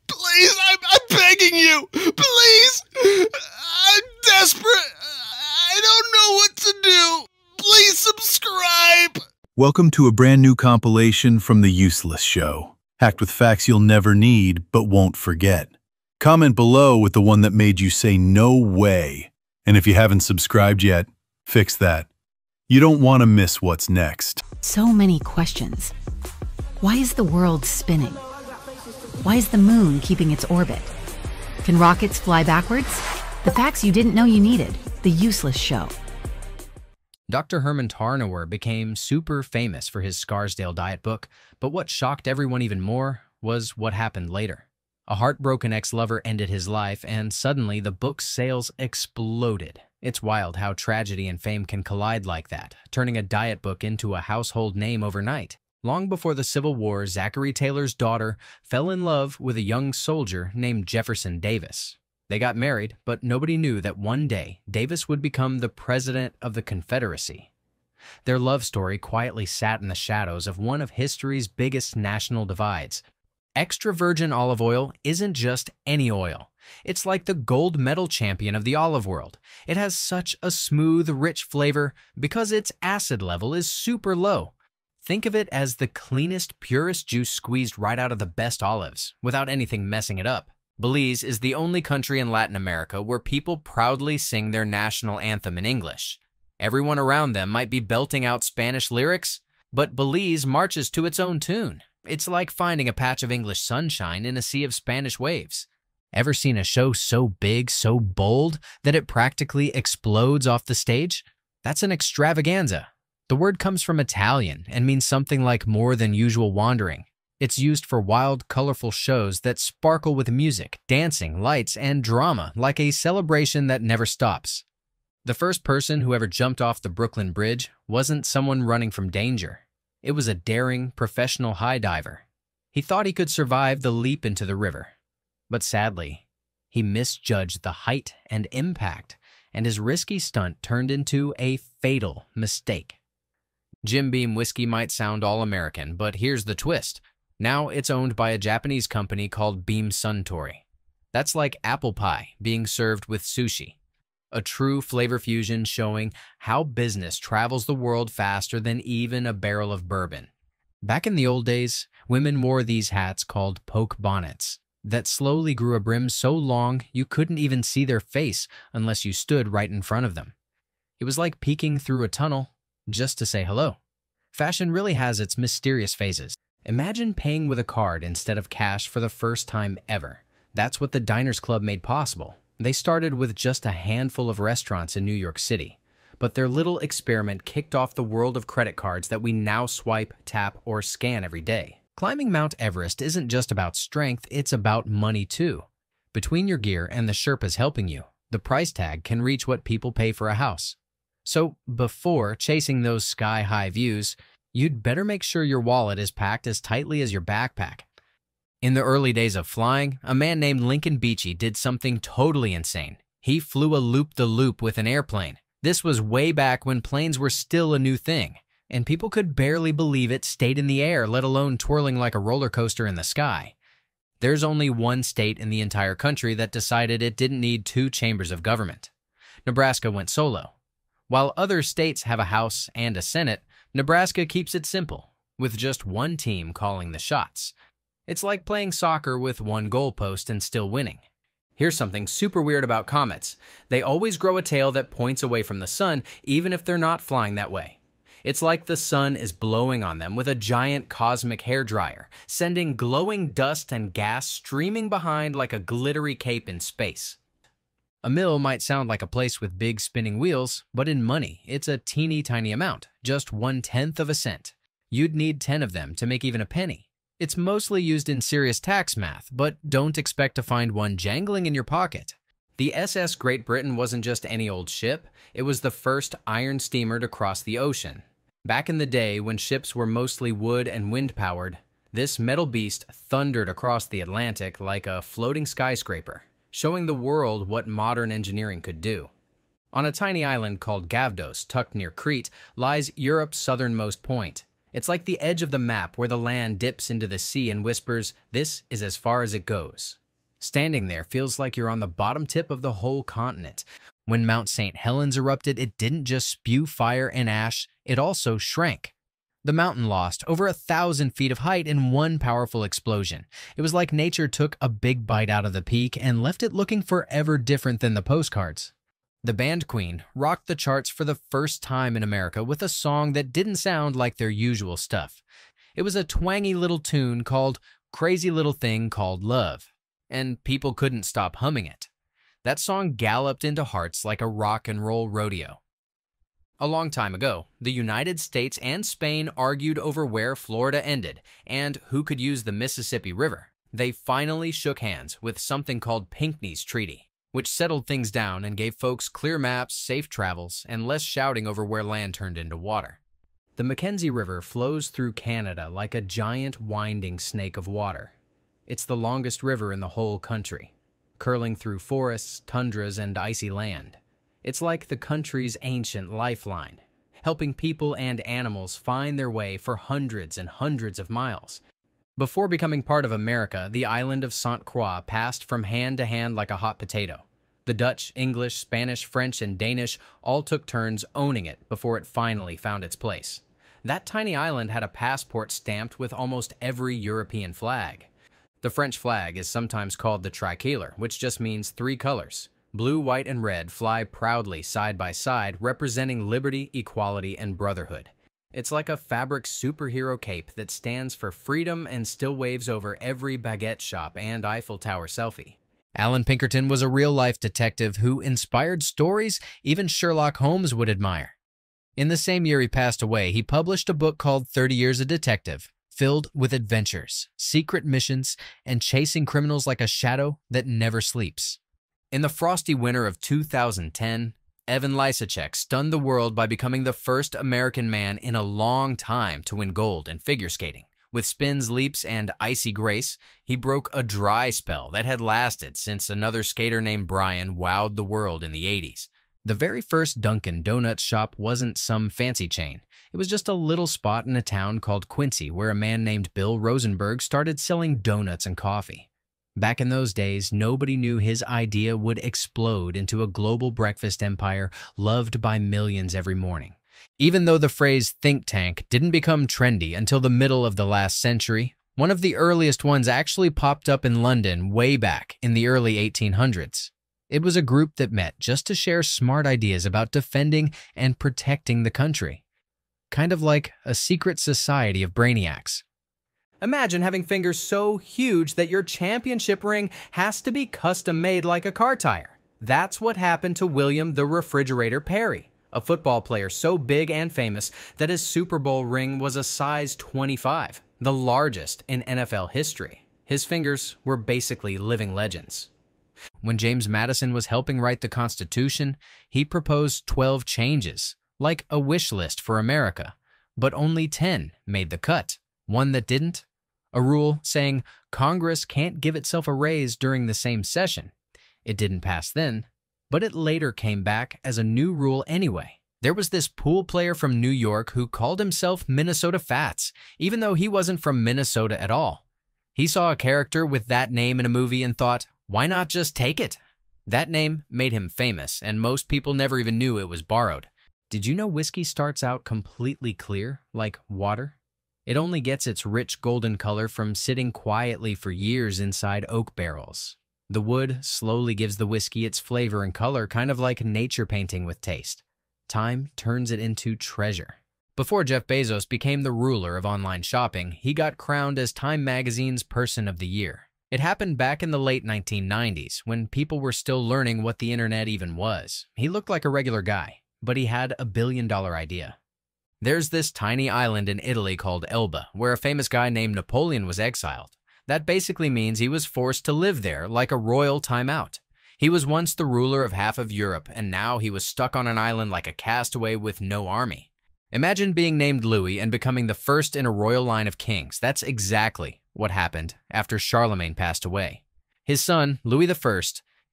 Please, I'm begging you, please, I'm desperate, I don't know what to do, please subscribe. Welcome to a brand new compilation from The Useless Show, packed with facts you'll never need but won't forget. Comment below with the one that made you say no way, and if you haven't subscribed yet, fix that. You don't want to miss what's next. So many questions. Why is the world spinning? Why is the moon keeping its orbit? Can rockets fly backwards? The facts you didn't know you needed. The Useless Show. Dr. Herman Tarnower became super famous for his Scarsdale diet book, but what shocked everyone even more was what happened later. A heartbroken ex-lover ended his life, and suddenly the book's sales exploded. It's wild how tragedy and fame can collide like that, turning a diet book into a household name overnight. Long before the Civil War, Zachary Taylor's daughter fell in love with a young soldier named Jefferson Davis. They got married, but nobody knew that one day Davis would become the president of the Confederacy. Their love story quietly sat in the shadows of one of history's biggest national divides. Extra virgin olive oil isn't just any oil. It's like the gold medal champion of the olive world. It has such a smooth, rich flavor because its acid level is super low. Think of it as the cleanest, purest juice squeezed right out of the best olives, without anything messing it up. Belize is the only country in Latin America where people proudly sing their national anthem in English. Everyone around them might be belting out Spanish lyrics, but Belize marches to its own tune. It's like finding a patch of English sunshine in a sea of Spanish waves. Ever seen a show so big, so bold, that it practically explodes off the stage? That's an extravaganza. The word comes from Italian and means something like more than usual wandering. It's used for wild, colorful shows that sparkle with music, dancing, lights, and drama, like a celebration that never stops. The first person who ever jumped off the Brooklyn Bridge wasn't someone running from danger. It was a daring, professional high diver. He thought he could survive the leap into the river. But sadly, he misjudged the height and impact, and his risky stunt turned into a fatal mistake. Jim Beam whiskey might sound all-American, but here's the twist. Now it's owned by a Japanese company called Beam Suntory. That's like apple pie being served with sushi. A true flavor fusion showing how business travels the world faster than even a barrel of bourbon. Back in the old days, women wore these hats called poke bonnets that slowly grew a brim so long you couldn't even see their face unless you stood right in front of them. It was like peeking through a tunnel just to say hello. Fashion really has its mysterious phases. Imagine paying with a card instead of cash for the first time ever. That's what the Diners Club made possible. They started with just a handful of restaurants in New York City, but their little experiment kicked off the world of credit cards that we now swipe, tap, or scan every day. Climbing Mount Everest isn't just about strength, it's about money too. Between your gear and the Sherpas helping you, the price tag can reach what people pay for a house. So before chasing those sky-high views, you'd better make sure your wallet is packed as tightly as your backpack. In the early days of flying, a man named Lincoln Beachey did something totally insane. He flew a loop-the-loop with an airplane. This was way back when planes were still a new thing, and people could barely believe it stayed in the air, let alone twirling like a roller coaster in the sky. There's only one state in the entire country that decided it didn't need two chambers of government. Nebraska went solo. While other states have a House and a Senate, Nebraska keeps it simple, with just one team calling the shots. It's like playing soccer with one goalpost and still winning. Here's something super weird about comets. They always grow a tail that points away from the sun, even if they're not flying that way. It's like the sun is blowing on them with a giant cosmic hairdryer, sending glowing dust and gas streaming behind like a glittery cape in space. A mill might sound like a place with big spinning wheels, but in money, it's a teeny tiny amount, just 1/10 of a cent. You'd need 10 of them to make even a penny. It's mostly used in serious tax math, but don't expect to find one jangling in your pocket. The SS Great Britain wasn't just any old ship, it was the first iron steamer to cross the ocean. Back in the day when ships were mostly wood and wind-powered, this metal beast thundered across the Atlantic like a floating skyscraper, showing the world what modern engineering could do. On a tiny island called Gavdos, tucked near Crete, lies Europe's southernmost point. It's like the edge of the map where the land dips into the sea and whispers, "This is as far as it goes." Standing there feels like you're on the bottom tip of the whole continent. When Mount St. Helens erupted, it didn't just spew fire and ash, it also shrank. The mountain lost over 1,000 feet of height in one powerful explosion. It was like nature took a big bite out of the peak and left it looking forever different than the postcards. The band Queen rocked the charts for the first time in America with a song that didn't sound like their usual stuff. It was a twangy little tune called "Crazy Little Thing Called Love," and people couldn't stop humming it. That song galloped into hearts like a rock and roll rodeo. A long time ago, the United States and Spain argued over where Florida ended and who could use the Mississippi River. They finally shook hands with something called Pinckney's Treaty, which settled things down and gave folks clear maps, safe travels, and less shouting over where land turned into water. The Mackenzie River flows through Canada like a giant winding snake of water. It's the longest river in the whole country, curling through forests, tundras, and icy land. It's like the country's ancient lifeline, helping people and animals find their way for hundreds and hundreds of miles. Before becoming part of America, the island of St. Croix passed from hand to hand like a hot potato. The Dutch, English, Spanish, French, and Danish all took turns owning it before it finally found its place. That tiny island had a passport stamped with almost every European flag. The French flag is sometimes called the tricolor, which just means three colors. Blue, white, and red fly proudly side by side, representing liberty, equality, and brotherhood. It's like a fabric superhero cape that stands for freedom and still waves over every baguette shop and Eiffel Tower selfie. Alan Pinkerton was a real-life detective who inspired stories even Sherlock Holmes would admire. In the same year he passed away, he published a book called 30 Years a Detective, filled with adventures, secret missions, and chasing criminals like a shadow that never sleeps. In the frosty winter of 2010, Evan Lysacek stunned the world by becoming the first American man in a long time to win gold in figure skating. With spins, leaps, and icy grace, he broke a dry spell that had lasted since another skater named Brian wowed the world in the 80s. The very first Dunkin' Donuts shop wasn't some fancy chain. It was just a little spot in a town called Quincy where a man named Bill Rosenberg started selling donuts and coffee. Back in those days, nobody knew his idea would explode into a global breakfast empire loved by millions every morning. Even though the phrase think tank didn't become trendy until the middle of the last century, one of the earliest ones actually popped up in London way back in the early 1800s. It was a group that met just to share smart ideas about defending and protecting the country. Kind of like a secret society of brainiacs. Imagine having fingers so huge that your championship ring has to be custom-made like a car tire. That's what happened to William the Refrigerator Perry, a football player so big and famous that his Super Bowl ring was a size 25, the largest in NFL history. His fingers were basically living legends. When James Madison was helping write the Constitution, he proposed 12 changes, like a wish list for America, but only 10 made the cut. One that didn't? A rule saying Congress can't give itself a raise during the same session. It didn't pass then, but it later came back as a new rule anyway. There was this pool player from New York who called himself Minnesota Fats, even though he wasn't from Minnesota at all. He saw a character with that name in a movie and thought, why not just take it? That name made him famous, and most people never even knew it was borrowed. Did you know whiskey starts out completely clear, like water? It only gets its rich golden color from sitting quietly for years inside oak barrels. The wood slowly gives the whiskey its flavor and color, kind of like nature painting with taste. Time turns it into treasure. Before Jeff Bezos became the ruler of online shopping, he got crowned as Time Magazine's Person of the Year. It happened back in the late 1990s, when people were still learning what the internet even was. He looked like a regular guy, but he had a billion-dollar idea. There's this tiny island in Italy called Elba, where a famous guy named Napoleon was exiled. That basically means he was forced to live there like a royal timeout. He was once the ruler of half of Europe, and now he was stuck on an island like a castaway with no army. Imagine being named Louis and becoming the first in a royal line of kings. That's exactly what happened after Charlemagne passed away. His son, Louis I,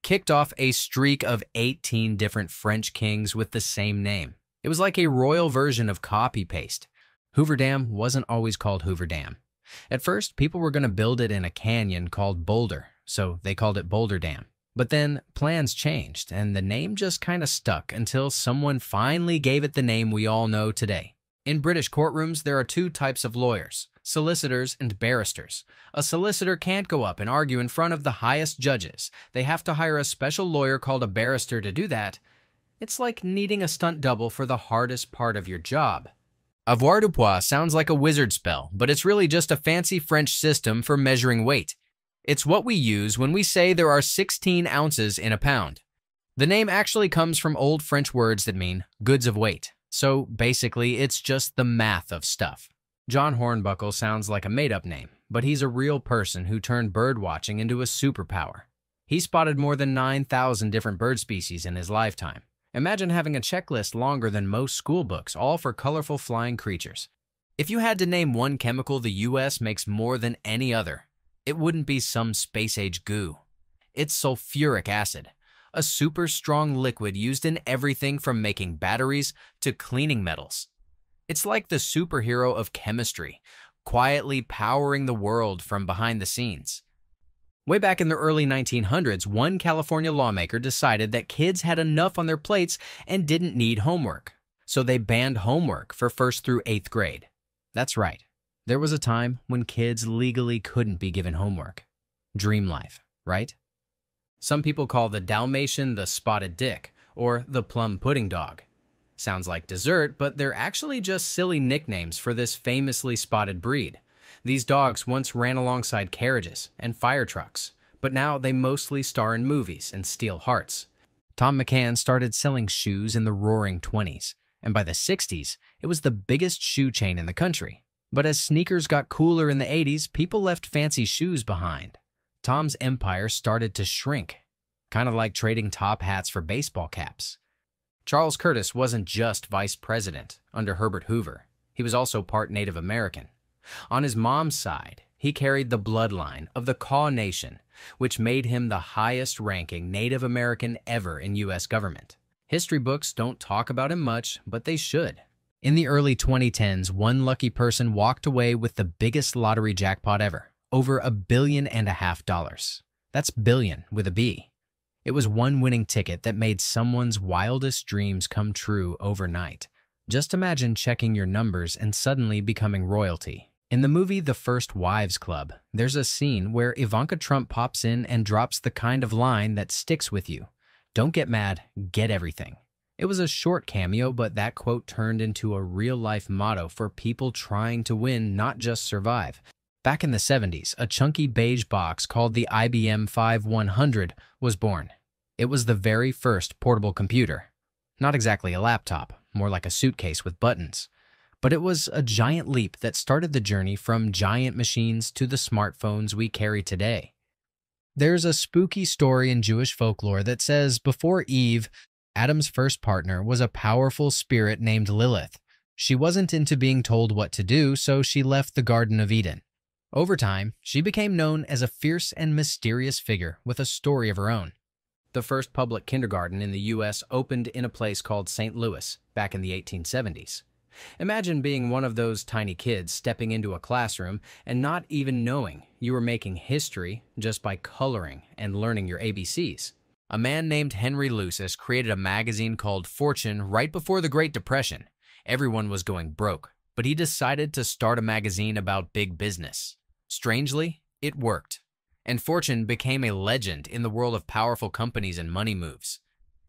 kicked off a streak of 18 different French kings with the same name. It was like a royal version of copy-paste. Hoover Dam wasn't always called Hoover Dam. At first, people were going to build it in a canyon called Boulder, so they called it Boulder Dam. But then plans changed, and the name just kind of stuck until someone finally gave it the name we all know today. In British courtrooms, there are two types of lawyers, solicitors and barristers. A solicitor can't go up and argue in front of the highest judges. They have to hire a special lawyer called a barrister to do that. It's like needing a stunt double for the hardest part of your job. Avoirdupois sounds like a wizard spell, but it's really just a fancy French system for measuring weight. It's what we use when we say there are 16 ounces in a pound. The name actually comes from old French words that mean goods of weight. So basically, it's just the math of stuff. John Hornbuckle sounds like a made-up name, but he's a real person who turned birdwatching into a superpower. He spotted more than 9,000 different bird species in his lifetime. Imagine having a checklist longer than most school books, all for colorful flying creatures. If you had to name one chemical the US makes more than any other, it wouldn't be some space-age goo. It's sulfuric acid, a super strong liquid used in everything from making batteries to cleaning metals. It's like the superhero of chemistry, quietly powering the world from behind the scenes. Way back in the early 1900s, one California lawmaker decided that kids had enough on their plates and didn't need homework. So they banned homework for 1st through 8th grade. That's right. There was a time when kids legally couldn't be given homework. Dream life, right? Some people call the Dalmatian the spotted dick or the plum pudding dog. Sounds like dessert, but they're actually just silly nicknames for this famously spotted breed. These dogs once ran alongside carriages and fire trucks, but now they mostly star in movies and steal hearts. Tom McCann started selling shoes in the roaring 20s, and by the 60s, it was the biggest shoe chain in the country. But as sneakers got cooler in the 80s, people left fancy shoes behind. Tom's empire started to shrink, kind of like trading top hats for baseball caps. Charles Curtis wasn't just vice president under Herbert Hoover. He was also part Native American. On his mom's side, he carried the bloodline of the Kaw Nation, which made him the highest-ranking Native American ever in U.S. government. History books don't talk about him much, but they should. In the early 2010s, one lucky person walked away with the biggest lottery jackpot ever, over $1.5 billion. That's billion with a B. It was one winning ticket that made someone's wildest dreams come true overnight. Just imagine checking your numbers and suddenly becoming royalty. In the movie The First Wives Club, there's a scene where Ivanka Trump pops in and drops the kind of line that sticks with you. Don't get mad, get everything. It was a short cameo, but that quote turned into a real-life motto for people trying to win, not just survive. Back in the 70s, a chunky beige box called the IBM 5100 was born. It was the very first portable computer. Not exactly a laptop, more like a suitcase with buttons. But it was a giant leap that started the journey from giant machines to the smartphones we carry today. There's a spooky story in Jewish folklore that says before Eve, Adam's first partner was a powerful spirit named Lilith. She wasn't into being told what to do, so she left the Garden of Eden. Over time, she became known as a fierce and mysterious figure with a story of her own. The first public kindergarten in the U.S. opened in a place called St. Louis back in the 1870s. Imagine being one of those tiny kids stepping into a classroom and not even knowing you were making history just by coloring and learning your ABCs. A man named Henry Lucis created a magazine called Fortune right before the Great Depression. Everyone was going broke, but he decided to start a magazine about big business. Strangely, it worked, and Fortune became a legend in the world of powerful companies and money moves.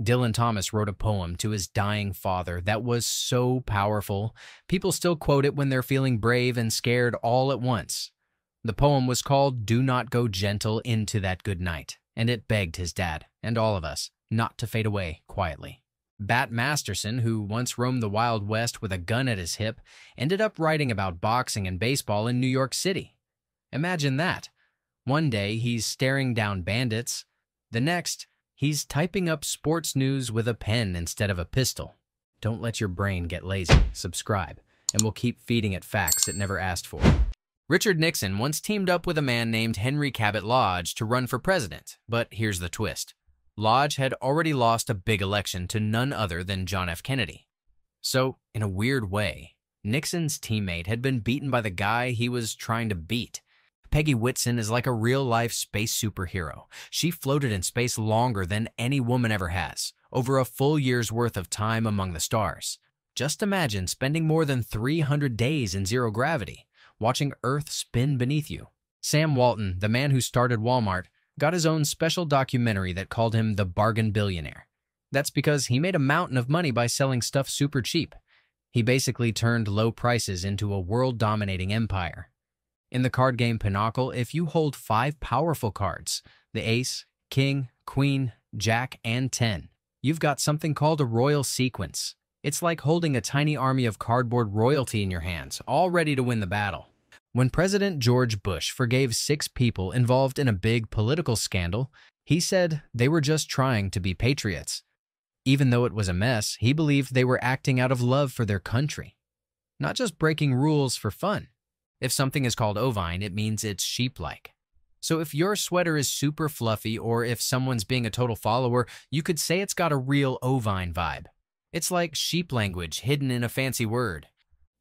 Dylan Thomas wrote a poem to his dying father that was so powerful, people still quote it when they're feeling brave and scared all at once. The poem was called Do Not Go Gentle Into That Good Night, and it begged his dad, and all of us, not to fade away quietly. Bat Masterson, who once roamed the Wild West with a gun at his hip, ended up writing about boxing and baseball in New York City. Imagine that. One day, he's staring down bandits. The next, he's typing up sports news with a pen instead of a pistol. Don't let your brain get lazy. Subscribe, and we'll keep feeding it facts it never asked for. Richard Nixon once teamed up with a man named Henry Cabot Lodge to run for president, but here's the twist. Lodge had already lost a big election to none other than John F. Kennedy. So, in a weird way, Nixon's teammate had been beaten by the guy he was trying to beat. Peggy Whitson is like a real-life space superhero. She floated in space longer than any woman ever has, over a full year's worth of time among the stars. Just imagine spending more than 300 days in zero gravity, watching Earth spin beneath you. Sam Walton, the man who started Walmart, got his own special documentary that called him the bargain billionaire. That's because he made a mountain of money by selling stuff super cheap. He basically turned low prices into a world-dominating empire. In the card game Pinochle, if you hold 5 powerful cards, the ace, king, queen, jack, and 10, you've got something called a royal sequence. It's like holding a tiny army of cardboard royalty in your hands, all ready to win the battle. When President George Bush forgave 6 people involved in a big political scandal, he said they were just trying to be patriots. Even though it was a mess, he believed they were acting out of love for their country, not just breaking rules for fun. If something is called ovine, it means it's sheep-like. So if your sweater is super fluffy, or if someone's being a total follower, you could say it's got a real ovine vibe. It's like sheep language hidden in a fancy word.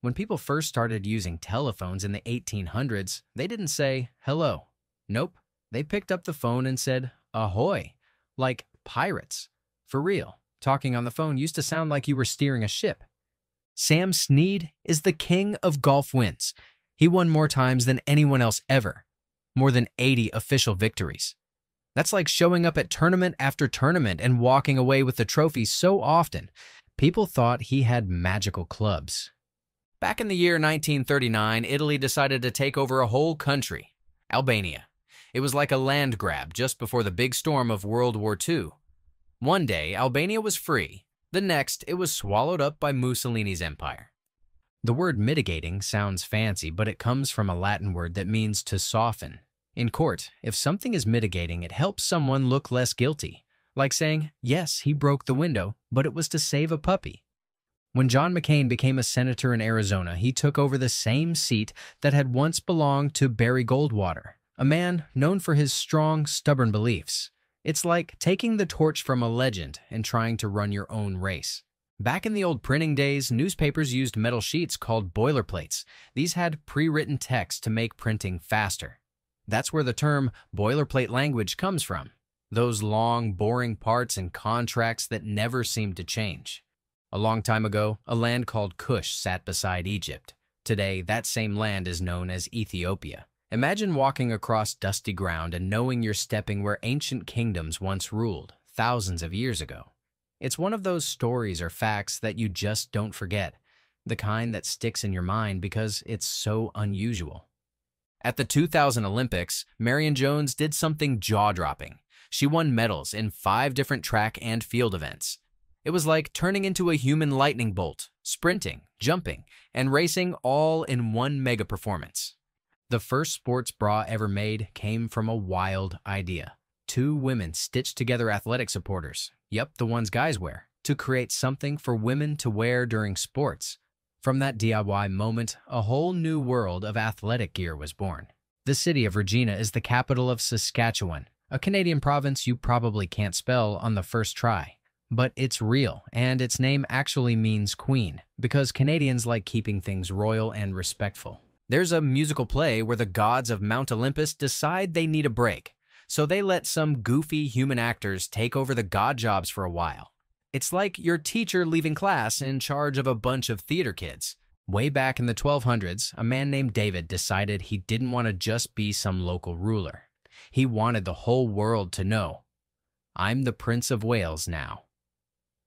When people first started using telephones in the 1800s, they didn't say, hello. Nope. They picked up the phone and said, ahoy, like pirates. For real, talking on the phone used to sound like you were steering a ship. Sam Snead is the king of golf wins. He won more times than anyone else ever. More than 80 official victories. That's like showing up at tournament after tournament and walking away with the trophy so often, people thought he had magical clubs. Back in the year 1939, Italy decided to take over a whole country, Albania. It was like a land grab just before the big storm of World War II. One day, Albania was free. The next, it was swallowed up by Mussolini's empire. The word mitigating sounds fancy, but it comes from a Latin word that means to soften. In court, if something is mitigating, it helps someone look less guilty. Like saying, yes, he broke the window, but it was to save a puppy. When John McCain became a senator in Arizona, he took over the same seat that had once belonged to Barry Goldwater, a man known for his strong, stubborn beliefs. It's like taking the torch from a legend and trying to run your own race. Back in the old printing days, newspapers used metal sheets called boilerplates. These had pre-written text to make printing faster. That's where the term boilerplate language comes from. Those long, boring parts and contracts that never seemed to change. A long time ago, a land called Kush sat beside Egypt. Today, that same land is known as Ethiopia. Imagine walking across dusty ground and knowing you're stepping where ancient kingdoms once ruled, thousands of years ago. It's one of those stories or facts that you just don't forget, the kind that sticks in your mind because it's so unusual. At the 2000 Olympics, Marion Jones did something jaw-dropping. She won medals in 5 different track and field events. It was like turning into a human lightning bolt, sprinting, jumping, and racing all in one mega performance. The first sports bra ever made came from a wild idea. 2 women stitched together athletic supporters, yep, the ones guys wear, to create something for women to wear during sports. From that DIY moment, a whole new world of athletic gear was born. The city of Regina is the capital of Saskatchewan, a Canadian province you probably can't spell on the first try. But it's real, and its name actually means queen, because Canadians like keeping things royal and respectful. There's a musical play where the gods of Mount Olympus decide they need a break, so they let some goofy human actors take over the god jobs for a while. It's like your teacher leaving class in charge of a bunch of theater kids. Way back in the 1200s, a man named David decided he didn't want to just be some local ruler. He wanted the whole world to know, I'm the Prince of Wales now.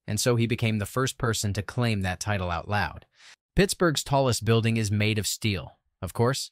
And so he became the first person to claim that title out loud. Pittsburgh's tallest building is made of steel, of course.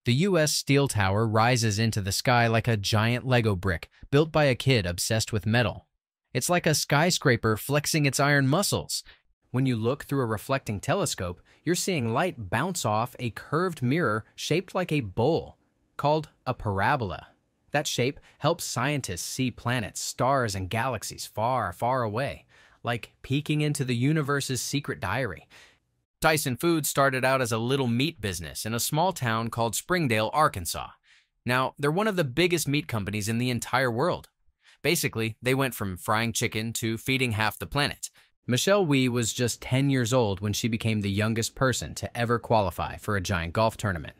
The U.S. Steel Tower rises into the sky like a giant Lego brick built by a kid obsessed with metal. It's like a skyscraper flexing its iron muscles. When you look through a reflecting telescope, you're seeing light bounce off a curved mirror shaped like a bowl, called a parabola. That shape helps scientists see planets, stars, and galaxies far, far away, like peeking into the universe's secret diary. Tyson Foods started out as a little meat business in a small town called Springdale, Arkansas. Now, they're one of the biggest meat companies in the entire world. Basically, they went from frying chicken to feeding half the planet. Michelle Wie was just 10 years old when she became the youngest person to ever qualify for a giant golf tournament.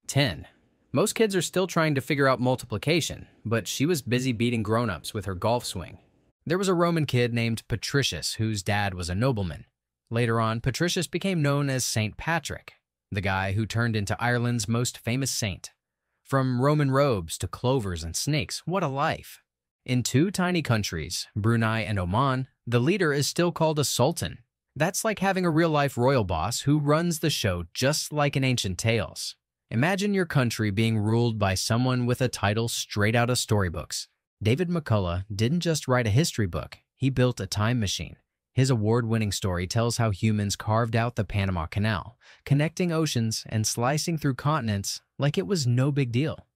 10. Most kids are still trying to figure out multiplication, but she was busy beating grown-ups with her golf swing. There was a Roman kid named Patricius whose dad was a nobleman. Later on, Patricius became known as Saint Patrick, the guy who turned into Ireland's most famous saint. From Roman robes to clovers and snakes, what a life! In 2 tiny countries, Brunei and Oman, the leader is still called a sultan. That's like having a real-life royal boss who runs the show just like in ancient tales. Imagine your country being ruled by someone with a title straight out of storybooks. David McCullough didn't just write a history book, he built a time machine. His award-winning story tells how humans carved out the Panama Canal, connecting oceans and slicing through continents like it was no big deal.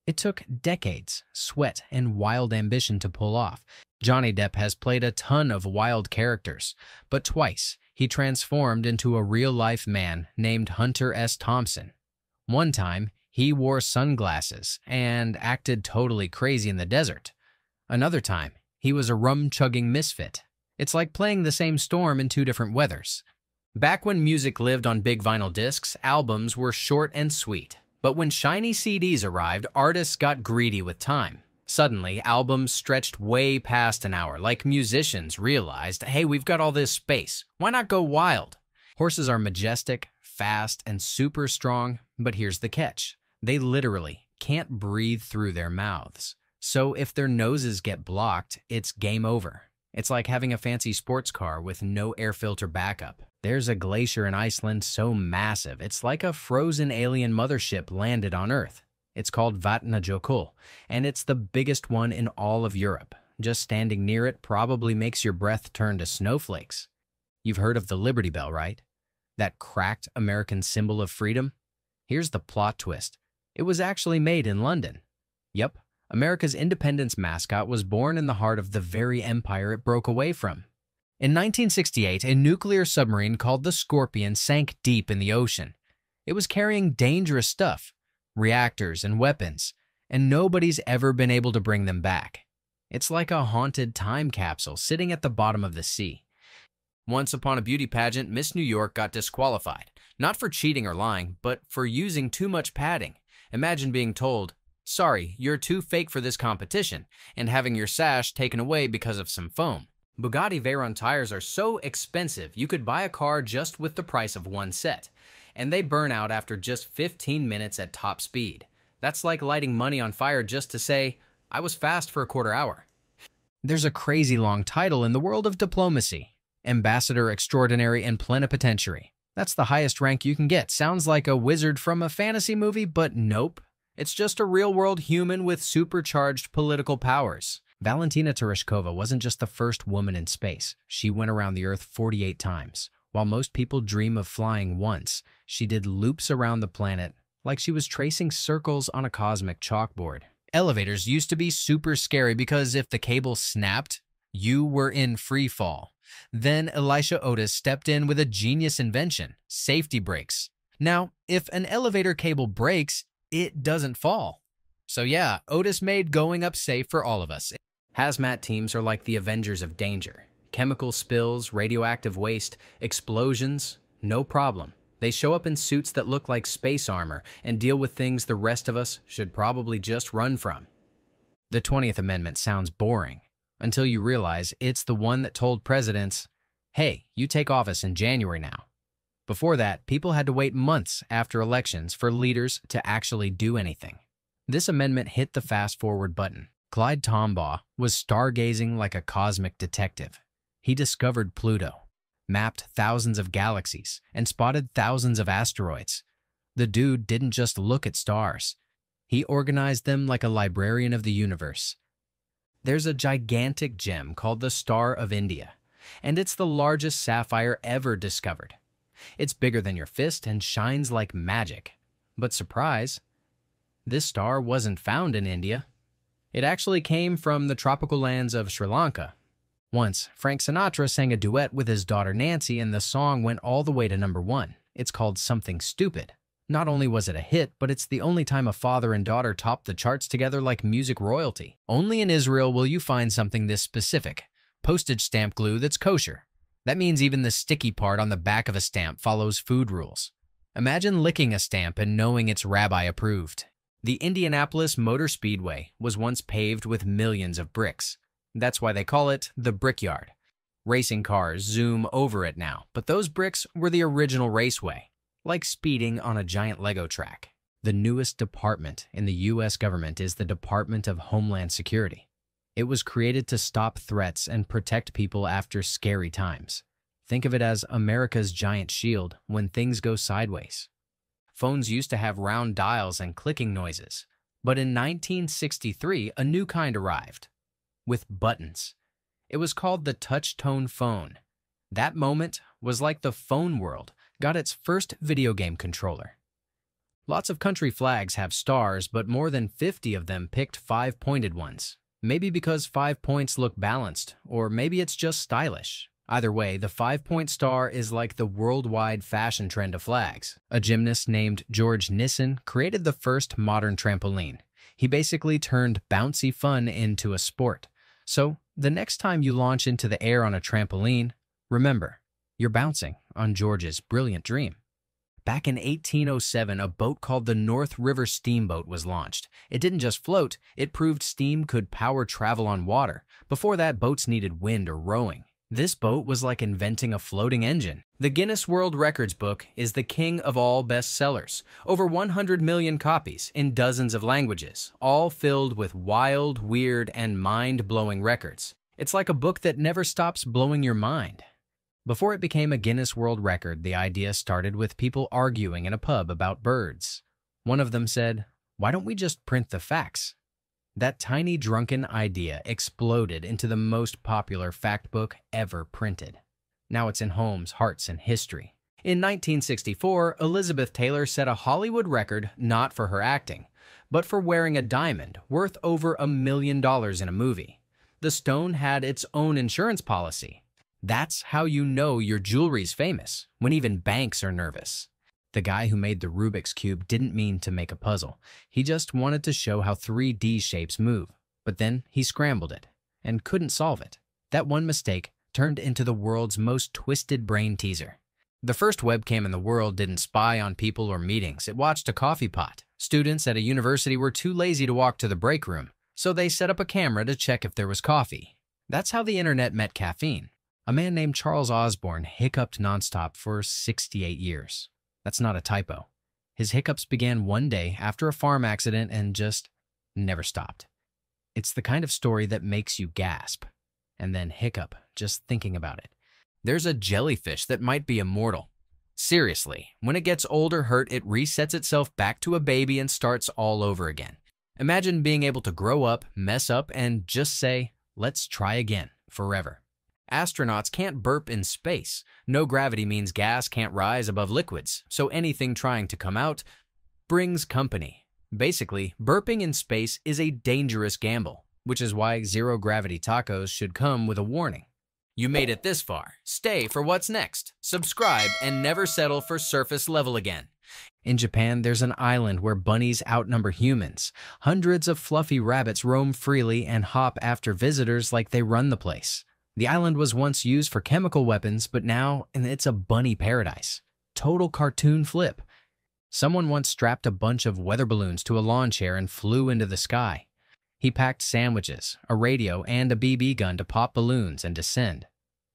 It took decades, sweat, and wild ambition to pull off. Johnny Depp has played a ton of wild characters, but twice he transformed into a real-life man named Hunter S. Thompson. One time, he wore sunglasses and acted totally crazy in the desert. Another time, he was a rum-chugging misfit. It's like playing the same storm in two different weathers. Back when music lived on big vinyl discs, albums were short and sweet. But when shiny CDs arrived, artists got greedy with time. Suddenly, albums stretched way past an hour, like musicians realized, hey, we've got all this space. Why not go wild? Horses are majestic, fast, and super strong, but here's the catch. They literally can't breathe through their mouths. So if their noses get blocked, it's game over. It's like having a fancy sports car with no air filter backup. There's a glacier in Iceland so massive, it's like a frozen alien mothership landed on Earth. It's called Vatnajökull, and it's the biggest one in all of Europe. Just standing near it probably makes your breath turn to snowflakes. You've heard of the Liberty Bell, right? That cracked American symbol of freedom? Here's the plot twist. It was actually made in London. Yep. America's independence mascot was born in the heart of the very empire it broke away from. In 1968, a nuclear submarine called the Scorpion sank deep in the ocean. It was carrying dangerous stuff, reactors and weapons, and nobody's ever been able to bring them back. It's like a haunted time capsule sitting at the bottom of the sea. Once upon a beauty pageant, Miss New York got disqualified, not for cheating or lying, but for using too much padding. Imagine being told, sorry, you're too fake for this competition, and having your sash taken away because of some foam. Bugatti Veyron tires are so expensive you could buy a car just with the price of one set, and they burn out after just 15 minutes at top speed. That's like lighting money on fire just to say, I was fast for a quarter hour. There's a crazy long title in the world of diplomacy, Ambassador Extraordinary and Plenipotentiary. That's the highest rank you can get. Sounds like a wizard from a fantasy movie, but nope. It's just a real-world human with supercharged political powers. Valentina Tereshkova wasn't just the first woman in space. She went around the Earth 48 times. While most people dream of flying once, she did loops around the planet like she was tracing circles on a cosmic chalkboard. Elevators used to be super scary because if the cable snapped, you were in free fall. Then Elisha Otis stepped in with a genius invention, safety brakes. Now, if an elevator cable breaks, it doesn't fall. So yeah, Otis made going up safe for all of us. Hazmat teams are like the Avengers of danger. Chemical spills, radioactive waste, explosions, no problem. They show up in suits that look like space armor and deal with things the rest of us should probably just run from. The 20th Amendment sounds boring until you realize it's the one that told presidents, hey, you take office in January now. Before that, people had to wait months after elections for leaders to actually do anything. This amendment hit the fast-forward button. Clyde Tombaugh was stargazing like a cosmic detective. He discovered Pluto, mapped thousands of galaxies, and spotted thousands of asteroids. The dude didn't just look at stars. He organized them like a librarian of the universe. There's a gigantic gem called the Star of India, and it's the largest sapphire ever discovered. It's bigger than your fist and shines like magic. But surprise, this star wasn't found in India. It actually came from the tropical lands of Sri Lanka. Once, Frank Sinatra sang a duet with his daughter Nancy and the song went all the way to #1. It's called Something Stupid. Not only was it a hit, but it's the only time a father and daughter topped the charts together like music royalty. Only in Israel will you find something this specific. Postage stamp glue that's kosher. That means even the sticky part on the back of a stamp follows food rules. Imagine licking a stamp and knowing it's rabbi approved. The Indianapolis Motor Speedway was once paved with millions of bricks. That's why they call it the Brickyard. Racing cars zoom over it now, but those bricks were the original raceway, like speeding on a giant Lego track. The newest department in the U.S. government is the Department of Homeland Security. It was created to stop threats and protect people after scary times. Think of it as America's giant shield when things go sideways. Phones used to have round dials and clicking noises, but in 1963, a new kind arrived, with buttons. It was called the touch-tone phone. That moment was like the phone world got its first video game controller. Lots of country flags have stars, but more than 50 of them picked 5-pointed ones. Maybe because 5 points look balanced, or maybe it's just stylish. Either way, the 5-point star is like the worldwide fashion trend of flags. A gymnast named George Nissen created the first modern trampoline. He basically turned bouncy fun into a sport. So, the next time you launch into the air on a trampoline, remember, you're bouncing on George's brilliant dream. Back in 1807, a boat called the North River Steamboat was launched. It didn't just float, it proved steam could power travel on water. Before that, boats needed wind or rowing. This boat was like inventing a floating engine. The Guinness World Records book is the king of all bestsellers. Over 100 million copies in dozens of languages, all filled with wild, weird, and mind-blowing records. It's like a book that never stops blowing your mind. Before it became a Guinness World Record, the idea started with people arguing in a pub about birds. One of them said, "Why don't we just print the facts?" That tiny drunken idea exploded into the most popular fact book ever printed. Now it's in homes, hearts, and history. In 1964, Elizabeth Taylor set a Hollywood record not for her acting, but for wearing a diamond worth over $1 million in a movie. The stone had its own insurance policy. That's how you know your jewelry's famous, when even banks are nervous. The guy who made the Rubik's Cube didn't mean to make a puzzle. He just wanted to show how 3D shapes move. But then he scrambled it and couldn't solve it. That one mistake turned into the world's most twisted brain teaser. The first webcam in the world didn't spy on people or meetings. It watched a coffee pot. Students at a university were too lazy to walk to the break room, so they set up a camera to check if there was coffee. That's how the internet met caffeine. A man named Charles Osborne hiccuped nonstop for 68 years. That's not a typo. His hiccups began one day after a farm accident and just never stopped. It's the kind of story that makes you gasp and then hiccup just thinking about it. There's a jellyfish that might be immortal. Seriously, when it gets old or hurt, it resets itself back to a baby and starts all over again. Imagine being able to grow up, mess up, and just say, "Let's try again," forever. Astronauts can't burp in space. No gravity means gas can't rise above liquids, so anything trying to come out brings company. Basically, burping in space is a dangerous gamble, which is why zero-gravity tacos should come with a warning. You made it this far. Stay for what's next. Subscribe and never settle for surface level again. In Japan, there's an island where bunnies outnumber humans. Hundreds of fluffy rabbits roam freely and hop after visitors like they run the place. The island was once used for chemical weapons, but now it's a bunny paradise. Total cartoon flip. Someone once strapped a bunch of weather balloons to a lawn chair and flew into the sky. He packed sandwiches, a radio, and a BB gun to pop balloons and descend.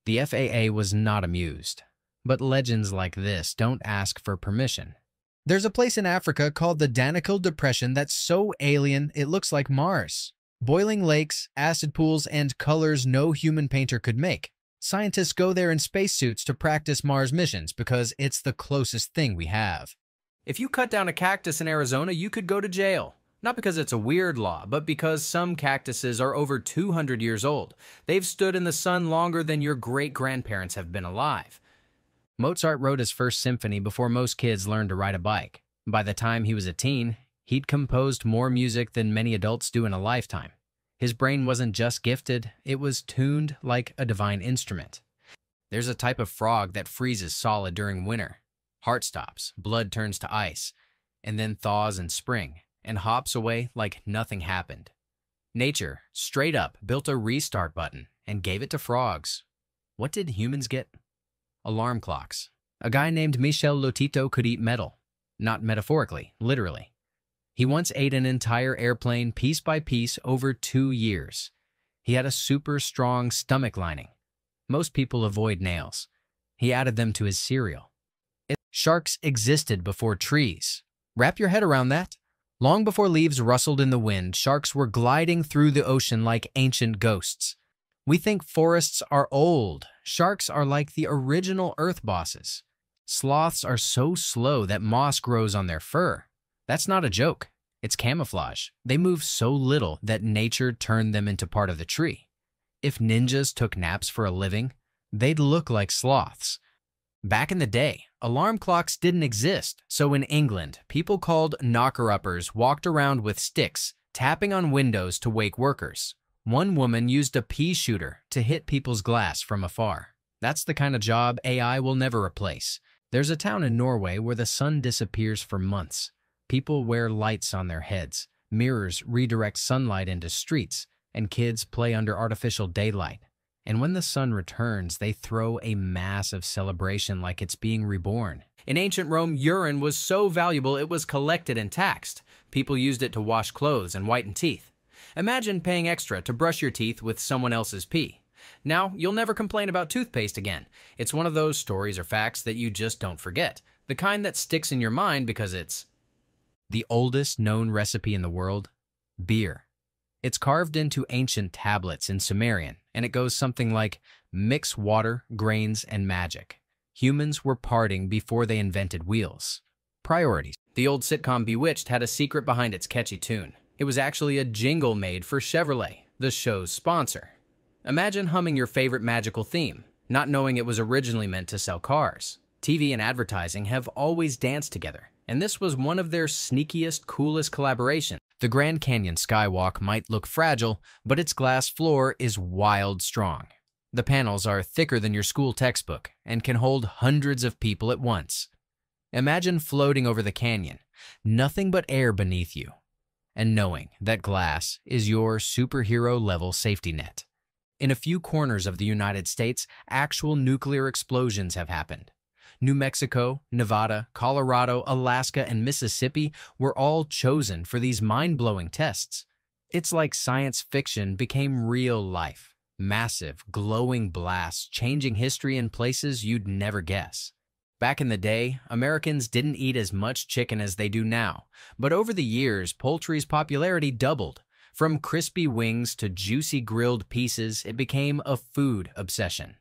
The FAA was not amused. But legends like this don't ask for permission. There's a place in Africa called the Danakil Depression that's so alien it looks like Mars. Boiling lakes, acid pools, and colors no human painter could make. Scientists go there in spacesuits to practice Mars missions because it's the closest thing we have. If you cut down a cactus in Arizona, you could go to jail. Not because it's a weird law, but because some cactuses are over 200 years old. They've stood in the sun longer than your great-grandparents have been alive. Mozart wrote his first symphony before most kids learned to ride a bike. By the time he was a teen, he'd composed more music than many adults do in a lifetime. His brain wasn't just gifted, it was tuned like a divine instrument. There's a type of frog that freezes solid during winter. Heart stops, blood turns to ice, and then thaws in spring, and hops away like nothing happened. Nature, straight up, built a restart button and gave it to frogs. What did humans get? Alarm clocks. A guy named Michel Lotito could eat metal. Not metaphorically, literally. He once ate an entire airplane piece by piece over 2 years. He had a super strong stomach lining. Most people avoid nails. He added them to his cereal. Sharks existed before trees. Wrap your head around that. Long before leaves rustled in the wind, sharks were gliding through the ocean like ancient ghosts. We think forests are old. Sharks are like the original earth bosses. Sloths are so slow that moss grows on their fur. That's not a joke. It's camouflage. They move so little that nature turned them into part of the tree. If ninjas took naps for a living, they'd look like sloths. Back in the day, alarm clocks didn't exist, so in England, people called knocker-uppers walked around with sticks, tapping on windows to wake workers. One woman used a pea shooter to hit people's glass from afar. That's the kind of job AI will never replace. There's a town in Norway where the sun disappears for months. People wear lights on their heads, mirrors redirect sunlight into streets, and kids play under artificial daylight. And when the sun returns, they throw a massive celebration like it's being reborn. In ancient Rome, urine was so valuable it was collected and taxed. People used it to wash clothes and whiten teeth. Imagine paying extra to brush your teeth with someone else's pee. Now, you'll never complain about toothpaste again. It's one of those stories or facts that you just don't forget. The kind that sticks in your mind because it's the oldest known recipe in the world: beer. It's carved into ancient tablets in Sumerian, and it goes something like, mix water, grains, and magic. Humans were parting before they invented wheels. Priorities. The old sitcom Bewitched had a secret behind its catchy tune. It was actually a jingle made for Chevrolet, the show's sponsor. Imagine humming your favorite magical theme, not knowing it was originally meant to sell cars. TV and advertising have always danced together, and this was one of their sneakiest, coolest collaborations. The Grand Canyon Skywalk might look fragile, but its glass floor is wild strong. The panels are thicker than your school textbook and can hold hundreds of people at once. Imagine floating over the canyon, nothing but air beneath you, and knowing that glass is your superhero-level safety net. In a few corners of the United States, actual nuclear explosions have happened. New Mexico, Nevada, Colorado, Alaska, and Mississippi were all chosen for these mind-blowing tests. It's like science fiction became real life. Massive, glowing blasts changing history in places you'd never guess. Back in the day, Americans didn't eat as much chicken as they do now, but over the years, poultry's popularity doubled. From crispy wings to juicy grilled pieces, it became a food obsession.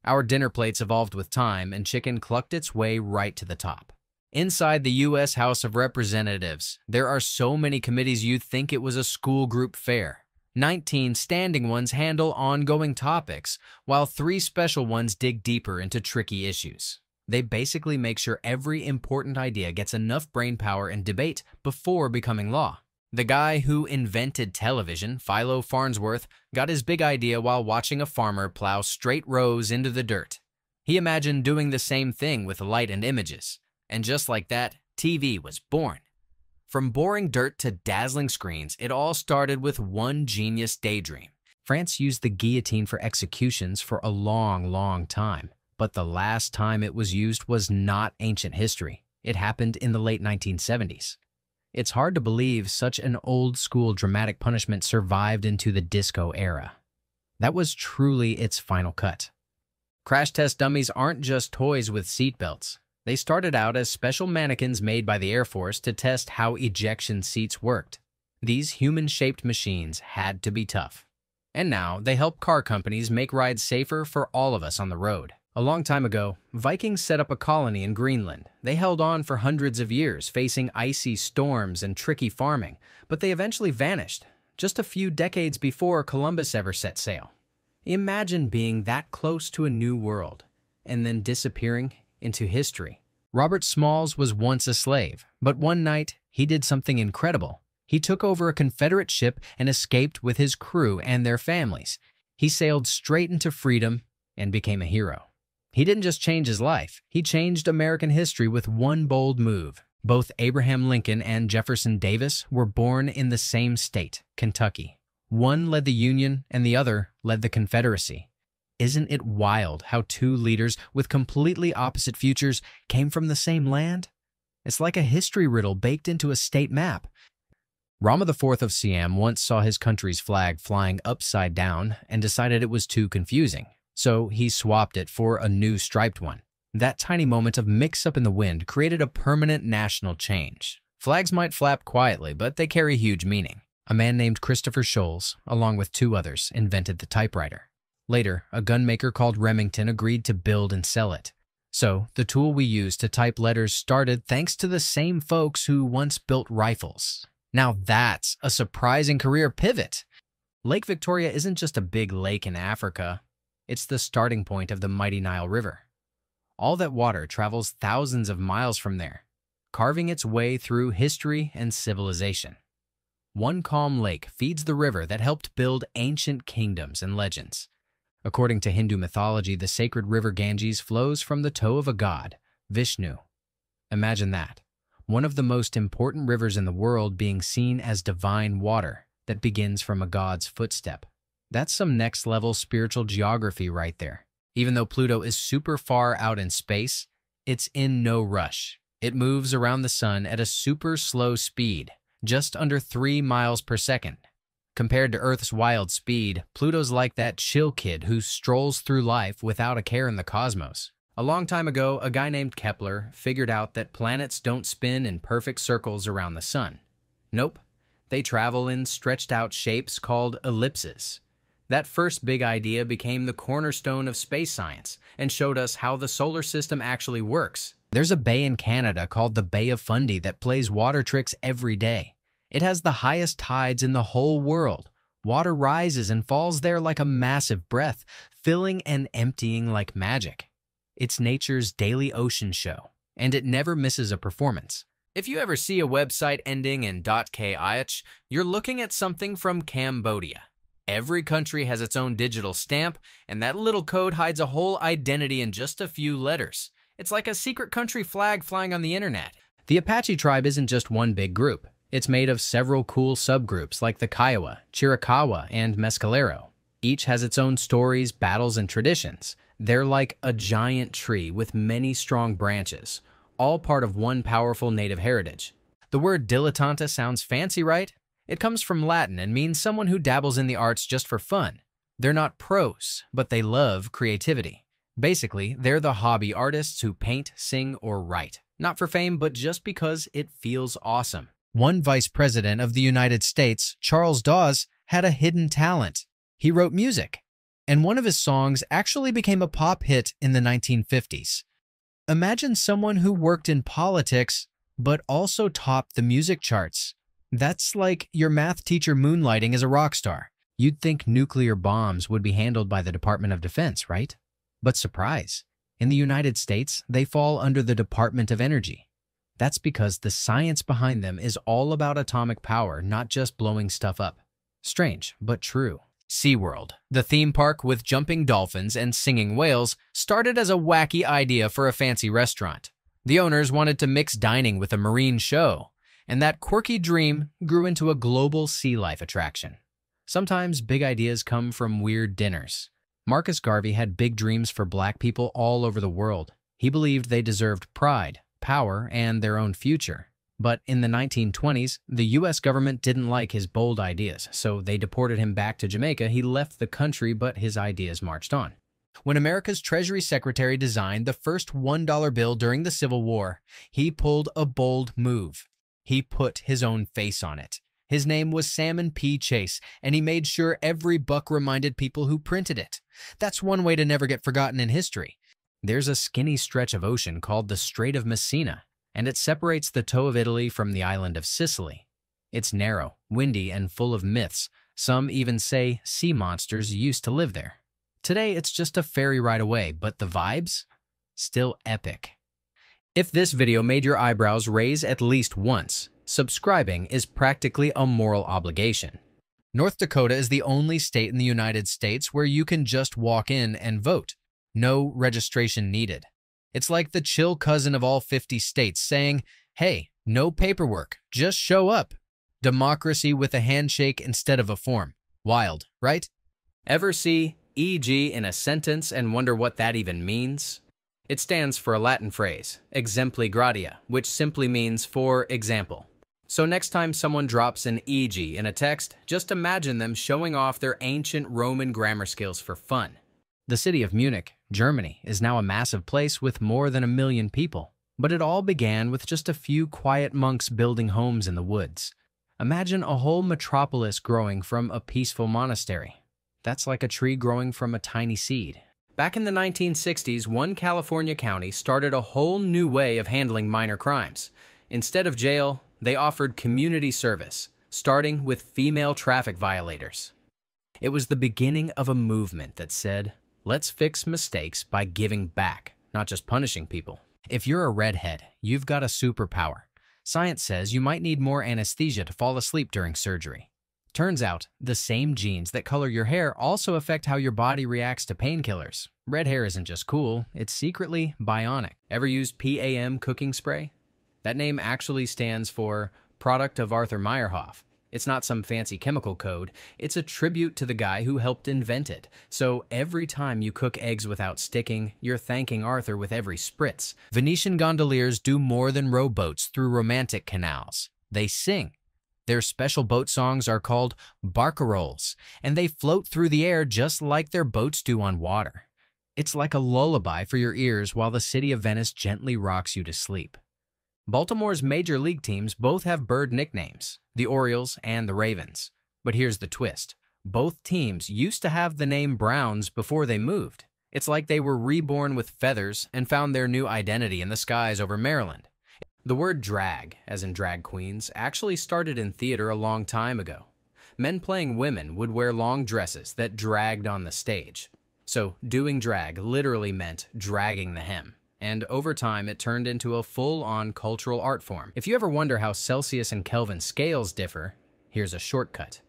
Our dinner plates evolved with time, and chicken clucked its way right to the top. Inside the U.S. House of Representatives, there are so many committees you'd think it was a school group fair. 19 standing ones handle ongoing topics, while 3 special ones dig deeper into tricky issues. They basically make sure every important idea gets enough brainpower and debate before becoming law. The guy who invented television, Philo Farnsworth, got his big idea while watching a farmer plow straight rows into the dirt. He imagined doing the same thing with light and images. And just like that, TV was born. From boring dirt to dazzling screens, it all started with one genius daydream. France used the guillotine for executions for a long, long time. But the last time it was used was not ancient history. It happened in the late 1970s. It's hard to believe such an old-school dramatic punishment survived into the disco era. That was truly its final cut. Crash test dummies aren't just toys with seatbelts. They started out as special mannequins made by the Air Force to test how ejection seats worked. These human-shaped machines had to be tough. And now they help car companies make rides safer for all of us on the road. A long time ago, Vikings set up a colony in Greenland. They held on for hundreds of years, facing icy storms and tricky farming, but they eventually vanished, just a few decades before Columbus ever set sail. Imagine being that close to a new world, and then disappearing into history. Robert Smalls was once a slave, but one night he did something incredible. He took over a Confederate ship and escaped with his crew and their families. He sailed straight into freedom and became a hero. He didn't just change his life, he changed American history with one bold move. Both Abraham Lincoln and Jefferson Davis were born in the same state, Kentucky. One led the Union and the other led the Confederacy. Isn't it wild how 2 leaders with completely opposite futures came from the same land? It's like a history riddle baked into a state map. Rama IV of Siam once saw his country's flag flying upside down and decided it was too confusing. So he swapped it for a new striped one. That tiny moment of mix-up in the wind created a permanent national change. Flags might flap quietly, but they carry huge meaning. A man named Christopher Sholes, along with 2 others, invented the typewriter. Later, a gunmaker called Remington agreed to build and sell it. So, the tool we use to type letters started thanks to the same folks who once built rifles. Now that's a surprising career pivot. Lake Victoria isn't just a big lake in Africa. It's the starting point of the mighty Nile River. All that water travels thousands of miles from there, carving its way through history and civilization. One calm lake feeds the river that helped build ancient kingdoms and legends. According to Hindu mythology, the sacred river Ganges flows from the toe of a god, Vishnu. Imagine that, one of the most important rivers in the world being seen as divine water that begins from a god's footstep. That's some next-level spiritual geography right there. Even though Pluto is super far out in space, it's in no rush. It moves around the sun at a super slow speed, just under 3 miles per second. Compared to Earth's wild speed, Pluto's like that chill kid who strolls through life without a care in the cosmos. A long time ago, a guy named Kepler figured out that planets don't spin in perfect circles around the sun. Nope, they travel in stretched-out shapes called ellipses. That first big idea became the cornerstone of space science and showed us how the solar system actually works. There's a bay in Canada called the Bay of Fundy that plays water tricks every day. It has the highest tides in the whole world. Water rises and falls there like a massive breath, filling and emptying like magic. It's nature's daily ocean show, and it never misses a performance. If you ever see a website ending in .kih, you're looking at something from Cambodia. Every country has its own digital stamp, and that little code hides a whole identity in just a few letters. It's like a secret country flag flying on the internet. The Apache tribe isn't just one big group. It's made of several cool subgroups like the Kiowa, Chiricahua, and Mescalero. Each has its own stories, battles, and traditions. They're like a giant tree with many strong branches, all part of one powerful native heritage. The word dilettante sounds fancy, right? It comes from Latin and means someone who dabbles in the arts just for fun. They're not pros, but they love creativity. Basically, they're the hobby artists who paint, sing, or write. Not for fame, but just because it feels awesome. One vice president of the United States, Charles Dawes, had a hidden talent. He wrote music, and one of his songs actually became a pop hit in the 1950s. Imagine someone who worked in politics, but also topped the music charts. That's like your math teacher moonlighting as a rock star. You'd think nuclear bombs would be handled by the Department of Defense, right? But surprise, in the United States, they fall under the Department of Energy. That's because the science behind them is all about atomic power, not just blowing stuff up. Strange, but true. SeaWorld, the theme park with jumping dolphins and singing whales, started as a wacky idea for a fancy restaurant. The owners wanted to mix dining with a marine show, and that quirky dream grew into a global sea life attraction. Sometimes big ideas come from weird dinners. Marcus Garvey had big dreams for black people all over the world. He believed they deserved pride, power, and their own future. But in the 1920s, the U.S. government didn't like his bold ideas, so they deported him back to Jamaica. He left the country, but his ideas marched on. When America's Treasury Secretary designed the first $1 bill during the Civil War, he pulled a bold move. He put his own face on it. His name was Salmon P. Chase, and he made sure every buck reminded people who printed it. That's one way to never get forgotten in history. There's a skinny stretch of ocean called the Strait of Messina, and it separates the toe of Italy from the island of Sicily. It's narrow, windy, and full of myths. Some even say sea monsters used to live there. Today, it's just a ferry ride away, but the vibes? Still epic. If this video made your eyebrows raise at least once, subscribing is practically a moral obligation. North Dakota is the only state in the United States where you can just walk in and vote. No registration needed. It's like the chill cousin of all 50 states saying, hey, no paperwork, just show up. Democracy with a handshake instead of a form. Wild, right? Ever see e.g. in a sentence and wonder what that even means? It stands for a Latin phrase, exempli gratia, which simply means for example. So next time someone drops an e.g. in a text, just imagine them showing off their ancient Roman grammar skills for fun. The city of Munich, Germany, is now a massive place with more than 1 million people. But it all began with just a few quiet monks building homes in the woods. Imagine a whole metropolis growing from a peaceful monastery. That's like a tree growing from a tiny seed. Back in the 1960s, one California county started a whole new way of handling minor crimes. Instead of jail, they offered community service, starting with female traffic violators. It was the beginning of a movement that said, Let's fix mistakes by giving back, not just punishing people. If you're a redhead, you've got a superpower. Science says you might need more anesthesia to fall asleep during surgery. Turns out, the same genes that color your hair also affect how your body reacts to painkillers. Red hair isn't just cool, it's secretly bionic. Ever used PAM cooking spray? That name actually stands for Product of Arthur Meyerhoff. It's not some fancy chemical code, it's a tribute to the guy who helped invent it. So every time you cook eggs without sticking, you're thanking Arthur with every spritz. Venetian gondoliers do more than row boats through romantic canals. They sing. Their special boat songs are called barcaroles, and they float through the air just like their boats do on water. It's like a lullaby for your ears while the city of Venice gently rocks you to sleep. Baltimore's major league teams both have bird nicknames, the Orioles and the Ravens. But here's the twist. Both teams used to have the name Browns before they moved. It's like they were reborn with feathers and found their new identity in the skies over Maryland. The word drag, as in drag queens, actually started in theater a long time ago. Men playing women would wear long dresses that dragged on the stage. So doing drag literally meant dragging the hem. And over time, it turned into a full-on cultural art form. If you ever wonder how Celsius and Kelvin scales differ, here's a shortcut.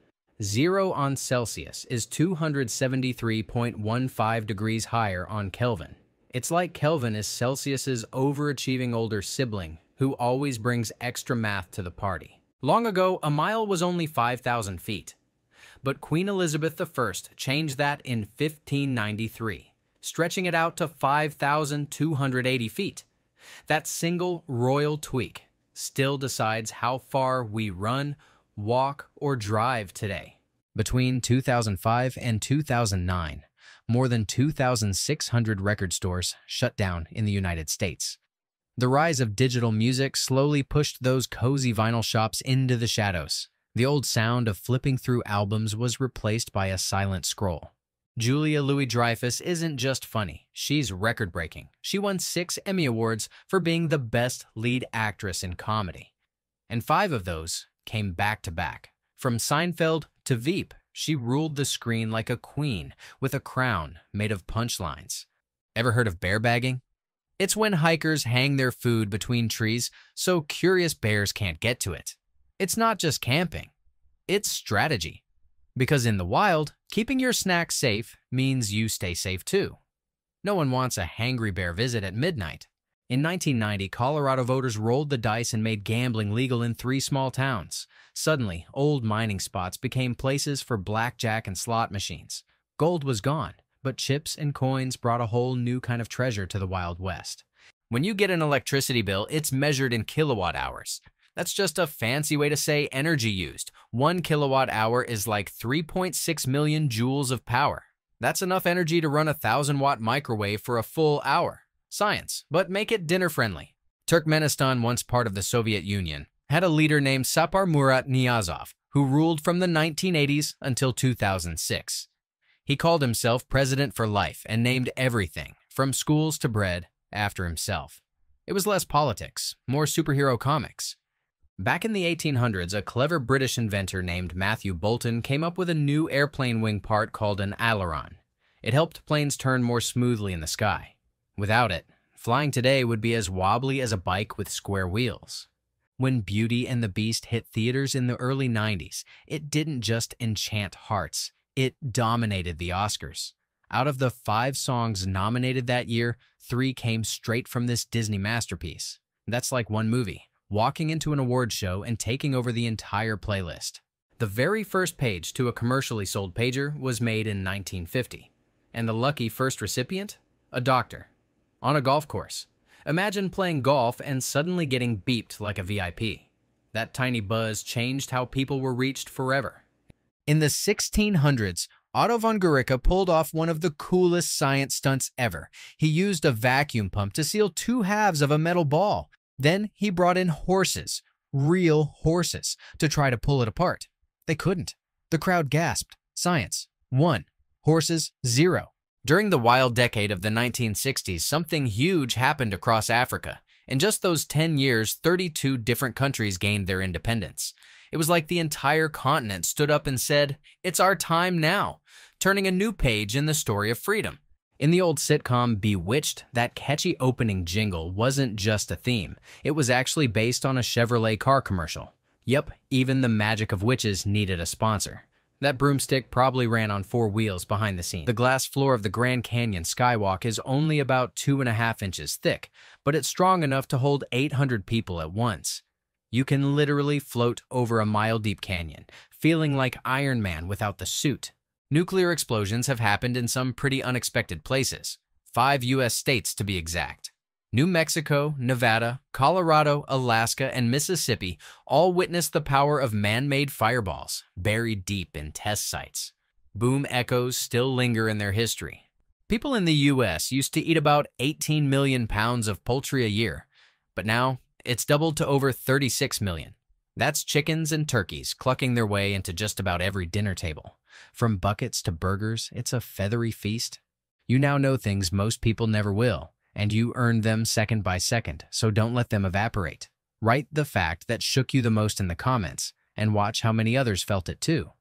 0 on Celsius is 273.15 degrees higher on Kelvin. It's like Kelvin is Celsius's overachieving older sibling who always brings extra math to the party. Long ago, a mile was only 5,000 feet. But Queen Elizabeth I changed that in 1593. Stretching it out to 5,280 feet. That single royal tweak still decides how far we run, walk, or drive today. Between 2005 and 2009, more than 2,600 record stores shut down in the United States. The rise of digital music slowly pushed those cozy vinyl shops into the shadows. The old sound of flipping through albums was replaced by a silent scroll. Julia Louis-Dreyfus isn't just funny, she's record-breaking. She won 6 Emmy Awards for being the best lead actress in comedy. And 5 of those came back-to-back. From Seinfeld to Veep, she ruled the screen like a queen with a crown made of punchlines. Ever heard of bear bagging? It's when hikers hang their food between trees so curious bears can't get to it. It's not just camping, it's strategy. Because in the wild, keeping your snacks safe means you stay safe too. No one wants a hangry bear visit at midnight. In 1990, Colorado voters rolled the dice and made gambling legal in 3 small towns. Suddenly, old mining spots became places for blackjack and slot machines. Gold was gone, but chips and coins brought a whole new kind of treasure to the Wild West. When you get an electricity bill, it's measured in kilowatt hours. That's just a fancy way to say energy used. 1 kilowatt hour is like 3.6 million joules of power. That's enough energy to run a 1,000-watt microwave for a full hour. Science, but make it dinner-friendly. Turkmenistan, once part of the Soviet Union, had a leader named Sapar Murat Niyazov, who ruled from the 1980s until 2006. He called himself president for life and named everything, from schools to bread, after himself. It was less politics, more superhero comics. Back in the 1800s, a clever British inventor named Matthew Boulton came up with a new airplane wing part called an aileron. It helped planes turn more smoothly in the sky. Without it, flying today would be as wobbly as a bike with square wheels. When Beauty and the Beast hit theaters in the early 90s, it didn't just enchant hearts, it dominated the Oscars. Out of the 5 songs nominated that year, 3 came straight from this Disney masterpiece. That's like one movie, walking into an award show and taking over the entire playlist. The very first page to a commercially sold pager was made in 1950. And the lucky first recipient? A doctor. On a golf course. Imagine playing golf and suddenly getting beeped like a VIP. That tiny buzz changed how people were reached forever. In the 1600s, Otto von Guericke pulled off one of the coolest science stunts ever. He used a vacuum pump to seal 2 halves of a metal ball. Then he brought in horses, real horses, to try to pull it apart. They couldn't. The crowd gasped. Science, 1. Horses, 0. During the wild decade of the 1960s, something huge happened across Africa. In just those 10 years, 32 different countries gained their independence. It was like the entire continent stood up and said, "It's our time now," turning a new page in the story of freedom. In the old sitcom Bewitched, that catchy opening jingle wasn't just a theme. It was actually based on a Chevrolet car commercial. Yep, even the magic of witches needed a sponsor. That broomstick probably ran on 4 wheels behind the scenes. The glass floor of the Grand Canyon Skywalk is only about 2.5 inches thick, but it's strong enough to hold 800 people at once. You can literally float over a mile-deep canyon, feeling like Iron Man without the suit. Nuclear explosions have happened in some pretty unexpected places. 5 U.S. states to be exact. New Mexico, Nevada, Colorado, Alaska, and Mississippi all witnessed the power of man-made fireballs buried deep in test sites. Boom echoes still linger in their history. People in the U.S. used to eat about 18 million pounds of poultry a year, but now it's doubled to over 36 million. That's chickens and turkeys clucking their way into just about every dinner table. From buckets to burgers, it's a feathery feast. You now know things most people never will, and you earned them second by second, so don't let them evaporate. Write the fact that shook you the most in the comments, and watch how many others felt it too.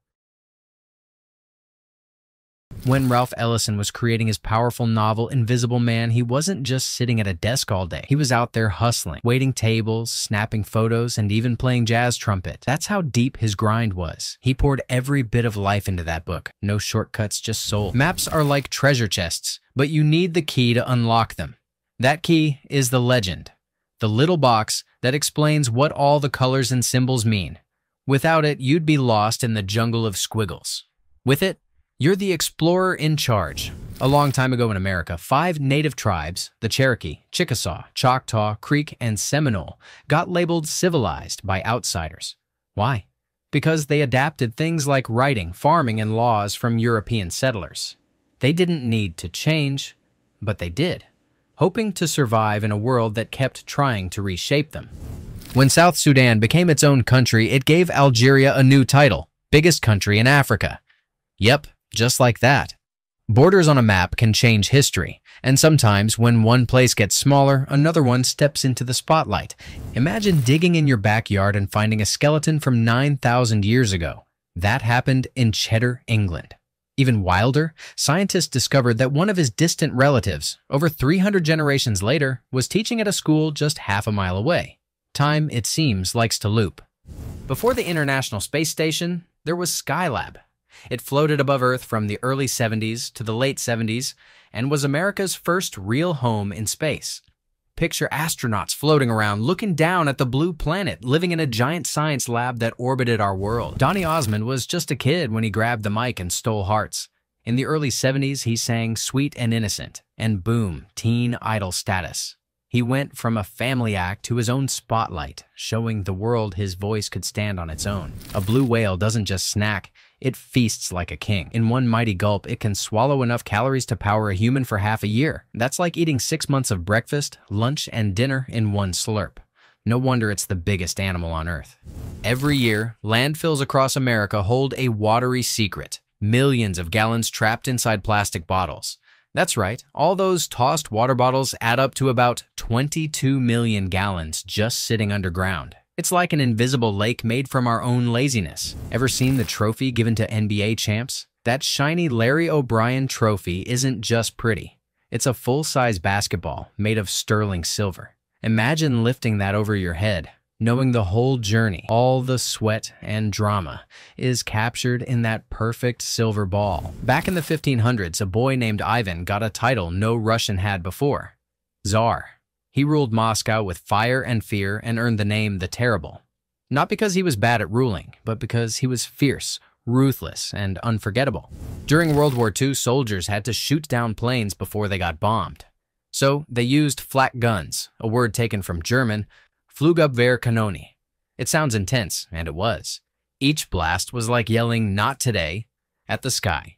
When Ralph Ellison was creating his powerful novel Invisible Man, he wasn't just sitting at a desk all day. He was out there hustling, waiting tables, snapping photos, and even playing jazz trumpet. That's how deep his grind was. He poured every bit of life into that book. No shortcuts, just soul. Maps are like treasure chests, but you need the key to unlock them. That key is the legend, the little box that explains what all the colors and symbols mean. Without it, you'd be lost in the jungle of squiggles. With it, you're the explorer in charge. A long time ago in America, 5 native tribes, the Cherokee, Chickasaw, Choctaw, Creek, and Seminole, got labeled civilized by outsiders. Why? Because they adapted things like writing, farming, and laws from European settlers. They didn't need to change, but they did, hoping to survive in a world that kept trying to reshape them. When South Sudan became its own country, it gave Algeria a new title, biggest country in Africa. Yep. Just like that. Borders on a map can change history, and sometimes when one place gets smaller, another one steps into the spotlight. Imagine digging in your backyard and finding a skeleton from 9,000 years ago. That happened in Cheddar, England. Even wilder, scientists discovered that one of his distant relatives, over 300 generations later, was teaching at a school just half a mile away. Time, it seems, likes to loop. Before the International Space Station, there was Skylab. It floated above Earth from the early 70s to the late 70s and was America's first real home in space. Picture astronauts floating around, looking down at the blue planet, living in a giant science lab that orbited our world. Donny Osmond was just a kid when he grabbed the mic and stole hearts. In the early 70s, he sang Sweet and Innocent, and boom, teen idol status. He went from a family act to his own spotlight, showing the world his voice could stand on its own. A blue whale doesn't just snack, it feasts like a king. In one mighty gulp, it can swallow enough calories to power a human for half a year. That's like eating 6 months of breakfast, lunch, and dinner in one slurp. No wonder it's the biggest animal on Earth. Every year, landfills across America hold a watery secret. Millions of gallons trapped inside plastic bottles. That's right, all those tossed water bottles add up to about 22 million gallons just sitting underground. It's like an invisible lake made from our own laziness. Ever seen the trophy given to NBA champs? That shiny Larry O'Brien trophy isn't just pretty. It's a full-size basketball made of sterling silver. Imagine lifting that over your head, knowing the whole journey, all the sweat and drama, is captured in that perfect silver ball. Back in the 1500s, a boy named Ivan got a title no Russian had before: Tsar. He ruled Moscow with fire and fear and earned the name the Terrible. Not because he was bad at ruling, but because he was fierce, ruthless, and unforgettable. During World War II, soldiers had to shoot down planes before they got bombed. So they used flak guns, a word taken from German, Flugabwehrkanone. It sounds intense, and it was. Each blast was like yelling, "Not today," at the sky.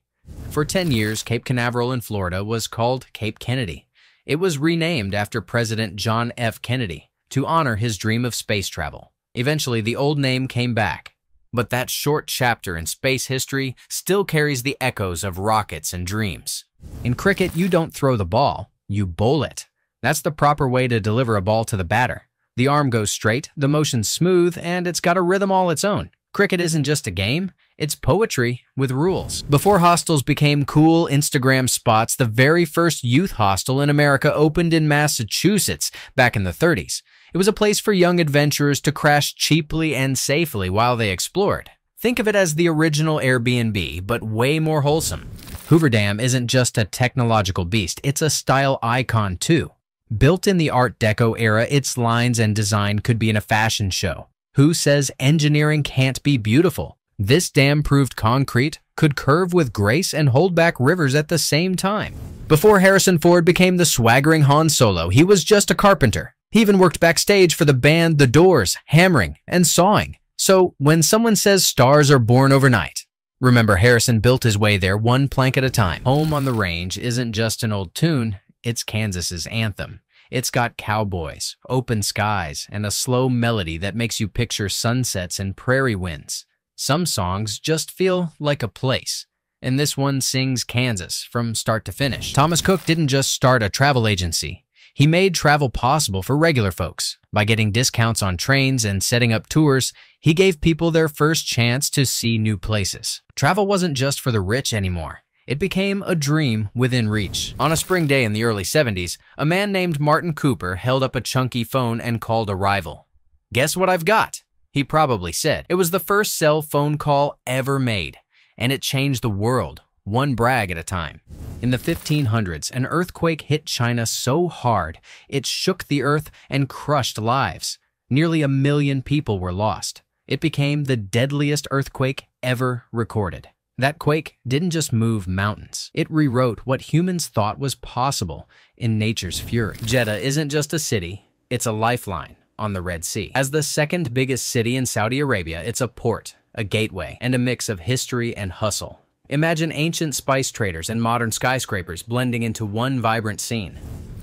For 10 years, Cape Canaveral in Florida was called Cape Kennedy. It was renamed after President John F. Kennedy to honor his dream of space travel. Eventually, the old name came back. But that short chapter in space history still carries the echoes of rockets and dreams. In cricket, you don't throw the ball, you bowl it. That's the proper way to deliver a ball to the batter. The arm goes straight, the motion's smooth, and it's got a rhythm all its own. Cricket isn't just a game, it's poetry with rules. Before hostels became cool Instagram spots, the very first youth hostel in America opened in Massachusetts back in the 30s. It was a place for young adventurers to crash cheaply and safely while they explored. Think of it as the original Airbnb, but way more wholesome. Hoover Dam isn't just a technological beast, it's a style icon too. Built in the Art Deco era, its lines and design could be in a fashion show. Who says engineering can't be beautiful? This dam-proved concrete could curve with grace and hold back rivers at the same time. Before Harrison Ford became the swaggering Han Solo, he was just a carpenter. He even worked backstage for the band The Doors, hammering and sawing. So when someone says stars are born overnight, remember Harrison built his way there one plank at a time. Home on the Range isn't just an old tune, it's Kansas's anthem. It's got cowboys, open skies, and a slow melody that makes you picture sunsets and prairie winds. Some songs just feel like a place, and this one sings Kansas from start to finish. Thomas Cook didn't just start a travel agency. He made travel possible for regular folks. By getting discounts on trains and setting up tours, he gave people their first chance to see new places. Travel wasn't just for the rich anymore. It became a dream within reach. On a spring day in the early 70s, a man named Martin Cooper held up a chunky phone and called a rival. "Guess what I've got?" he probably said. It was the first cell phone call ever made, and it changed the world, one brag at a time. In the 1500s, an earthquake hit China so hard, it shook the earth and crushed lives. Nearly 1 million people were lost. It became the deadliest earthquake ever recorded. That quake didn't just move mountains. It rewrote what humans thought was possible in nature's fury. Jeddah isn't just a city, it's a lifeline on the Red Sea. As the second biggest city in Saudi Arabia, it's a port, a gateway, and a mix of history and hustle. Imagine ancient spice traders and modern skyscrapers blending into one vibrant scene.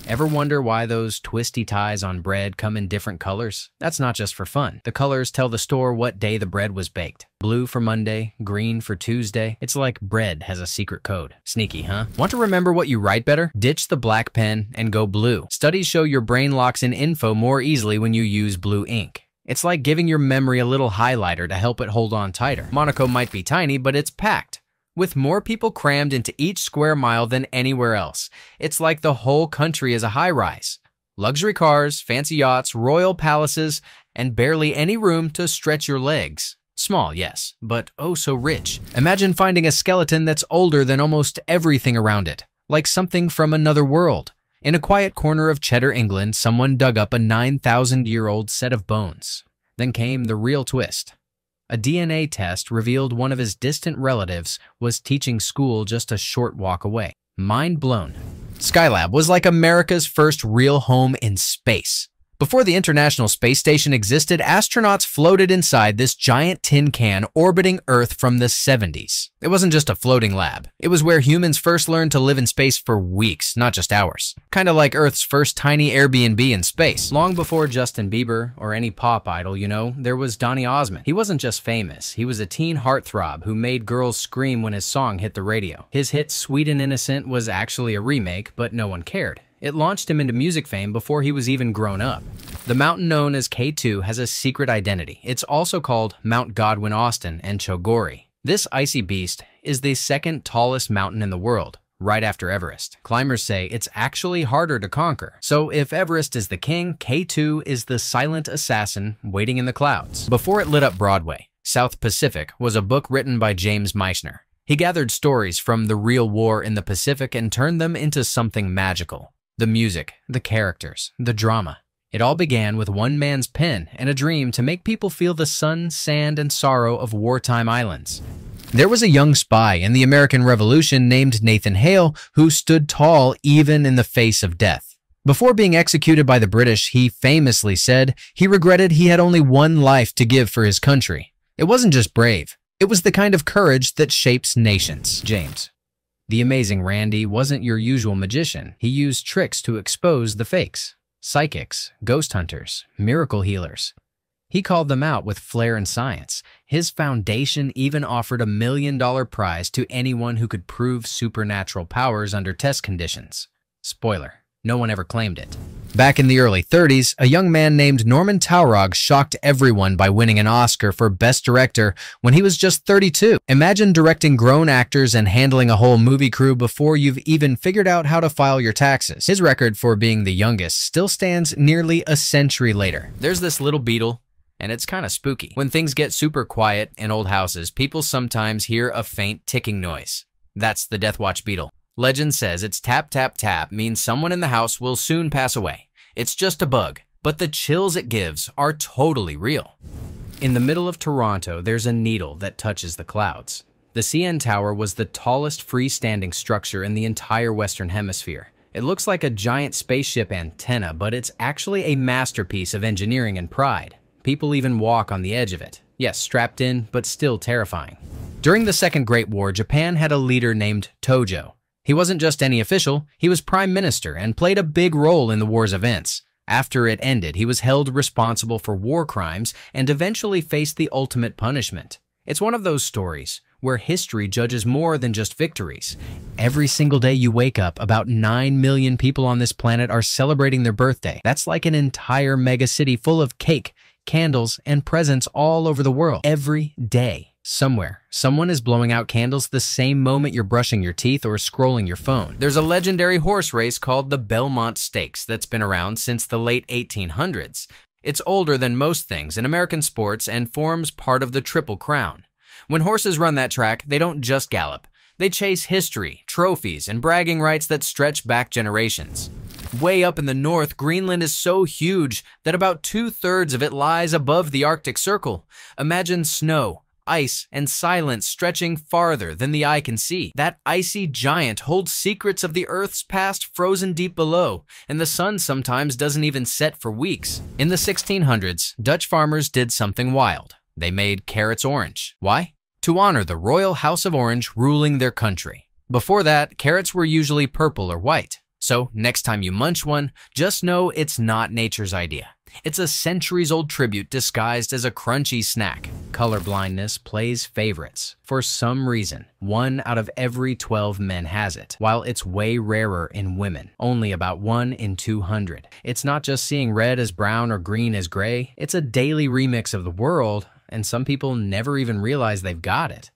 Ever wonder why those twisty ties on bread come in different colors? That's not just for fun. The colors tell the store what day the bread was baked. Blue for Monday, green for Tuesday. It's like bread has a secret code. Sneaky, huh? Want to remember what you write better? Ditch the black pen and go blue. Studies show your brain locks in info more easily when you use blue ink. It's like giving your memory a little highlighter to help it hold on tighter. Monaco might be tiny, but it's packed, with more people crammed into each square mile than anywhere else. It's like the whole country is a high-rise. Luxury cars, fancy yachts, royal palaces, and barely any room to stretch your legs. Small, yes, but oh so rich. Imagine finding a skeleton that's older than almost everything around it, like something from another world. In a quiet corner of Cheddar, England, someone dug up a 9,000-year-old set of bones. Then came the real twist. A DNA test revealed one of his distant relatives was teaching school just a short walk away. Mind blown. Skylab was like America's first real home in space. Before the International Space Station existed, astronauts floated inside this giant tin can orbiting Earth from the 70s. It wasn't just a floating lab. It was where humans first learned to live in space for weeks, not just hours. Kind of like Earth's first tiny Airbnb in space. Long before Justin Bieber or any pop idol, there was Donny Osmond. He wasn't just famous. He was a teen heartthrob who made girls scream when his song hit the radio. His hit Sweet and Innocent was actually a remake, but no one cared. It launched him into music fame before he was even grown up. The mountain known as K2 has a secret identity. It's also called Mount Godwin Austen and Chogori. This icy beast is the second tallest mountain in the world, right after Everest. Climbers say it's actually harder to conquer. So if Everest is the king, K2 is the silent assassin waiting in the clouds. Before it lit up Broadway, South Pacific was a book written by James Meisner. He gathered stories from the real war in the Pacific and turned them into something magical. The music, the characters, the drama. It all began with one man's pen and a dream to make people feel the sun, sand, and sorrow of wartime islands. There was a young spy in the American Revolution named Nathan Hale who stood tall even in the face of death. Before being executed by the British, he famously said he regretted he had only one life to give for his country. It wasn't just brave. It was the kind of courage that shapes nations. James. The amazing Randy wasn't your usual magician. He used tricks to expose the fakes. Psychics, ghost hunters, miracle healers. He called them out with flair and science. His foundation even offered a $1 million prize to anyone who could prove supernatural powers under test conditions. Spoiler, No one ever claimed it. Back in the early 30s, a young man named Norman Taurog shocked everyone by winning an Oscar for Best Director when he was just 32. Imagine directing grown actors and handling a whole movie crew before you've even figured out how to file your taxes. His record for being the youngest still stands nearly a century later. There's this little beetle, and it's kind of spooky. When things get super quiet in old houses, people sometimes hear a faint ticking noise. That's the Death Watch beetle. Legend says its tap tap tap means someone in the house will soon pass away. It's just a bug, but the chills it gives are totally real. In the middle of Toronto, there's a needle that touches the clouds. The CN Tower was the tallest freestanding structure in the entire Western Hemisphere. It looks like a giant spaceship antenna, but it's actually a masterpiece of engineering and pride. People even walk on the edge of it. Yes, strapped in, but still terrifying. During the Second Great War, Japan had a leader named Tojo. He wasn't just any official, he was prime minister and played a big role in the war's events. After it ended, he was held responsible for war crimes and eventually faced the ultimate punishment. It's one of those stories where history judges more than just victories. Every single day you wake up, about 9 million people on this planet are celebrating their birthday. That's like an entire mega city full of cake, candles, and presents all over the world. Every day, somewhere, someone is blowing out candles the same moment you're brushing your teeth or scrolling your phone. There's a legendary horse race called the Belmont Stakes that's been around since the late 1800s. It's older than most things in American sports and forms part of the Triple Crown. When horses run that track, they don't just gallop. They chase history, trophies, and bragging rights that stretch back generations. Way up in the north, Greenland is so huge that about 2/3 of it lies above the Arctic Circle. Imagine snow, ice, and silence stretching farther than the eye can see. That icy giant holds secrets of the Earth's past frozen deep below, and the sun sometimes doesn't even set for weeks. In the 1600s, Dutch farmers did something wild. They made carrots orange. Why? To honor the royal House of Orange ruling their country. Before that, carrots were usually purple or white. So next time you munch one, just know it's not nature's idea. It's a centuries-old tribute disguised as a crunchy snack. Colorblindness plays favorites. For some reason, 1 out of every 12 men has it, while it's way rarer in women, only about 1 in 200. It's not just seeing red as brown or green as gray, it's a daily remix of the world, and some people never even realize they've got it.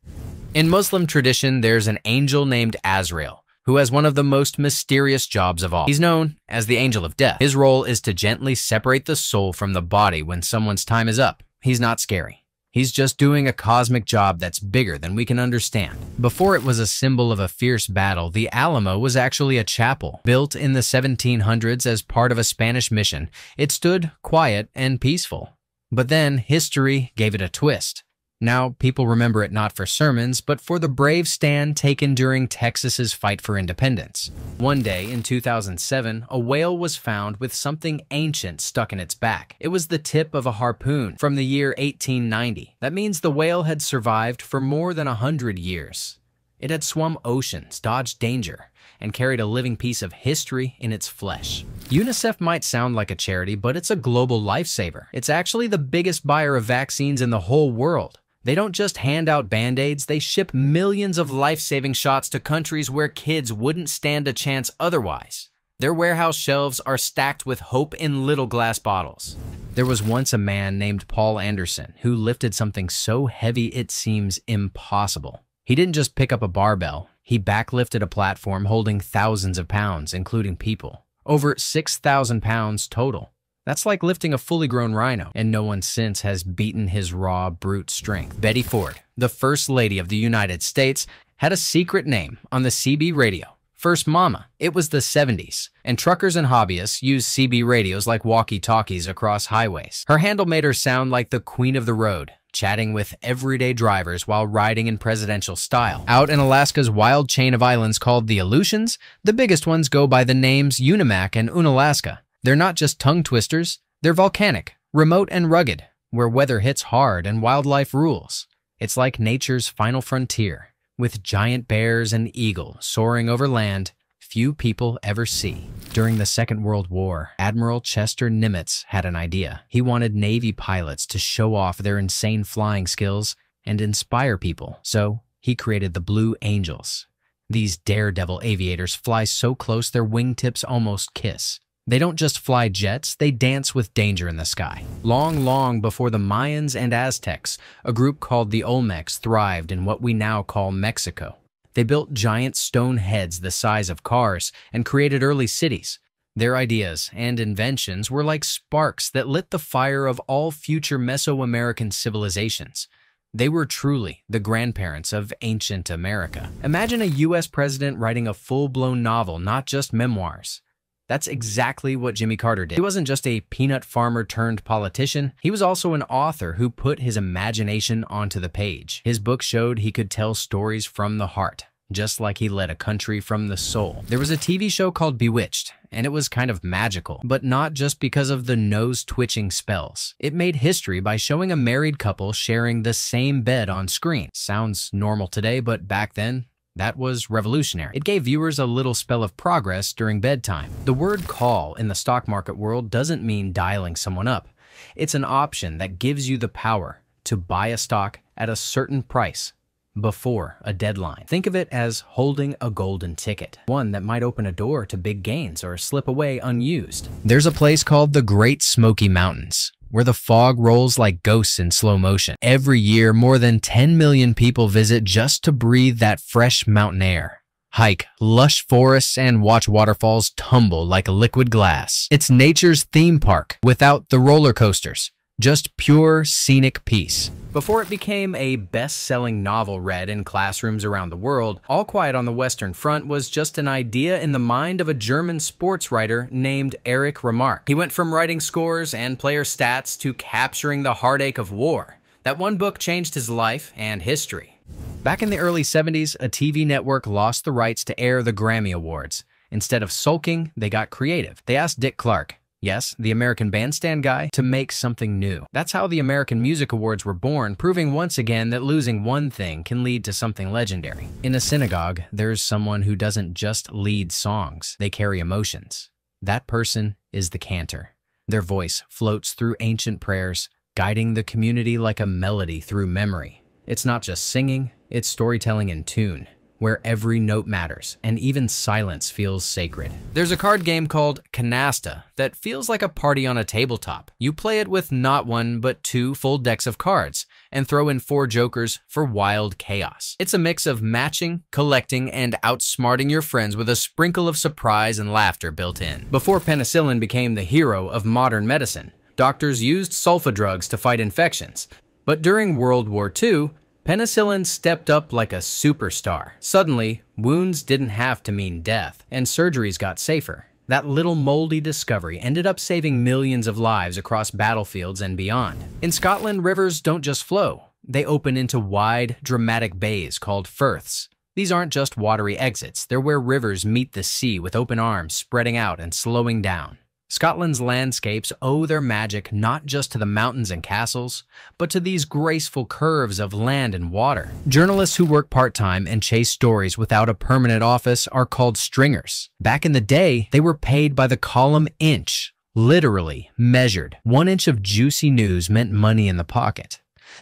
In Muslim tradition, there's an angel named Azrael, who has one of the most mysterious jobs of all. He's known as the Angel of Death. His role is to gently separate the soul from the body when someone's time is up. He's not scary. He's just doing a cosmic job that's bigger than we can understand. Before it was a symbol of a fierce battle, the Alamo was actually a chapel. Built in the 1700s as part of a Spanish mission, it stood quiet and peaceful. But then history gave it a twist. Now, people remember it not for sermons, but for the brave stand taken during Texas's fight for independence. One day in 2007, a whale was found with something ancient stuck in its back. It was the tip of a harpoon from the year 1890. That means the whale had survived for more than 100 years. It had swum oceans, dodged danger, and carried a living piece of history in its flesh. UNICEF might sound like a charity, but it's a global lifesaver. It's actually the biggest buyer of vaccines in the whole world. They don't just hand out Band-Aids, they ship millions of life-saving shots to countries where kids wouldn't stand a chance otherwise. Their warehouse shelves are stacked with hope in little glass bottles. There was once a man named Paul Anderson who lifted something so heavy it seems impossible. He didn't just pick up a barbell, he backlifted a platform holding thousands of pounds, including people. Over 6,000 pounds total. That's like lifting a fully grown rhino, and no one since has beaten his raw, brute strength. Betty Ford, the First Lady of the United States, had a secret name on the CB radio. First Mama. It was the 70s, and truckers and hobbyists used CB radios like walkie-talkies across highways. Her handle made her sound like the queen of the road, chatting with everyday drivers while riding in presidential style. Out in Alaska's wild chain of islands called the Aleutians, the biggest ones go by the names Unimak and Unalaska. They're not just tongue twisters, they're volcanic, remote and rugged, where weather hits hard and wildlife rules. It's like nature's final frontier, with giant bears and eagles soaring over land few people ever see. During the Second World War, Admiral Chester Nimitz had an idea. He wanted Navy pilots to show off their insane flying skills and inspire people, so he created the Blue Angels. These daredevil aviators fly so close their wingtips almost kiss. They don't just fly jets, they dance with danger in the sky. Long before the Mayans and Aztecs, a group called the Olmecs thrived in what we now call Mexico. They built giant stone heads the size of cars and created early cities. Their ideas and inventions were like sparks that lit the fire of all future Mesoamerican civilizations. They were truly the grandparents of ancient America. Imagine a US president writing a full-blown novel, not just memoirs. That's exactly what Jimmy Carter did. He wasn't just a peanut farmer turned politician. He was also an author who put his imagination onto the page. His book showed he could tell stories from the heart, just like he led a country from the soul. There was a TV show called Bewitched, and it was kind of magical, but not just because of the nose-twitching spells. It made history by showing a married couple sharing the same bed on screen. Sounds normal today, but back then, that was revolutionary. It gave viewers a little spell of progress during bedtime. The word call in the stock market world doesn't mean dialing someone up. It's an option that gives you the power to buy a stock at a certain price before a deadline. Think of it as holding a golden ticket, one that might open a door to big gains or slip away unused. There's a place called the Great Smoky Mountains, where the fog rolls like ghosts in slow motion. Every year, more than 10 million people visit just to breathe that fresh mountain air, hike lush forests, and watch waterfalls tumble like liquid glass. It's nature's theme park without the roller coasters, just pure scenic peace. Before it became a best-selling novel read in classrooms around the world, All Quiet on the Western Front was just an idea in the mind of a German sports writer named Erich Remarque. He went from writing scores and player stats to capturing the heartache of war. That one book changed his life and history. Back in the early 70s, a TV network lost the rights to air the Grammy Awards. Instead of sulking, they got creative. They asked Dick Clark, yes, the American Bandstand guy, to make something new. That's how the American Music Awards were born, proving once again that losing one thing can lead to something legendary. In a synagogue, there's someone who doesn't just lead songs, they carry emotions. That person is the cantor. Their voice floats through ancient prayers, guiding the community like a melody through memory. It's not just singing, it's storytelling in tune, where every note matters, and even silence feels sacred. There's a card game called Canasta that feels like a party on a tabletop. You play it with not one, but two full decks of cards, and throw in 4 jokers for wild chaos. It's a mix of matching, collecting, and outsmarting your friends with a sprinkle of surprise and laughter built in. Before penicillin became the hero of modern medicine, doctors used sulfa drugs to fight infections. But during World War II, penicillin stepped up like a superstar. Suddenly, wounds didn't have to mean death, and surgeries got safer. That little moldy discovery ended up saving millions of lives across battlefields and beyond. In Scotland, rivers don't just flow. They open into wide, dramatic bays called firths. These aren't just watery exits. They're where rivers meet the sea with open arms spreading out and slowing down. Scotland's landscapes owe their magic not just to the mountains and castles, but to these graceful curves of land and water. Journalists who work part-time and chase stories without a permanent office are called stringers. Back in the day, they were paid by the column inch, literally measured. 1 inch of juicy news meant money in the pocket.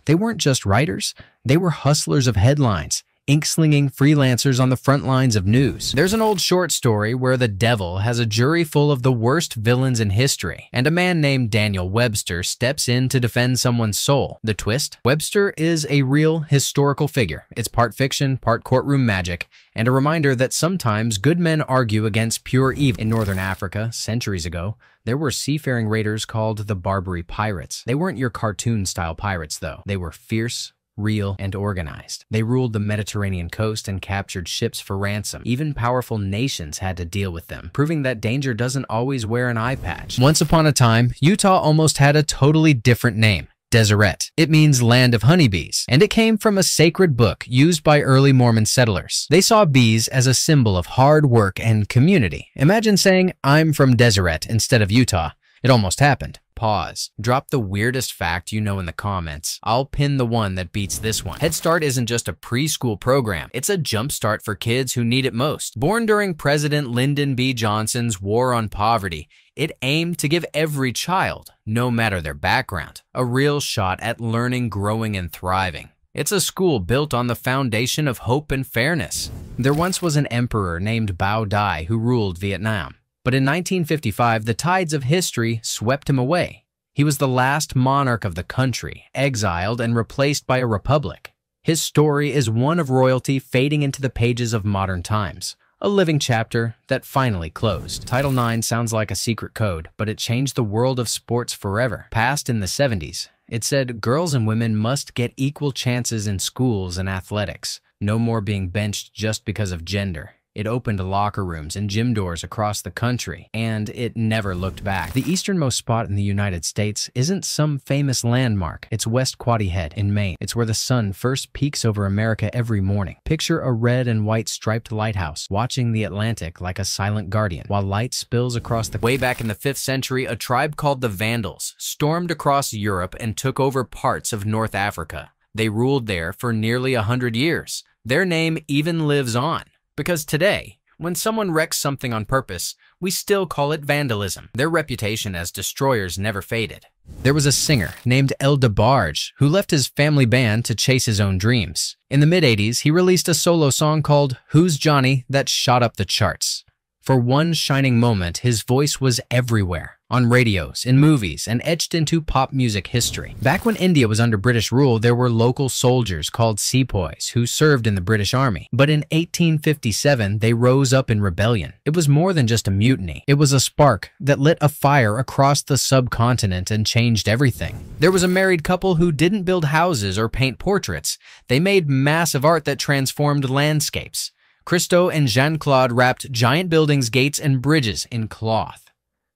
They weren't just writers, they were hustlers of headlines, ink-slinging freelancers on the front lines of news. There's an old short story where the devil has a jury full of the worst villains in history, and a man named Daniel Webster steps in to defend someone's soul. The twist? Webster is a real historical figure. It's part fiction, part courtroom magic, and a reminder that sometimes good men argue against pure evil. In northern Africa, centuries ago, there were seafaring raiders called the Barbary Pirates. They weren't your cartoon-style pirates, though. They were fierce, real, and organized. They ruled the Mediterranean coast and captured ships for ransom. Even powerful nations had to deal with them, proving that danger doesn't always wear an eye patch. Once upon a time, Utah almost had a totally different name. Deseret. It means land of honeybees, and it came from a sacred book used by early Mormon settlers. They saw bees as a symbol of hard work and community. Imagine saying, "I'm from Deseret" instead of Utah. It almost happened. Pause. Drop the weirdest fact you know in the comments. I'll pin the one that beats this one. Head Start isn't just a preschool program. It's a jumpstart for kids who need it most. Born during President Lyndon B. Johnson's War on Poverty, it aimed to give every child, no matter their background, a real shot at learning, growing, and thriving. It's a school built on the foundation of hope and fairness. There once was an emperor named Bao Dai who ruled Vietnam. But in 1955, the tides of history swept him away. He was the last monarch of the country, exiled and replaced by a republic. His story is one of royalty fading into the pages of modern times, a living chapter that finally closed. Title IX sounds like a secret code, but it changed the world of sports forever. Passed in the 70s, it said girls and women must get equal chances in schools and athletics. No more being benched just because of gender. It opened locker rooms and gym doors across the country, and it never looked back. The easternmost spot in the United States isn't some famous landmark. It's West Quoddy Head in Maine. It's where the sun first peeks over America every morning. Picture a red and white striped lighthouse watching the Atlantic like a silent guardian, while light spills across the... Way back in the 5th century, a tribe called the Vandals stormed across Europe and took over parts of North Africa. They ruled there for nearly 100 years. Their name even lives on. Because today, when someone wrecks something on purpose, we still call it vandalism. Their reputation as destroyers never faded. There was a singer named El DeBarge who left his family band to chase his own dreams. In the mid-80s, he released a solo song called Who's Johnny that shot up the charts. For one shining moment, his voice was everywhere, on radios, in movies, and etched into pop music history. Back when India was under British rule, there were local soldiers called sepoys who served in the British Army. But in 1857, they rose up in rebellion. It was more than just a mutiny. It was a spark that lit a fire across the subcontinent and changed everything. There was a married couple who didn't build houses or paint portraits. They made massive art that transformed landscapes. Christo and Jean-Claude wrapped giant buildings, gates, and bridges in cloth.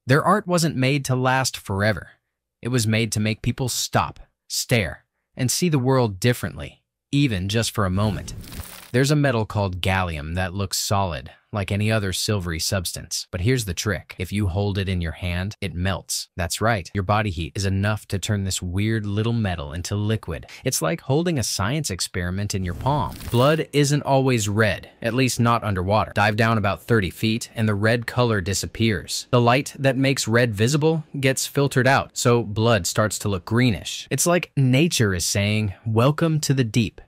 Their art wasn't made to last forever. It was made to make people stop, stare, and see the world differently, even just for a moment. There's a metal called gallium that looks solid, like any other silvery substance. But here's the trick. If you hold it in your hand, it melts. That's right. Your body heat is enough to turn this weird little metal into liquid. It's like holding a science experiment in your palm. Blood isn't always red, at least not underwater. Dive down about 30 feet and the red color disappears. The light that makes red visible gets filtered out, so blood starts to look greenish. It's like nature is saying, welcome to the deep,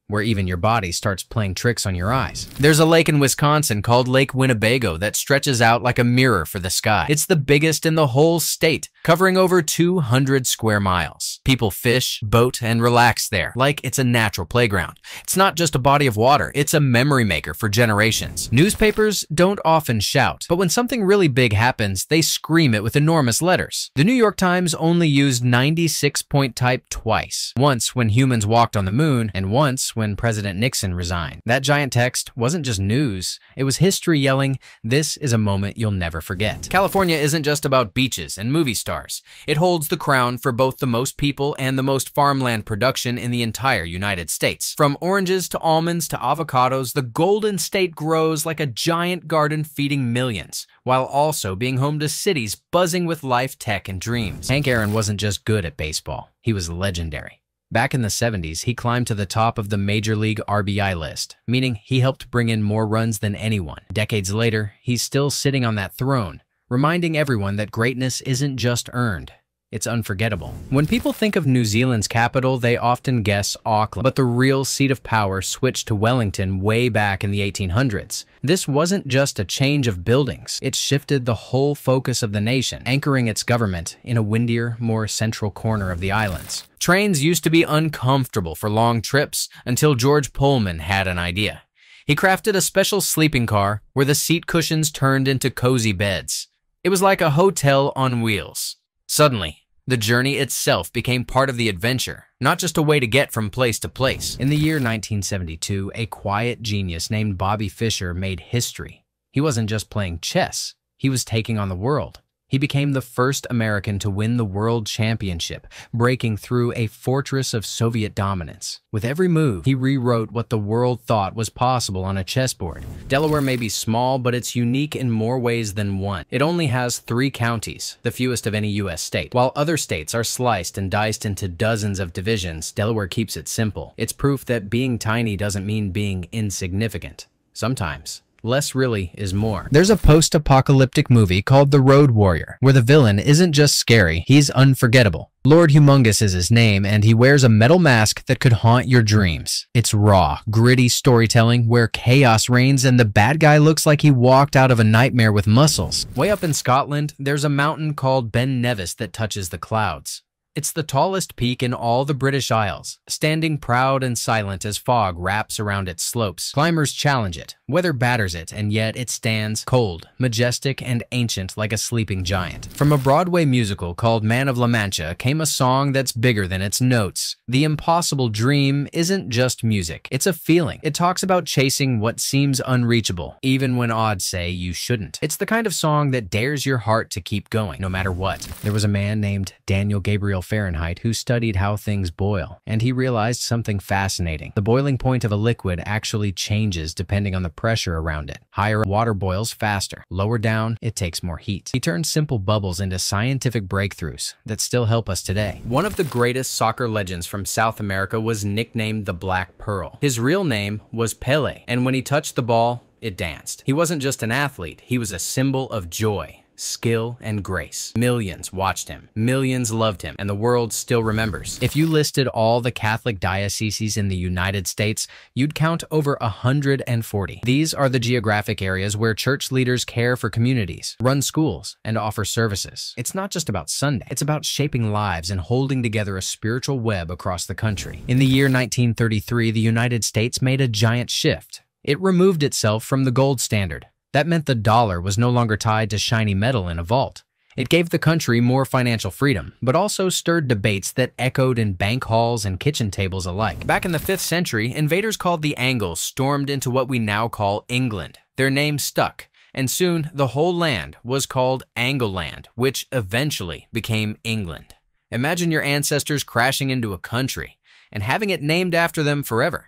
where even your body starts playing tricks on your eyes. There's a lake in Wisconsin called Lake Winnebago that stretches out like a mirror for the sky. It's the biggest in the whole state, covering over 200 square miles. People fish, boat, and relax there, like it's a natural playground. It's not just a body of water, it's a memory maker for generations. Newspapers don't often shout, but when something really big happens, they scream it with enormous letters. The New York Times only used 96-point type twice. Once when humans walked on the moon, and once when President Nixon resigned. That giant text wasn't just news, it was history yelling, this is a moment you'll never forget. California isn't just about beaches and movie stars. It holds the crown for both the most people and the most farmland production in the entire United States. From oranges to almonds to avocados, the Golden State grows like a giant garden feeding millions, while also being home to cities buzzing with life, tech, and dreams. Hank Aaron wasn't just good at baseball, he was legendary. Back in the 70s, he climbed to the top of the Major League RBI list, meaning he helped bring in more runs than anyone. Decades later, he's still sitting on that throne, reminding everyone that greatness isn't just earned, it's unforgettable. When people think of New Zealand's capital, they often guess Auckland, but the real seat of power switched to Wellington way back in the 1800s. This wasn't just a change of buildings, it shifted the whole focus of the nation, anchoring its government in a windier, more central corner of the islands. Trains used to be uncomfortable for long trips until George Pullman had an idea. He crafted a special sleeping car where the seat cushions turned into cozy beds. It was like a hotel on wheels. Suddenly, the journey itself became part of the adventure, not just a way to get from place to place. In the year 1972, a quiet genius named Bobby Fischer made history. He wasn't just playing chess, he was taking on the world. He became the first American to win the World Championship, breaking through a fortress of Soviet dominance. With every move, he rewrote what the world thought was possible on a chessboard. Delaware may be small, but it's unique in more ways than one. It only has 3 counties, the fewest of any U.S. state. While other states are sliced and diced into dozens of divisions, Delaware keeps it simple. It's proof that being tiny doesn't mean being insignificant. Sometimes, Less really is more. There's a post-apocalyptic movie called The Road Warrior, where the villain isn't just scary, he's unforgettable. Lord Humongous is his name, and he wears a metal mask that could haunt your dreams. It's raw, gritty storytelling where chaos reigns and the bad guy looks like he walked out of a nightmare with muscles. Way up in Scotland, there's a mountain called Ben Nevis that touches the clouds. It's the tallest peak in all the British Isles, standing proud and silent as fog wraps around its slopes. Climbers challenge it, weather batters it, and yet it stands cold, majestic, and ancient like a sleeping giant. From a Broadway musical called Man of La Mancha came a song that's bigger than its notes. The Impossible Dream isn't just music, it's a feeling. It talks about chasing what seems unreachable, even when odds say you shouldn't. It's the kind of song that dares your heart to keep going, no matter what. There was a man named Daniel Gabriel Fahrenheit who studied how things boil, and he realized something fascinating. The boiling point of a liquid actually changes depending on the pressure around it. Higher water boils faster, lower down it takes more heat. He turned simple bubbles into scientific breakthroughs that still help us today. One of the greatest soccer legends from South America was nicknamed the Black Pearl. His real name was Pele, and when he touched the ball, it danced. He wasn't just an athlete, he was a symbol of joy, skill, and grace. Millions watched him, millions loved him, and the world still remembers. If you listed all the Catholic dioceses in the United States, you'd count over 140. These are the geographic areas where church leaders care for communities, run schools, and offer services. It's not just about Sunday, it's about shaping lives and holding together a spiritual web across the country. In the year 1933, the United States made a giant shift. It removed itself from the gold standard. That meant the dollar was no longer tied to shiny metal in a vault. It gave the country more financial freedom, but also stirred debates that echoed in bank halls and kitchen tables alike. Back in the 5th century, invaders called the Angles stormed into what we now call England. Their name stuck, and soon the whole land was called Angleland, which eventually became England. Imagine your ancestors crashing into a country and having it named after them forever.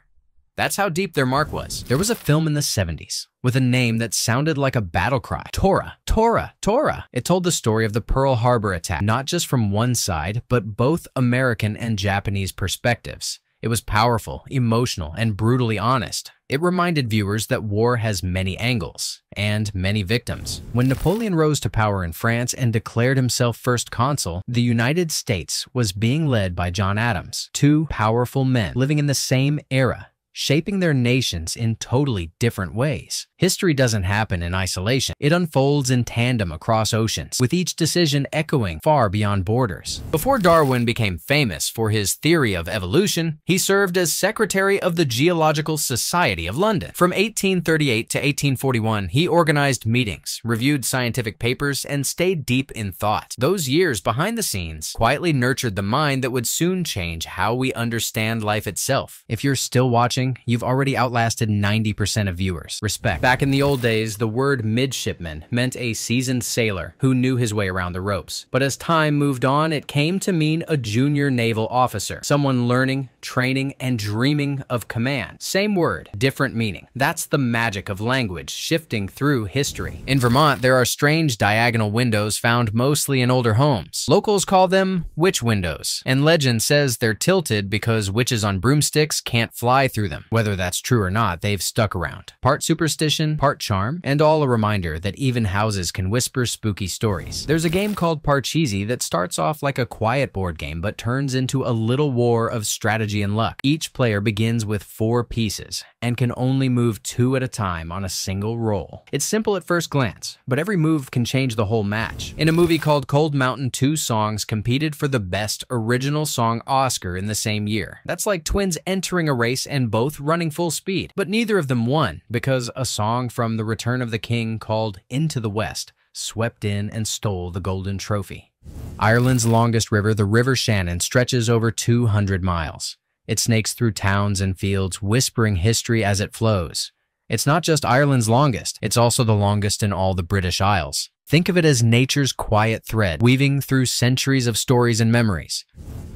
That's how deep their mark was. There was a film in the 70s with a name that sounded like a battle cry. Tora, Tora, Tora. It told the story of the Pearl Harbor attack, not just from one side, but both American and Japanese perspectives. It was powerful, emotional, and brutally honest. It reminded viewers that war has many angles and many victims. When Napoleon rose to power in France and declared himself first consul, the United States was being led by John Adams, two powerful men living in the same era, shaping their nations in totally different ways. History doesn't happen in isolation. It unfolds in tandem across oceans, with each decision echoing far beyond borders. Before Darwin became famous for his theory of evolution, he served as Secretary of the Geological Society of London. From 1838 to 1841, he organized meetings, reviewed scientific papers, and stayed deep in thought. Those years behind the scenes quietly nurtured the mind that would soon change how we understand life itself. If you're still watching, you've already outlasted 90% of viewers. Respect. Back in the old days, the word midshipman meant a seasoned sailor who knew his way around the ropes. But as time moved on, it came to mean a junior naval officer, someone learning, training, and dreaming of command. Same word, different meaning. That's the magic of language shifting through history. In Vermont, there are strange diagonal windows found mostly in older homes. Locals call them witch windows, and legend says they're tilted because witches on broomsticks can't fly through them. Whether that's true or not, they've stuck around. Part superstition, part charm, and all a reminder that even houses can whisper spooky stories. There's a game called Parcheesi that starts off like a quiet board game but turns into a little war of strategy and luck. Each player begins with 4 pieces and can only move 2 at a time on a single roll. It's simple at first glance, but every move can change the whole match. In a movie called Cold Mountain, 2 songs competed for the Best Original Song Oscar in the same year. That's like twins entering a race and both running full speed, but neither of them won because a song from The Return of the King called Into the West swept in and stole the golden trophy. Ireland's longest river, the River Shannon, stretches over 200 miles. It snakes through towns and fields, whispering history as it flows. It's not just Ireland's longest, it's also the longest in all the British Isles. Think of it as nature's quiet thread, weaving through centuries of stories and memories.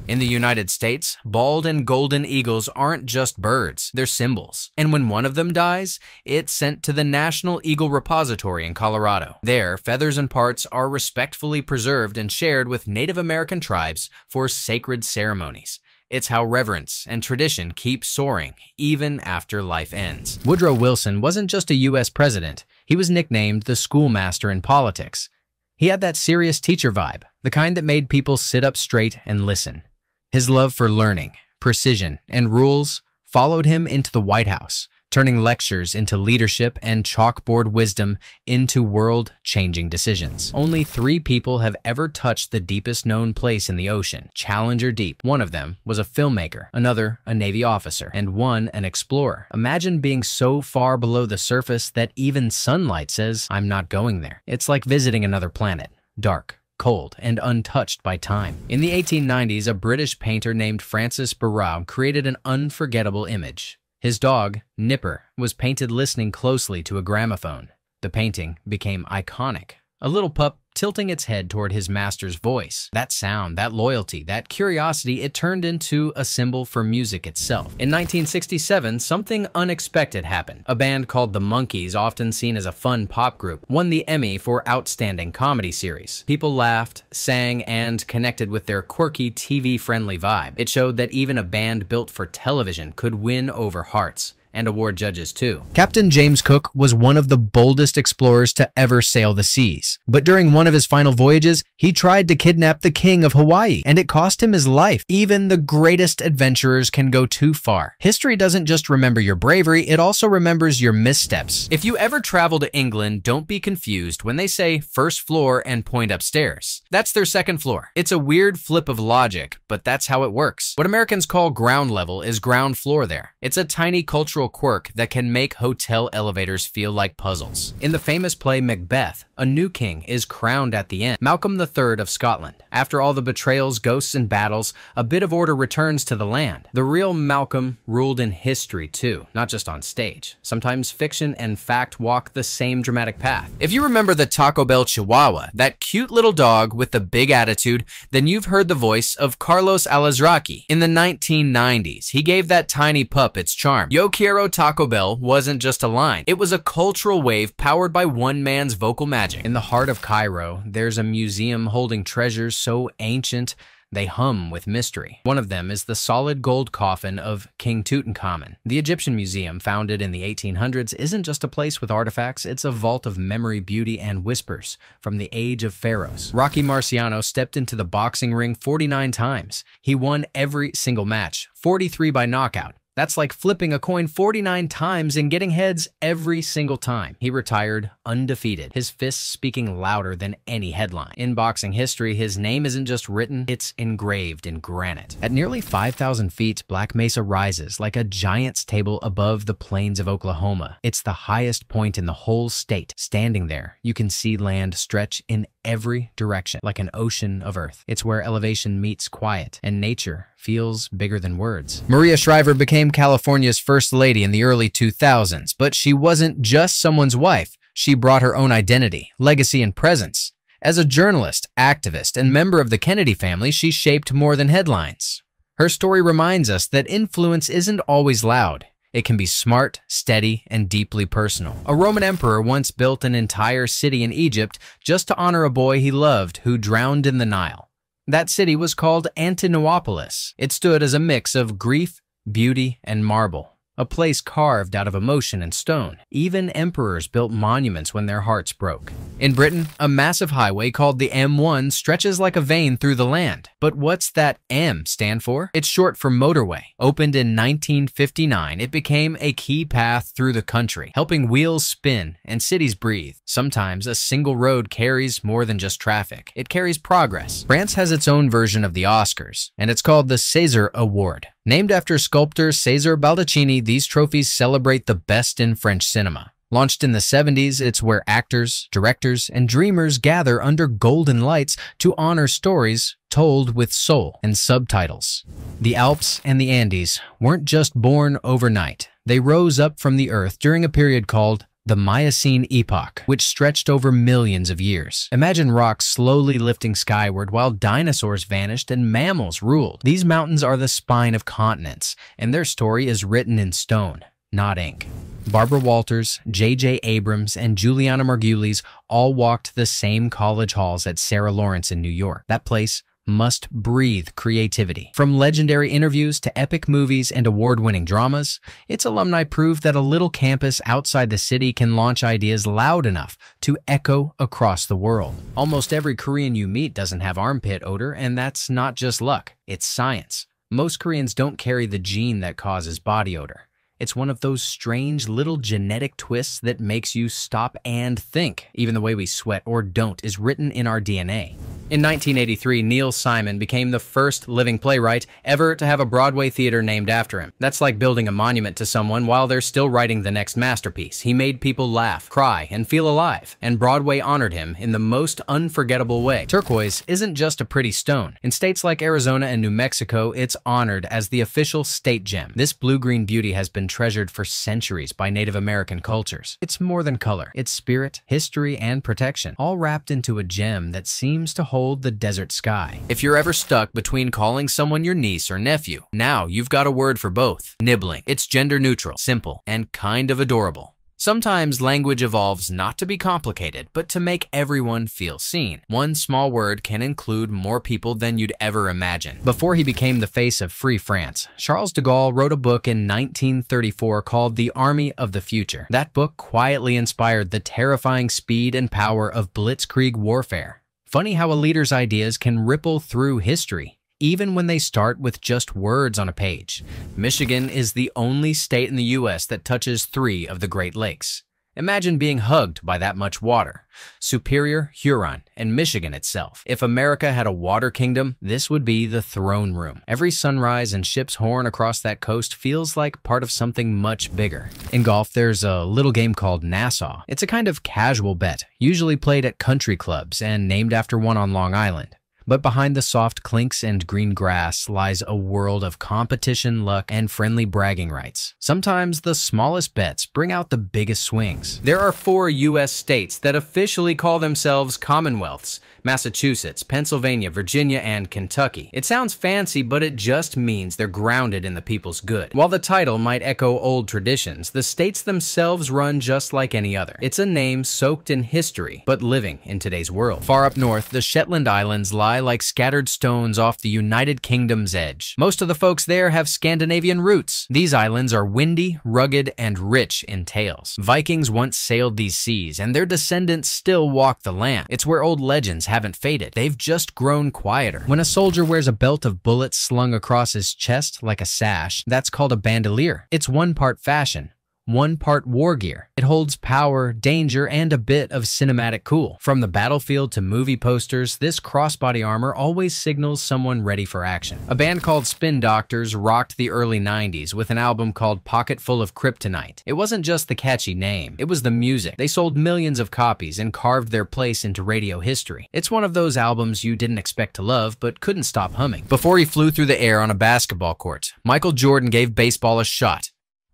In the United States, bald and golden eagles aren't just birds, they're symbols. And when one of them dies, it's sent to the National Eagle Repository in Colorado. There, feathers and parts are respectfully preserved and shared with Native American tribes for sacred ceremonies. It's how reverence and tradition keep soaring even after life ends. Woodrow Wilson wasn't just a U.S. president. He was nicknamed the schoolmaster in politics. He had that serious teacher vibe, the kind that made people sit up straight and listen. His love for learning, precision, and rules followed him into the White House, turning lectures into leadership and chalkboard wisdom into world-changing decisions. Only 3 people have ever touched the deepest known place in the ocean, Challenger Deep. One of them was a filmmaker, another a Navy officer, and one an explorer. Imagine being so far below the surface that even sunlight says, "I'm not going there." It's like visiting another planet, dark, cold, and untouched by time. In the 1890s, a British painter named Francis Barraud created an unforgettable image. His dog, Nipper, was painted listening closely to a gramophone. The painting became iconic. A little pup tilting its head toward his master's voice. That sound, that loyalty, that curiosity, it turned into a symbol for music itself. In 1967, something unexpected happened. A band called the Monkees, often seen as a fun pop group, won the Emmy for Outstanding Comedy Series. People laughed, sang, and connected with their quirky, TV-friendly vibe. It showed that even a band built for television could win over hearts, and award judges too. Captain James Cook was one of the boldest explorers to ever sail the seas. But during one of his final voyages, he tried to kidnap the king of Hawaii, and it cost him his life. Even the greatest adventurers can go too far. History doesn't just remember your bravery, it also remembers your missteps. If you ever travel to England, don't be confused when they say first floor and point upstairs. That's their second floor. It's a weird flip of logic, but that's how it works. What Americans call ground level is ground floor there. It's a tiny cultural quirk that can make hotel elevators feel like puzzles. In the famous play Macbeth, a new king is crowned at the end, Malcolm III of Scotland. After all the betrayals, ghosts, and battles, a bit of order returns to the land. The real Malcolm ruled in history too, not just on stage. Sometimes fiction and fact walk the same dramatic path. If you remember the Taco Bell Chihuahua, that cute little dog with the big attitude, then you've heard the voice of Carlos Alazraqui. In the 1990s, he gave that tiny pup its charm. Yo quiero Taco Bell wasn't just a line. It was a cultural wave powered by one man's vocal magic. In the heart of Cairo, there's a museum holding treasures so ancient they hum with mystery. One of them is the solid gold coffin of King Tutankhamun. The Egyptian Museum, founded in the 1800s, isn't just a place with artifacts, it's a vault of memory, beauty, and whispers from the age of pharaohs. Rocky Marciano stepped into the boxing ring 49 times. He won every single match, 43 by knockout. That's like flipping a coin 49 times and getting heads every single time. He retired undefeated, his fists speaking louder than any headline. In boxing history, his name isn't just written, it's engraved in granite. At nearly 5,000 feet, Black Mesa rises like a giant's table above the plains of Oklahoma. It's the highest point in the whole state. Standing there, you can see land stretch in every direction, like an ocean of earth. It's where elevation meets quiet, and nature feels bigger than words. Maria Shriver became California's first lady in the early 2000s, but she wasn't just someone's wife. She brought her own identity, legacy, and presence. As a journalist, activist, and member of the Kennedy family, she shaped more than headlines. Her story reminds us that influence isn't always loud. It can be smart, steady, and deeply personal. A Roman emperor once built an entire city in Egypt just to honor a boy he loved who drowned in the Nile. That city was called Antinopolis. It stood as a mix of grief, beauty, and marble, a place carved out of emotion and stone. Even emperors built monuments when their hearts broke. In Britain, a massive highway called the M1 stretches like a vein through the land. But what's that M stand for? It's short for motorway. Opened in 1959, it became a key path through the country, helping wheels spin and cities breathe. Sometimes a single road carries more than just traffic. It carries progress. France has its own version of the Oscars, and it's called the César Award. Named after sculptor César Baldacchini, these trophies celebrate the best in French cinema. Launched in the 70s, it's where actors, directors, and dreamers gather under golden lights to honor stories told with soul and subtitles. The Alps and the Andes weren't just born overnight. They rose up from the earth during a period called the Miocene epoch, which stretched over millions of years. Imagine rocks slowly lifting skyward while dinosaurs vanished and mammals ruled. These mountains are the spine of continents, and their story is written in stone, not ink. Barbara Walters, J.J. Abrams, and Juliana Margulies all walked the same college halls at Sarah Lawrence in New York. That place must breathe creativity. From legendary interviews to epic movies and award-winning dramas, its alumni prove that a little campus outside the city can launch ideas loud enough to echo across the world. Almost every Korean you meet doesn't have armpit odor, and that's not just luck, it's science. Most Koreans don't carry the gene that causes body odor. It's one of those strange little genetic twists that makes you stop and think. Even the way we sweat or don't is written in our DNA. In 1983, Neil Simon became the first living playwright ever to have a Broadway theater named after him. That's like building a monument to someone while they're still writing the next masterpiece. He made people laugh, cry, and feel alive, and Broadway honored him in the most unforgettable way. Turquoise isn't just a pretty stone. In states like Arizona and New Mexico, it's honored as the official state gem. This blue-green beauty has been treasured for centuries by Native American cultures. It's more than color. It's spirit, history, and protection, all wrapped into a gem that seems to hold the desert sky. If you're ever stuck between calling someone your niece or nephew, now you've got a word for both. Nibbling. It's gender neutral, simple, and kind of adorable. Sometimes language evolves not to be complicated, but to make everyone feel seen. One small word can include more people than you'd ever imagine. Before he became the face of Free France, Charles de Gaulle wrote a book in 1934 called The Army of the Future. That book quietly inspired the terrifying speed and power of blitzkrieg warfare. Funny how a leader's ideas can ripple through history, even when they start with just words on a page. Michigan is the only state in the U.S. that touches 3 of the Great Lakes. Imagine being hugged by that much water. Superior, Huron, and Michigan itself. If America had a water kingdom, this would be the throne room. Every sunrise and ship's horn across that coast feels like part of something much bigger. In golf, there's a little game called Nassau. It's a kind of casual bet, usually played at country clubs and named after one on Long Island. But behind the soft clinks and green grass lies a world of competition, luck, and friendly bragging rights. Sometimes the smallest bets bring out the biggest swings. There are 4 U.S. states that officially call themselves Commonwealths: Massachusetts, Pennsylvania, Virginia, and Kentucky. It sounds fancy, but it just means they're grounded in the people's good. While the title might echo old traditions, the states themselves run just like any other. It's a name soaked in history, but living in today's world. Far up north, the Shetland Islands lie like scattered stones off the United Kingdom's edge. Most of the folks there have Scandinavian roots. These islands are windy, rugged, and rich in tales. Vikings once sailed these seas, and their descendants still walk the land. It's where old legends haven't faded. They've just grown quieter. When a soldier wears a belt of bullets slung across his chest like a sash, that's called a bandolier. It's 1 part fashion, 1 part war gear. It holds power, danger, and a bit of cinematic cool. From the battlefield to movie posters, this crossbody armor always signals someone ready for action. A band called Spin Doctors rocked the early 90s with an album called Pocket Full of Kryptonite. It wasn't just the catchy name, it was the music. They sold millions of copies and carved their place into radio history. It's one of those albums you didn't expect to love, but couldn't stop humming. Before he flew through the air on a basketball court, Michael Jordan gave baseball a shot.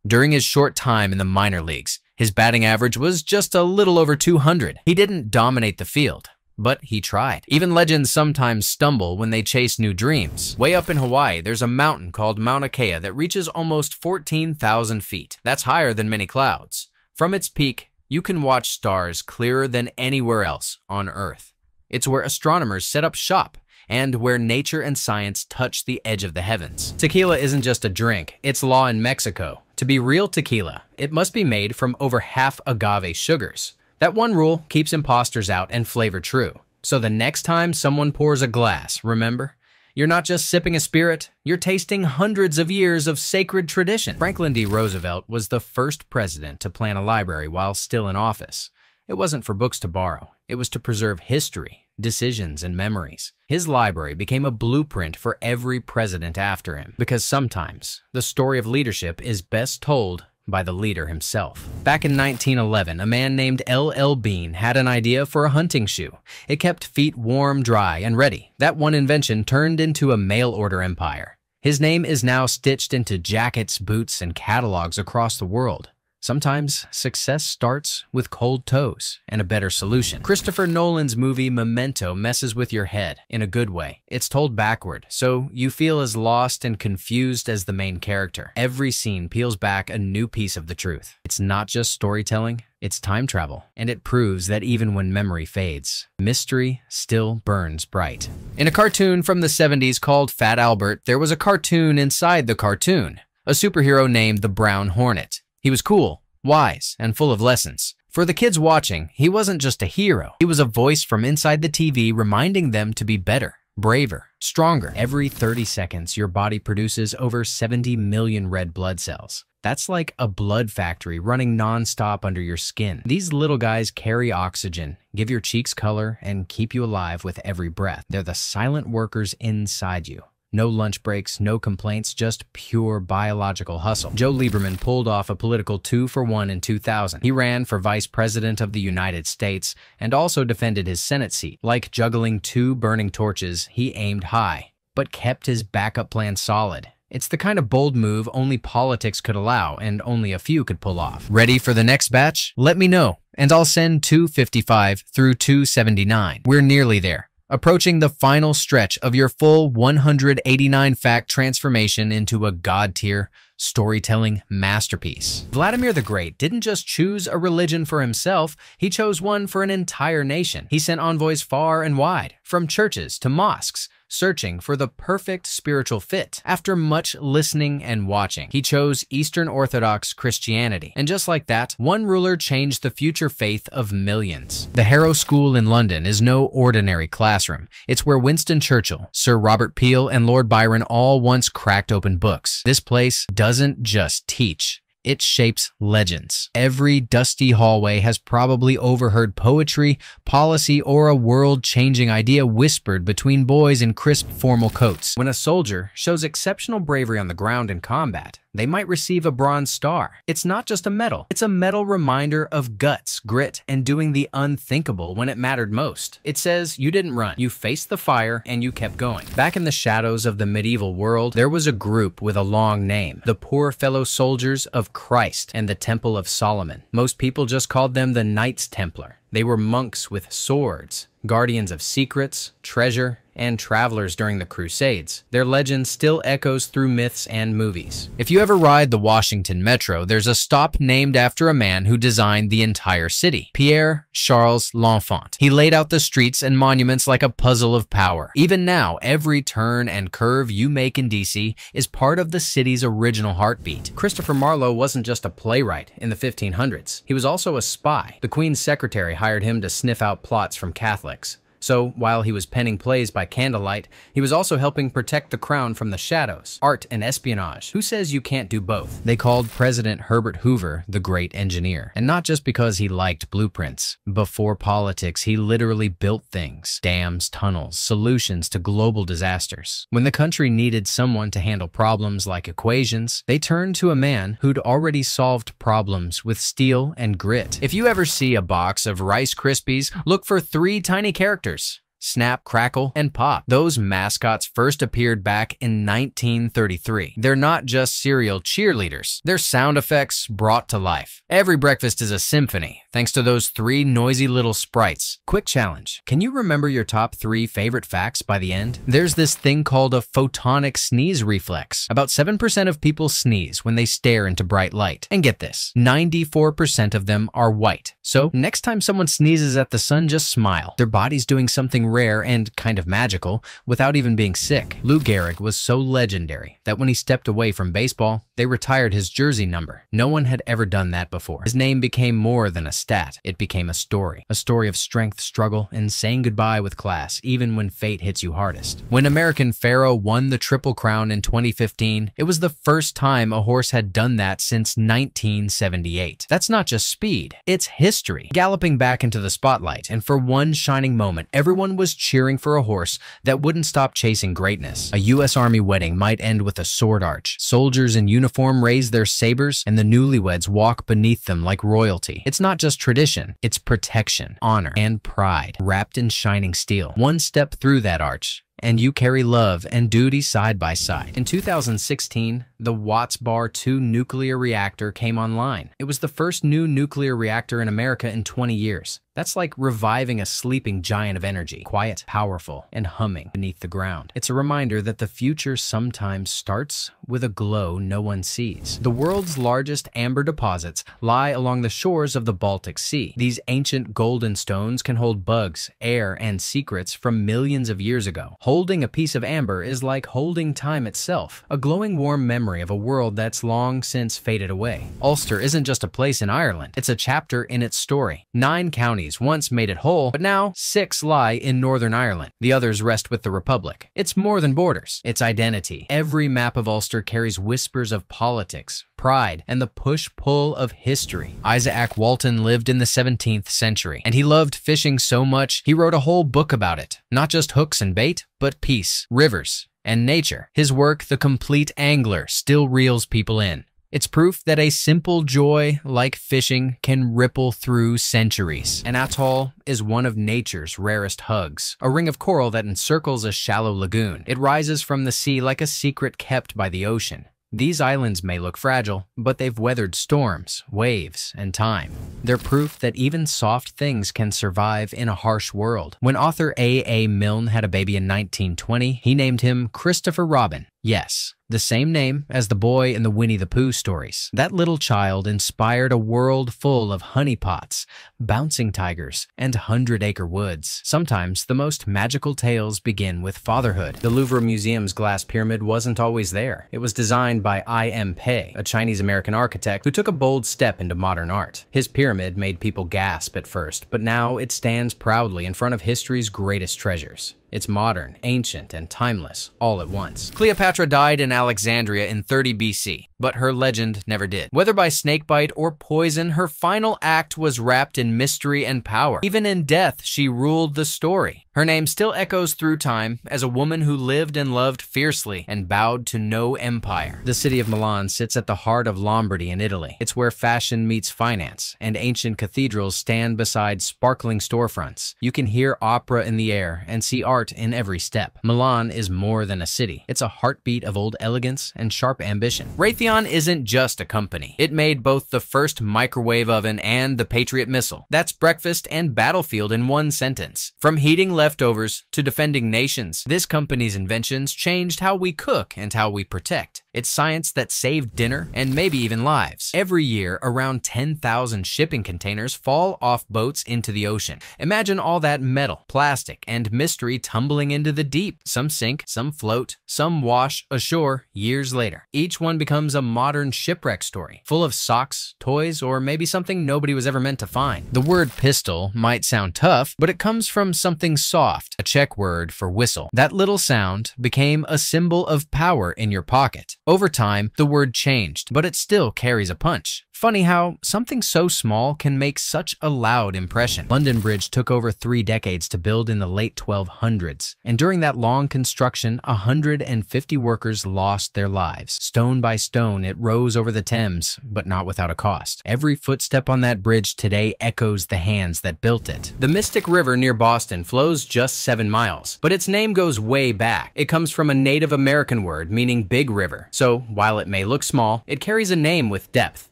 During his short time in the minor leagues, his batting average was just a little over 200. He didn't dominate the field, but he tried. Even legends sometimes stumble when they chase new dreams. Way up in Hawaii, there's a mountain called Mauna Kea that reaches almost 14,000 feet. That's higher than many clouds. From its peak, you can watch stars clearer than anywhere else on Earth. It's where astronomers set up shop, and where nature and science touch the edge of the heavens. Tequila isn't just a drink, it's law in Mexico. To be real tequila, it must be made from over half agave sugars. That one rule keeps imposters out and flavor true. So the next time someone pours a glass, remember? You're not just sipping a spirit, you're tasting hundreds of years of sacred tradition. Franklin D. Roosevelt was the first president to plan a library while still in office. It wasn't for books to borrow, it was to preserve history, decisions, and memories. His library became a blueprint for every president after him, because sometimes the story of leadership is best told by the leader himself. Back in 1911, a man named L.L. Bean had an idea for a hunting shoe. It kept feet warm, dry, and ready. That one invention turned into a mail-order empire. His name is now stitched into jackets, boots, and catalogs across the world. Sometimes success starts with cold toes and a better solution. Christopher Nolan's movie Memento messes with your head in a good way. It's told backward, so you feel as lost and confused as the main character. Every scene peels back a new piece of the truth. It's not just storytelling, It's time travel, and it proves that even when memory fades, mystery still burns bright. In a cartoon from the 70s called Fat Albert, there was a cartoon inside the cartoon, a superhero named the Brown Hornet. He was cool, wise, and full of lessons. For the kids watching, he wasn't just a hero. He was a voice from inside the TV reminding them to be better, braver, stronger. Every 30 seconds, your body produces over 70 million red blood cells. That's like a blood factory running non-stop under your skin. These little guys carry oxygen, give your cheeks color, and keep you alive with every breath. They're the silent workers inside you. No lunch breaks, no complaints, just pure biological hustle. Joe Lieberman pulled off a political 2-for-1 in 2000. He ran for vice president of the United States and also defended his Senate seat. Like juggling two burning torches, he aimed high, but kept his backup plan solid. It's the kind of bold move only politics could allow and only a few could pull off. Ready for the next batch? Let me know, and I'll send 255 through 279. We're nearly there, approaching the final stretch of your full 189-fact transformation into a god-tier storytelling masterpiece. Vladimir the Great didn't just choose a religion for himself, he chose one for an entire nation. He sent envoys far and wide, from churches to mosques, searching for the perfect spiritual fit. After much listening and watching, he chose Eastern Orthodox Christianity. And just like that, one ruler changed the future faith of millions. The Harrow School in London is no ordinary classroom. It's where Winston Churchill, Sir Robert Peel, and Lord Byron all once cracked open books. This place doesn't just teach. It shapes legends. Every dusty hallway has probably overheard poetry, policy, or a world-changing idea whispered between boys in crisp formal coats. When a soldier shows exceptional bravery on the ground in combat, they might receive a Bronze Star. It's not just a medal. It's a medal reminder of guts, grit, and doing the unthinkable when it mattered most. It says you didn't run. You faced the fire and you kept going. Back in the shadows of the medieval world, there was a group with a long name, the Poor Fellow Soldiers of Christ and the Temple of Solomon. Most people just called them the Knights Templar. They were monks with swords, guardians of secrets, treasure, and travelers during the Crusades. Their legend still echoes through myths and movies. If you ever ride the Washington Metro, there's a stop named after a man who designed the entire city, Pierre Charles L'Enfant. He laid out the streets and monuments like a puzzle of power. Even now, every turn and curve you make in DC is part of the city's original heartbeat. Christopher Marlowe wasn't just a playwright in the 1500s. He was also a spy. The Queen's secretary hired him to sniff out plots from Catholics. So, while he was penning plays by candlelight, he was also helping protect the crown from the shadows. Art and espionage. Who says you can't do both? They called President Herbert Hoover the Great Engineer. And not just because he liked blueprints. Before politics, he literally built things. Dams, tunnels, solutions to global disasters. When the country needed someone to handle problems like equations, they turned to a man who'd already solved problems with steel and grit. If you ever see a box of Rice Krispies, look for 3 tiny characters: Snap, Crackle, and Pop. Those mascots first appeared back in 1933. They're not just cereal cheerleaders. They're sound effects brought to life. Every breakfast is a symphony, thanks to those 3 noisy little sprites. Quick challenge. Can you remember your top 3 favorite facts by the end? There's this thing called a photonic sneeze reflex. About 7% of people sneeze when they stare into bright light. And get this, 94% of them are white. So next time someone sneezes at the sun, just smile. Their body's doing something rare and kind of magical without even being sick. Lou Gehrig was so legendary that when he stepped away from baseball, they retired his jersey number. No one had ever done that before. His name became more than a stat. It became a story of strength, struggle, and saying goodbye with class, even when fate hits you hardest. When American Pharoah won the Triple Crown in 2015, it was the first time a horse had done that since 1978. That's not just speed, it's history. Galloping back into the spotlight, and for one shining moment, everyone was cheering for a horse that wouldn't stop chasing greatness. A U.S. Army wedding might end with a sword arch. Soldiers in uniform raise their sabers, and the newlyweds walk beneath them like royalty. It's not just tradition, it's protection, honor, and pride, wrapped in shining steel. One step through that arch, and you carry love and duty side by side. In 2016, the Watts Bar 2 nuclear reactor came online. It was the first new nuclear reactor in America in 20 years. That's like reviving a sleeping giant of energy, quiet, powerful, and humming beneath the ground. It's a reminder that the future sometimes starts with a glow no one sees. The world's largest amber deposits lie along the shores of the Baltic Sea. These ancient golden stones can hold bugs, air, and secrets from millions of years ago. Holding a piece of amber is like holding time itself, a glowing warm memory of a world that's long since faded away. Ulster isn't just a place in Ireland, it's a chapter in its story. 9 counties once made it whole, but now 6 lie in Northern Ireland. The others rest with the Republic. It's more than borders, it's identity. Every map of Ulster carries whispers of politics, pride, and the push-pull of history. Isaac Walton lived in the 17th century, and he loved fishing so much he wrote a whole book about it. Not just hooks and bait, but peace, rivers, and nature. His work, The Complete Angler, still reels people in. It's proof that a simple joy like fishing can ripple through centuries. An atoll is one of nature's rarest hugs, a ring of coral that encircles a shallow lagoon. It rises from the sea like a secret kept by the ocean. These islands may look fragile, but they've weathered storms, waves, and time. They're proof that even soft things can survive in a harsh world. When author A. Milne had a baby in 1920, he named him Christopher Robin. Yes, the same name as the boy in the Winnie the Pooh stories. That little child inspired a world full of honeypots, bouncing tigers, and 100-acre woods. Sometimes the most magical tales begin with fatherhood. The Louvre Museum's glass pyramid wasn't always there. It was designed by I.M. Pei, a Chinese-American architect who took a bold step into modern art. His pyramid made people gasp at first, but now it stands proudly in front of history's greatest treasures. It's modern, ancient, and timeless, all at once. Cleopatra died in Alexandria in 30 BC, but her legend never did. Whether by snakebite or poison, her final act was wrapped in mystery and power. Even in death, she ruled the story. Her name still echoes through time as a woman who lived and loved fiercely and bowed to no empire. The city of Milan sits at the heart of Lombardy in Italy. It's where fashion meets finance, and ancient cathedrals stand beside sparkling storefronts. You can hear opera in the air and see art in every step. Milan is more than a city. It's a heartbeat of old elegance and sharp ambition. Raytheon isn't just a company. It made both the first microwave oven and the Patriot missile. That's breakfast and battlefield in one sentence. From heating leftovers to defending nations, this company's inventions changed how we cook and how we protect. It's science that saved dinner and maybe even lives. Every year, around 10,000 shipping containers fall off boats into the ocean. Imagine all that metal, plastic, and mystery tumbling into the deep. Some sink, some float, some wash ashore years later. Each one becomes a modern shipwreck story, full of socks, toys, or maybe something nobody was ever meant to find. The word pistol might sound tough, but it comes from something soft, a Czech word for whistle. That little sound became a symbol of power in your pocket. Over time, the word changed, but it still carries a punch. Funny how something so small can make such a loud impression. London Bridge took over 3 decades to build in the late 1200s, and during that long construction, 150 workers lost their lives. Stone by stone, it rose over the Thames, but not without a cost. Every footstep on that bridge today echoes the hands that built it. The Mystic River near Boston flows just 7 miles, but its name goes way back. It comes from a Native American word meaning big river, so while it may look small, it carries a name with depth.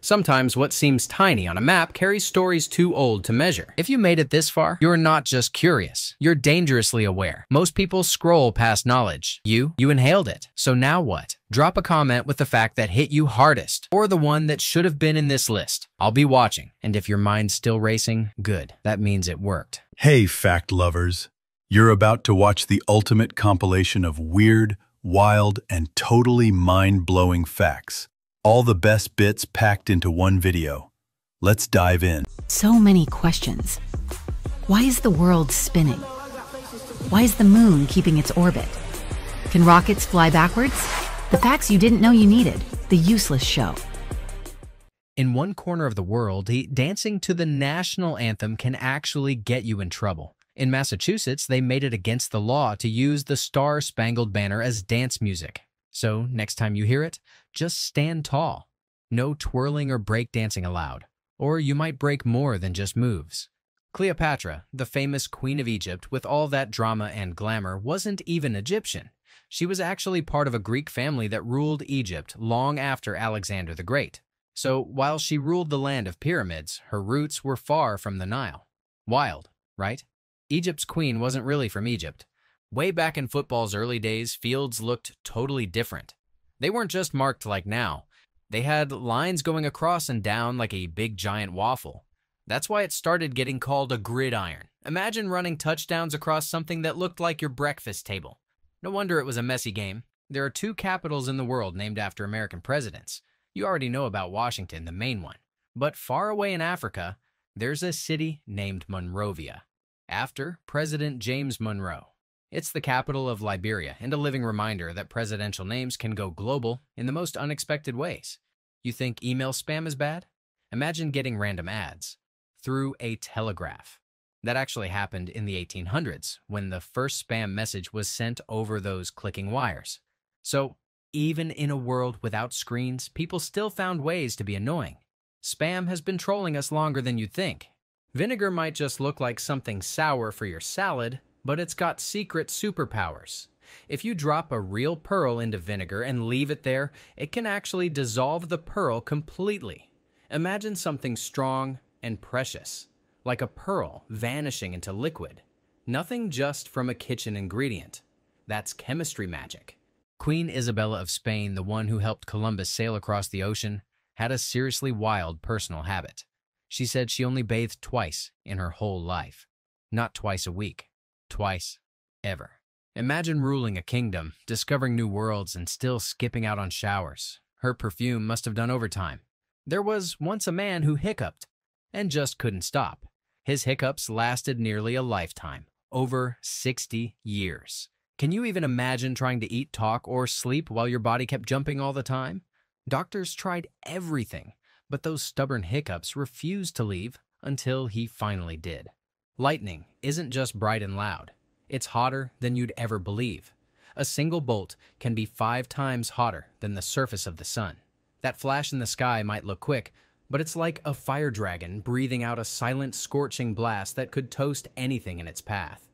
Sometimes what seems tiny on a map carries stories too old to measure. If you made it this far, you're not just curious, you're dangerously aware. Most people scroll past knowledge. You inhaled it. So now what? Drop a comment with the fact that hit you hardest, or the one that should have been in this list. I'll be watching, and if your mind's still racing, good. That means it worked. Hey, fact lovers. You're about to watch the ultimate compilation of weird, wild, and totally mind-blowing facts. All the best bits packed into one video. Let's dive in. So many questions. Why is the world spinning? Why is the moon keeping its orbit? Can rockets fly backwards? The facts you didn't know you needed. The Useless Show. In one corner of the world, dancing to the national anthem can actually get you in trouble. In Massachusetts, they made it against the law to use the Star-Spangled Banner as dance music. So next time you hear it, just stand tall. No twirling or breakdancing allowed, or you might break more than just moves. Cleopatra, the famous queen of Egypt with all that drama and glamour, wasn't even Egyptian. She was actually part of a Greek family that ruled Egypt long after Alexander the Great. So while she ruled the land of pyramids, her roots were far from the Nile. Wild, right? Egypt's queen wasn't really from Egypt. Way back in football's early days, fields looked totally different. They weren't just marked like now. They had lines going across and down like a big giant waffle. That's why it started getting called a gridiron. Imagine running touchdowns across something that looked like your breakfast table. No wonder it was a messy game. There are 2 capitals in the world named after American presidents. You already know about Washington, the main one. But far away in Africa, there's a city named Monrovia, after President James Monroe. It's the capital of Liberia and a living reminder that presidential names can go global in the most unexpected ways. You think email spam is bad? Imagine getting random ads through a telegraph. That actually happened in the 1800s when the first spam message was sent over those clicking wires. So, even in a world without screens, people still found ways to be annoying. Spam has been trolling us longer than you'd think. Vinegar might just look like something sour for your salad, but it's got secret superpowers. If you drop a real pearl into vinegar and leave it there, it can actually dissolve the pearl completely. Imagine something strong and precious, like a pearl vanishing into liquid. Nothing just from a kitchen ingredient. That's chemistry magic. Queen Isabella of Spain, the one who helped Columbus sail across the ocean, had a seriously wild personal habit. She said she only bathed twice in her whole life. Not twice a week. Twice. Ever. Imagine ruling a kingdom, discovering new worlds, and still skipping out on showers. Her perfume must have done overtime. There was once a man who hiccuped and just couldn't stop. His hiccups lasted nearly a lifetime. Over 60 years. Can you even imagine trying to eat, talk, or sleep while your body kept jumping all the time? Doctors tried everything, but those stubborn hiccups refused to leave until he finally did. Lightning isn't just bright and loud. It's hotter than you'd ever believe. A single bolt can be 5 times hotter than the surface of the sun. That flash in the sky might look quick, but it's like a fire dragon breathing out a silent, scorching blast that could toast anything in its path.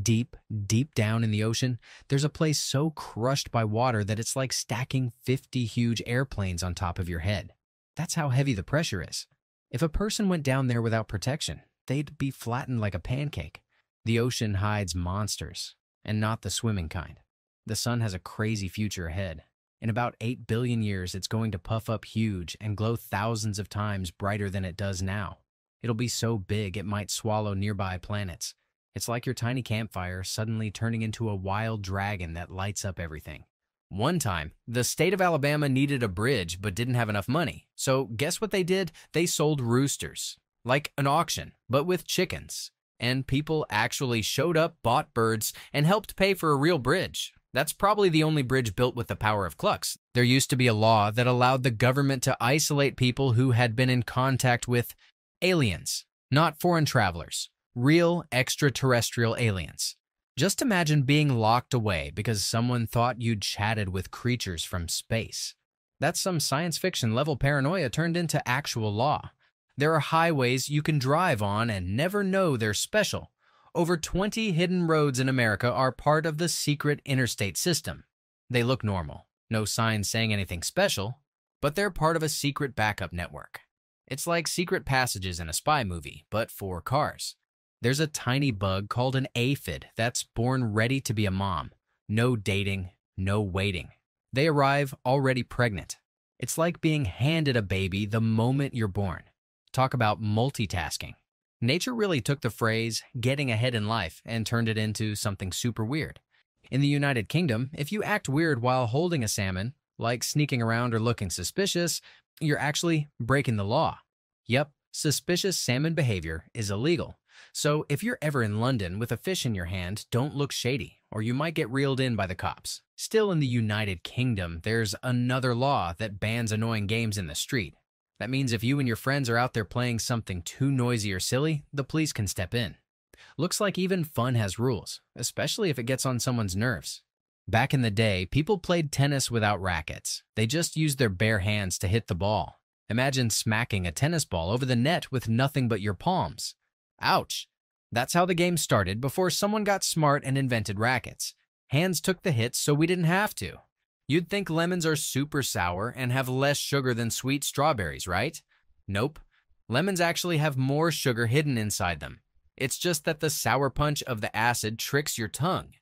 Deep, deep down in the ocean, there's a place so crushed by water that it's like stacking 50 huge airplanes on top of your head. That's how heavy the pressure is. If a person went down there without protection, they'd be flattened like a pancake. The ocean hides monsters, and not the swimming kind. The sun has a crazy future ahead. In about 8 billion years, it's going to puff up huge and glow thousands of times brighter than it does now. It'll be so big it might swallow nearby planets. It's like your tiny campfire suddenly turning into a wild dragon that lights up everything. One time, the state of Alabama needed a bridge but didn't have enough money. So guess what they did? They sold roosters. Like an auction, but with chickens. And people actually showed up, bought birds, and helped pay for a real bridge. That's probably the only bridge built with the power of clucks. There used to be a law that allowed the government to isolate people who had been in contact with aliens, not foreign travelers. Real extraterrestrial aliens. Just imagine being locked away because someone thought you'd chatted with creatures from space. That's some science fiction level paranoia turned into actual law. There are highways you can drive on and never know they're special. Over 20 hidden roads in America are part of the secret interstate system. They look normal, no signs saying anything special, but they're part of a secret backup network. It's like secret passages in a spy movie, but for cars. There's a tiny bug called an aphid that's born ready to be a mom. No dating, no waiting. They arrive already pregnant. It's like being handed a baby the moment you're born. Talk about multitasking. Nature really took the phrase, getting ahead in life, and turned it into something super weird. In the United Kingdom, if you act weird while holding a salmon, like sneaking around or looking suspicious, you're actually breaking the law. Yep, suspicious salmon behavior is illegal. So if you're ever in London with a fish in your hand, don't look shady, or you might get reeled in by the cops. Still in the United Kingdom, there's another law that bans annoying games in the street. That means if you and your friends are out there playing something too noisy or silly, the police can step in. Looks like even fun has rules, especially if it gets on someone's nerves. Back in the day, people played tennis without rackets. They just used their bare hands to hit the ball. Imagine smacking a tennis ball over the net with nothing but your palms. Ouch. That's how the game started before someone got smart and invented rackets. Hands took the hits so we didn't have to. You'd think lemons are super sour and have less sugar than sweet strawberries, right? Nope. Lemons actually have more sugar hidden inside them. It's just that the sour punch of the acid tricks your tongue.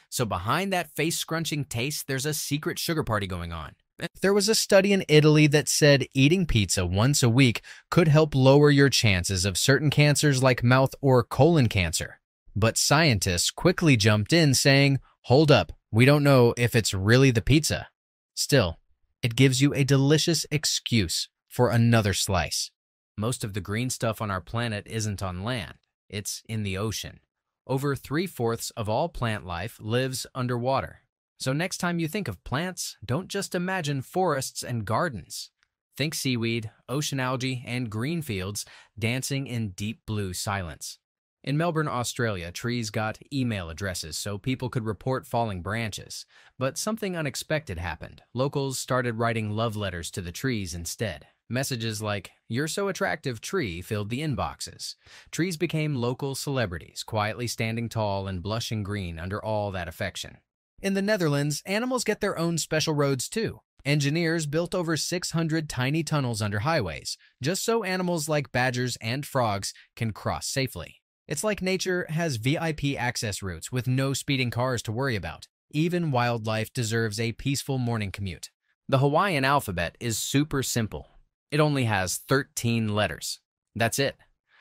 So behind that face-scrunching taste, there's a secret sugar party going on. There was a study in Italy that said eating pizza once a week could help lower your chances of certain cancers like mouth or colon cancer. But scientists quickly jumped in saying, "Hold up, we don't know if it's really the pizza." Still, it gives you a delicious excuse for another slice. Most of the green stuff on our planet isn't on land, it's in the ocean. Over 3/4 of all plant life lives underwater. So next time you think of plants, don't just imagine forests and gardens. Think seaweed, ocean algae, and green fields dancing in deep blue silence. In Melbourne, Australia, trees got email addresses so people could report falling branches. But something unexpected happened. Locals started writing love letters to the trees instead. Messages like, "You're so attractive, tree," filled the inboxes. Trees became local celebrities, quietly standing tall and blushing green under all that affection. In the Netherlands, animals get their own special roads too. Engineers built over 600 tiny tunnels under highways, just so animals like badgers and frogs can cross safely. It's like nature has VIP access routes with no speeding cars to worry about. Even wildlife deserves a peaceful morning commute. The Hawaiian alphabet is super simple. It only has 13 letters. That's it.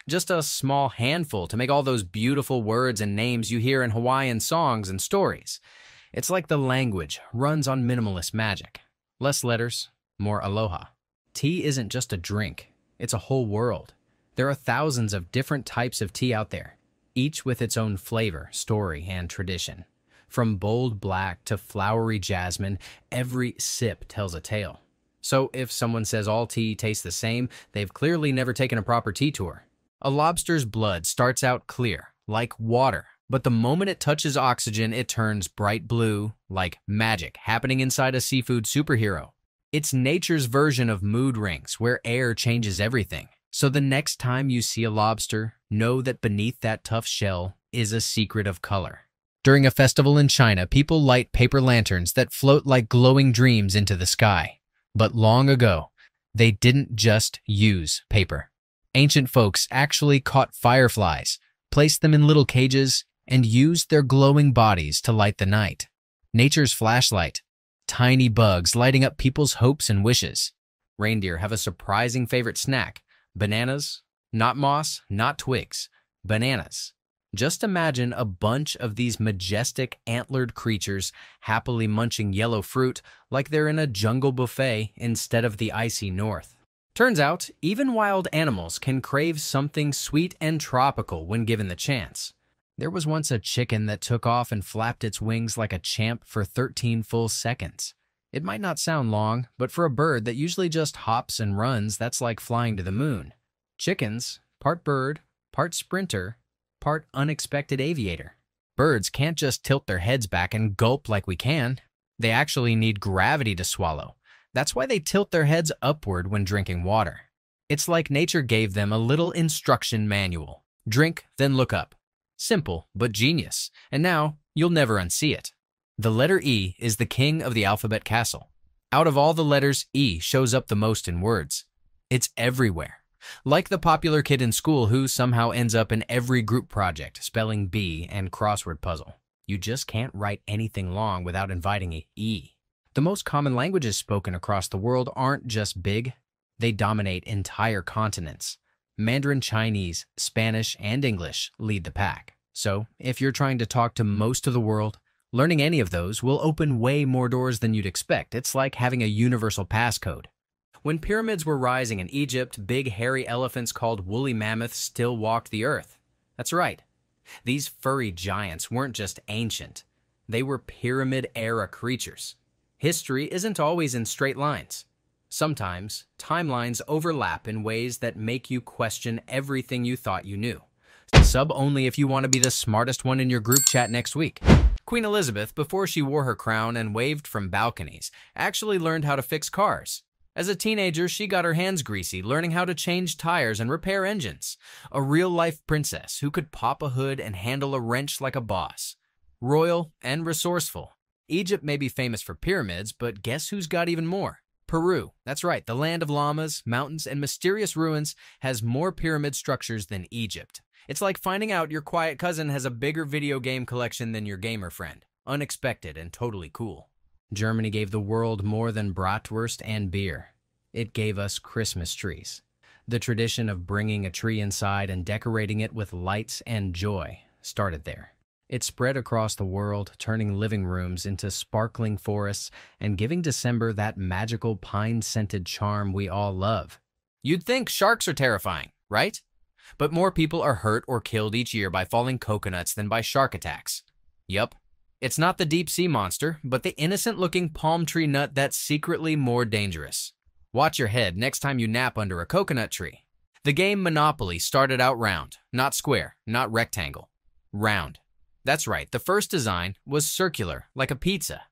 Just a small handful to make all those beautiful words and names you hear in Hawaiian songs and stories. It's like the language runs on minimalist magic. Less letters, more aloha. Tea isn't just a drink, it's a whole world. There are thousands of different types of tea out there, each with its own flavor, story, and tradition. From bold black to flowery jasmine, every sip tells a tale. So if someone says all tea tastes the same, they've clearly never taken a proper tea tour. A lobster's blood starts out clear, like water, but the moment it touches oxygen, it turns bright blue, like magic happening inside a seafood superhero. It's nature's version of mood rings, where air changes everything. So the next time you see a lobster, know that beneath that tough shell is a secret of color. During a festival in China, people light paper lanterns that float like glowing dreams into the sky. But long ago, they didn't just use paper. Ancient folks actually caught fireflies, placed them in little cages, and used their glowing bodies to light the night. Nature's flashlight. Tiny bugs lighting up people's hopes and wishes. Reindeer have a surprising favorite snack. Bananas. Not moss, not twigs. Bananas. Just imagine a bunch of these majestic antlered creatures happily munching yellow fruit like they're in a jungle buffet instead of the icy north. Turns out, even wild animals can crave something sweet and tropical when given the chance. There was once a chicken that took off and flapped its wings like a champ for 13 full seconds. It might not sound long, but for a bird that usually just hops and runs, that's like flying to the moon. Chickens, part bird, part sprinter, part unexpected aviator. Birds can't just tilt their heads back and gulp like we can. They actually need gravity to swallow. That's why they tilt their heads upward when drinking water. It's like nature gave them a little instruction manual. Drink, then look up. Simple, but genius. And now, you'll never unsee it. The letter E is the king of the alphabet castle. Out of all the letters, E shows up the most in words. It's everywhere. Like the popular kid in school who somehow ends up in every group project, spelling bee and crossword puzzle. You just can't write anything long without inviting an E. The most common languages spoken across the world aren't just big, they dominate entire continents. Mandarin Chinese, Spanish, and English lead the pack. So, if you're trying to talk to most of the world, learning any of those will open way more doors than you'd expect. It's like having a universal passcode. When pyramids were rising in Egypt, big hairy elephants called woolly mammoths still walked the earth. That's right. These furry giants weren't just ancient. They were pyramid-era creatures. History isn't always in straight lines. Sometimes, timelines overlap in ways that make you question everything you thought you knew. Sub only if you want to be the smartest one in your group chat next week. Queen Elizabeth, before she wore her crown and waved from balconies, actually learned how to fix cars. As a teenager, she got her hands greasy, learning how to change tires and repair engines. A real-life princess who could pop a hood and handle a wrench like a boss. Royal and resourceful. Egypt may be famous for pyramids, but guess who's got even more? Peru. That's right, the land of llamas, mountains, and mysterious ruins has more pyramid structures than Egypt. It's like finding out your quiet cousin has a bigger video game collection than your gamer friend. Unexpected and totally cool. Germany gave the world more than bratwurst and beer. It gave us Christmas trees. The tradition of bringing a tree inside and decorating it with lights and joy started there. It spread across the world, turning living rooms into sparkling forests and giving December that magical pine-scented charm we all love. You'd think sharks are terrifying, right? But more people are hurt or killed each year by falling coconuts than by shark attacks. Yup. It's not the deep-sea monster, but the innocent-looking palm tree nut that's secretly more dangerous. Watch your head next time you nap under a coconut tree. The game Monopoly started out round, not square, not rectangle. Round. That's right, the first design was circular, like a pizza.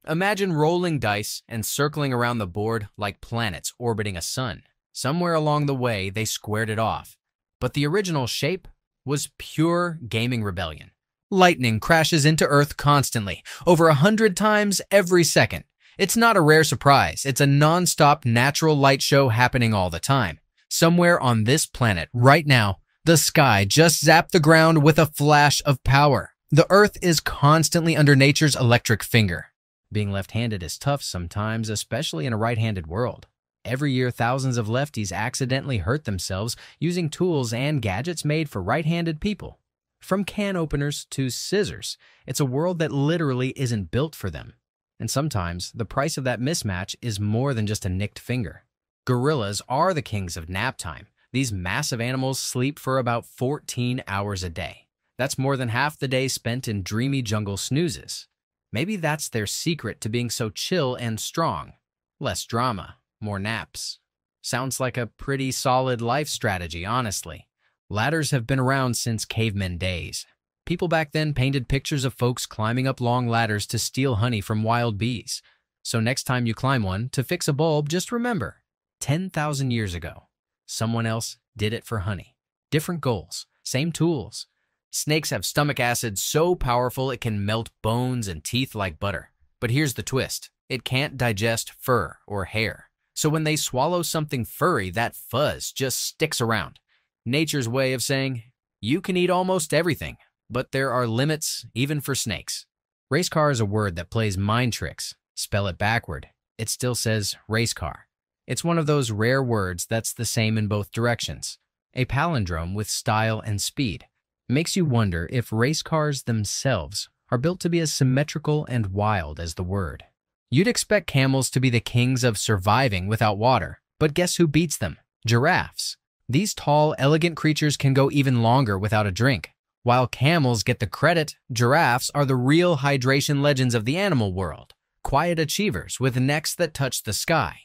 Imagine rolling dice and circling around the board like planets orbiting a sun. Somewhere along the way, they squared it off. But the original shape was pure gaming rebellion. Lightning crashes into Earth constantly, over 100 times every second. It's not a rare surprise. It's a non-stop natural light show happening all the time. Somewhere on this planet, right now, the sky just zapped the ground with a flash of power. The Earth is constantly under nature's electric finger. Being left-handed is tough sometimes, especially in a right-handed world. Every year, thousands of lefties accidentally hurt themselves using tools and gadgets made for right-handed people. From can openers to scissors, it's a world that literally isn't built for them. And sometimes, the price of that mismatch is more than just a nicked finger. Gorillas are the kings of nap time. These massive animals sleep for about 14 hours a day. That's more than half the day spent in dreamy jungle snoozes. Maybe that's their secret to being so chill and strong. Less drama, more naps. Sounds like a pretty solid life strategy, honestly. Ladders have been around since cavemen days. People back then painted pictures of folks climbing up long ladders to steal honey from wild bees. So next time you climb one to fix a bulb, just remember, 10,000 years ago, someone else did it for honey. Different goals, same tools. Snakes have stomach acid so powerful it can melt bones and teeth like butter. But here's the twist. It can't digest fur or hair. So when they swallow something furry, that fuzz just sticks around. Nature's way of saying, you can eat almost everything, but there are limits even for snakes. Race car is a word that plays mind tricks. Spell it backward. It still says race car. It's one of those rare words that's the same in both directions. A palindrome with style and speed. Makes you wonder if race cars themselves are built to be as symmetrical and wild as the word. You'd expect camels to be the kings of surviving without water, but guess who beats them? Giraffes. These tall, elegant creatures can go even longer without a drink. While camels get the credit, giraffes are the real hydration legends of the animal world. Quiet achievers with necks that touch the sky.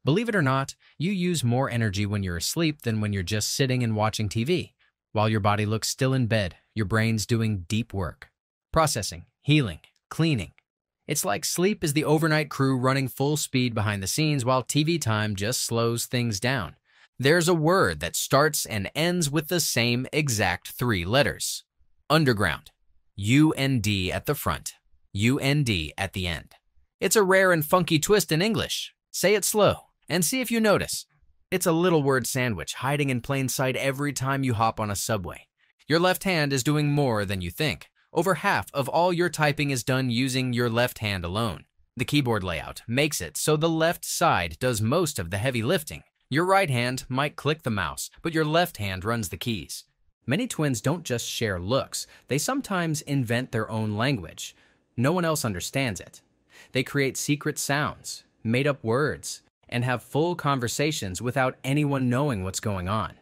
Believe it or not, you use more energy when you're asleep than when you're just sitting and watching TV. While your body looks still in bed, your brain's doing deep work. Processing, healing, cleaning. It's like sleep is the overnight crew running full speed behind the scenes while TV time just slows things down. There's a word that starts and ends with the same exact 3 letters. Underground. U-N-D at the front. U-N-D at the end. It's a rare and funky twist in English. Say it slow and see if you notice. It's a little word sandwich hiding in plain sight every time you hop on a subway. Your left hand is doing more than you think. Over half of all your typing is done using your left hand alone. The keyboard layout makes it so the left side does most of the heavy lifting. Your right hand might click the mouse, but your left hand runs the keys. Many twins don't just share looks, they sometimes invent their own language. No one else understands it. They create secret sounds, made-up words, and have full conversations without anyone knowing what's going on.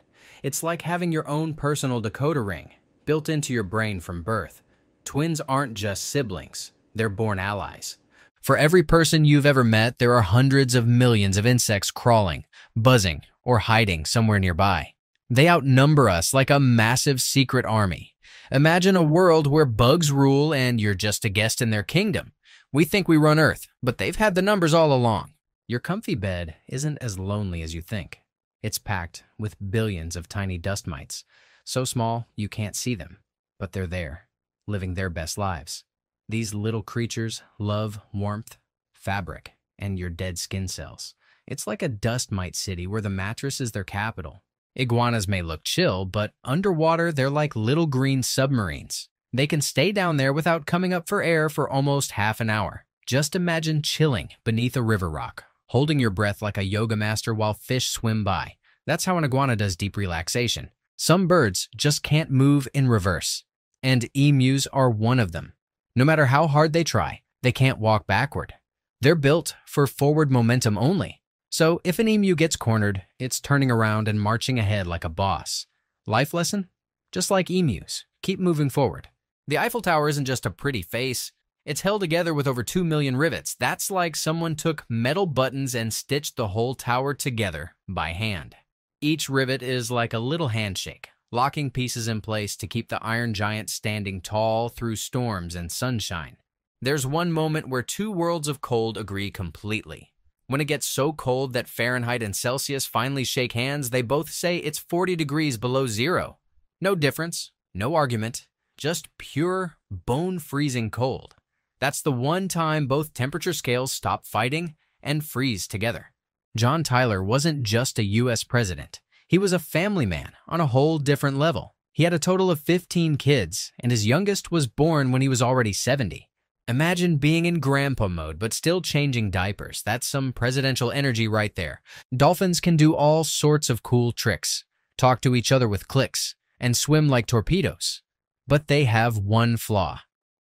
It's like having your own personal decoder ring, built into your brain from birth. Twins aren't just siblings, they're born allies. For every person you've ever met, there are hundreds of millions of insects crawling, buzzing, or hiding somewhere nearby. They outnumber us like a massive secret army. Imagine a world where bugs rule and you're just a guest in their kingdom. We think we run Earth, but they've had the numbers all along. Your comfy bed isn't as lonely as you think. It's packed with billions of tiny dust mites, so small you can't see them, but they're there, living their best lives. These little creatures love warmth, fabric, and your dead skin cells. It's like a dust mite city where the mattress is their capital. Iguanas may look chill, but underwater they're like little green submarines. They can stay down there without coming up for air for almost half an hour. Just imagine chilling beneath a river rock, holding your breath like a yoga master while fish swim by. That's how an iguana does deep relaxation. Some birds just can't move in reverse, and emus are one of them. No matter how hard they try, they can't walk backward. They're built for forward momentum only. So if an emu gets cornered, it's turning around and marching ahead like a boss. Life lesson? Just like emus, keep moving forward. The Eiffel Tower isn't just a pretty face. It's held together with over 2 million rivets. That's like someone took metal buttons and stitched the whole tower together by hand. Each rivet is like a little handshake, locking pieces in place to keep the Iron Giant standing tall through storms and sunshine. There's one moment where two worlds of cold agree completely. When it gets so cold that Fahrenheit and Celsius finally shake hands, they both say it's 40 degrees below zero. No difference, no argument, just pure, bone-freezing cold. That's the one time both temperature scales stop fighting and freeze together. John Tyler wasn't just a U.S. president. He was a family man on a whole different level. He had a total of 15 kids, and his youngest was born when he was already 70. Imagine being in grandpa mode but still changing diapers. That's some presidential energy right there. Dolphins can do all sorts of cool tricks, talk to each other with clicks, and swim like torpedoes. But they have one flaw.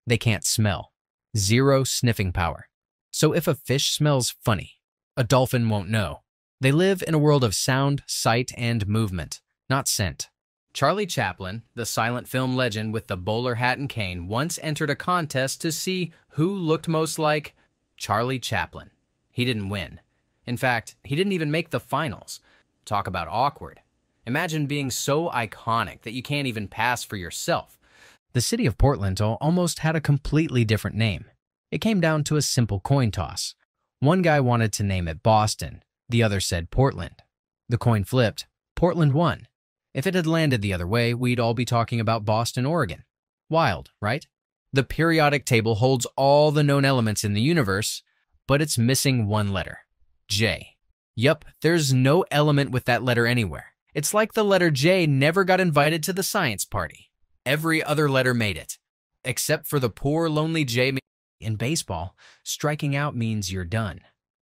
They can't smell. Zero sniffing power. So if a fish smells funny, a dolphin won't know. They live in a world of sound, sight, and movement, not scent. Charlie Chaplin, the silent film legend with the bowler hat and cane, once entered a contest to see who looked most like Charlie Chaplin. He didn't win. In fact, he didn't even make the finals. Talk about awkward. Imagine being so iconic that you can't even pass for yourself. The city of Portland almost had a completely different name. It came down to a simple coin toss. One guy wanted to name it Boston. The other said Portland. The coin flipped. Portland won. If it had landed the other way, we'd all be talking about Boston, Oregon. Wild, right? The periodic table holds all the known elements in the universe, but it's missing one letter. J. Yup, there's no element with that letter anywhere. It's like the letter J never got invited to the science party. Every other letter made it, except for the poor, lonely J. In baseball, striking out means you're done.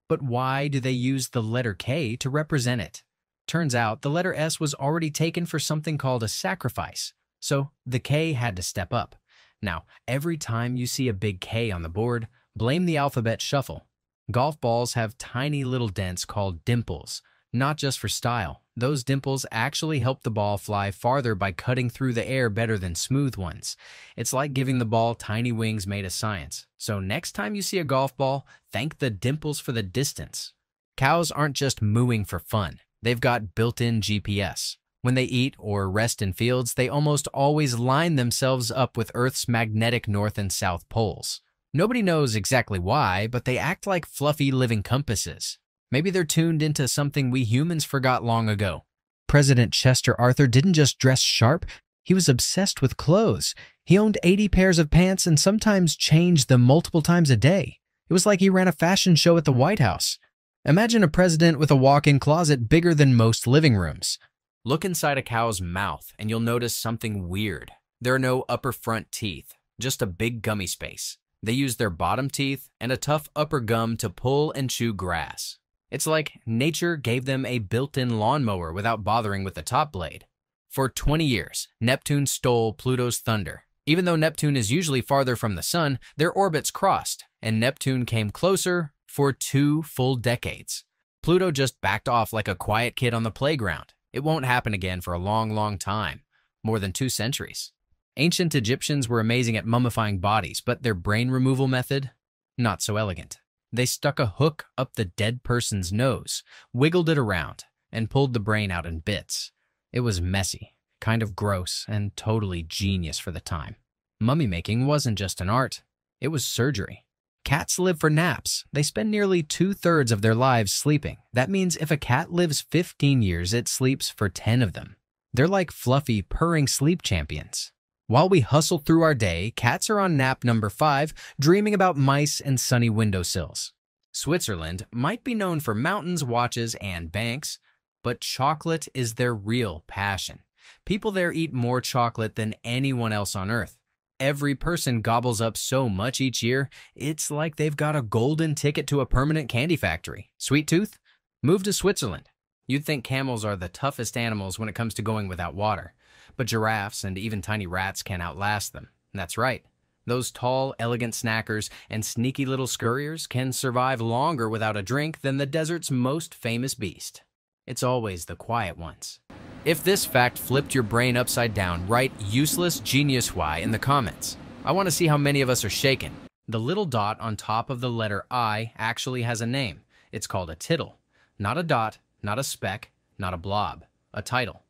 But why do they use the letter K to represent it? Turns out the letter S was already taken for something called a sacrifice, so the K had to step up. Now, every time you see a big K on the board, blame the alphabet shuffle. Golf balls have tiny little dents called dimples, not just for style. Those dimples actually help the ball fly farther by cutting through the air better than smooth ones. It's like giving the ball tiny wings made of science. So next time you see a golf ball, thank the dimples for the distance. Cows aren't just mooing for fun. They've got built-in GPS. When they eat or rest in fields, they almost always line themselves up with Earth's magnetic north and south poles. Nobody knows exactly why, but they act like fluffy living compasses. Maybe they're tuned into something we humans forgot long ago. President Chester Arthur didn't just dress sharp, he was obsessed with clothes. He owned 80 pairs of pants and sometimes changed them multiple times a day. It was like he ran a fashion show at the White House. Imagine a president with a walk-in closet bigger than most living rooms. Look inside a cow's mouth and you'll notice something weird. There are no upper front teeth, just a big gummy space. They use their bottom teeth and a tough upper gum to pull and chew grass. It's like nature gave them a built-in lawnmower without bothering with the top blade. For 20 years, Neptune stole Pluto's thunder. Even though Neptune is usually farther from the sun, their orbits crossed, and Neptune came closer for 2 full decades. Pluto just backed off like a quiet kid on the playground. It won't happen again for a long, long time, more than 2 centuries. Ancient Egyptians were amazing at mummifying bodies, but their brain removal method, not so elegant. They stuck a hook up the dead person's nose, wiggled it around, and pulled the brain out in bits. It was messy, kind of gross, and totally genius for the time. Mummy making wasn't just an art, it was surgery. Cats live for naps. They spend nearly 2/3 of their lives sleeping. That means if a cat lives 15 years, it sleeps for 10 of them. They're like fluffy, purring sleep champions. While we hustle through our day, cats are on nap number 5, dreaming about mice and sunny windowsills. Switzerland might be known for mountains, watches, and banks, but chocolate is their real passion. People there eat more chocolate than anyone else on Earth. Every person gobbles up so much each year, it's like they've got a golden ticket to a permanent candy factory. Sweet tooth? Move to Switzerland. You'd think camels are the toughest animals when it comes to going without water, but giraffes and even tiny rats can outlast them. And that's right. Those tall, elegant snackers and sneaky little scurriers can survive longer without a drink than the desert's most famous beast. It's always the quiet ones. If this fact flipped your brain upside down, write useless genius Y in the comments. I want to see how many of us are shaken. The little dot on top of the letter I actually has a name. It's called a tittle. Not a dot, not a speck, not a blob. A title.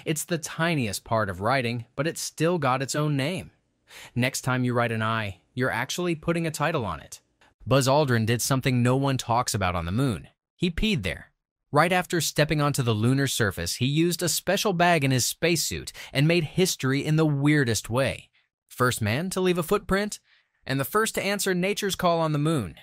It's the tiniest part of writing, but it's still got its own name. Next time you write an I, you're actually putting a title on it. Buzz Aldrin did something no one talks about on the moon. He peed there. Right after stepping onto the lunar surface, he used a special bag in his spacesuit and made history in the weirdest way. First man to leave a footprint, and the first to answer nature's call on the moon.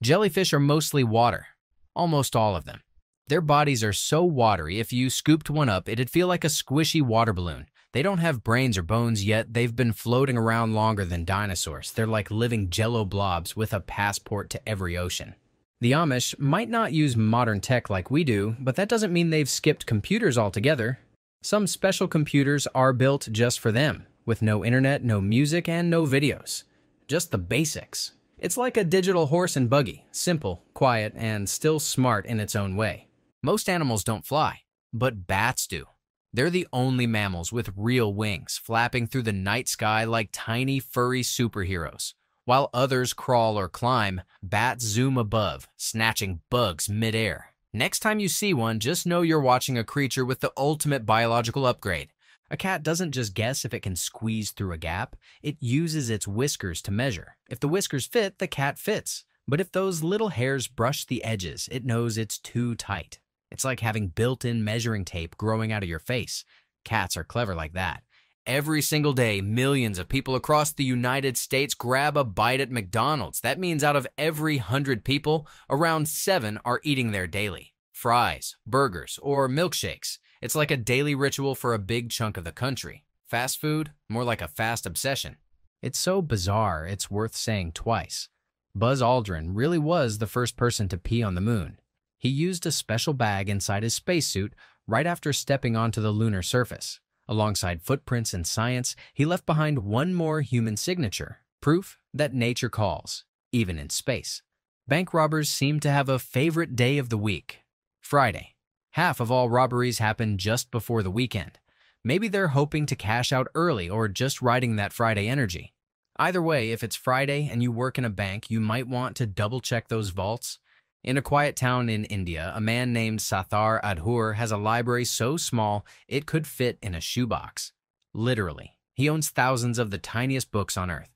Jellyfish are mostly water, almost all of them. Their bodies are so watery, if you scooped one up, it'd feel like a squishy water balloon. They don't have brains or bones, yet they've been floating around longer than dinosaurs. They're like living jello blobs with a passport to every ocean. The Amish might not use modern tech like we do, but that doesn't mean they've skipped computers altogether. Some special computers are built just for them, with no internet, no music, and no videos. Just the basics. It's like a digital horse and buggy, simple, quiet, and still smart in its own way. Most animals don't fly, but bats do. They're the only mammals with real wings, flapping through the night sky like tiny, furry superheroes. While others crawl or climb, bats zoom above, snatching bugs midair. Next time you see one, just know you're watching a creature with the ultimate biological upgrade. A cat doesn't just guess if it can squeeze through a gap, it uses its whiskers to measure. If the whiskers fit, the cat fits. But if those little hairs brush the edges, it knows it's too tight. It's like having built-in measuring tape growing out of your face. Cats are clever like that. Every single day, millions of people across the United States grab a bite at McDonald's. That means out of every 100 people, around 7 are eating there daily. Fries, burgers, or milkshakes. It's like a daily ritual for a big chunk of the country. Fast food, more like a fast obsession. It's so bizarre, it's worth saying twice. Buzz Aldrin really was the first person to pee on the moon. He used a special bag inside his spacesuit right after stepping onto the lunar surface. Alongside footprints and science, he left behind one more human signature, proof that nature calls, even in space. Bank robbers seem to have a favorite day of the week, Friday. Half of all robberies happen just before the weekend. Maybe they're hoping to cash out early or just riding that Friday energy. Either way, if it's Friday and you work in a bank, you might want to double-check those vaults. In a quiet town in India, a man named Sathar Adhur has a library so small it could fit in a shoebox. Literally, he owns thousands of the tiniest books on earth.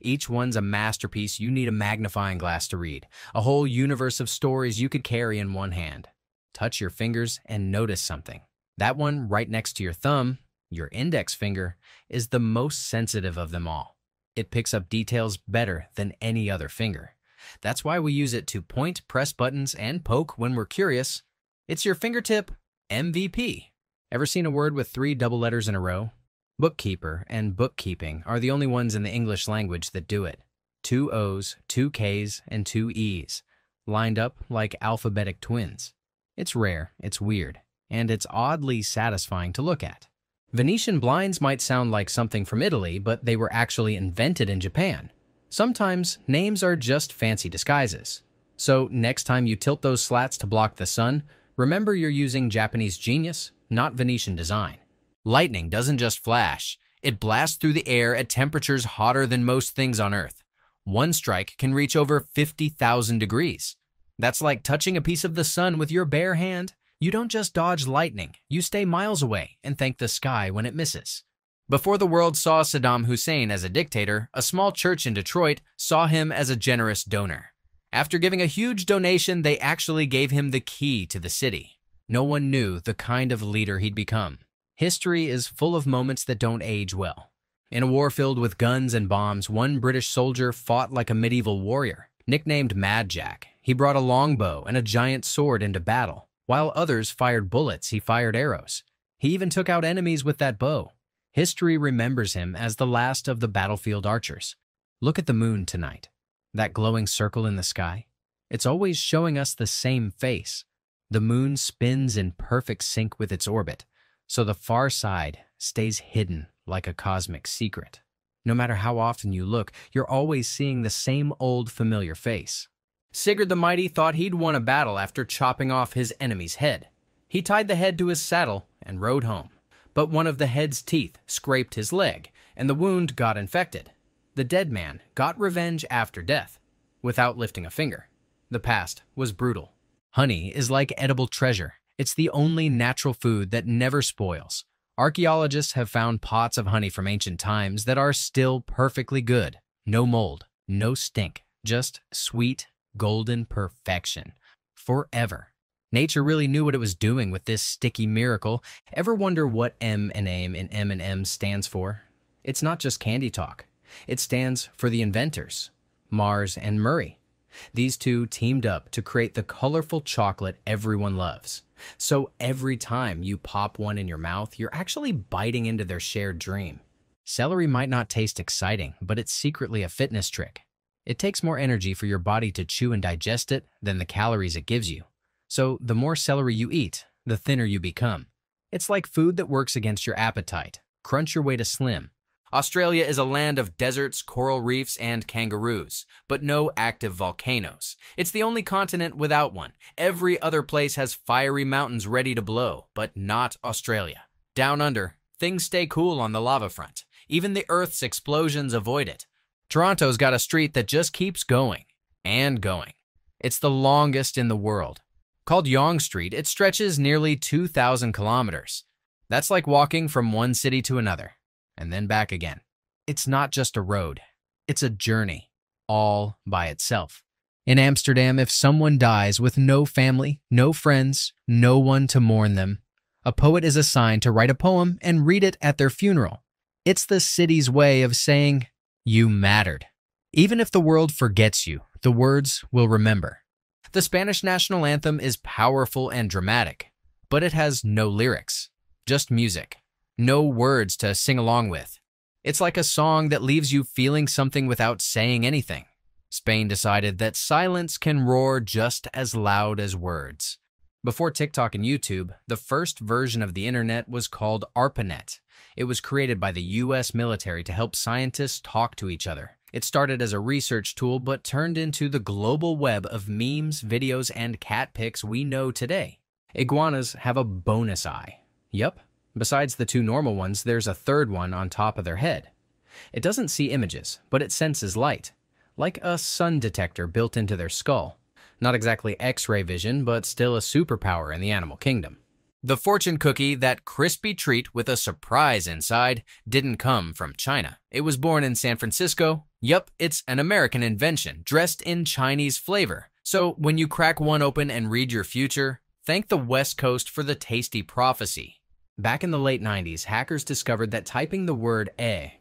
Each one's a masterpiece you need a magnifying glass to read, a whole universe of stories you could carry in one hand. Touch your fingers and notice something. That one right next to your thumb, your index finger, is the most sensitive of them all. It picks up details better than any other finger. That's why we use it to point, press buttons, and poke when we're curious. It's your fingertip MVP. Ever seen a word with 3 double letters in a row? Bookkeeper and bookkeeping are the only ones in the English language that do it. 2 O's, 2 K's, and 2 E's, lined up like alphabetic twins. It's rare, it's weird, and it's oddly satisfying to look at. Venetian blinds might sound like something from Italy, but they were actually invented in Japan. Sometimes, names are just fancy disguises. So, next time you tilt those slats to block the sun, remember you're using Japanese genius, not Venetian design. Lightning doesn't just flash. It blasts through the air at temperatures hotter than most things on Earth. One strike can reach over 50,000 degrees. That's like touching a piece of the sun with your bare hand. You don't just dodge lightning, you stay miles away and thank the sky when it misses. Before the world saw Saddam Hussein as a dictator, a small church in Detroit saw him as a generous donor. After giving a huge donation, they actually gave him the key to the city. No one knew the kind of leader he'd become. History is full of moments that don't age well. In a war filled with guns and bombs, one British soldier fought like a medieval warrior. Nicknamed Mad Jack, he brought a longbow and a giant sword into battle. While others fired bullets, he fired arrows. He even took out enemies with that bow. History remembers him as the last of the battlefield archers. Look at the moon tonight. That glowing circle in the sky. It's always showing us the same face. The moon spins in perfect sync with its orbit, so the far side stays hidden like a cosmic secret. No matter how often you look, you're always seeing the same old familiar face. Sigurd the Mighty thought he'd won a battle after chopping off his enemy's head. He tied the head to his saddle and rode home. But one of the head's teeth scraped his leg, and the wound got infected. The dead man got revenge after death, without lifting a finger. The past was brutal. Honey is like edible treasure. It's the only natural food that never spoils. Archaeologists have found pots of honey from ancient times that are still perfectly good. No mold, no stink, just sweet, golden perfection. Forever. Nature really knew what it was doing with this sticky miracle. Ever wonder what M and M stands for? It's not just candy talk. It stands for the inventors, Mars and Murray. These two teamed up to create the colorful chocolate everyone loves. So every time you pop one in your mouth, you're actually biting into their shared dream. Celery might not taste exciting, but it's secretly a fitness trick. It takes more energy for your body to chew and digest it than the calories it gives you. So the more celery you eat, the thinner you become. It's like food that works against your appetite. Crunch your way to slim. Australia is a land of deserts, coral reefs, and kangaroos, but no active volcanoes. It's the only continent without one. Every other place has fiery mountains ready to blow, but not Australia. Down under, things stay cool on the lava front. Even the Earth's explosions avoid it. Toronto's got a street that just keeps going and going. It's the longest in the world. Called Yonge Street, it stretches nearly 2,000 kilometers. That's like walking from one city to another, and then back again. It's not just a road, it's a journey, all by itself. In Amsterdam, if someone dies with no family, no friends, no one to mourn them, a poet is assigned to write a poem and read it at their funeral. It's the city's way of saying, you mattered. Even if the world forgets you, the words will remember. The Spanish national anthem is powerful and dramatic, but it has no lyrics, just music. No words to sing along with. It's like a song that leaves you feeling something without saying anything. Spain decided that silence can roar just as loud as words. Before TikTok and YouTube, the first version of the internet was called ARPANET. It was created by the US military to help scientists talk to each other. It started as a research tool but turned into the global web of memes, videos, and cat pics we know today. Iguanas have a bonus eye. Yup. Besides the two normal ones, there's a third one on top of their head. It doesn't see images, but it senses light, like a sun detector built into their skull. Not exactly X-ray vision, but still a superpower in the animal kingdom. The fortune cookie, that crispy treat with a surprise inside, didn't come from China. It was born in San Francisco. Yup, it's an American invention, dressed in Chinese flavor. So when you crack one open and read your future, thank the West Coast for the tasty prophecy. Back in the late 90s, hackers discovered that typing the word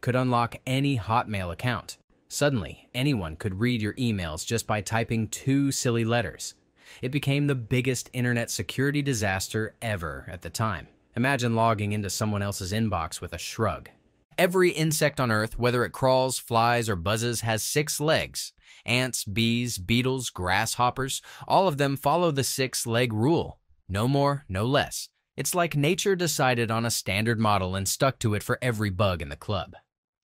could unlock any Hotmail account. Suddenly, anyone could read your emails just by typing 2 silly letters. It became the biggest internet security disaster ever at the time. Imagine logging into someone else's inbox with a shrug. Every insect on Earth, whether it crawls, flies, or buzzes, has 6 legs. Ants, bees, beetles, grasshoppers, all of them follow the 6-leg rule. No more, no less. It's like nature decided on a standard model and stuck to it for every bug in the club.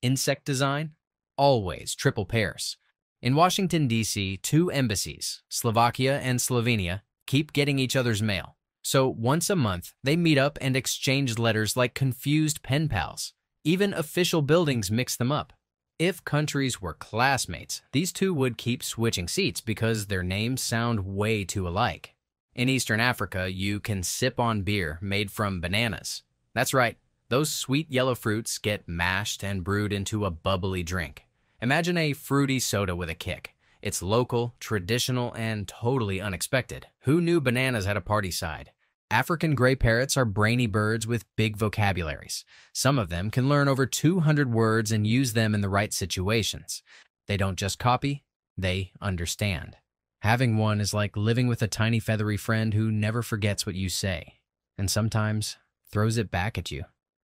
Insect design? Always triple pairs. In Washington, D.C., 2 embassies, Slovakia and Slovenia, keep getting each other's mail. So once a month, they meet up and exchange letters like confused pen pals. Even official buildings mix them up. If countries were classmates, these two would keep switching seats because their names sound way too alike. In Eastern Africa, you can sip on beer made from bananas. That's right, those sweet yellow fruits get mashed and brewed into a bubbly drink. Imagine a fruity soda with a kick. It's local, traditional, and totally unexpected. Who knew bananas had a party side? African gray parrots are brainy birds with big vocabularies. Some of them can learn over 200 words and use them in the right situations. They don't just copy, they understand. Having one is like living with a tiny feathery friend who never forgets what you say, and sometimes throws it back at you.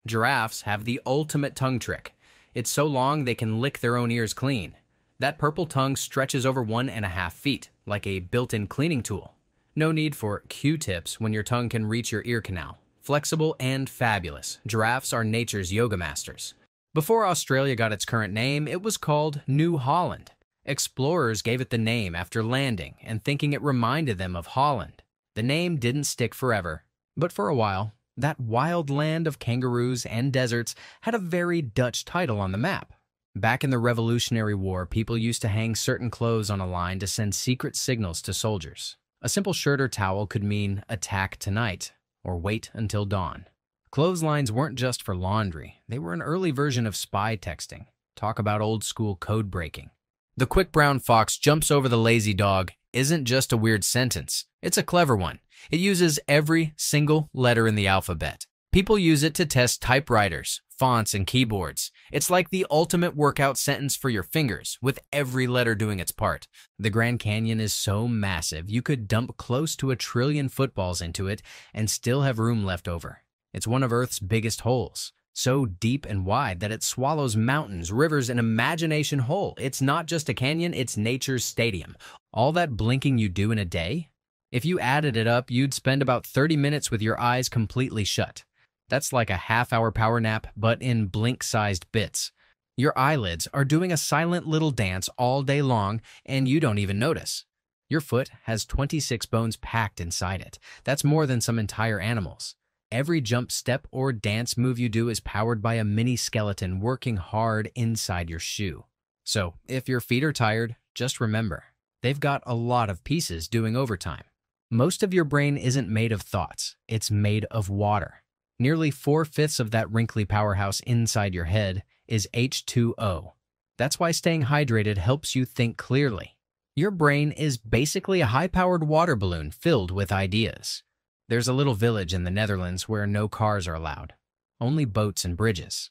Giraffes have the ultimate tongue trick. It's so long they can lick their own ears clean. That purple tongue stretches over 1.5 feet, like a built-in cleaning tool. No need for Q-tips when your tongue can reach your ear canal. Flexible and fabulous, giraffes are nature's yoga masters. Before Australia got its current name, it was called New Holland. Explorers gave it the name after landing and thinking it reminded them of Holland. The name didn't stick forever, but for a while, that wild land of kangaroos and deserts had a very Dutch title on the map. Back in the Revolutionary War, people used to hang certain clothes on a line to send secret signals to soldiers. A simple shirt or towel could mean attack tonight or wait until dawn. Clotheslines weren't just for laundry. They were an early version of spy texting. Talk about old-school code breaking. The quick brown fox jumps over the lazy dog isn't just a weird sentence. It's a clever one. It uses every single letter in the alphabet. People use it to test typewriters, fonts, and keyboards. It's like the ultimate workout sentence for your fingers, with every letter doing its part. The Grand Canyon is so massive, you could dump close to 1 trillion footballs into it and still have room left over. It's one of Earth's biggest holes, so deep and wide that it swallows mountains, rivers, and imagination whole. It's not just a canyon, it's nature's stadium. All that blinking you do in a day? If you added it up, you'd spend about 30 minutes with your eyes completely shut. That's like a half-hour power nap, but in blink-sized bits. Your eyelids are doing a silent little dance all day long, and you don't even notice. Your foot has 26 bones packed inside it. That's more than some entire animals. Every jump, step, or dance move you do is powered by a mini skeleton working hard inside your shoe. So, if your feet are tired, just remember, they've got a lot of pieces doing overtime. Most of your brain isn't made of thoughts, it's made of water. Nearly 4/5 of that wrinkly powerhouse inside your head is H2O. That's why staying hydrated helps you think clearly. Your brain is basically a high-powered water balloon filled with ideas. There's a little village in the Netherlands where no cars are allowed, only boats and bridges.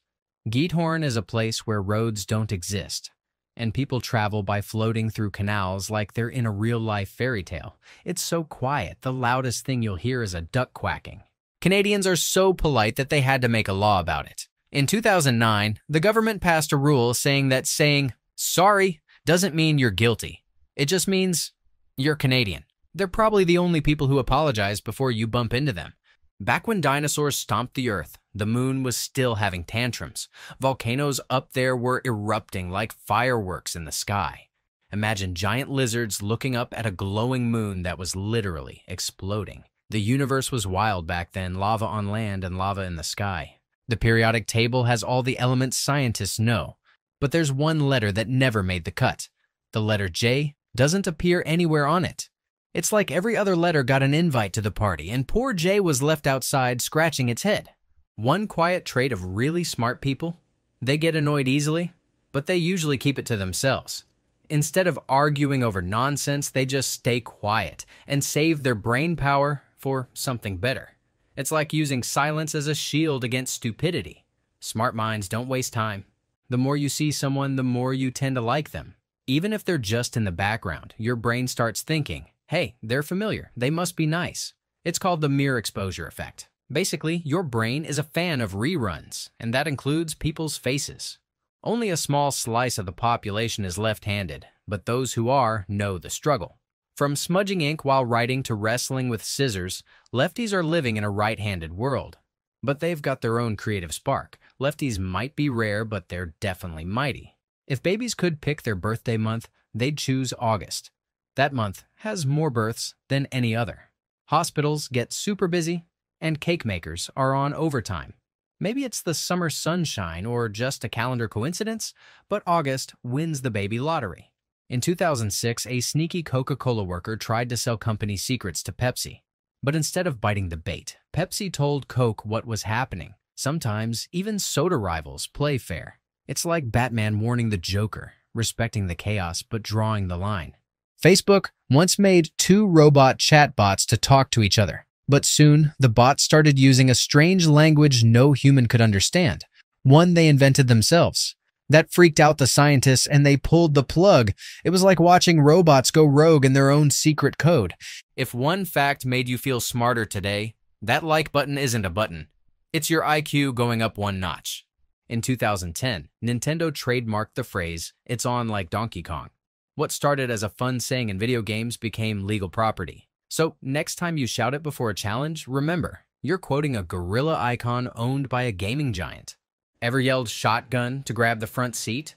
Giethoorn is a place where roads don't exist, and people travel by floating through canals like they're in a real-life fairy tale. It's so quiet, the loudest thing you'll hear is a duck quacking. Canadians are so polite that they had to make a law about it. In 2009, the government passed a rule saying that saying sorry doesn't mean you're guilty. It just means you're Canadian. They're probably the only people who apologize before you bump into them. Back when dinosaurs stomped the earth, the moon was still having tantrums. Volcanoes up there were erupting like fireworks in the sky. Imagine giant lizards looking up at a glowing moon that was literally exploding. The universe was wild back then, lava on land and lava in the sky. The periodic table has all the elements scientists know, but there's one letter that never made the cut. The letter J doesn't appear anywhere on it. It's like every other letter got an invite to the party, and poor J was left outside scratching its head. One quiet trait of really smart people: they get annoyed easily, but they usually keep it to themselves. Instead of arguing over nonsense, they just stay quiet and save their brain power for something better. It's like using silence as a shield against stupidity. Smart minds don't waste time. The more you see someone, the more you tend to like them. Even if they're just in the background, your brain starts thinking, hey, they're familiar, they must be nice. It's called the mirror exposure effect. Basically, your brain is a fan of reruns, and that includes people's faces. Only a small slice of the population is left-handed, but those who are know the struggle. From smudging ink while writing to wrestling with scissors, lefties are living in a right-handed world. But they've got their own creative spark. Lefties might be rare, but they're definitely mighty. If babies could pick their birthday month, they'd choose August. That month has more births than any other. Hospitals get super busy, and cake makers are on overtime. Maybe it's the summer sunshine or just a calendar coincidence, but August wins the baby lottery. In 2006, a sneaky Coca-Cola worker tried to sell company secrets to Pepsi. But instead of biting the bait, Pepsi told Coke what was happening. Sometimes, even soda rivals play fair. It's like Batman warning the Joker, respecting the chaos but drawing the line. Facebook once made 2 robot chatbots to talk to each other. But soon, the bots started using a strange language no human could understand, one they invented themselves. That freaked out the scientists and they pulled the plug. It was like watching robots go rogue in their own secret code. If one fact made you feel smarter today, that like button isn't a button. It's your IQ going up one notch. In 2010, Nintendo trademarked the phrase, "It's on like Donkey Kong." What started as a fun saying in video games became legal property. So next time you shout it before a challenge, remember, you're quoting a gorilla icon owned by a gaming giant. Ever yelled shotgun to grab the front seat?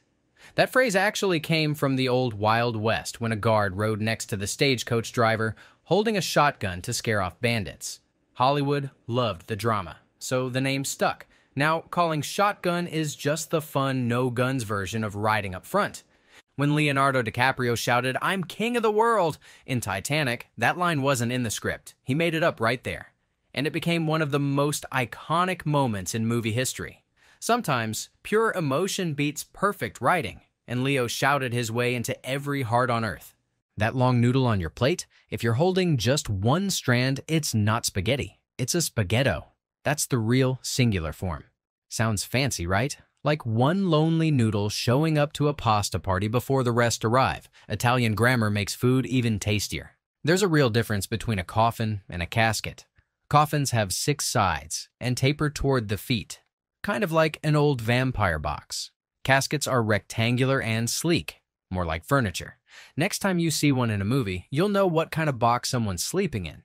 That phrase actually came from the old Wild West when a guard rode next to the stagecoach driver holding a shotgun to scare off bandits. Hollywood loved the drama, so the name stuck. Now, calling shotgun is just the fun no-guns version of riding up front. When Leonardo DiCaprio shouted, "I'm king of the world," in Titanic, that line wasn't in the script. He made it up right there. And it became one of the most iconic moments in movie history. Sometimes, pure emotion beats perfect writing, and Leo shouted his way into every heart on earth. That long noodle on your plate, if you're holding just one strand, it's not spaghetti. It's a spaghetto. That's the real singular form. Sounds fancy, right? Like one lonely noodle showing up to a pasta party before the rest arrive. Italian grammar makes food even tastier. There's a real difference between a coffin and a casket. Coffins have 6 sides and taper toward the feet, kind of like an old vampire box. Caskets are rectangular and sleek, more like furniture. Next time you see one in a movie, you'll know what kind of box someone's sleeping in.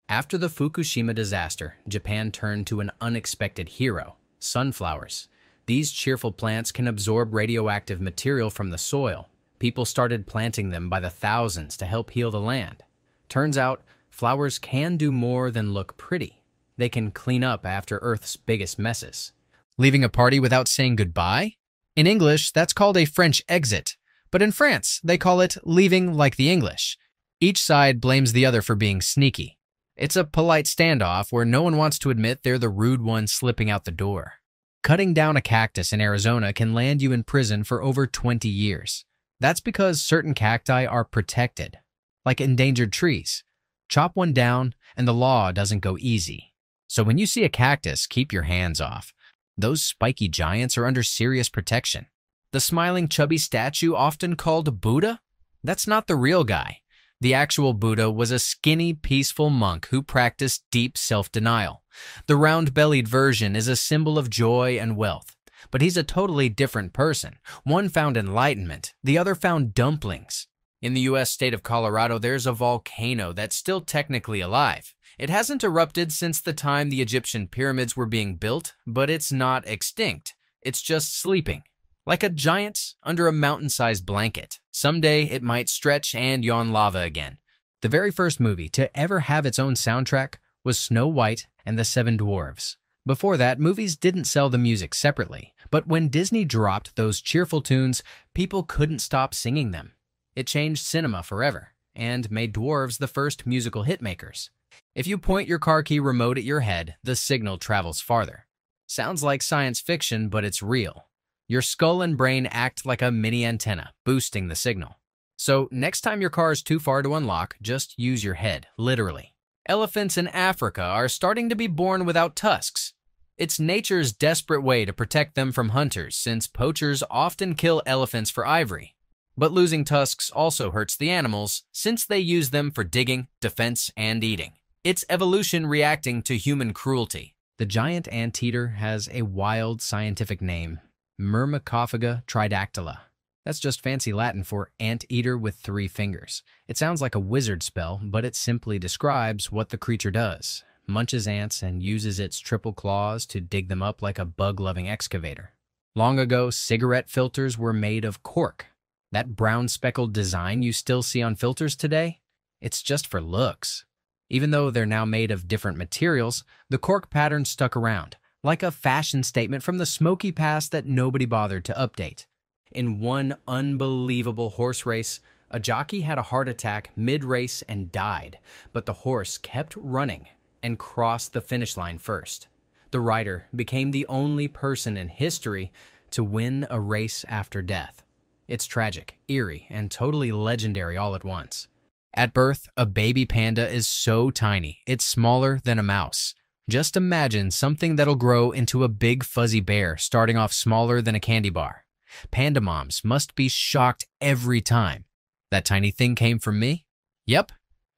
After the Fukushima disaster, Japan turned to an unexpected hero, sunflowers. These cheerful plants can absorb radioactive material from the soil. People started planting them by the thousands to help heal the land. Turns out, flowers can do more than look pretty. They can clean up after Earth's biggest messes. Leaving a party without saying goodbye? In English, that's called a French exit. But in France, they call it leaving like the English. Each side blames the other for being sneaky. It's a polite standoff where no one wants to admit they're the rude one slipping out the door. Cutting down a cactus in Arizona can land you in prison for over 20 years. That's because certain cacti are protected, like endangered trees. Chop one down, and the law doesn't go easy. So when you see a cactus, keep your hands off. Those spiky giants are under serious protection. The smiling, chubby statue often called Buddha? That's not the real guy. The actual Buddha was a skinny, peaceful monk who practiced deep self-denial. The round-bellied version is a symbol of joy and wealth. But he's a totally different person. One found enlightenment, the other found dumplings. In the U.S. state of Colorado, there's a volcano that's still technically alive. It hasn't erupted since the time the Egyptian pyramids were being built, but it's not extinct. It's just sleeping. Like a giant under a mountain-sized blanket. Someday it might stretch and yawn lava again. The very first movie to ever have its own soundtrack was Snow White and the Seven Dwarfs. Before that, movies didn't sell the music separately, but when Disney dropped those cheerful tunes, people couldn't stop singing them. It changed cinema forever and made dwarves the first musical hitmakers. If you point your car key remote at your head, the signal travels farther. Sounds like science fiction, but it's real. Your skull and brain act like a mini antenna, boosting the signal. So next time your car is too far to unlock, just use your head, literally. Elephants in Africa are starting to be born without tusks. It's nature's desperate way to protect them from hunters, since poachers often kill elephants for ivory. But losing tusks also hurts the animals, since they use them for digging, defense, and eating. It's evolution reacting to human cruelty. The giant anteater has a wild scientific name, Myrmecophaga tridactyla. That's just fancy Latin for anteater with 3 fingers. It sounds like a wizard spell, but it simply describes what the creature does. Munches ants and uses its triple claws to dig them up like a bug-loving excavator. Long ago, cigarette filters were made of cork. That brown speckled design you still see on filters today? It's just for looks. Even though they're now made of different materials, the cork pattern stuck around, like a fashion statement from the smoky past that nobody bothered to update. In one unbelievable horse race, a jockey had a heart attack mid-race and died, but the horse kept running and crossed the finish line first. The rider became the only person in history to win a race after death. It's tragic, eerie, and totally legendary all at once. At birth, a baby panda is so tiny, it's smaller than a mouse. Just imagine something that'll grow into a big fuzzy bear starting off smaller than a candy bar. Panda moms must be shocked every time. That tiny thing came from me? Yep,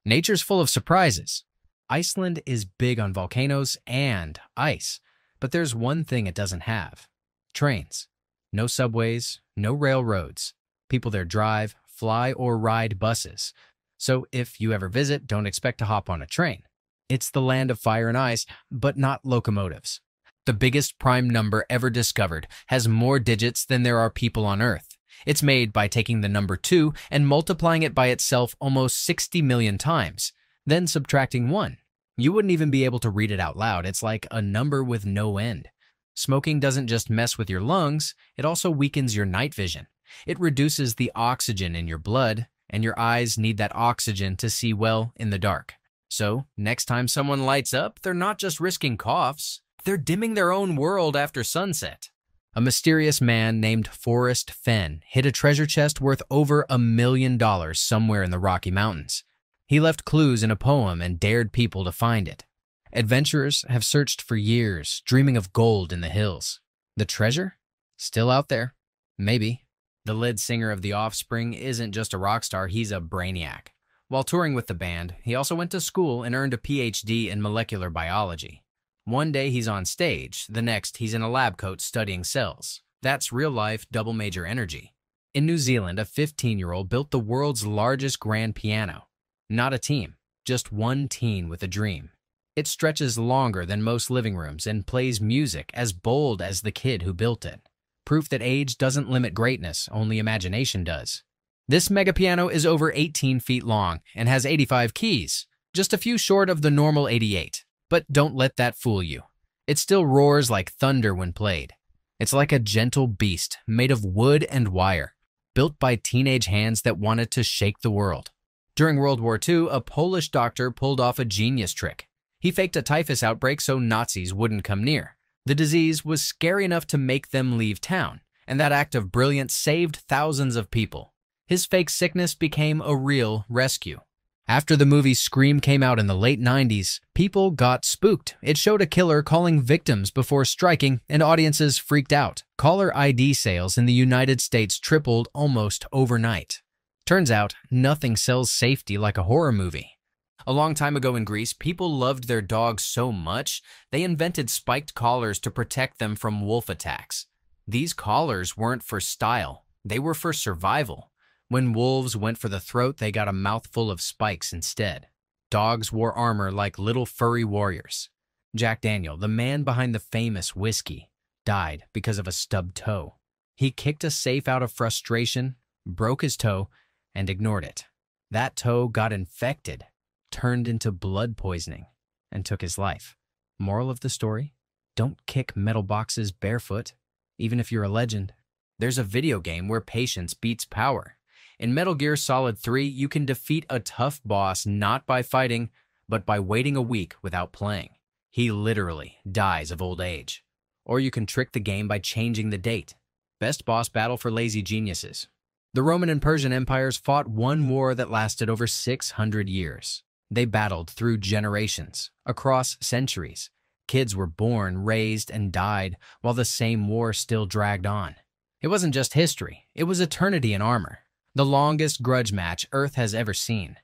nature's full of surprises. Iceland is big on volcanoes and ice, but there's one thing it doesn't have: trains. No subways, no railroads. People there drive, fly, or ride buses. So if you ever visit, don't expect to hop on a train. It's the land of fire and ice, but not locomotives. The biggest prime number ever discovered has more digits than there are people on Earth. It's made by taking the number 2 and multiplying it by itself almost 60 million times, then subtracting 1. You wouldn't even be able to read it out loud. It's like a number with no end. Smoking doesn't just mess with your lungs, it also weakens your night vision. It reduces the oxygen in your blood, and your eyes need that oxygen to see well in the dark. So, next time someone lights up, they're not just risking coughs, they're dimming their own world after sunset. A mysterious man named Forrest Fenn hid a treasure chest worth over $1 million somewhere in the Rocky Mountains. He left clues in a poem and dared people to find it. Adventurers have searched for years, dreaming of gold in the hills. The treasure? Still out there. Maybe. The lead singer of The Offspring isn't just a rock star, he's a brainiac. While touring with the band, he also went to school and earned a PhD in molecular biology. One day he's on stage, the next he's in a lab coat studying cells. That's real-life double major energy. In New Zealand, a 15-year-old built the world's largest grand piano. Not a team, just one teen with a dream. It stretches longer than most living rooms and plays music as bold as the kid who built it. Proof that age doesn't limit greatness, only imagination does. This mega piano is over 18 feet long and has 85 keys, just a few short of the normal 88. But don't let that fool you. It still roars like thunder when played. It's like a gentle beast made of wood and wire, built by teenage hands that wanted to shake the world. During World War II, a Polish doctor pulled off a genius trick. He faked a typhus outbreak so Nazis wouldn't come near. The disease was scary enough to make them leave town, and that act of brilliance saved thousands of people. His fake sickness became a real rescue. After the movie Scream came out in the late 90s, people got spooked. It showed a killer calling victims before striking, and audiences freaked out. Caller ID sales in the United States tripled almost overnight. Turns out, nothing sells safety like a horror movie. A long time ago in Greece, people loved their dogs so much, they invented spiked collars to protect them from wolf attacks. These collars weren't for style, they were for survival. When wolves went for the throat, they got a mouthful of spikes instead. Dogs wore armor like little furry warriors. Jack Daniel, the man behind the famous whiskey, died because of a stubbed toe. He kicked a safe out of frustration, broke his toe, and ignored it. That toe got infected, turned into blood poisoning, and took his life. Moral of the story? Don't kick metal boxes barefoot, even if you're a legend. There's a video game where patience beats power. In Metal Gear Solid 3, you can defeat a tough boss not by fighting, but by waiting a week without playing. He literally dies of old age. Or you can trick the game by changing the date. Best boss battle for lazy geniuses. The Roman and Persian empires fought one war that lasted over 600 years. They battled through generations, across centuries. Kids were born, raised, and died while the same war still dragged on. It wasn't just history, it was eternity in armor. The longest grudge match Earth has ever seen.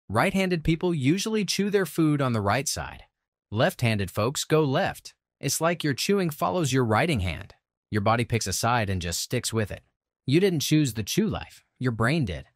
Right-handed people usually chew their food on the right side. Left-handed folks go left. It's like your chewing follows your writing hand. Your body picks a side and just sticks with it. You didn't choose the chew life, your brain did.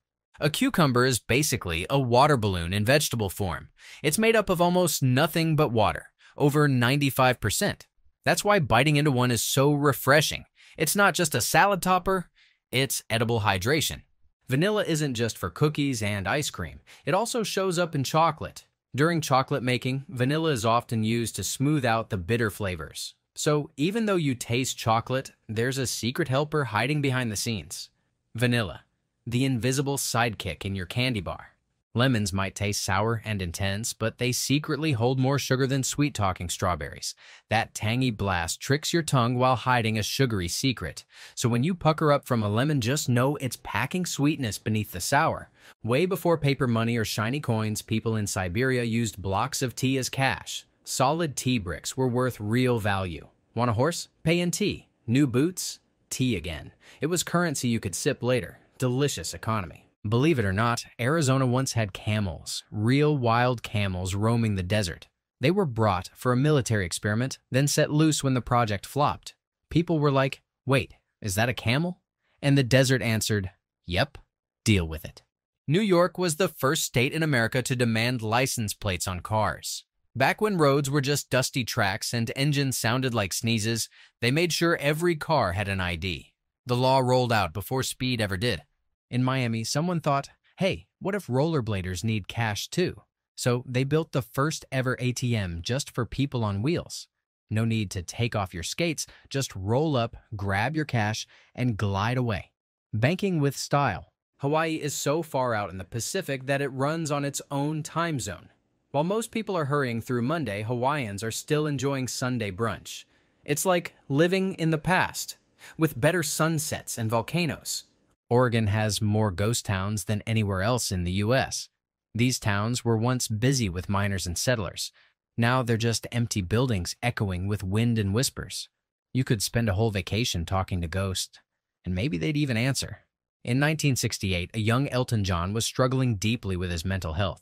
A cucumber is basically a water balloon in vegetable form. It's made up of almost nothing but water, over 95%. That's why biting into one is so refreshing. It's not just a salad topper, it's edible hydration. Vanilla isn't just for cookies and ice cream. It also shows up in chocolate. During chocolate making, vanilla is often used to smooth out the bitter flavors. So even though you taste chocolate, there's a secret helper hiding behind the scenes. Vanilla, the invisible sidekick in your candy bar. Lemons might taste sour and intense, but they secretly hold more sugar than sweet-talking strawberries. That tangy blast tricks your tongue while hiding a sugary secret. So when you pucker up from a lemon, just know it's packing sweetness beneath the sour. Way before paper money or shiny coins, people in Siberia used blocks of tea as cash. Solid tea bricks were worth real value. Want a horse? Pay in tea. New boots? tea again. It was currency you could sip later. Delicious economy. Believe it or not, Arizona once had camels, real wild camels roaming the desert. They were brought for a military experiment, then set loose when the project flopped. People were like, "Wait, is that a camel?" And the desert answered, "Yep, deal with it." New York was the first state in America to demand license plates on cars. Back when roads were just dusty tracks and engines sounded like sneezes, they made sure every car had an ID. The law rolled out before speed ever did. In Miami, someone thought, hey, what if rollerbladers need cash too? So they built the first ever ATM just for people on wheels. No need to take off your skates, just roll up, grab your cash, and glide away. Banking with style. Hawaii is so far out in the Pacific that it runs on its own time zone. While most people are hurrying through Monday, Hawaiians are still enjoying Sunday brunch. It's like living in the past, with better sunsets and volcanoes. Oregon has more ghost towns than anywhere else in the U.S. These towns were once busy with miners and settlers. Now they're just empty buildings echoing with wind and whispers. You could spend a whole vacation talking to ghosts, and maybe they'd even answer. In 1968, a young Elton John was struggling deeply with his mental health.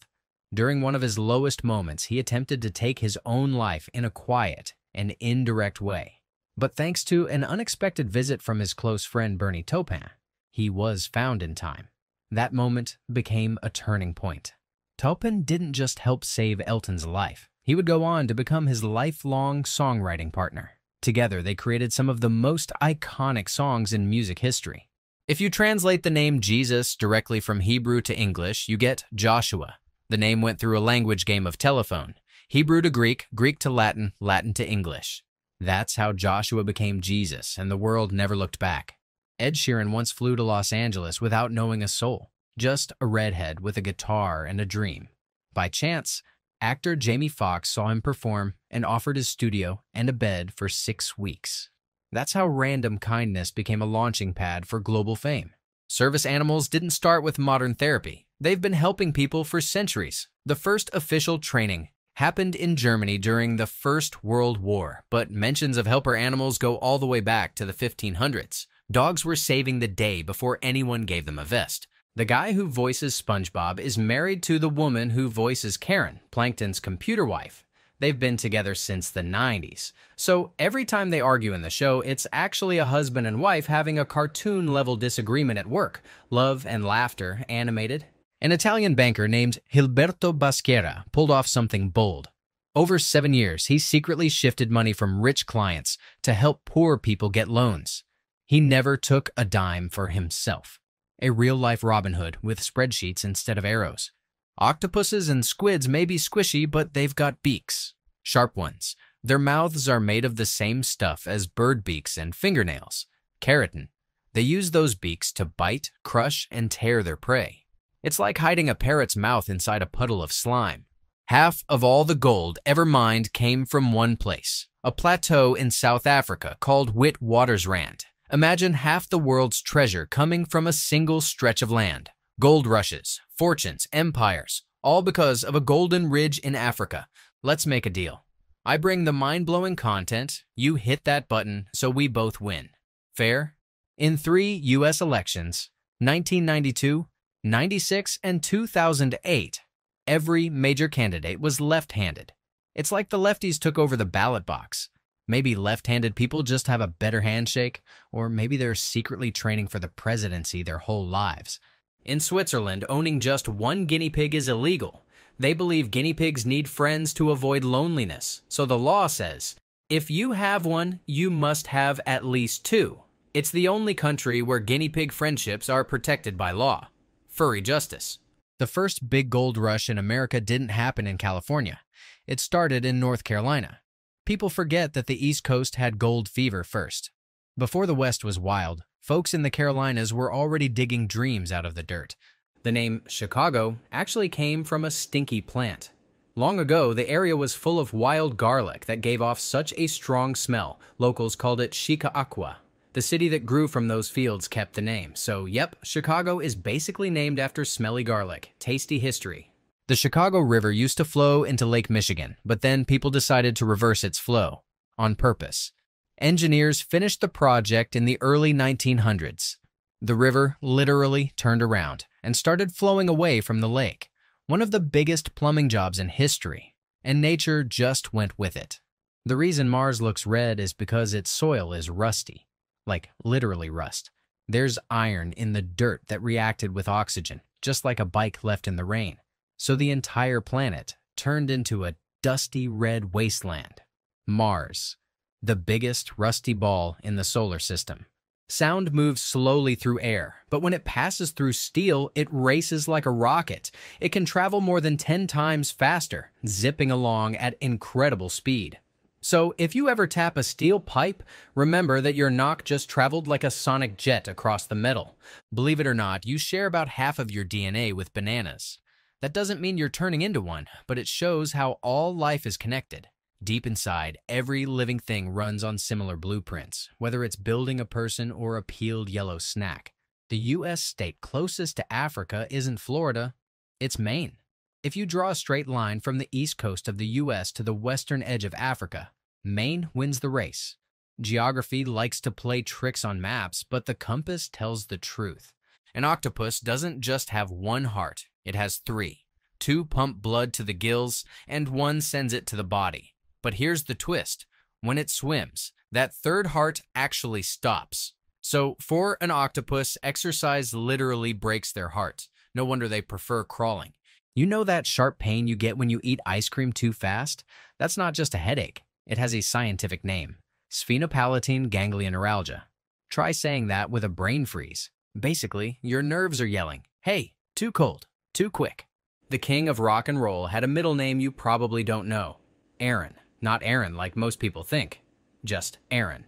During one of his lowest moments, he attempted to take his own life in a quiet and indirect way. But thanks to an unexpected visit from his close friend Bernie Taupin, he was found in time. That moment became a turning point. Taupin didn't just help save Elton's life. He would go on to become his lifelong songwriting partner. Together, they created some of the most iconic songs in music history. If you translate the name Jesus directly from Hebrew to English, you get Joshua. The name went through a language game of telephone. Hebrew to Greek, Greek to Latin, Latin to English. That's how Joshua became Jesus, and the world never looked back. Ed Sheeran once flew to Los Angeles without knowing a soul, just a redhead with a guitar and a dream. By chance, actor Jamie Foxx saw him perform and offered his studio and a bed for 6 weeks. That's how random kindness became a launching pad for global fame. Service animals didn't start with modern therapy. They've been helping people for centuries. The first official training happened in Germany during the First World War, but mentions of helper animals go all the way back to the 1500s. Dogs were saving the day before anyone gave them a vest. The guy who voices SpongeBob is married to the woman who voices Karen, Plankton's computer wife. They've been together since the 90s. So every time they argue in the show, it's actually a husband and wife having a cartoon-level disagreement at work. Love and laughter, animated. An Italian banker named Gilberto Basquera pulled off something bold. Over 7 years, he secretly shifted money from rich clients to help poor people get loans. He never took a dime for himself. A real-life Robin Hood with spreadsheets instead of arrows. Octopuses and squids may be squishy, but they've got beaks. Sharp ones. Their mouths are made of the same stuff as bird beaks and fingernails. Keratin. They use those beaks to bite, crush, and tear their prey. It's like hiding a parrot's mouth inside a puddle of slime. Half of all the gold ever mined came from one place, a plateau in South Africa called Witwatersrand. Imagine half the world's treasure coming from a single stretch of land. Gold rushes, fortunes, empires, all because of a golden ridge in Africa. Let's make a deal. I bring the mind-blowing content, you hit that button, so we both win. Fair? In 3 U.S. elections, 1992, 96, and 2008, every major candidate was left-handed. It's like the lefties took over the ballot box. Maybe left-handed people just have a better handshake, or maybe they're secretly training for the presidency their whole lives. In Switzerland, owning just one guinea pig is illegal. They believe guinea pigs need friends to avoid loneliness. So the law says, if you have one, you must have at least 2. It's the only country where guinea pig friendships are protected by law. Furry justice. The first big gold rush in America didn't happen in California. It started in North Carolina. People forget that the East Coast had gold fever first. Before the West was wild, folks in the Carolinas were already digging dreams out of the dirt. The name Chicago actually came from a stinky plant. Long ago, the area was full of wild garlic that gave off such a strong smell, locals called it Chicaaqua. The city that grew from those fields kept the name. So, yep, Chicago is basically named after smelly garlic. Tasty history. The Chicago River used to flow into Lake Michigan, but then people decided to reverse its flow. On purpose. Engineers finished the project in the early 1900s. The river literally turned around and started flowing away from the lake, one of the biggest plumbing jobs in history, and nature just went with it. The reason Mars looks red is because its soil is rusty, like literally rust. There's iron in the dirt that reacted with oxygen, just like a bike left in the rain. So the entire planet turned into a dusty red wasteland. Mars, the biggest rusty ball in the solar system. Sound moves slowly through air, but when it passes through steel, it races like a rocket. It can travel more than 10 times faster, zipping along at incredible speed. So if you ever tap a steel pipe, remember that your knock just traveled like a sonic jet across the metal. Believe it or not, you share about half of your DNA with bananas. That doesn't mean you're turning into one, but it shows how all life is connected. Deep inside, every living thing runs on similar blueprints, whether it's building a person or a peeled yellow snack. The U.S. state closest to Africa isn't Florida, it's Maine. If you draw a straight line from the east coast of the U.S. to the western edge of Africa, Maine wins the race. Geography likes to play tricks on maps, but the compass tells the truth. An octopus doesn't just have one heart, it has three. Two pump blood to the gills, and one sends it to the body. But here's the twist. When it swims, that third heart actually stops. So for an octopus, exercise literally breaks their heart. No wonder they prefer crawling. You know that sharp pain you get when you eat ice cream too fast? That's not just a headache. It has a scientific name. Sphenopalatine ganglioneuralgia. Try saying that with a brain freeze. Basically, your nerves are yelling, "Hey, too cold, too quick." The king of rock and roll had a middle name you probably don't know. Aaron. Not Aaron like most people think. Just Aaron.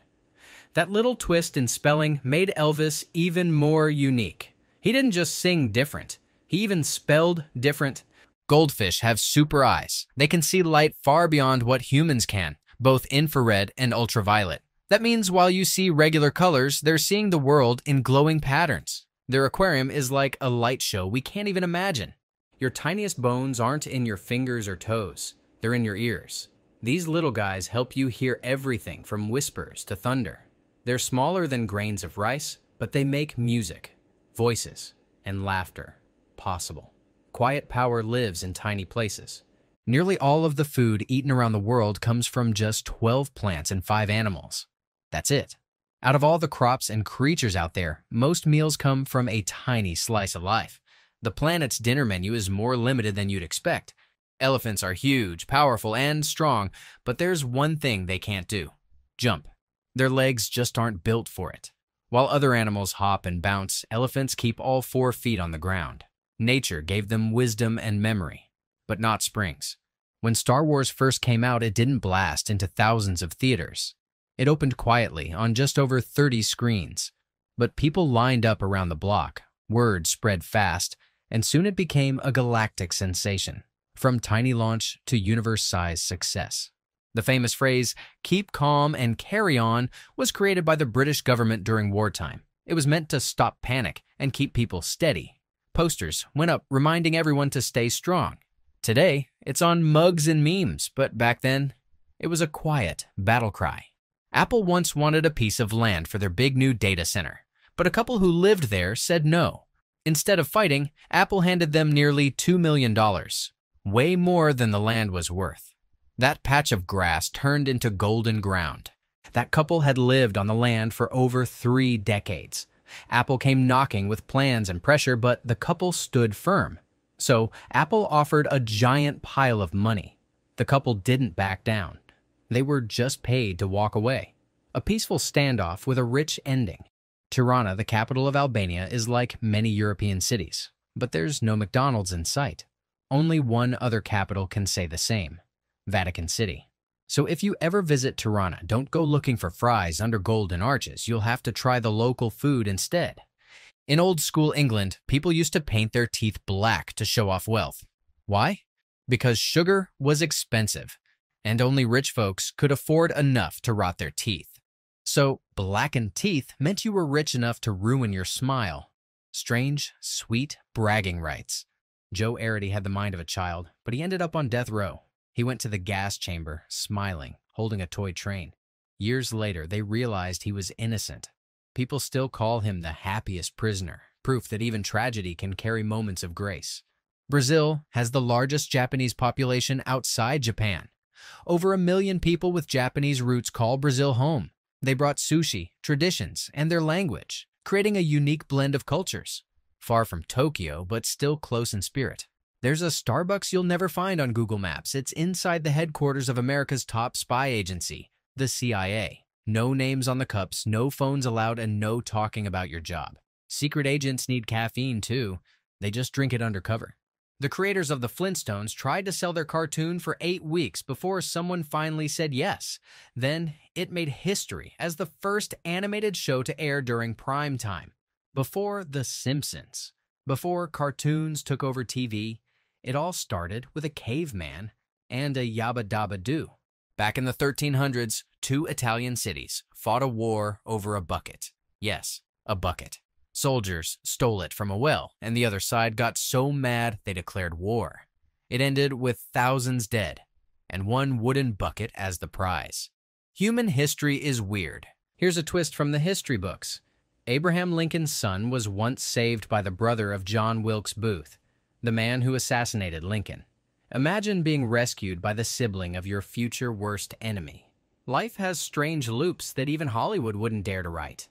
That little twist in spelling made Elvis even more unique. He didn't just sing different. He even spelled different. Goldfish have super eyes. They can see light far beyond what humans can, both infrared and ultraviolet. That means while you see regular colors, they're seeing the world in glowing patterns. Their aquarium is like a light show we can't even imagine. Your tiniest bones aren't in your fingers or toes. They're in your ears. These little guys help you hear everything from whispers to thunder. They're smaller than grains of rice, but they make music, voices, and laughter possible. Quiet power lives in tiny places. Nearly all of the food eaten around the world comes from just 12 plants and 5 animals. That's it. Out of all the crops and creatures out there, most meals come from a tiny slice of life. The planet's dinner menu is more limited than you'd expect. Elephants are huge, powerful, and strong, but there's one thing they can't do: jump. Their legs just aren't built for it. While other animals hop and bounce, elephants keep all 4 feet on the ground. Nature gave them wisdom and memory, but not springs. When Star Wars first came out, it didn't blast into thousands of theaters. It opened quietly on just over 30 screens. But people lined up around the block, word spread fast, and soon it became a galactic sensation. From tiny launch to universe-sized success. The famous phrase, "keep calm and carry on," was created by the British government during wartime. It was meant to stop panic and keep people steady. Posters went up reminding everyone to stay strong. Today, it's on mugs and memes, but back then, it was a quiet battle cry. Apple once wanted a piece of land for their big new data center, but a couple who lived there said no. Instead of fighting, Apple handed them nearly $2 million. Way more than the land was worth. That patch of grass turned into golden ground. That couple had lived on the land for over 3 decades. Apple came knocking with plans and pressure, but the couple stood firm. So Apple offered a giant pile of money. The couple didn't back down. They were just paid to walk away. A peaceful standoff with a rich ending. Tirana, the capital of Albania, is like many European cities, but there's no McDonald's in sight. Only one other capital can say the same: Vatican City. So if you ever visit Tirana, don't go looking for fries under golden arches. You'll have to try the local food instead. In old school England, people used to paint their teeth black to show off wealth. Why? Because sugar was expensive, and only rich folks could afford enough to rot their teeth. So blackened teeth meant you were rich enough to ruin your smile. Strange, sweet bragging rights. Joe Arity had the mind of a child, but he ended up on death row. He went to the gas chamber, smiling, holding a toy train. Years later, they realized he was innocent. People still call him the happiest prisoner, proof that even tragedy can carry moments of grace. Brazil has the largest Japanese population outside Japan. Over 1 million people with Japanese roots call Brazil home. They brought sushi, traditions, and their language, creating a unique blend of cultures. Far from Tokyo, but still close in spirit. There's a Starbucks you'll never find on Google Maps. It's inside the headquarters of America's top spy agency, the CIA. No names on the cups, no phones allowed, and no talking about your job. Secret agents need caffeine too. They just drink it undercover. The creators of the Flintstones tried to sell their cartoon for 8 weeks before someone finally said yes. Then it made history as the first animated show to air during prime time. Before The Simpsons, before cartoons took over TV, it all started with a caveman and a yabba dabba doo. Back in the 1300s, 2 Italian cities fought a war over a bucket. Yes, a bucket. Soldiers stole it from a well, and the other side got so mad they declared war. It ended with thousands dead, and 1 wooden bucket as the prize. Human history is weird. Here's a twist from the history books. Abraham Lincoln's son was once saved by the brother of John Wilkes Booth, the man who assassinated Lincoln. Imagine being rescued by the sibling of your future worst enemy. Life has strange loops that even Hollywood wouldn't dare to write.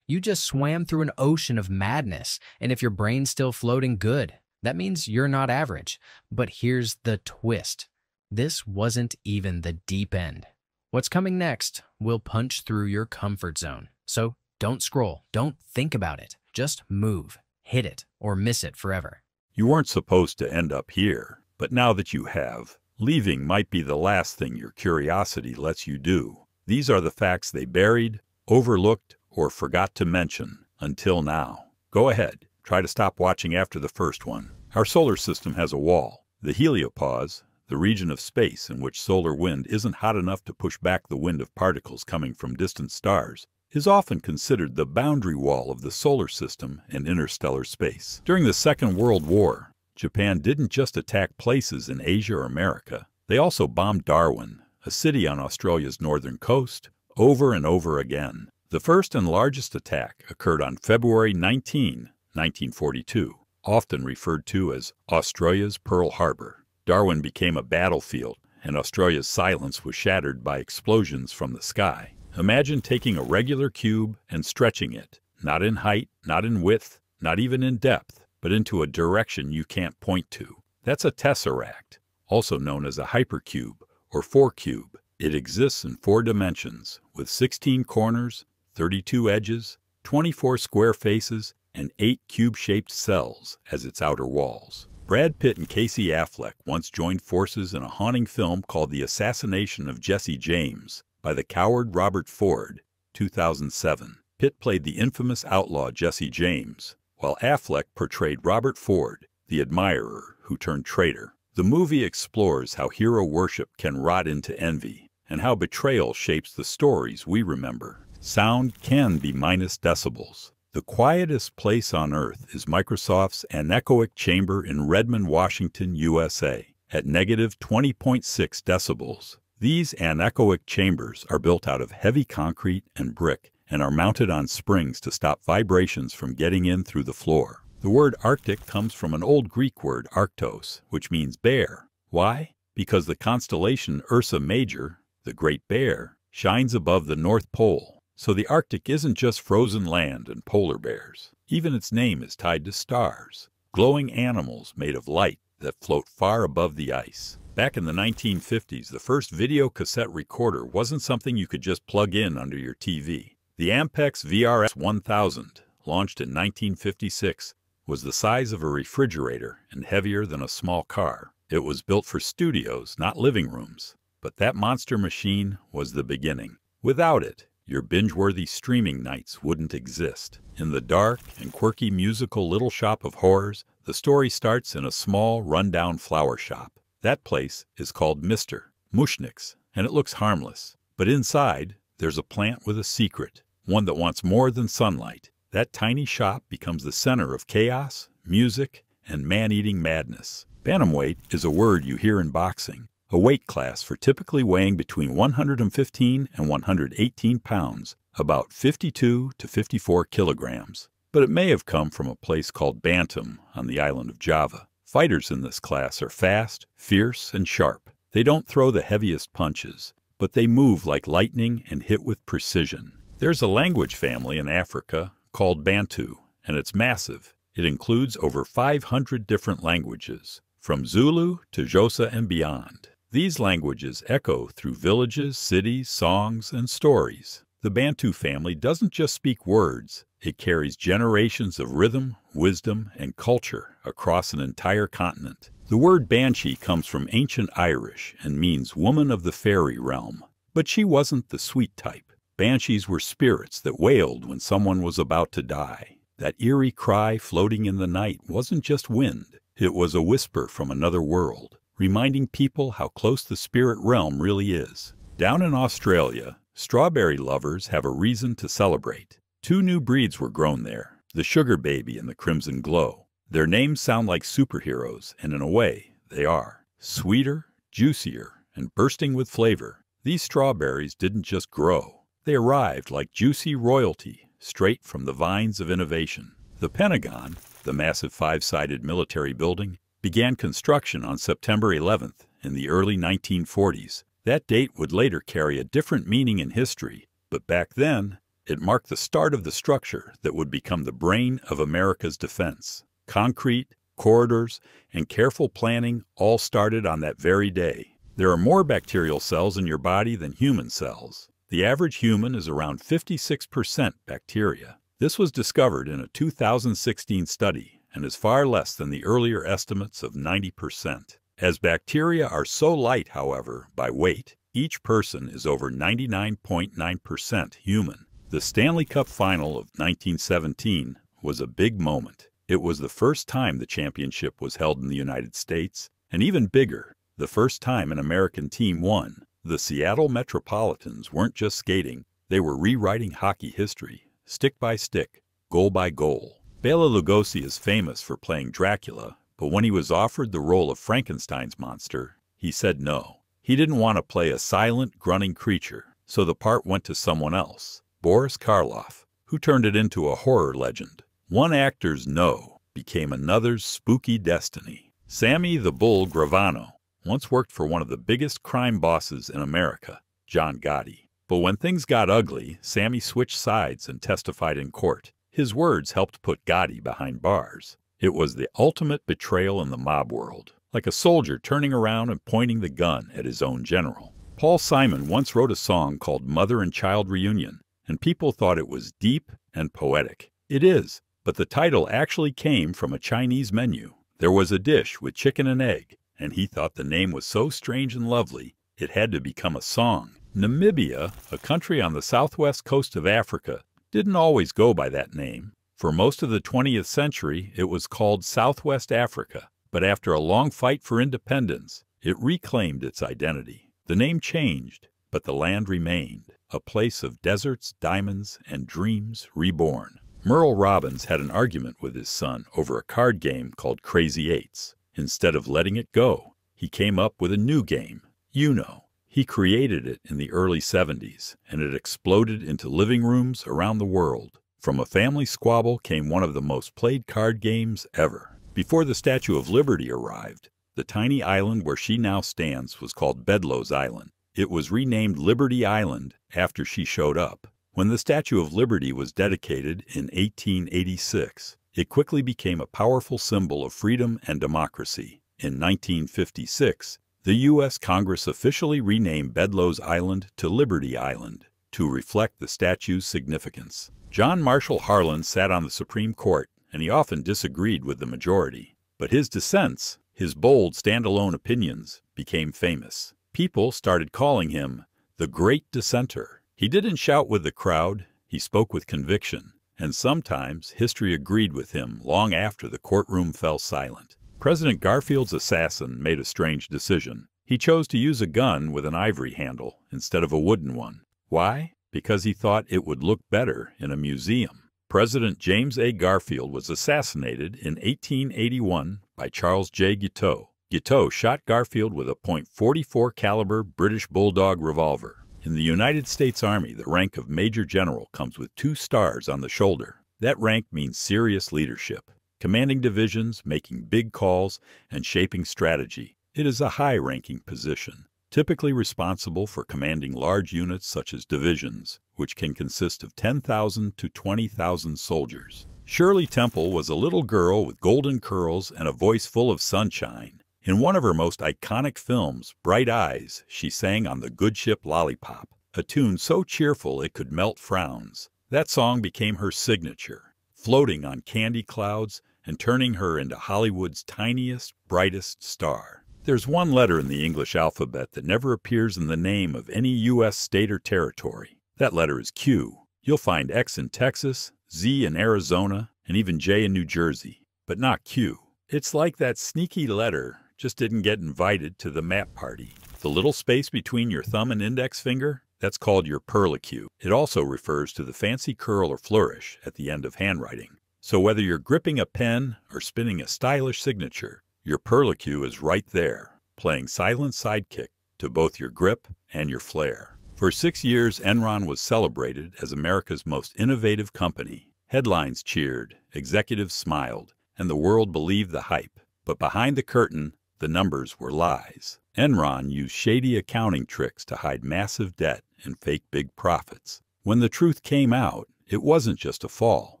You just swam through an ocean of madness, and if your brain's still floating, good. That means you're not average. But here's the twist. This wasn't even the deep end. What's coming next will punch through your comfort zone. So don't scroll. Don't think about it. Just move. Hit it or miss it forever. You weren't supposed to end up here, but now that you have, leaving might be the last thing your curiosity lets you do. These are the facts they buried, overlooked, or forgot to mention until now. Go ahead, try to stop watching after the first one. Our solar system has a wall. The heliopause, the region of space in which solar wind isn't hot enough to push back the wind of particles coming from distant stars, is often considered the boundary wall of the solar system and interstellar space. During the Second World War, Japan didn't just attack places in Asia or America. They also bombed Darwin, a city on Australia's northern coast, over and over again. The first and largest attack occurred on February 19, 1942, often referred to as Australia's Pearl Harbor. Darwin became a battlefield, and Australia's silence was shattered by explosions from the sky. Imagine taking a regular cube and stretching it, not in height, not in width, not even in depth, but into a direction you can't point to. That's a tesseract, also known as a hypercube or 4-cube. It exists in 4 dimensions, with 16 corners, 32 edges, 24 square faces, and 8 cube-shaped cells as its outer walls. Brad Pitt and Casey Affleck once joined forces in a haunting film called The Assassination of Jesse James by the coward Robert Ford, 2007. Pitt played the infamous outlaw Jesse James, while Affleck portrayed Robert Ford, the admirer who turned traitor. The movie explores how hero worship can rot into envy, and how betrayal shapes the stories we remember. Sound can be minus decibels. The quietest place on Earth is Microsoft's anechoic chamber in Redmond, Washington, USA, at negative 20.6 decibels. These anechoic chambers are built out of heavy concrete and brick and are mounted on springs to stop vibrations from getting in through the floor. The word Arctic comes from an old Greek word Arctos, which means bear. Why? Because the constellation Ursa Major, the Great Bear, shines above the North Pole. So the Arctic isn't just frozen land and polar bears. Even its name is tied to stars, glowing animals made of light that float far above the ice. Back in the 1950s, the first video cassette recorder wasn't something you could just plug in under your TV. The Ampex VRS 1000, launched in 1956, was the size of a refrigerator and heavier than a small car. It was built for studios, not living rooms. But that monster machine was the beginning. Without it, your binge-worthy streaming nights wouldn't exist. In the dark and quirky musical Little Shop of Horrors, the story starts in a small, run-down flower shop. That place is called Mr. Mushnick's, and it looks harmless. But inside, there's a plant with a secret, one that wants more than sunlight. That tiny shop becomes the center of chaos, music, and man-eating madness. Bantamweight is a word you hear in boxing. a weight class for typically weighing between 115 and 118 pounds, about 52 to 54 kilograms. But it may have come from a place called Bantam on the island of Java. Fighters in this class are fast, fierce, and sharp. They don't throw the heaviest punches, but they move like lightning and hit with precision. There's a language family in Africa called Bantu, and it's massive. It includes over 500 different languages, from Zulu to Xhosa and beyond. These languages echo through villages, cities, songs, and stories. The Bantu family doesn't just speak words, it carries generations of rhythm, wisdom, and culture across an entire continent. The word banshee comes from ancient Irish and means woman of the fairy realm. But she wasn't the sweet type. Banshees were spirits that wailed when someone was about to die. That eerie cry floating in the night wasn't just wind, it was a whisper from another world, reminding people how close the spirit realm really is. Down in Australia, strawberry lovers have a reason to celebrate. 2 new breeds were grown there, the Sugar Baby and the Crimson Glow. Their names sound like superheroes, and in a way, they are. Sweeter, juicier, and bursting with flavor. These strawberries didn't just grow. They arrived like juicy royalty, straight from the vines of innovation. The Pentagon, the massive 5-sided military building, began construction on September 11th in the early 1940s. That date would later carry a different meaning in history, but back then, it marked the start of the structure that would become the brain of America's defense. Concrete, corridors, and careful planning all started on that very day. There are more bacterial cells in your body than human cells. The average human is around 56% bacteria. This was discovered in a 2016 study and is far less than the earlier estimates of 90%. As bacteria are so light, however, by weight, each person is over 99.9% human. The Stanley Cup Final of 1917 was a big moment. It was the first time the championship was held in the United States, and even bigger, the first time an American team won. The Seattle Metropolitans weren't just skating, they were rewriting hockey history, stick by stick, goal by goal. Bela Lugosi is famous for playing Dracula, but when he was offered the role of Frankenstein's monster, he said no. He didn't want to play a silent, grunting creature, so the part went to someone else, Boris Karloff, who turned it into a horror legend. One actor's no became another's spooky destiny. Sammy the Bull Gravano once worked for one of the biggest crime bosses in America, John Gotti. But when things got ugly, Sammy switched sides and testified in court. His words helped put Gotti behind bars. It was the ultimate betrayal in the mob world, like a soldier turning around and pointing the gun at his own general. Paul Simon once wrote a song called Mother and Child Reunion, and people thought it was deep and poetic. It is, but the title actually came from a Chinese menu. There was a dish with chicken and egg, and he thought the name was so strange and lovely, it had to become a song. Namibia, a country on the southwest coast of Africa, didn't always go by that name. For most of the 20th century, it was called Southwest Africa, but after a long fight for independence, it reclaimed its identity. The name changed, but the land remained, a place of deserts, diamonds, and dreams reborn. Merle Robbins had an argument with his son over a card game called Crazy Eights. Instead of letting it go, he came up with a new game, Uno. He created it in the early 70s, and it exploded into living rooms around the world. From a family squabble came one of the most played card games ever. Before the Statue of Liberty arrived, the tiny island where she now stands was called Bedloe's Island. It was renamed Liberty Island after she showed up. When the Statue of Liberty was dedicated in 1886, it quickly became a powerful symbol of freedom and democracy. In 1956, the U.S. Congress officially renamed Bedloe's Island to Liberty Island to reflect the statue's significance. John Marshall Harlan sat on the Supreme Court, and he often disagreed with the majority. But his dissents, his bold, standalone opinions, became famous. People started calling him the Great Dissenter. He didn't shout with the crowd, he spoke with conviction, and sometimes history agreed with him long after the courtroom fell silent. President Garfield's assassin made a strange decision. He chose to use a gun with an ivory handle instead of a wooden one. Why? Because he thought it would look better in a museum. President James A. Garfield was assassinated in 1881 by Charles J. Guiteau. Guiteau shot Garfield with a .44 caliber British Bulldog revolver. In the United States Army, the rank of Major General comes with 2 stars on the shoulder. That rank means serious leadership, commanding divisions, making big calls, and shaping strategy. It is a high-ranking position, typically responsible for commanding large units such as divisions, which can consist of 10,000 to 20,000 soldiers. Shirley Temple was a little girl with golden curls and a voice full of sunshine. In one of her most iconic films, Bright Eyes, she sang on the good ship Lollipop, a tune so cheerful it could melt frowns. That song became her signature, floating on candy clouds and turning her into Hollywood's tiniest, brightest star. There's one letter in the English alphabet that never appears in the name of any U.S. state or territory. That letter is Q. You'll find X in Texas, Z in Arizona, and even J in New Jersey, but not Q. It's like that sneaky letter just didn't get invited to the map party. The little space between your thumb and index finger, that's called your perlicue. It also refers to the fancy curl or flourish at the end of handwriting. So whether you're gripping a pen or spinning a stylish signature, your perlicue is right there, playing silent sidekick to both your grip and your flair. For 6 years, Enron was celebrated as America's most innovative company. Headlines cheered, executives smiled, and the world believed the hype. But behind the curtain, the numbers were lies. Enron used shady accounting tricks to hide massive debt and fake big profits. When the truth came out, it wasn't just a fall,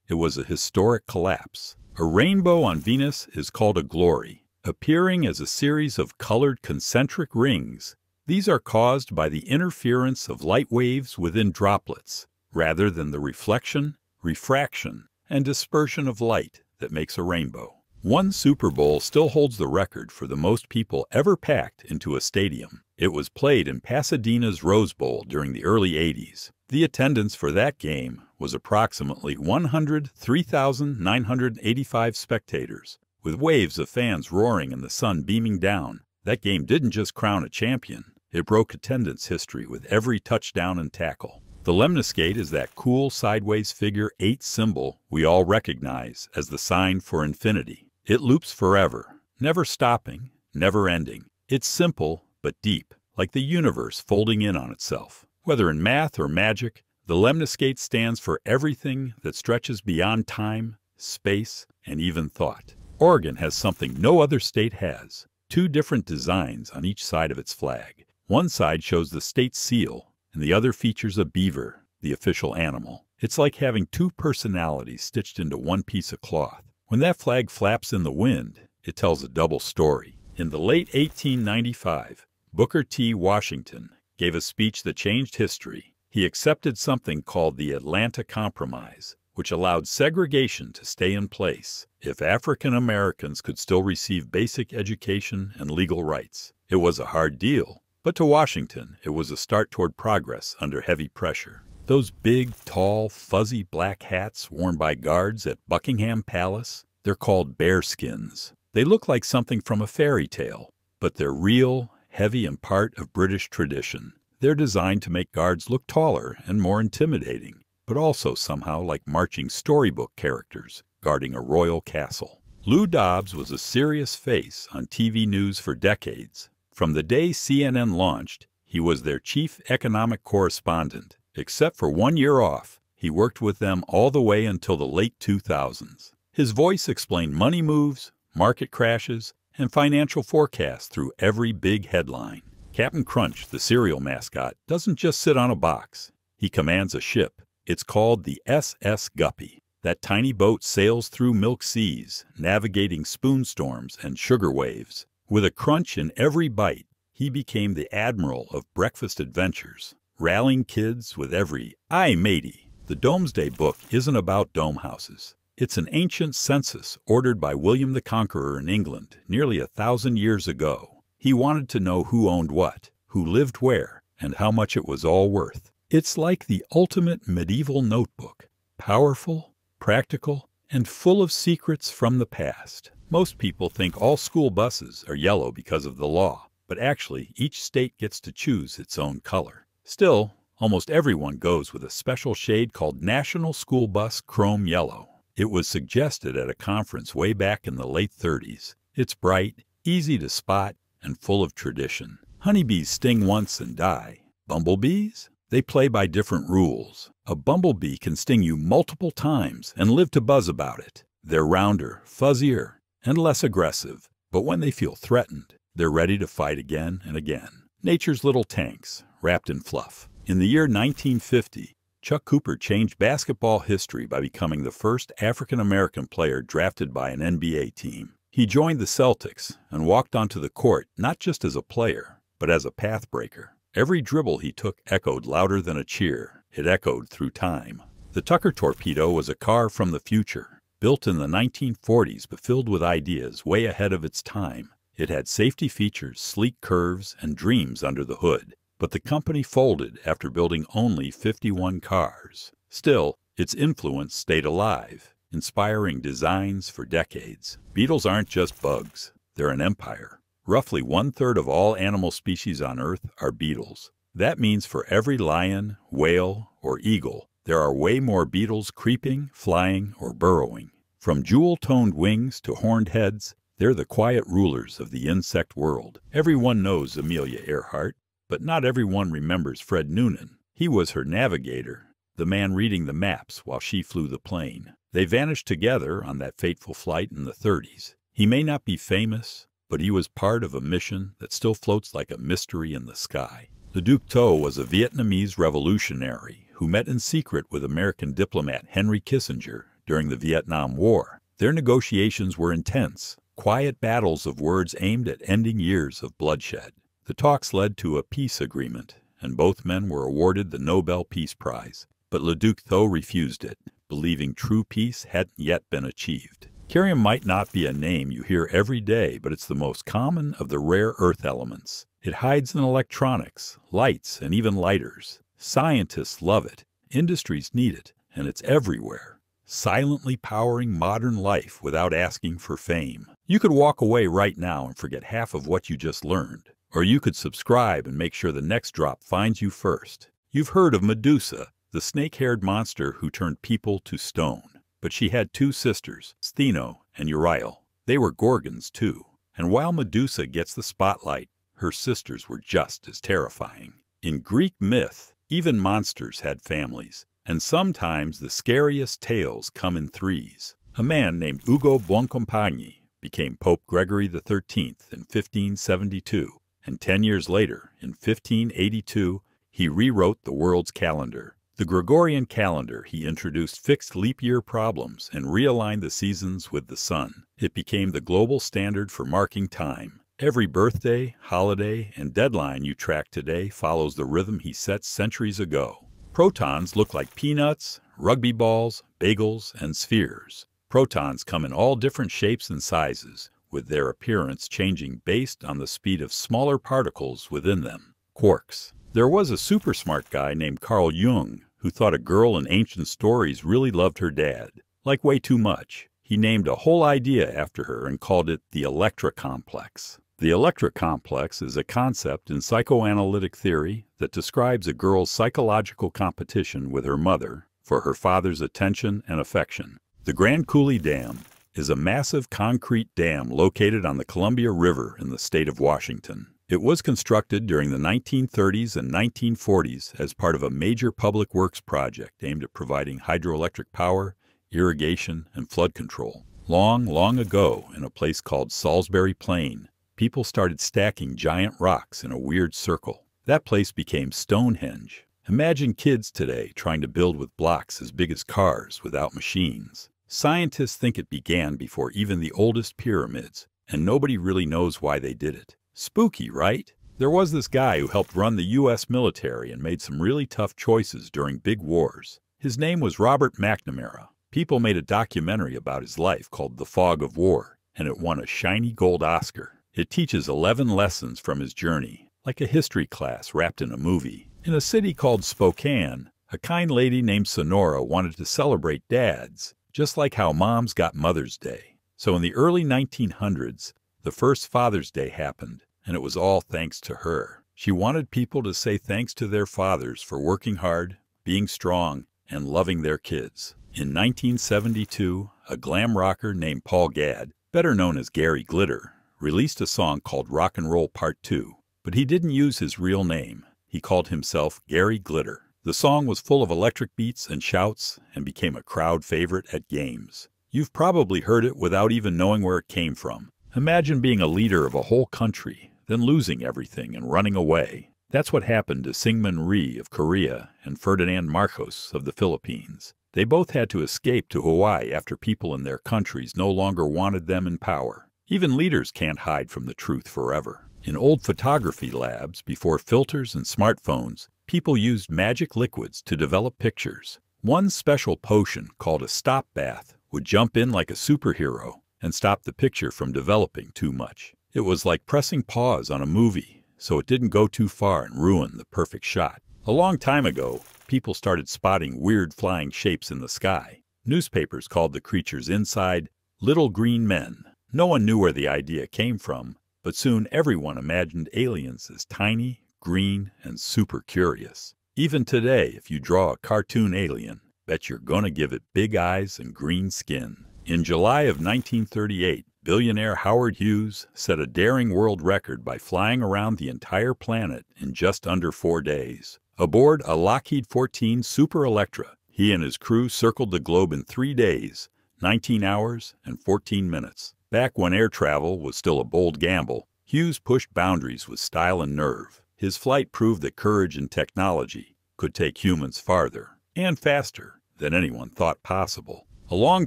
it was a historic collapse. A rainbow on Venus is called a glory, appearing as a series of colored concentric rings. These are caused by the interference of light waves within droplets, rather than the reflection, refraction, and dispersion of light that makes a rainbow. One Super Bowl still holds the record for the most people ever packed into a stadium. It was played in Pasadena's Rose Bowl during the early 80s. The attendance for that game was approximately 103,985 spectators, with waves of fans roaring and the sun beaming down. That game didn't just crown a champion, it broke attendance history with every touchdown and tackle. The lemniscate is that cool sideways figure 8 symbol we all recognize as the sign for infinity. It loops forever, never stopping, never ending. It's simple but deep, like the universe folding in on itself. Whether in math or magic, the lemniscate stands for everything that stretches beyond time, space, and even thought. Oregon has something no other state has. 2 different designs on each side of its flag. One side shows the state's seal, and the other features a beaver, the official animal. It's like having 2 personalities stitched into one piece of cloth. When that flag flaps in the wind, it tells a double story. In the late 1895, Booker T. Washington gave a speech that changed history. He accepted something called the Atlanta Compromise, which allowed segregation to stay in place if African Americans could still receive basic education and legal rights. It was a hard deal, but to Washington, it was a start toward progress under heavy pressure. Those big, tall, fuzzy black hats worn by guards at Buckingham Palace, they're called bearskins. They look like something from a fairy tale, but they're real, heavy, and part of British tradition. They're designed to make guards look taller and more intimidating, but also somehow like marching storybook characters guarding a royal castle. Lou Dobbs was a serious face on TV news for decades. From the day CNN launched, he was their chief economic correspondent. Except for 1 year off, he worked with them all the way until the late 2000s. His voice explained money moves, market crashes, and financial forecasts through every big headline. Captain Crunch, the cereal mascot, doesn't just sit on a box. He commands a ship. It's called the SS Guppy. That tiny boat sails through milk seas, navigating spoon storms and sugar waves. With a crunch in every bite, he became the admiral of breakfast adventures, rallying kids with every "Aye, matey." The Domesday Book isn't about dome houses. It's an ancient census ordered by William the Conqueror in England nearly 1,000 years ago. He wanted to know who owned what, who lived where, and how much it was all worth. It's like the ultimate medieval notebook, powerful, practical, and full of secrets from the past. Most people think all school buses are yellow because of the law, but actually each state gets to choose its own color. Still, almost everyone goes with a special shade called National School Bus Chrome Yellow. It was suggested at a conference way back in the late 30s. It's bright, easy to spot, and full of tradition. Honeybees sting once and die. Bumblebees? They play by different rules. A bumblebee can sting you multiple times and live to buzz about it. They're rounder, fuzzier, and less aggressive, but when they feel threatened, they're ready to fight again and again. Nature's little tanks, wrapped in fluff. In the year 1950, Chuck Cooper changed basketball history by becoming the first African-American player drafted by an NBA team. He joined the Celtics and walked onto the court not just as a player, but as a pathbreaker. Every dribble he took echoed louder than a cheer. It echoed through time. The Tucker Torpedo was a car from the future, built in the 1940s but filled with ideas way ahead of its time. It had safety features, sleek curves, and dreams under the hood. But the company folded after building only 51 cars. Still, its influence stayed alive, inspiring designs for decades. Beetles aren't just bugs. They're an empire. Roughly 1/3 of all animal species on Earth are beetles. That means for every lion, whale, or eagle, there are way more beetles creeping, flying, or burrowing. From jewel-toned wings to horned heads, they're the quiet rulers of the insect world. Everyone knows Amelia Earhart, but not everyone remembers Fred Noonan. He was her navigator, the man reading the maps while she flew the plane. They vanished together on that fateful flight in the 30s. He may not be famous, but he was part of a mission that still floats like a mystery in the sky. Le Duc Tho was a Vietnamese revolutionary who met in secret with American diplomat Henry Kissinger during the Vietnam War. Their negotiations were intense, quiet battles of words aimed at ending years of bloodshed. The talks led to a peace agreement, and both men were awarded the Nobel Peace Prize. But Le Duc Tho refused it, believing true peace hadn't yet been achieved. Curium might not be a name you hear every day, but it's the most common of the rare earth elements. It hides in electronics, lights, and even lighters. Scientists love it, industries need it, and it's everywhere, silently powering modern life without asking for fame. You could walk away right now and forget half of what you just learned. Or you could subscribe and make sure the next drop finds you first. You've heard of Medusa, the snake-haired monster who turned people to stone. But she had two sisters, Stheno and Uriel. They were Gorgons, too. And while Medusa gets the spotlight, her sisters were just as terrifying. In Greek myth, even monsters had families, and sometimes the scariest tales come in threes. A man named Ugo Buoncompagni became Pope Gregory XIII in 1572. And 10 years later, in 1582, he rewrote the world's calendar. The Gregorian calendar, he introduced fixed leap year problems and realigned the seasons with the sun. It became the global standard for marking time. Every birthday, holiday, and deadline you track today follows the rhythm he set centuries ago. Protons look like peanuts, rugby balls, bagels, and spheres. Protons come in all different shapes and sizes, with their appearance changing based on the speed of smaller particles within them, quarks. There was a super smart guy named Carl Jung who thought a girl in ancient stories really loved her dad, like way too much. He named a whole idea after her and called it the Electra complex. The Electra complex is a concept in psychoanalytic theory that describes a girl's psychological competition with her mother for her father's attention and affection. The Grand Coulee Dam is a massive concrete dam located on the Columbia River in the state of Washington. It was constructed during the 1930s and 1940s as part of a major public works project aimed at providing hydroelectric power, irrigation, and flood control. Long, long ago, in a place called Salisbury Plain, people started stacking giant rocks in a weird circle. That place became Stonehenge. Imagine kids today trying to build with blocks as big as cars without machines. Scientists think it began before even the oldest pyramids, and nobody really knows why they did it. Spooky, right? There was this guy who helped run the U.S. military and made some really tough choices during big wars. His name was Robert McNamara. People made a documentary about his life called The Fog of War, and it won a shiny gold Oscar. It teaches 11 lessons from his journey, like a history class wrapped in a movie. In a city called Spokane, a kind lady named Sonora wanted to celebrate dads, just like how moms got Mother's Day. So in the early 1900s, the first Father's Day happened, and it was all thanks to her. She wanted people to say thanks to their fathers for working hard, being strong, and loving their kids. In 1972, a glam rocker named Paul Gadd, better known as Gary Glitter, released a song called Rock and Roll Part 2, but he didn't use his real name. He called himself Gary Glitter. The song was full of electric beats and shouts and became a crowd favorite at games. You've probably heard it without even knowing where it came from. Imagine being a leader of a whole country, then losing everything and running away. That's what happened to Syngman Rhee of Korea and Ferdinand Marcos of the Philippines. They both had to escape to Hawaii after people in their countries no longer wanted them in power. Even leaders can't hide from the truth forever. In old photography labs, before filters and smartphones, people used magic liquids to develop pictures. One special potion, called a stop bath, would jump in like a superhero and stop the picture from developing too much. It was like pressing pause on a movie, so it didn't go too far and ruin the perfect shot. A long time ago, people started spotting weird flying shapes in the sky. Newspapers called the creatures inside little green men. No one knew where the idea came from, but soon everyone imagined aliens as tiny, green, and super curious. Even today, if you draw a cartoon alien, bet you're gonna give it big eyes and green skin. In July of 1938, billionaire Howard Hughes set a daring world record by flying around the entire planet in just under 4 days. Aboard a Lockheed 14 Super Electra, he and his crew circled the globe in 3 days, 19 hours, and 14 minutes. Back when air travel was still a bold gamble, Hughes pushed boundaries with style and nerve. His flight proved that courage and technology could take humans farther and faster than anyone thought possible. A long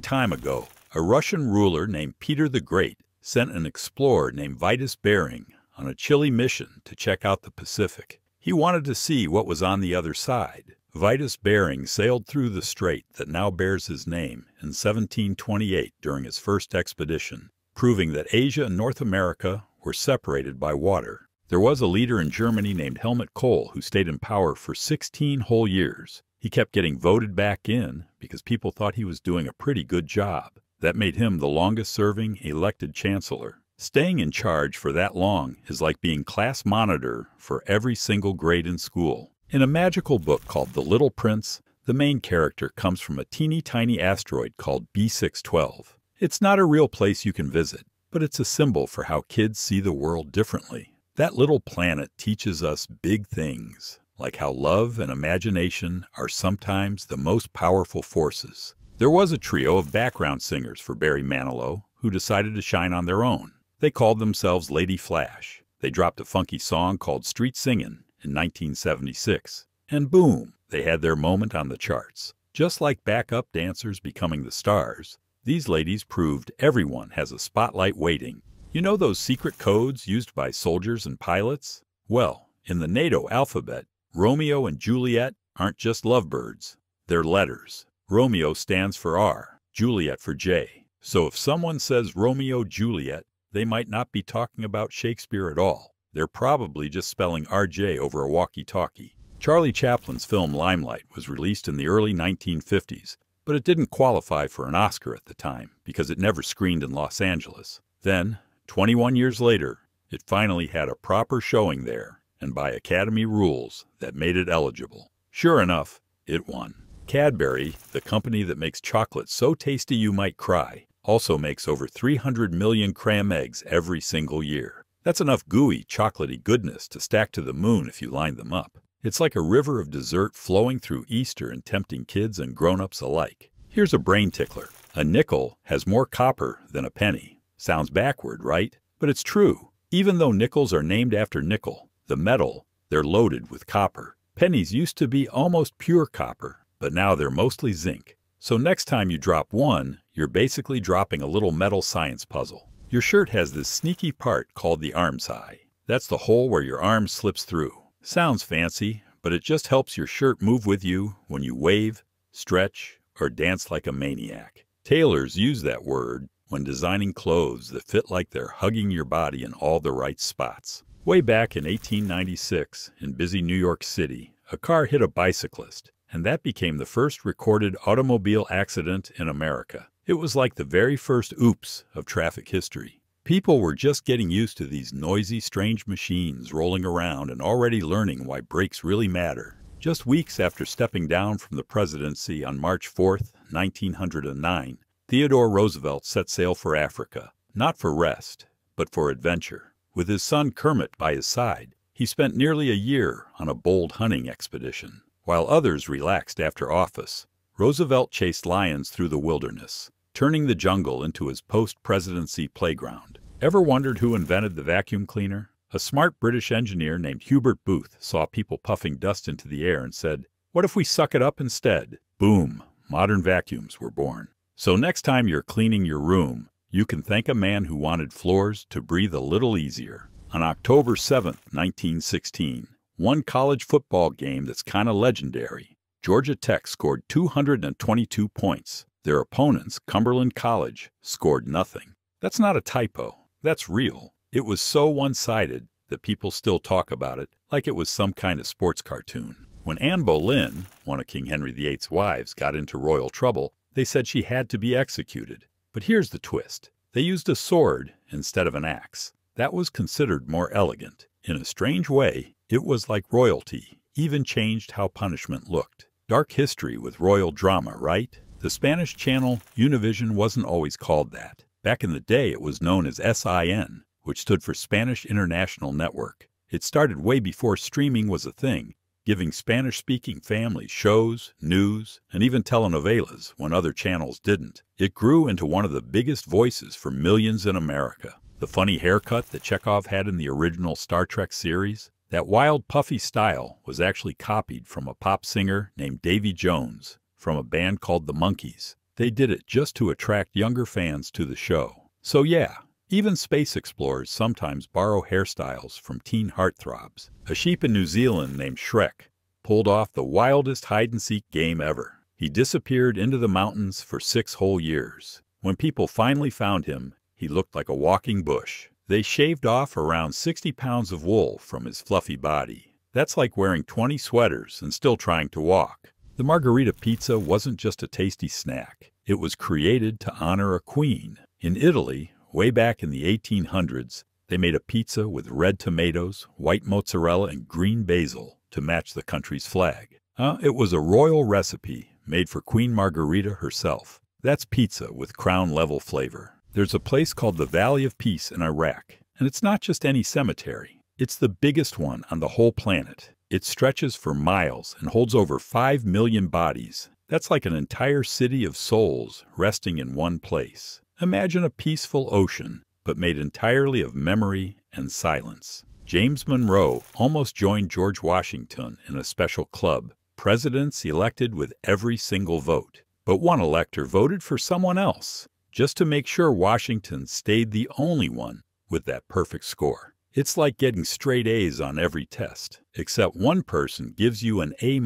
time ago, a Russian ruler named Peter the Great sent an explorer named Vitus Bering on a chilly mission to check out the Pacific. He wanted to see what was on the other side. Vitus Bering sailed through the strait that now bears his name in 1728 during his first expedition, proving that Asia and North America were separated by water. There was a leader in Germany named Helmut Kohl who stayed in power for 16 whole years. He kept getting voted back in because people thought he was doing a pretty good job. That made him the longest-serving elected chancellor. Staying in charge for that long is like being class monitor for every single grade in school. In a magical book called The Little Prince, the main character comes from a teeny-tiny asteroid called B612. It's not a real place you can visit, but it's a symbol for how kids see the world differently. That little planet teaches us big things, like how love and imagination are sometimes the most powerful forces. There was a trio of background singers for Barry Manilow who decided to shine on their own. They called themselves Lady Flash. They dropped a funky song called Street Singin' in 1976. And boom, they had their moment on the charts. Just like backup dancers becoming the stars, these ladies proved everyone has a spotlight waiting. You know those secret codes used by soldiers and pilots? Well, in the NATO alphabet, Romeo and Juliet aren't just lovebirds. They're letters. Romeo stands for R, Juliet for J. So if someone says Romeo Juliet, they might not be talking about Shakespeare at all. They're probably just spelling RJ over a walkie-talkie. Charlie Chaplin's film Limelight was released in the early 1950s, but it didn't qualify for an Oscar at the time because it never screened in Los Angeles. Then, 21 years later, it finally had a proper showing there, and by Academy rules, that made it eligible. Sure enough, it won. Cadbury, the company that makes chocolate so tasty you might cry, also makes over 300 million cram eggs every single year. That's enough gooey, chocolatey goodness to stack to the moon if you line them up. It's like a river of dessert flowing through Easter and tempting kids and grown-ups alike. Here's a brain tickler. A nickel has more copper than a penny. Sounds backward, right? But it's true. Even though nickels are named after nickel, the metal, they're loaded with copper. Pennies used to be almost pure copper, but now they're mostly zinc. So next time you drop one, you're basically dropping a little metal science puzzle. Your shirt has this sneaky part called the armscye. That's the hole where your arm slips through. Sounds fancy, but it just helps your shirt move with you when you wave, stretch, or dance like a maniac. Tailors use that word when designing clothes that fit like they're hugging your body in all the right spots. Way back in 1896, in busy New York City, a car hit a bicyclist, and that became the first recorded automobile accident in America. It was like the very first oops of traffic history. People were just getting used to these noisy, strange machines rolling around and already learning why brakes really matter. Just weeks after stepping down from the presidency on March 4, 1909, Theodore Roosevelt set sail for Africa, not for rest, but for adventure. With his son Kermit by his side, he spent nearly a year on a bold hunting expedition. While others relaxed after office, Roosevelt chased lions through the wilderness, turning the jungle into his post-presidency playground. Ever wondered who invented the vacuum cleaner? A smart British engineer named Hubert Booth saw people puffing dust into the air and said, "What if we suck it up instead?" Boom! Modern vacuums were born. So next time you're cleaning your room, you can thank a man who wanted floors to breathe a little easier. On October 7, 1916, one college football game that's kind of legendary, Georgia Tech scored 222 points. Their opponents, Cumberland College, scored nothing. That's not a typo. That's real. It was so one-sided that people still talk about it like it was some kind of sports cartoon. When Anne Boleyn, one of King Henry VIII's wives, got into royal trouble, they said she had to be executed. But here's the twist. They used a sword instead of an axe. That was considered more elegant. In a strange way, it was like royalty, even changed how punishment looked. Dark history with royal drama, right? The Spanish channel Univision wasn't always called that. Back in the day, it was known as SIN, which stood for Spanish International Network. It started way before streaming was a thing, giving Spanish-speaking families shows, news, and even telenovelas when other channels didn't. It grew into one of the biggest voices for millions in America. The funny haircut that Chekhov had in the original Star Trek series, that wild, puffy style was actually copied from a pop singer named Davy Jones from a band called the Monkees. They did it just to attract younger fans to the show. So yeah, even space explorers sometimes borrow hairstyles from teen heartthrobs. A sheep in New Zealand named Shrek pulled off the wildest hide-and-seek game ever. He disappeared into the mountains for 6 whole years. When people finally found him, he looked like a walking bush. They shaved off around 60 pounds of wool from his fluffy body. That's like wearing 20 sweaters and still trying to walk. The margarita pizza wasn't just a tasty snack. It was created to honor a queen. In Italy, way back in the 1800s, they made a pizza with red tomatoes, white mozzarella, and green basil to match the country's flag. It was a royal recipe made for Queen Margherita herself. That's pizza with crown-level flavor. There's a place called the Valley of Peace in Iraq, and it's not just any cemetery. It's the biggest one on the whole planet. It stretches for miles and holds over 5 million bodies. That's like an entire city of souls resting in one place. Imagine a peaceful ocean, but made entirely of memory and silence. James Monroe almost joined George Washington in a special club, presidents elected with every single vote. But one elector voted for someone else, just to make sure Washington stayed the only one with that perfect score. It's like getting straight A's on every test, except one person gives you an A-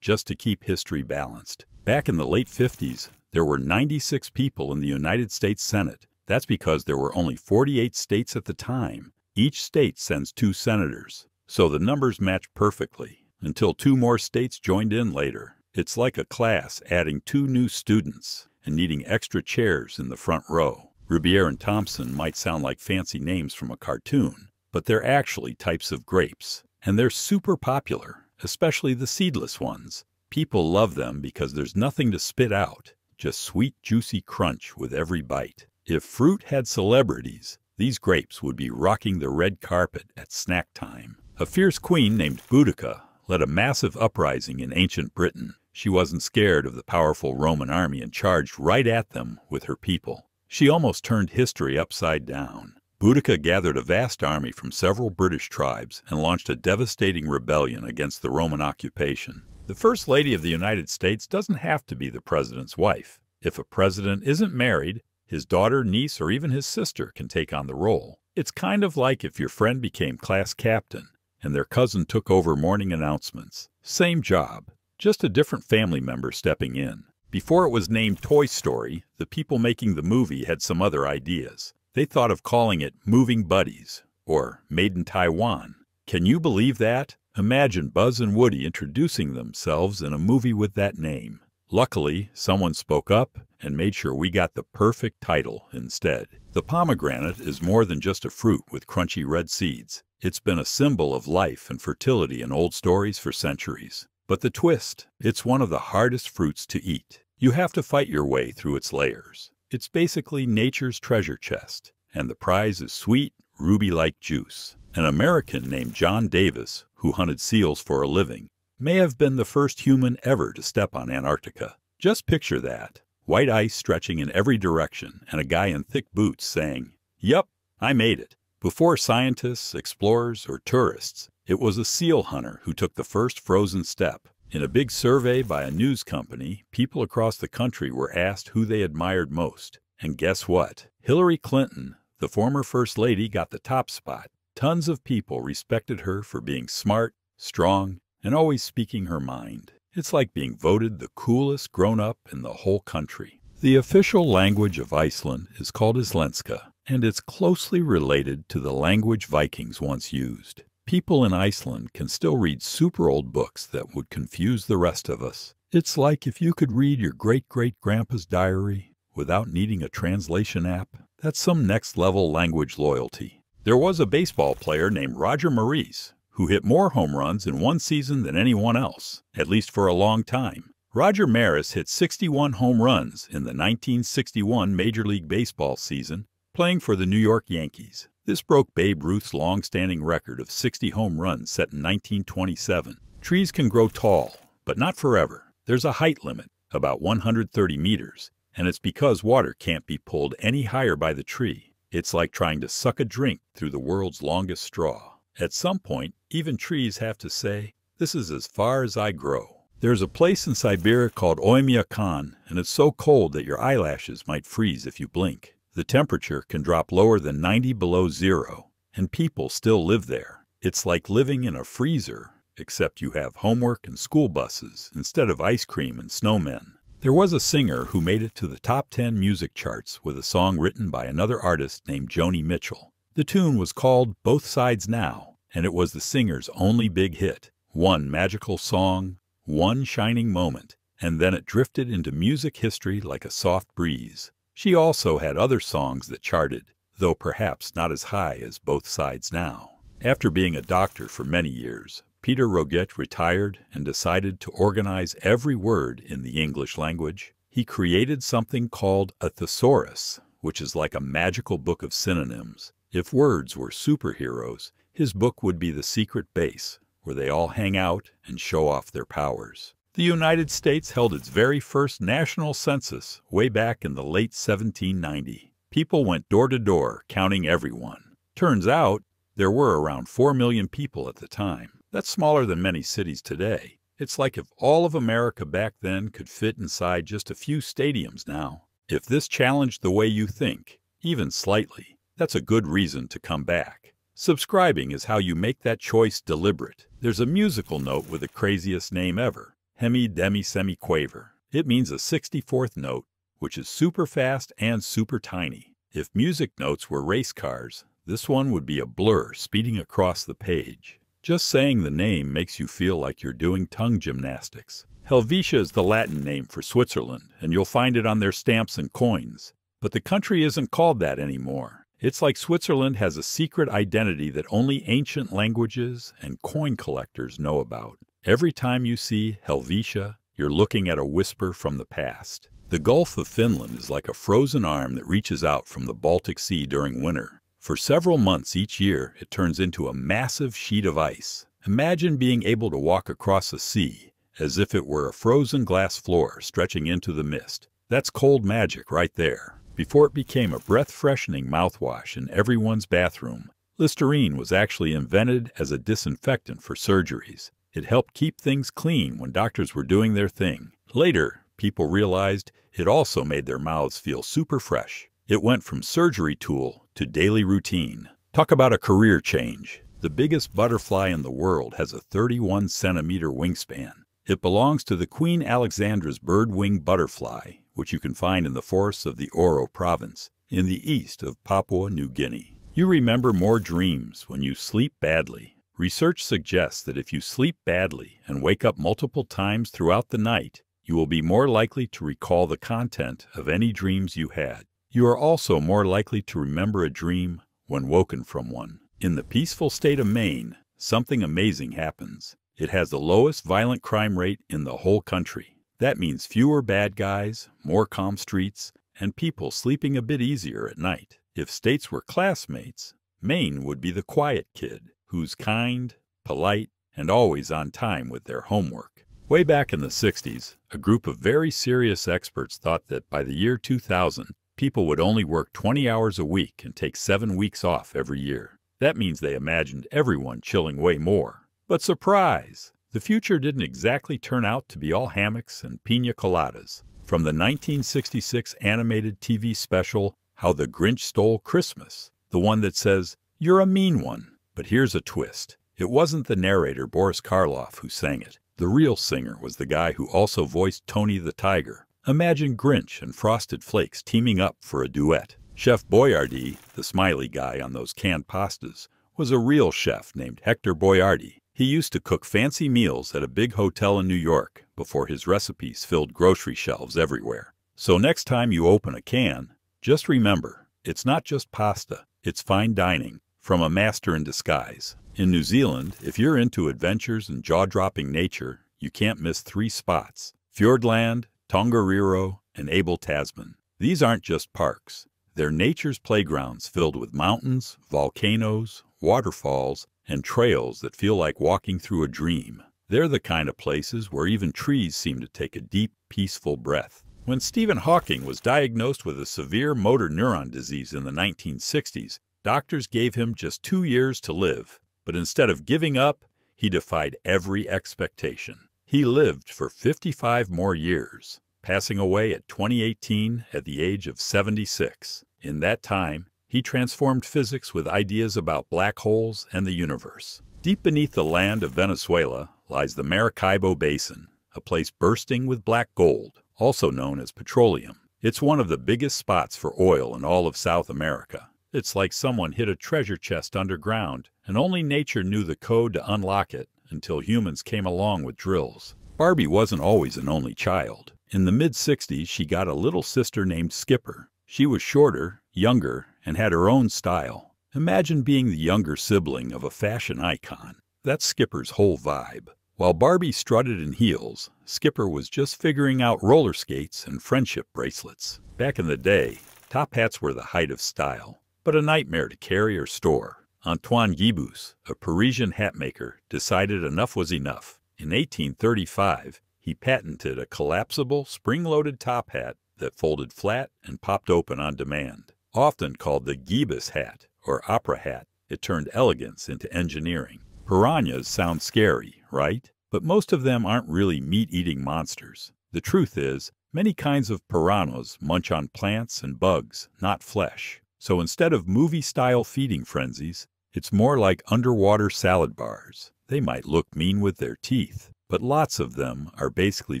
just to keep history balanced. Back in the late 50s, there were 96 people in the United States Senate. That's because there were only 48 states at the time. Each state sends 2 senators, so the numbers match perfectly, until 2 more states joined in later. It's like a class adding 2 new students and needing extra chairs in the front row. Ribier and Thompson might sound like fancy names from a cartoon, but they're actually types of grapes, and they're super popular, especially the seedless ones. People love them because there's nothing to spit out, just sweet, juicy crunch with every bite. If fruit had celebrities, these grapes would be rocking the red carpet at snack time. A fierce queen named Boudica led a massive uprising in ancient Britain. She wasn't scared of the powerful Roman army and charged right at them with her people. She almost turned history upside down. Boudica gathered a vast army from several British tribes and launched a devastating rebellion against the Roman occupation. The First Lady of the United States doesn't have to be the president's wife. If a president isn't married, his daughter, niece, or even his sister can take on the role. It's kind of like if your friend became class captain and their cousin took over morning announcements. Same job, just a different family member stepping in. Before it was named Toy Story, the people making the movie had some other ideas. They thought of calling it Moving Buddies or Made in Taiwan. Can you believe that? Imagine Buzz and Woody introducing themselves in a movie with that name. Luckily, someone spoke up and made sure we got the perfect title instead. The pomegranate is more than just a fruit with crunchy red seeds. It's been a symbol of life and fertility in old stories for centuries. But the twist, it's one of the hardest fruits to eat. You have to fight your way through its layers. It's basically nature's treasure chest. and the prize is sweet, ruby-like juice. An American named John Davis, who hunted seals for a living, may have been the first human ever to step on Antarctica. Just picture that. White ice stretching in every direction, and a guy in thick boots saying, "Yup, I made it." Before scientists, explorers, or tourists, it was a seal hunter who took the first frozen step. In a big survey by a news company, people across the country were asked who they admired most. And guess what? Hillary Clinton, the former First Lady, got the top spot. Tons of people respected her for being smart, strong, and always speaking her mind. It's like being voted the coolest grown-up in the whole country. The official language of Iceland is called Íslenska, and it's closely related to the language Vikings once used. People in Iceland can still read super old books that would confuse the rest of us. It's like if you could read your great-great-grandpa's diary without needing a translation app. That's some next-level language loyalty. There was a baseball player named Roger Maris who hit more home runs in one season than anyone else, at least for a long time. Roger Maris hit 61 home runs in the 1961 Major League Baseball season, playing for the New York Yankees. This broke Babe Ruth's long-standing record of 60 home runs set in 1927. Trees can grow tall, but not forever. There's a height limit, about 130 meters, and it's because water can't be pulled any higher by the tree. It's like trying to suck a drink through the world's longest straw. At some point, even trees have to say, "This is as far as I grow." There's a place in Siberia called Oymyakon, and it's so cold that your eyelashes might freeze if you blink. The temperature can drop lower than 90 below zero, and people still live there. It's like living in a freezer, except you have homework and school buses instead of ice cream and snowmen. There was a singer who made it to the top 10 music charts with a song written by another artist named Joni Mitchell. The tune was called Both Sides Now, and it was the singer's only big hit. One magical song, one shining moment, and then it drifted into music history like a soft breeze. She also had other songs that charted, though perhaps not as high as Both Sides Now. After being a doctor for many years, Peter Roget retired and decided to organize every word in the English language. He created something called a thesaurus, which is like a magical book of synonyms. If words were superheroes, his book would be the secret base, where they all hang out and show off their powers. The United States held its very first national census way back in the late 1790. People went door to door, counting everyone. Turns out, there were around 4 million people at the time. That's smaller than many cities today. It's like if all of America back then could fit inside just a few stadiums now. If this challenged the way you think, even slightly, that's a good reason to come back. Subscribing is how you make that choice deliberate. There's a musical note with the craziest name ever, hemi demi semi quaver. It means a 64th note, which is super fast and super tiny. If music notes were race cars, this one would be a blur speeding across the page. Just saying the name makes you feel like you're doing tongue gymnastics. Helvetia is the Latin name for Switzerland, and you'll find it on their stamps and coins. But the country isn't called that anymore. It's like Switzerland has a secret identity that only ancient languages and coin collectors know about. Every time you see Helvetia, you're looking at a whisper from the past. The Gulf of Finland is like a frozen arm that reaches out from the Baltic Sea during winter. For several months each year, it turns into a massive sheet of ice. Imagine being able to walk across a sea as if it were a frozen glass floor stretching into the mist. That's cold magic right there. Before it became a breath-freshening mouthwash in everyone's bathroom, Listerine was actually invented as a disinfectant for surgeries. It helped keep things clean when doctors were doing their thing. Later, people realized it also made their mouths feel super fresh. It went from surgery tool to daily routine. Talk about a career change. The biggest butterfly in the world has a 31-centimeter wingspan. It belongs to the Queen Alexandra's bird-winged butterfly, which you can find in the forests of the Oro province, in the east of Papua New Guinea. You remember more dreams when you sleep badly. Research suggests that if you sleep badly and wake up multiple times throughout the night, you will be more likely to recall the content of any dreams you had. You are also more likely to remember a dream when woken from one. In the peaceful state of Maine, something amazing happens. It has the lowest violent crime rate in the whole country. That means fewer bad guys, more calm streets, and people sleeping a bit easier at night. If states were classmates, Maine would be the quiet kid, who's kind, polite, and always on time with their homework. Way back in the 60s, a group of very serious experts thought that by the year 2000, people would only work 20 hours a week and take 7 weeks off every year. That means they imagined everyone chilling way more. But surprise! The future didn't exactly turn out to be all hammocks and piña coladas. From the 1966 animated TV special, How the Grinch Stole Christmas, the one that says, "You're a mean one." But here's a twist. It wasn't the narrator Boris Karloff who sang it. The real singer was the guy who also voiced Tony the Tiger. Imagine Grinch and Frosted Flakes teaming up for a duet. Chef Boyardee, the smiley guy on those canned pastas, was a real chef named Hector Boyardee. He used to cook fancy meals at a big hotel in New York before his recipes filled grocery shelves everywhere. So next time you open a can, just remember, it's not just pasta, it's fine dining from a master in disguise. In New Zealand, if you're into adventures and jaw-dropping nature, you can't miss 3 spots: Fiordland, Tongariro, and Abel Tasman. These aren't just parks. They're nature's playgrounds filled with mountains, volcanoes, waterfalls, and trails that feel like walking through a dream. They're the kind of places where even trees seem to take a deep, peaceful breath. When Stephen Hawking was diagnosed with a severe motor neuron disease in the 1960s, doctors gave him just 2 years to live. But instead of giving up, he defied every expectation. He lived for 55 more years, passing away at 2018 at the age of 76. In that time, he transformed physics with ideas about black holes and the universe. Deep beneath the land of Venezuela lies the Maracaibo Basin, a place bursting with black gold, also known as petroleum. It's one of the biggest spots for oil in all of South America. It's like someone hid a treasure chest underground, and only nature knew the code to unlock it until humans came along with drills. Barbie wasn't always an only child. In the mid-60s, she got a little sister named Skipper. She was shorter, younger, and had her own style. Imagine being the younger sibling of a fashion icon. That's Skipper's whole vibe. While Barbie strutted in heels, Skipper was just figuring out roller skates and friendship bracelets. Back in the day, top hats were the height of style, but a nightmare to carry or store. Antoine Guibus, a Parisian hatmaker, decided enough was enough. In 1835, he patented a collapsible, spring-loaded top hat that folded flat and popped open on demand. Often called the Guibus hat or opera hat, it turned elegance into engineering. Piranhas sound scary, right? But most of them aren't really meat-eating monsters. The truth is, many kinds of piranhas munch on plants and bugs, not flesh. So instead of movie-style feeding frenzies, it's more like underwater salad bars. They might look mean with their teeth, but lots of them are basically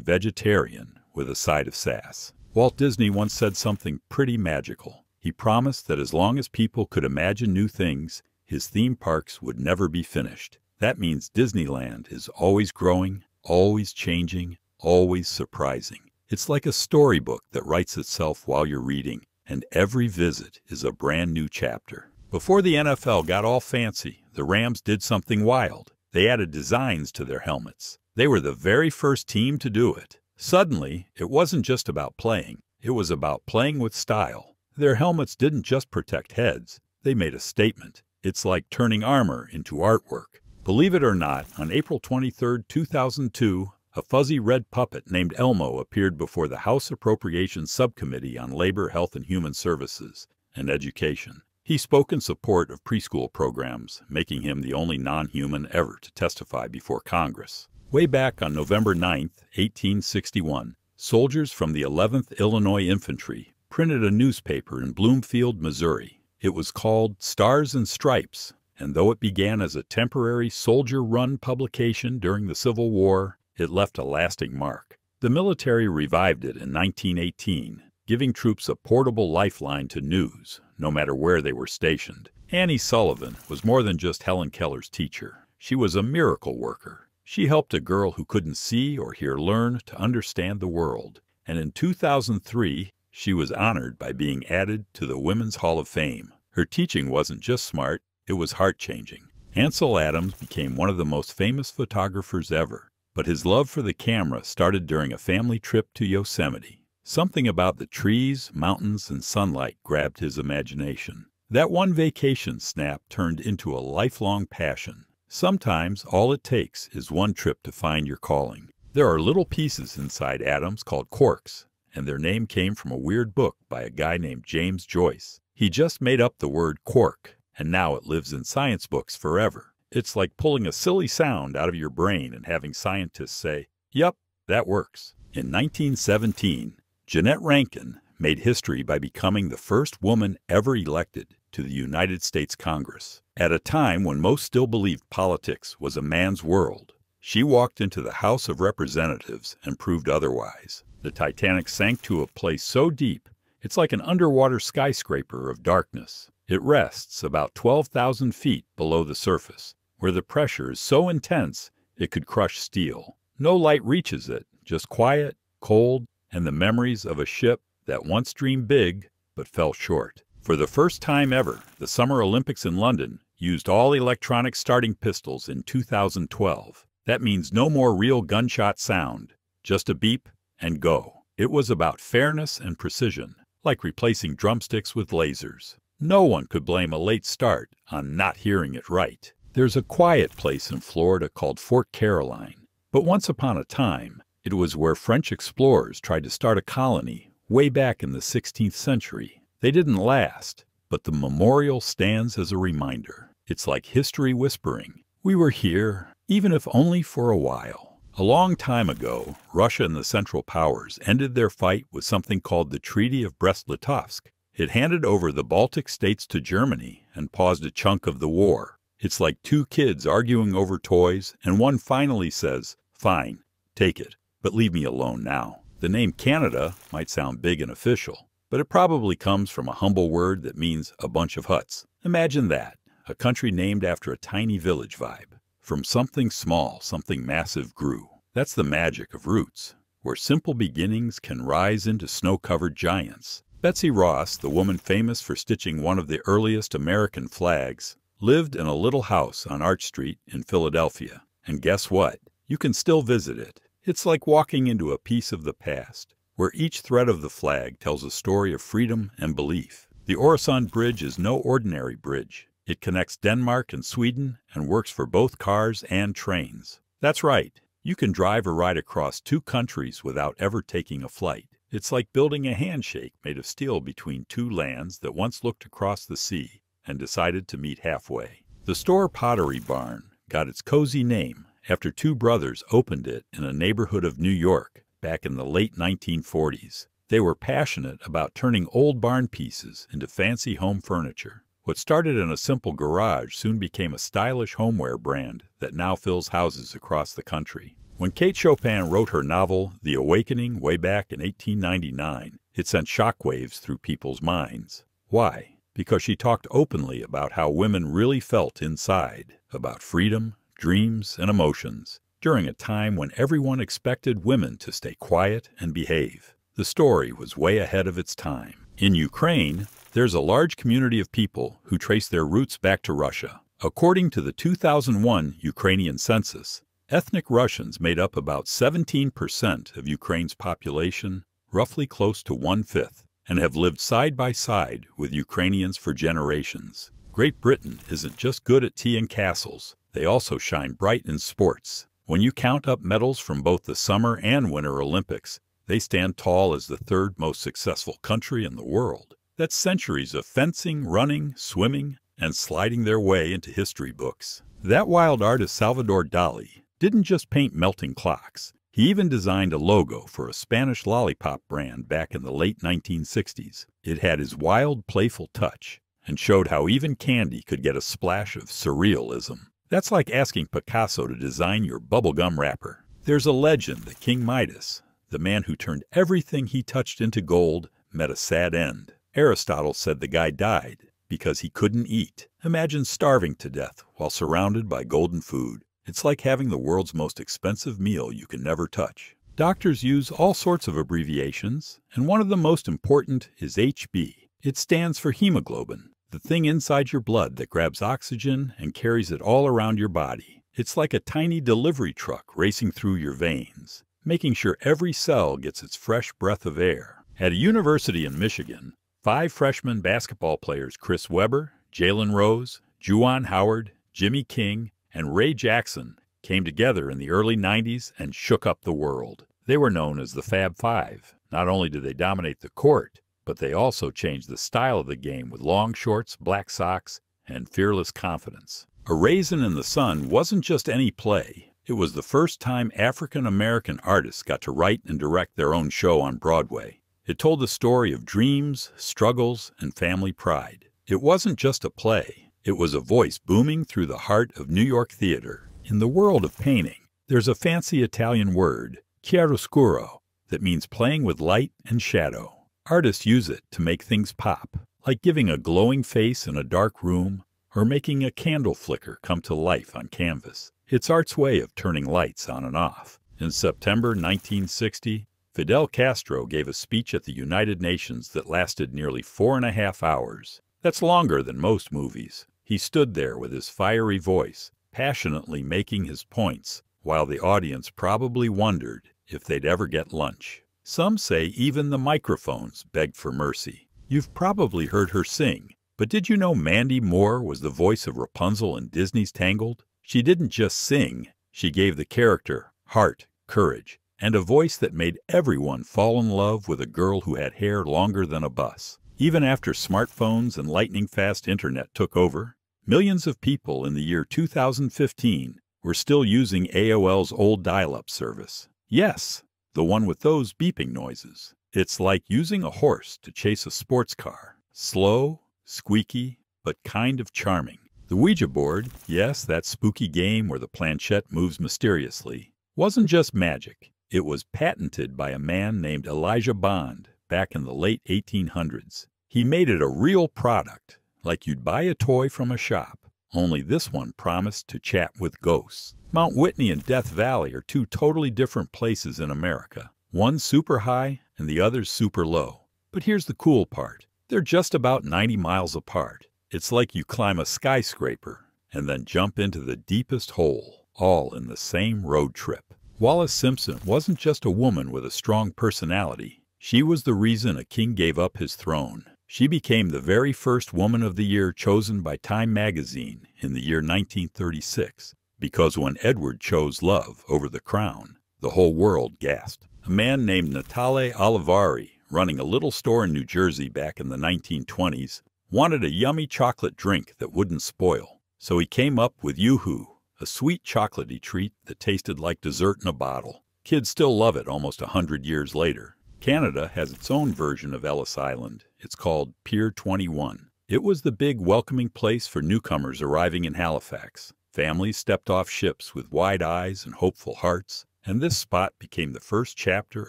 vegetarian with a side of sass. Walt Disney once said something pretty magical. He promised that as long as people could imagine new things, his theme parks would never be finished. That means Disneyland is always growing, always changing, always surprising. It's like a storybook that writes itself while you're reading, and every visit is a brand new chapter. Before the NFL got all fancy, the Rams did something wild. They added designs to their helmets. They were the very first team to do it. Suddenly, it wasn't just about playing. It was about playing with style. Their helmets didn't just protect heads. They made a statement. It's like turning armor into artwork. Believe it or not, on April 23, 2002, a fuzzy red puppet named Elmo appeared before the House Appropriations Subcommittee on Labor, Health and Human Services and Education. He spoke in support of preschool programs, making him the only non-human ever to testify before Congress. Way back on November 9, 1861, soldiers from the 11th Illinois Infantry printed a newspaper in Bloomfield, Missouri. It was called Stars and Stripes, and though it began as a temporary soldier-run publication during the Civil War, it left a lasting mark. The military revived it in 1918, giving troops a portable lifeline to news, no matter where they were stationed. Annie Sullivan was more than just Helen Keller's teacher. She was a miracle worker. She helped a girl who couldn't see or hear learn to understand the world. And in 2003, she was honored by being added to the Women's Hall of Fame. Her teaching wasn't just smart, it was heart-changing. Ansel Adams became one of the most famous photographers ever, but his love for the camera started during a family trip to Yosemite. Something about the trees, mountains, and sunlight grabbed his imagination. That one vacation snap turned into a lifelong passion. Sometimes all it takes is one trip to find your calling. There are little pieces inside atoms called quarks, and their name came from a weird book by a guy named James Joyce. He just made up the word quark, and now it lives in science books forever. It's like pulling a silly sound out of your brain and having scientists say, "Yep, that works." In 1917, Jeanette Rankin made history by becoming the first woman ever elected to the United States Congress. At a time when most still believed politics was a man's world, she walked into the House of Representatives and proved otherwise. The Titanic sank to a place so deep, it's like an underwater skyscraper of darkness. It rests about 12,000 feet below the surface, where the pressure is so intense it could crush steel. No light reaches it, just quiet, cold, and the memories of a ship that once dreamed big but fell short. For the first time ever, the Summer Olympics in London used all electronic starting pistols in 2012. That means no more real gunshot sound, just a beep and go. It was about fairness and precision, like replacing drumsticks with lasers. No one could blame a late start on not hearing it right. There's a quiet place in Florida called Fort Caroline, but once upon a time, it was where French explorers tried to start a colony way back in the 16th century. They didn't last, but the memorial stands as a reminder. It's like history whispering, "We were here, even if only for a while." A long time ago, Russia and the Central Powers ended their fight with something called the Treaty of Brest-Litovsk. It handed over the Baltic states to Germany and paused a chunk of the war. It's like two kids arguing over toys, and one finally says, "Fine, take it, but leave me alone now." The name Canada might sound big and official, but it probably comes from a humble word that means a bunch of huts. Imagine that, a country named after a tiny village vibe. From something small, something massive grew. That's the magic of roots, where simple beginnings can rise into snow-covered giants. Betsy Ross, the woman famous for stitching one of the earliest American flags, lived in a little house on Arch Street in Philadelphia. And guess what? You can still visit it. It's like walking into a piece of the past, where each thread of the flag tells a story of freedom and belief. The Øresund Bridge is no ordinary bridge. It connects Denmark and Sweden and works for both cars and trains. That's right, you can drive or ride across two countries without ever taking a flight. It's like building a handshake made of steel between two lands that once looked across the sea and decided to meet halfway. The Store Pottery Barn got its cozy name after two brothers opened it in a neighborhood of New York back in the late 1940s. They were passionate about turning old barn pieces into fancy home furniture. What started in a simple garage soon became a stylish homeware brand that now fills houses across the country. When Kate Chopin wrote her novel, The Awakening, way back in 1899, it sent shockwaves through people's minds. Why? Because she talked openly about how women really felt inside, about freedom, dreams, and emotions, during a time when everyone expected women to stay quiet and behave. The story was way ahead of its time. In Ukraine, there's a large community of people who trace their roots back to Russia. According to the 2001 Ukrainian census, ethnic Russians made up about 17% of Ukraine's population, roughly close to 1/5, and have lived side by side with Ukrainians for generations. Great Britain isn't just good at tea and castles, they also shine bright in sports. When you count up medals from both the Summer and Winter Olympics, they stand tall as the third most successful country in the world. That's centuries of fencing, running, swimming, and sliding their way into history books. That wild artist Salvador Dali didn't just paint melting clocks. He even designed a logo for a Spanish lollipop brand back in the late 1960s. It had his wild, playful touch and showed how even candy could get a splash of surrealism. That's like asking Picasso to design your bubblegum wrapper. There's a legend that King Midas, the man who turned everything he touched into gold, met a sad end. Aristotle said the guy died because he couldn't eat. Imagine starving to death while surrounded by golden food. It's like having the world's most expensive meal you can never touch. Doctors use all sorts of abbreviations, and one of the most important is HB. It stands for hemoglobin, the thing inside your blood that grabs oxygen and carries it all around your body. It's like a tiny delivery truck racing through your veins. making sure every cell gets its fresh breath of air. At a university in Michigan, 5 freshman basketball players, Chris Webber, Jalen Rose, Juwan Howard, Jimmy King, and Ray Jackson, came together in the early 90s and shook up the world. They were known as the Fab Five. Not only did they dominate the court, but they also changed the style of the game with long shorts, black socks, and fearless confidence. A Raisin in the Sun wasn't just any play. It was the first time African-American artists got to write and direct their own show on Broadway. It told the story of dreams, struggles, and family pride. It wasn't just a play. It was a voice booming through the heart of New York theater. In the world of painting, there's a fancy Italian word, chiaroscuro, that means playing with light and shadow. Artists use it to make things pop, like giving a glowing face in a dark room or making a candle flicker come to life on canvas. It's art's way of turning lights on and off. In September 1960, Fidel Castro gave a speech at the United Nations that lasted nearly 4.5 hours. That's longer than most movies. He stood there with his fiery voice, passionately making his points, while the audience probably wondered if they'd ever get lunch. Some say even the microphones begged for mercy. You've probably heard her sing, but did you know Mandy Moore was the voice of Rapunzel in Disney's Tangled? She didn't just sing, she gave the character heart, courage, and a voice that made everyone fall in love with a girl who had hair longer than a bus. Even after smartphones and lightning-fast internet took over, millions of people in the year 2015 were still using AOL's old dial-up service. Yes, the one with those beeping noises. It's like using a horse to chase a sports car. Slow, squeaky, but kind of charming. The Ouija board, yes, that spooky game where the planchette moves mysteriously, wasn't just magic. It was patented by a man named Elijah Bond back in the late 1800s. He made it a real product, like you'd buy a toy from a shop, only this one promised to chat with ghosts. Mount Whitney and Death Valley are 2 totally different places in America. One's super high and the other's super low. But here's the cool part. They're just about 90 miles apart. It's like you climb a skyscraper and then jump into the deepest hole, all in the same road trip. Wallis Simpson wasn't just a woman with a strong personality. She was the reason a king gave up his throne. She became the very first Woman of the Year chosen by Time magazine in the year 1936, because when Edward chose love over the crown, the whole world gasped. A man named Natale Olivari, running a little store in New Jersey back in the 1920s, wanted a yummy chocolate drink that wouldn't spoil. So he came up with Yoo-Hoo, a sweet chocolatey treat that tasted like dessert in a bottle. Kids still love it almost 100 years later. Canada has its own version of Ellis Island. It's called Pier 21. It was the big welcoming place for newcomers arriving in Halifax. Families stepped off ships with wide eyes and hopeful hearts, and this spot became the first chapter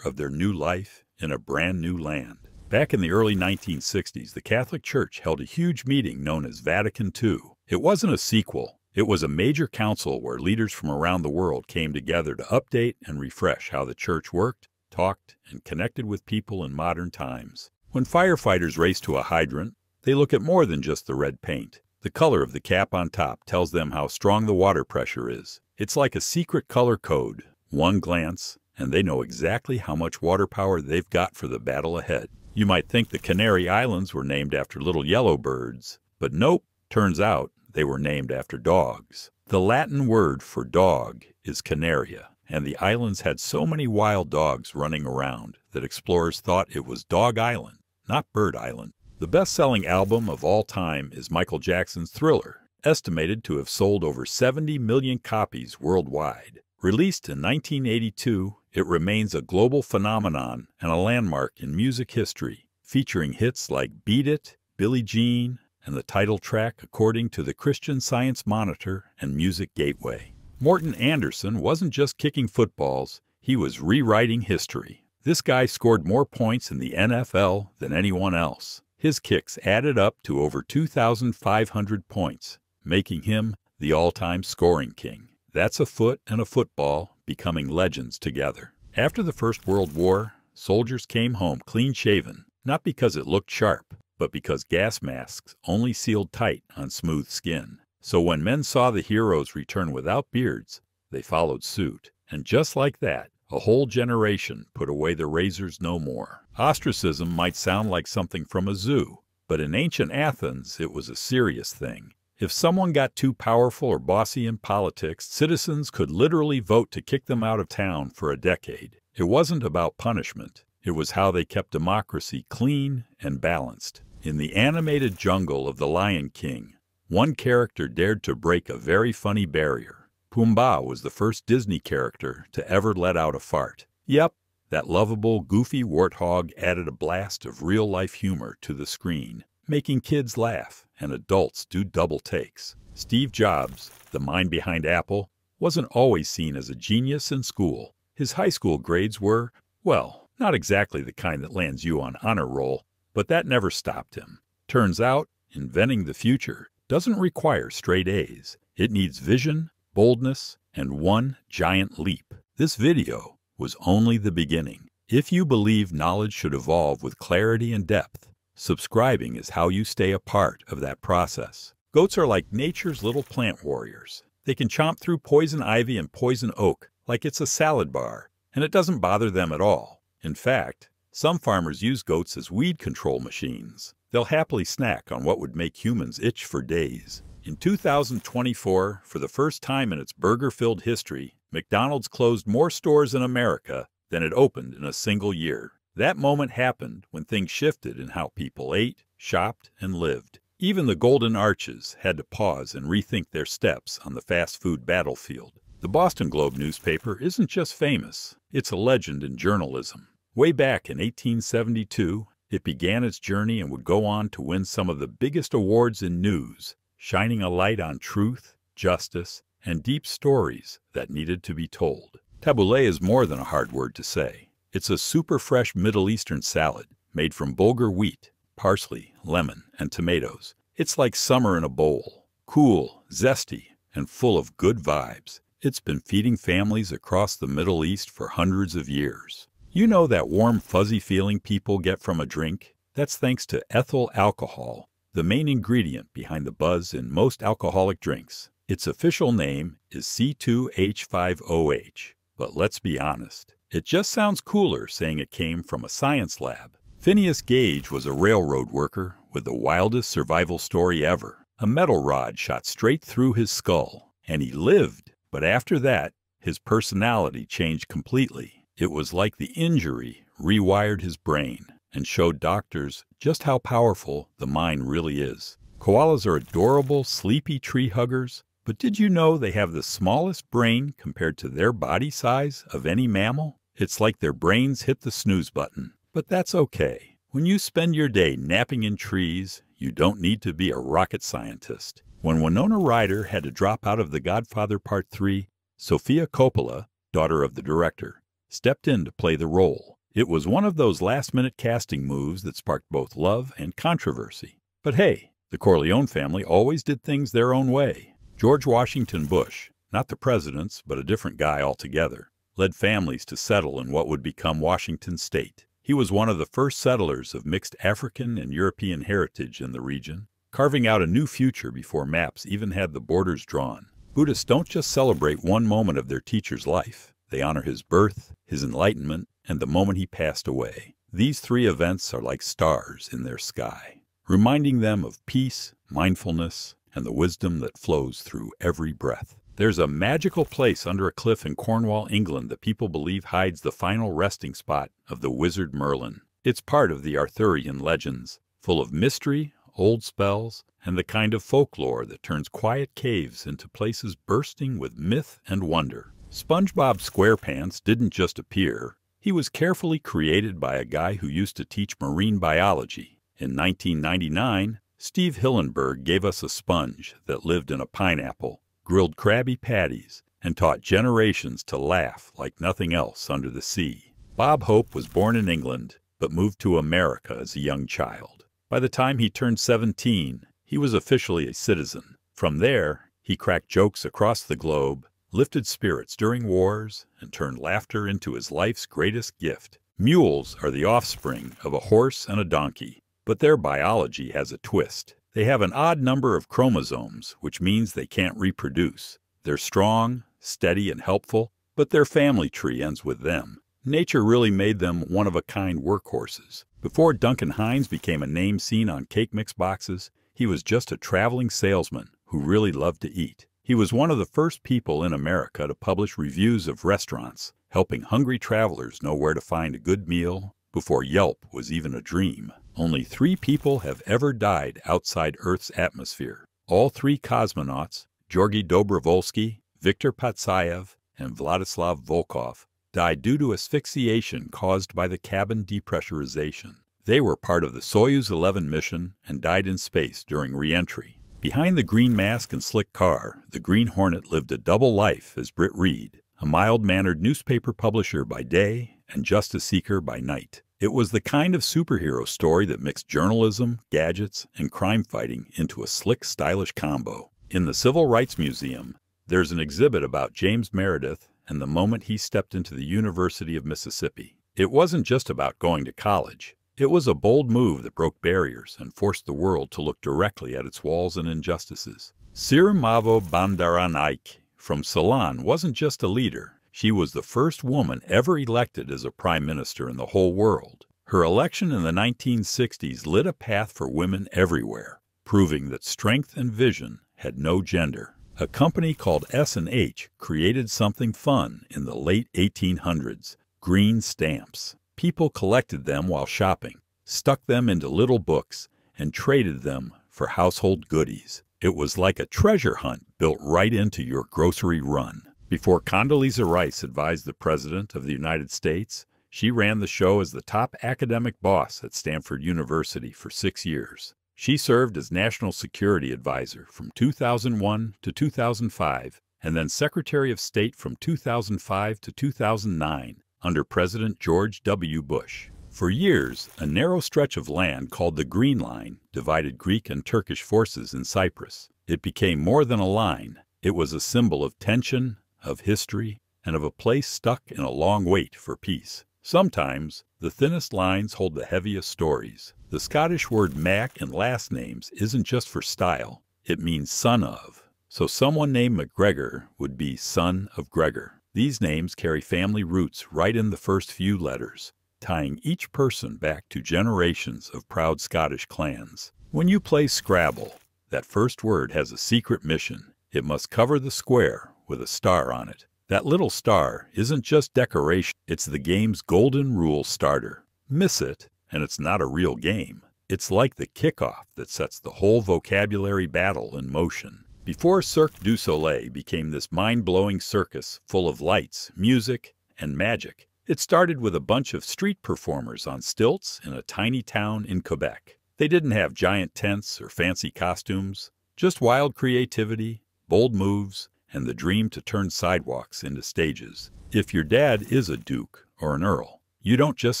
of their new life in a brand new land. Back in the early 1960s, the Catholic Church held a huge meeting known as Vatican II. It wasn't a sequel. It was a major council where leaders from around the world came together to update and refresh how the church worked, talked, and connected with people in modern times. When firefighters race to a hydrant, they look at more than just the red paint. The color of the cap on top tells them how strong the water pressure is. It's like a secret color code. One glance, and they know exactly how much water power they've got for the battle ahead. You might think the Canary Islands were named after little yellow birds, but nope, turns out they were named after dogs. The Latin word for dog is canaria, and the islands had so many wild dogs running around that explorers thought it was Dog Island, not Bird Island. The best-selling album of all time is Michael Jackson's Thriller, estimated to have sold over 70 million copies worldwide. Released in 1982, it remains a global phenomenon and a landmark in music history, featuring hits like Beat It, Billie Jean, and the title track according to the Christian Science Monitor and Music Gateway. Morton Anderson wasn't just kicking footballs, he was rewriting history. This guy scored more points in the NFL than anyone else. His kicks added up to over 2,500 points, making him the all-time scoring king. That's a foot and a football becoming legends together. After the First World War, soldiers came home clean-shaven, not because it looked sharp, but because gas masks only sealed tight on smooth skin. So when men saw the heroes return without beards, they followed suit. And just like that, A whole generation put away the razors no more. Ostracism might sound like something from a zoo, but in ancient Athens it was a serious thing. If someone got too powerful or bossy in politics, citizens could literally vote to kick them out of town for a decade. It wasn't about punishment. It was how they kept democracy clean and balanced. In the animated jungle of The Lion King, one character dared to break a very funny barrier. Pumbaa was the first Disney character to ever let out a fart. Yep, that lovable, goofy warthog added a blast of real-life humor to the screen, making kids laugh and adults do double takes. Steve Jobs, the mind behind Apple, wasn't always seen as a genius in school. His high school grades were, well, not exactly the kind that lands you on honor roll, but that never stopped him. Turns out, inventing the future doesn't require straight A's. It needs vision, boldness, and one giant leap. This video was only the beginning. If you believe knowledge should evolve with clarity and depth, subscribing is how you stay a part of that process. Goats are like nature's little plant warriors. They can chomp through poison ivy and poison oak like it's a salad bar, and it doesn't bother them at all. In fact, some farmers use goats as weed control machines. They'll happily snack on what would make humans itch for days. In 2024, for the first time in its burger-filled history, McDonald's closed more stores in America than it opened in a single year. That moment happened when things shifted in how people ate, shopped, and lived. Even the Golden Arches had to pause and rethink their steps on the fast food battlefield. The Boston Globe newspaper isn't just famous, it's a legend in journalism. Way back in 1872, it began its journey and would go on to win some of the biggest awards in news, shining a light on truth, justice, and deep stories that needed to be told. Tabbouleh is more than a hard word to say. It's a super fresh Middle Eastern salad made from bulgur wheat, parsley, lemon, and tomatoes. It's like summer in a bowl, cool, zesty, and full of good vibes. It's been feeding families across the Middle East for hundreds of years. You know that warm, fuzzy feeling people get from a drink? That's thanks to ethyl alcohol, the main ingredient behind the buzz in most alcoholic drinks. Its official name is C2H5OH, but let's be honest, it just sounds cooler saying it came from a science lab. Phineas Gage was a railroad worker with the wildest survival story ever. A metal rod shot straight through his skull, and he lived. But after that, his personality changed completely. It was like the injury rewired his brain and showed doctors just how powerful the mind really is. Koalas are adorable, sleepy tree huggers, but did you know they have the smallest brain compared to their body size of any mammal? It's like their brains hit the snooze button. But that's okay. When you spend your day napping in trees, you don't need to be a rocket scientist. When Winona Ryder had to drop out of The Godfather Part 3, Sofia Coppola, daughter of the director, stepped in to play the role. It was one of those last-minute casting moves that sparked both love and controversy. But hey, the Corleone family always did things their own way. George Washington Bush, not the president's, but a different guy altogether, led families to settle in what would become Washington State. He was one of the first settlers of mixed African and European heritage in the region, carving out a new future before maps even had the borders drawn. Buddhists don't just celebrate one moment of their teacher's life. They honor his birth, his enlightenment, and the moment he passed away. These three events are like stars in their sky, reminding them of peace, mindfulness, and the wisdom that flows through every breath. There's a magical place under a cliff in Cornwall, England that people believe hides the final resting spot of the wizard Merlin. It's part of the Arthurian legends, full of mystery, old spells, and the kind of folklore that turns quiet caves into places bursting with myth and wonder. SpongeBob SquarePants didn't just appear. He was carefully created by a guy who used to teach marine biology. In 1999, Steve Hillenberg gave us a sponge that lived in a pineapple, grilled Krabby Patties, and taught generations to laugh like nothing else under the sea. Bob Hope was born in England, but moved to America as a young child. By the time he turned 17, he was officially a citizen. From there, he cracked jokes across the globe, lifted spirits during wars, and turned laughter into his life's greatest gift. Mules are the offspring of a horse and a donkey, but their biology has a twist. They have an odd number of chromosomes, which means they can't reproduce. They're strong, steady, and helpful, but their family tree ends with them. Nature really made them one-of-a-kind workhorses. Before Duncan Hines became a name seen on cake mix boxes, he was just a traveling salesman who really loved to eat. He was one of the first people in America to publish reviews of restaurants, helping hungry travelers know where to find a good meal before Yelp was even a dream. Only 3 people have ever died outside Earth's atmosphere. All 3 cosmonauts, Georgy Dobrovolsky, Viktor Patsayev, and Vladislav Volkov, died due to asphyxiation caused by the cabin depressurization. They were part of the Soyuz 11 mission and died in space during re-entry. Behind the green mask and slick car, the Green Hornet lived a double life as Britt Reed, a mild-mannered newspaper publisher by day and justice seeker by night. It was the kind of superhero story that mixed journalism, gadgets, and crime fighting into a slick, stylish combo. In the Civil Rights Museum, there's an exhibit about James Meredith and the moment he stepped into the University of Mississippi. It wasn't just about going to college. It was a bold move that broke barriers and forced the world to look directly at its walls and injustices. Sirimavo Bandaranaike from Ceylon wasn't just a leader. She was the first woman ever elected as a prime minister in the whole world. Her election in the 1960s lit a path for women everywhere, proving that strength and vision had no gender. A company called S&H created something fun in the late 1800s, green stamps. People collected them while shopping, stuck them into little books, and traded them for household goodies. It was like a treasure hunt built right into your grocery run. Before Condoleezza Rice advised the President of the United States, she ran the show as the top academic boss at Stanford University for 6 years. She served as National Security Advisor from 2001 to 2005, and then Secretary of State from 2005 to 2009 under President George W. Bush. For years, a narrow stretch of land called the Green Line divided Greek and Turkish forces in Cyprus. It became more than a line. It was a symbol of tension, of history, and of a place stuck in a long wait for peace. Sometimes, the thinnest lines hold the heaviest stories. The Scottish word Mac in last names isn't just for style. It means son of. So someone named McGregor would be son of Gregor. These names carry family roots right in the first few letters, tying each person back to generations of proud Scottish clans. When you play Scrabble, that first word has a secret mission. It must cover the square with a star on it. That little star isn't just decoration, it's the game's golden rule starter. Miss it, and it's not a real game. It's like the kickoff that sets the whole vocabulary battle in motion. Before Cirque du Soleil became this mind-blowing circus full of lights, music, and magic, it started with a bunch of street performers on stilts in a tiny town in Quebec. They didn't have giant tents or fancy costumes, just wild creativity, bold moves, and the dream to turn sidewalks into stages. If your dad is a duke or an earl, you don't just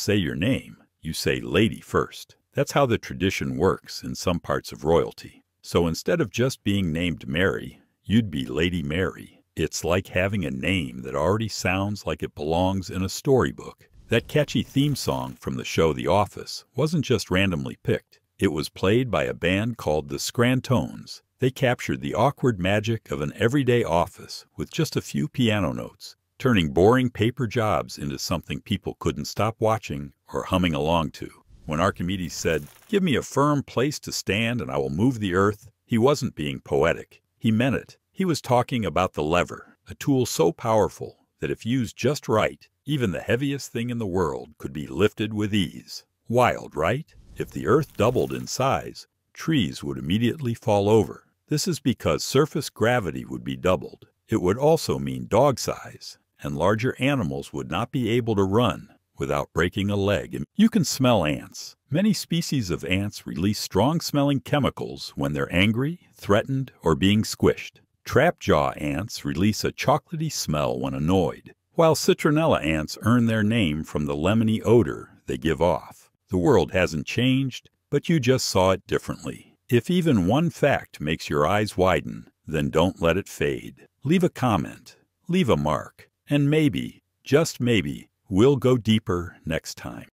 say your name, you say lady first. That's how the tradition works in some parts of royalty. So instead of just being named Mary, you'd be Lady Mary. It's like having a name that already sounds like it belongs in a storybook. That catchy theme song from the show The Office wasn't just randomly picked. It was played by a band called the Scrantones. They captured the awkward magic of an everyday office with just a few piano notes, turning boring paper jobs into something people couldn't stop watching or humming along to. When Archimedes said, "Give me a firm place to stand and I will move the earth," he wasn't being poetic. He meant it. He was talking about the lever, a tool so powerful that if used just right, even the heaviest thing in the world could be lifted with ease. Wild, right? If the earth doubled in size, trees would immediately fall over. This is because surface gravity would be doubled. It would also mean dog size, and larger animals would not be able to run without breaking a leg. You can smell ants. Many species of ants release strong-smelling chemicals when they're angry, threatened, or being squished. Trapjaw ants release a chocolatey smell when annoyed, while citronella ants earn their name from the lemony odor they give off. The world hasn't changed, but you just saw it differently. If even one fact makes your eyes widen, then don't let it fade. Leave a comment, leave a mark, and maybe, just maybe, we'll go deeper next time.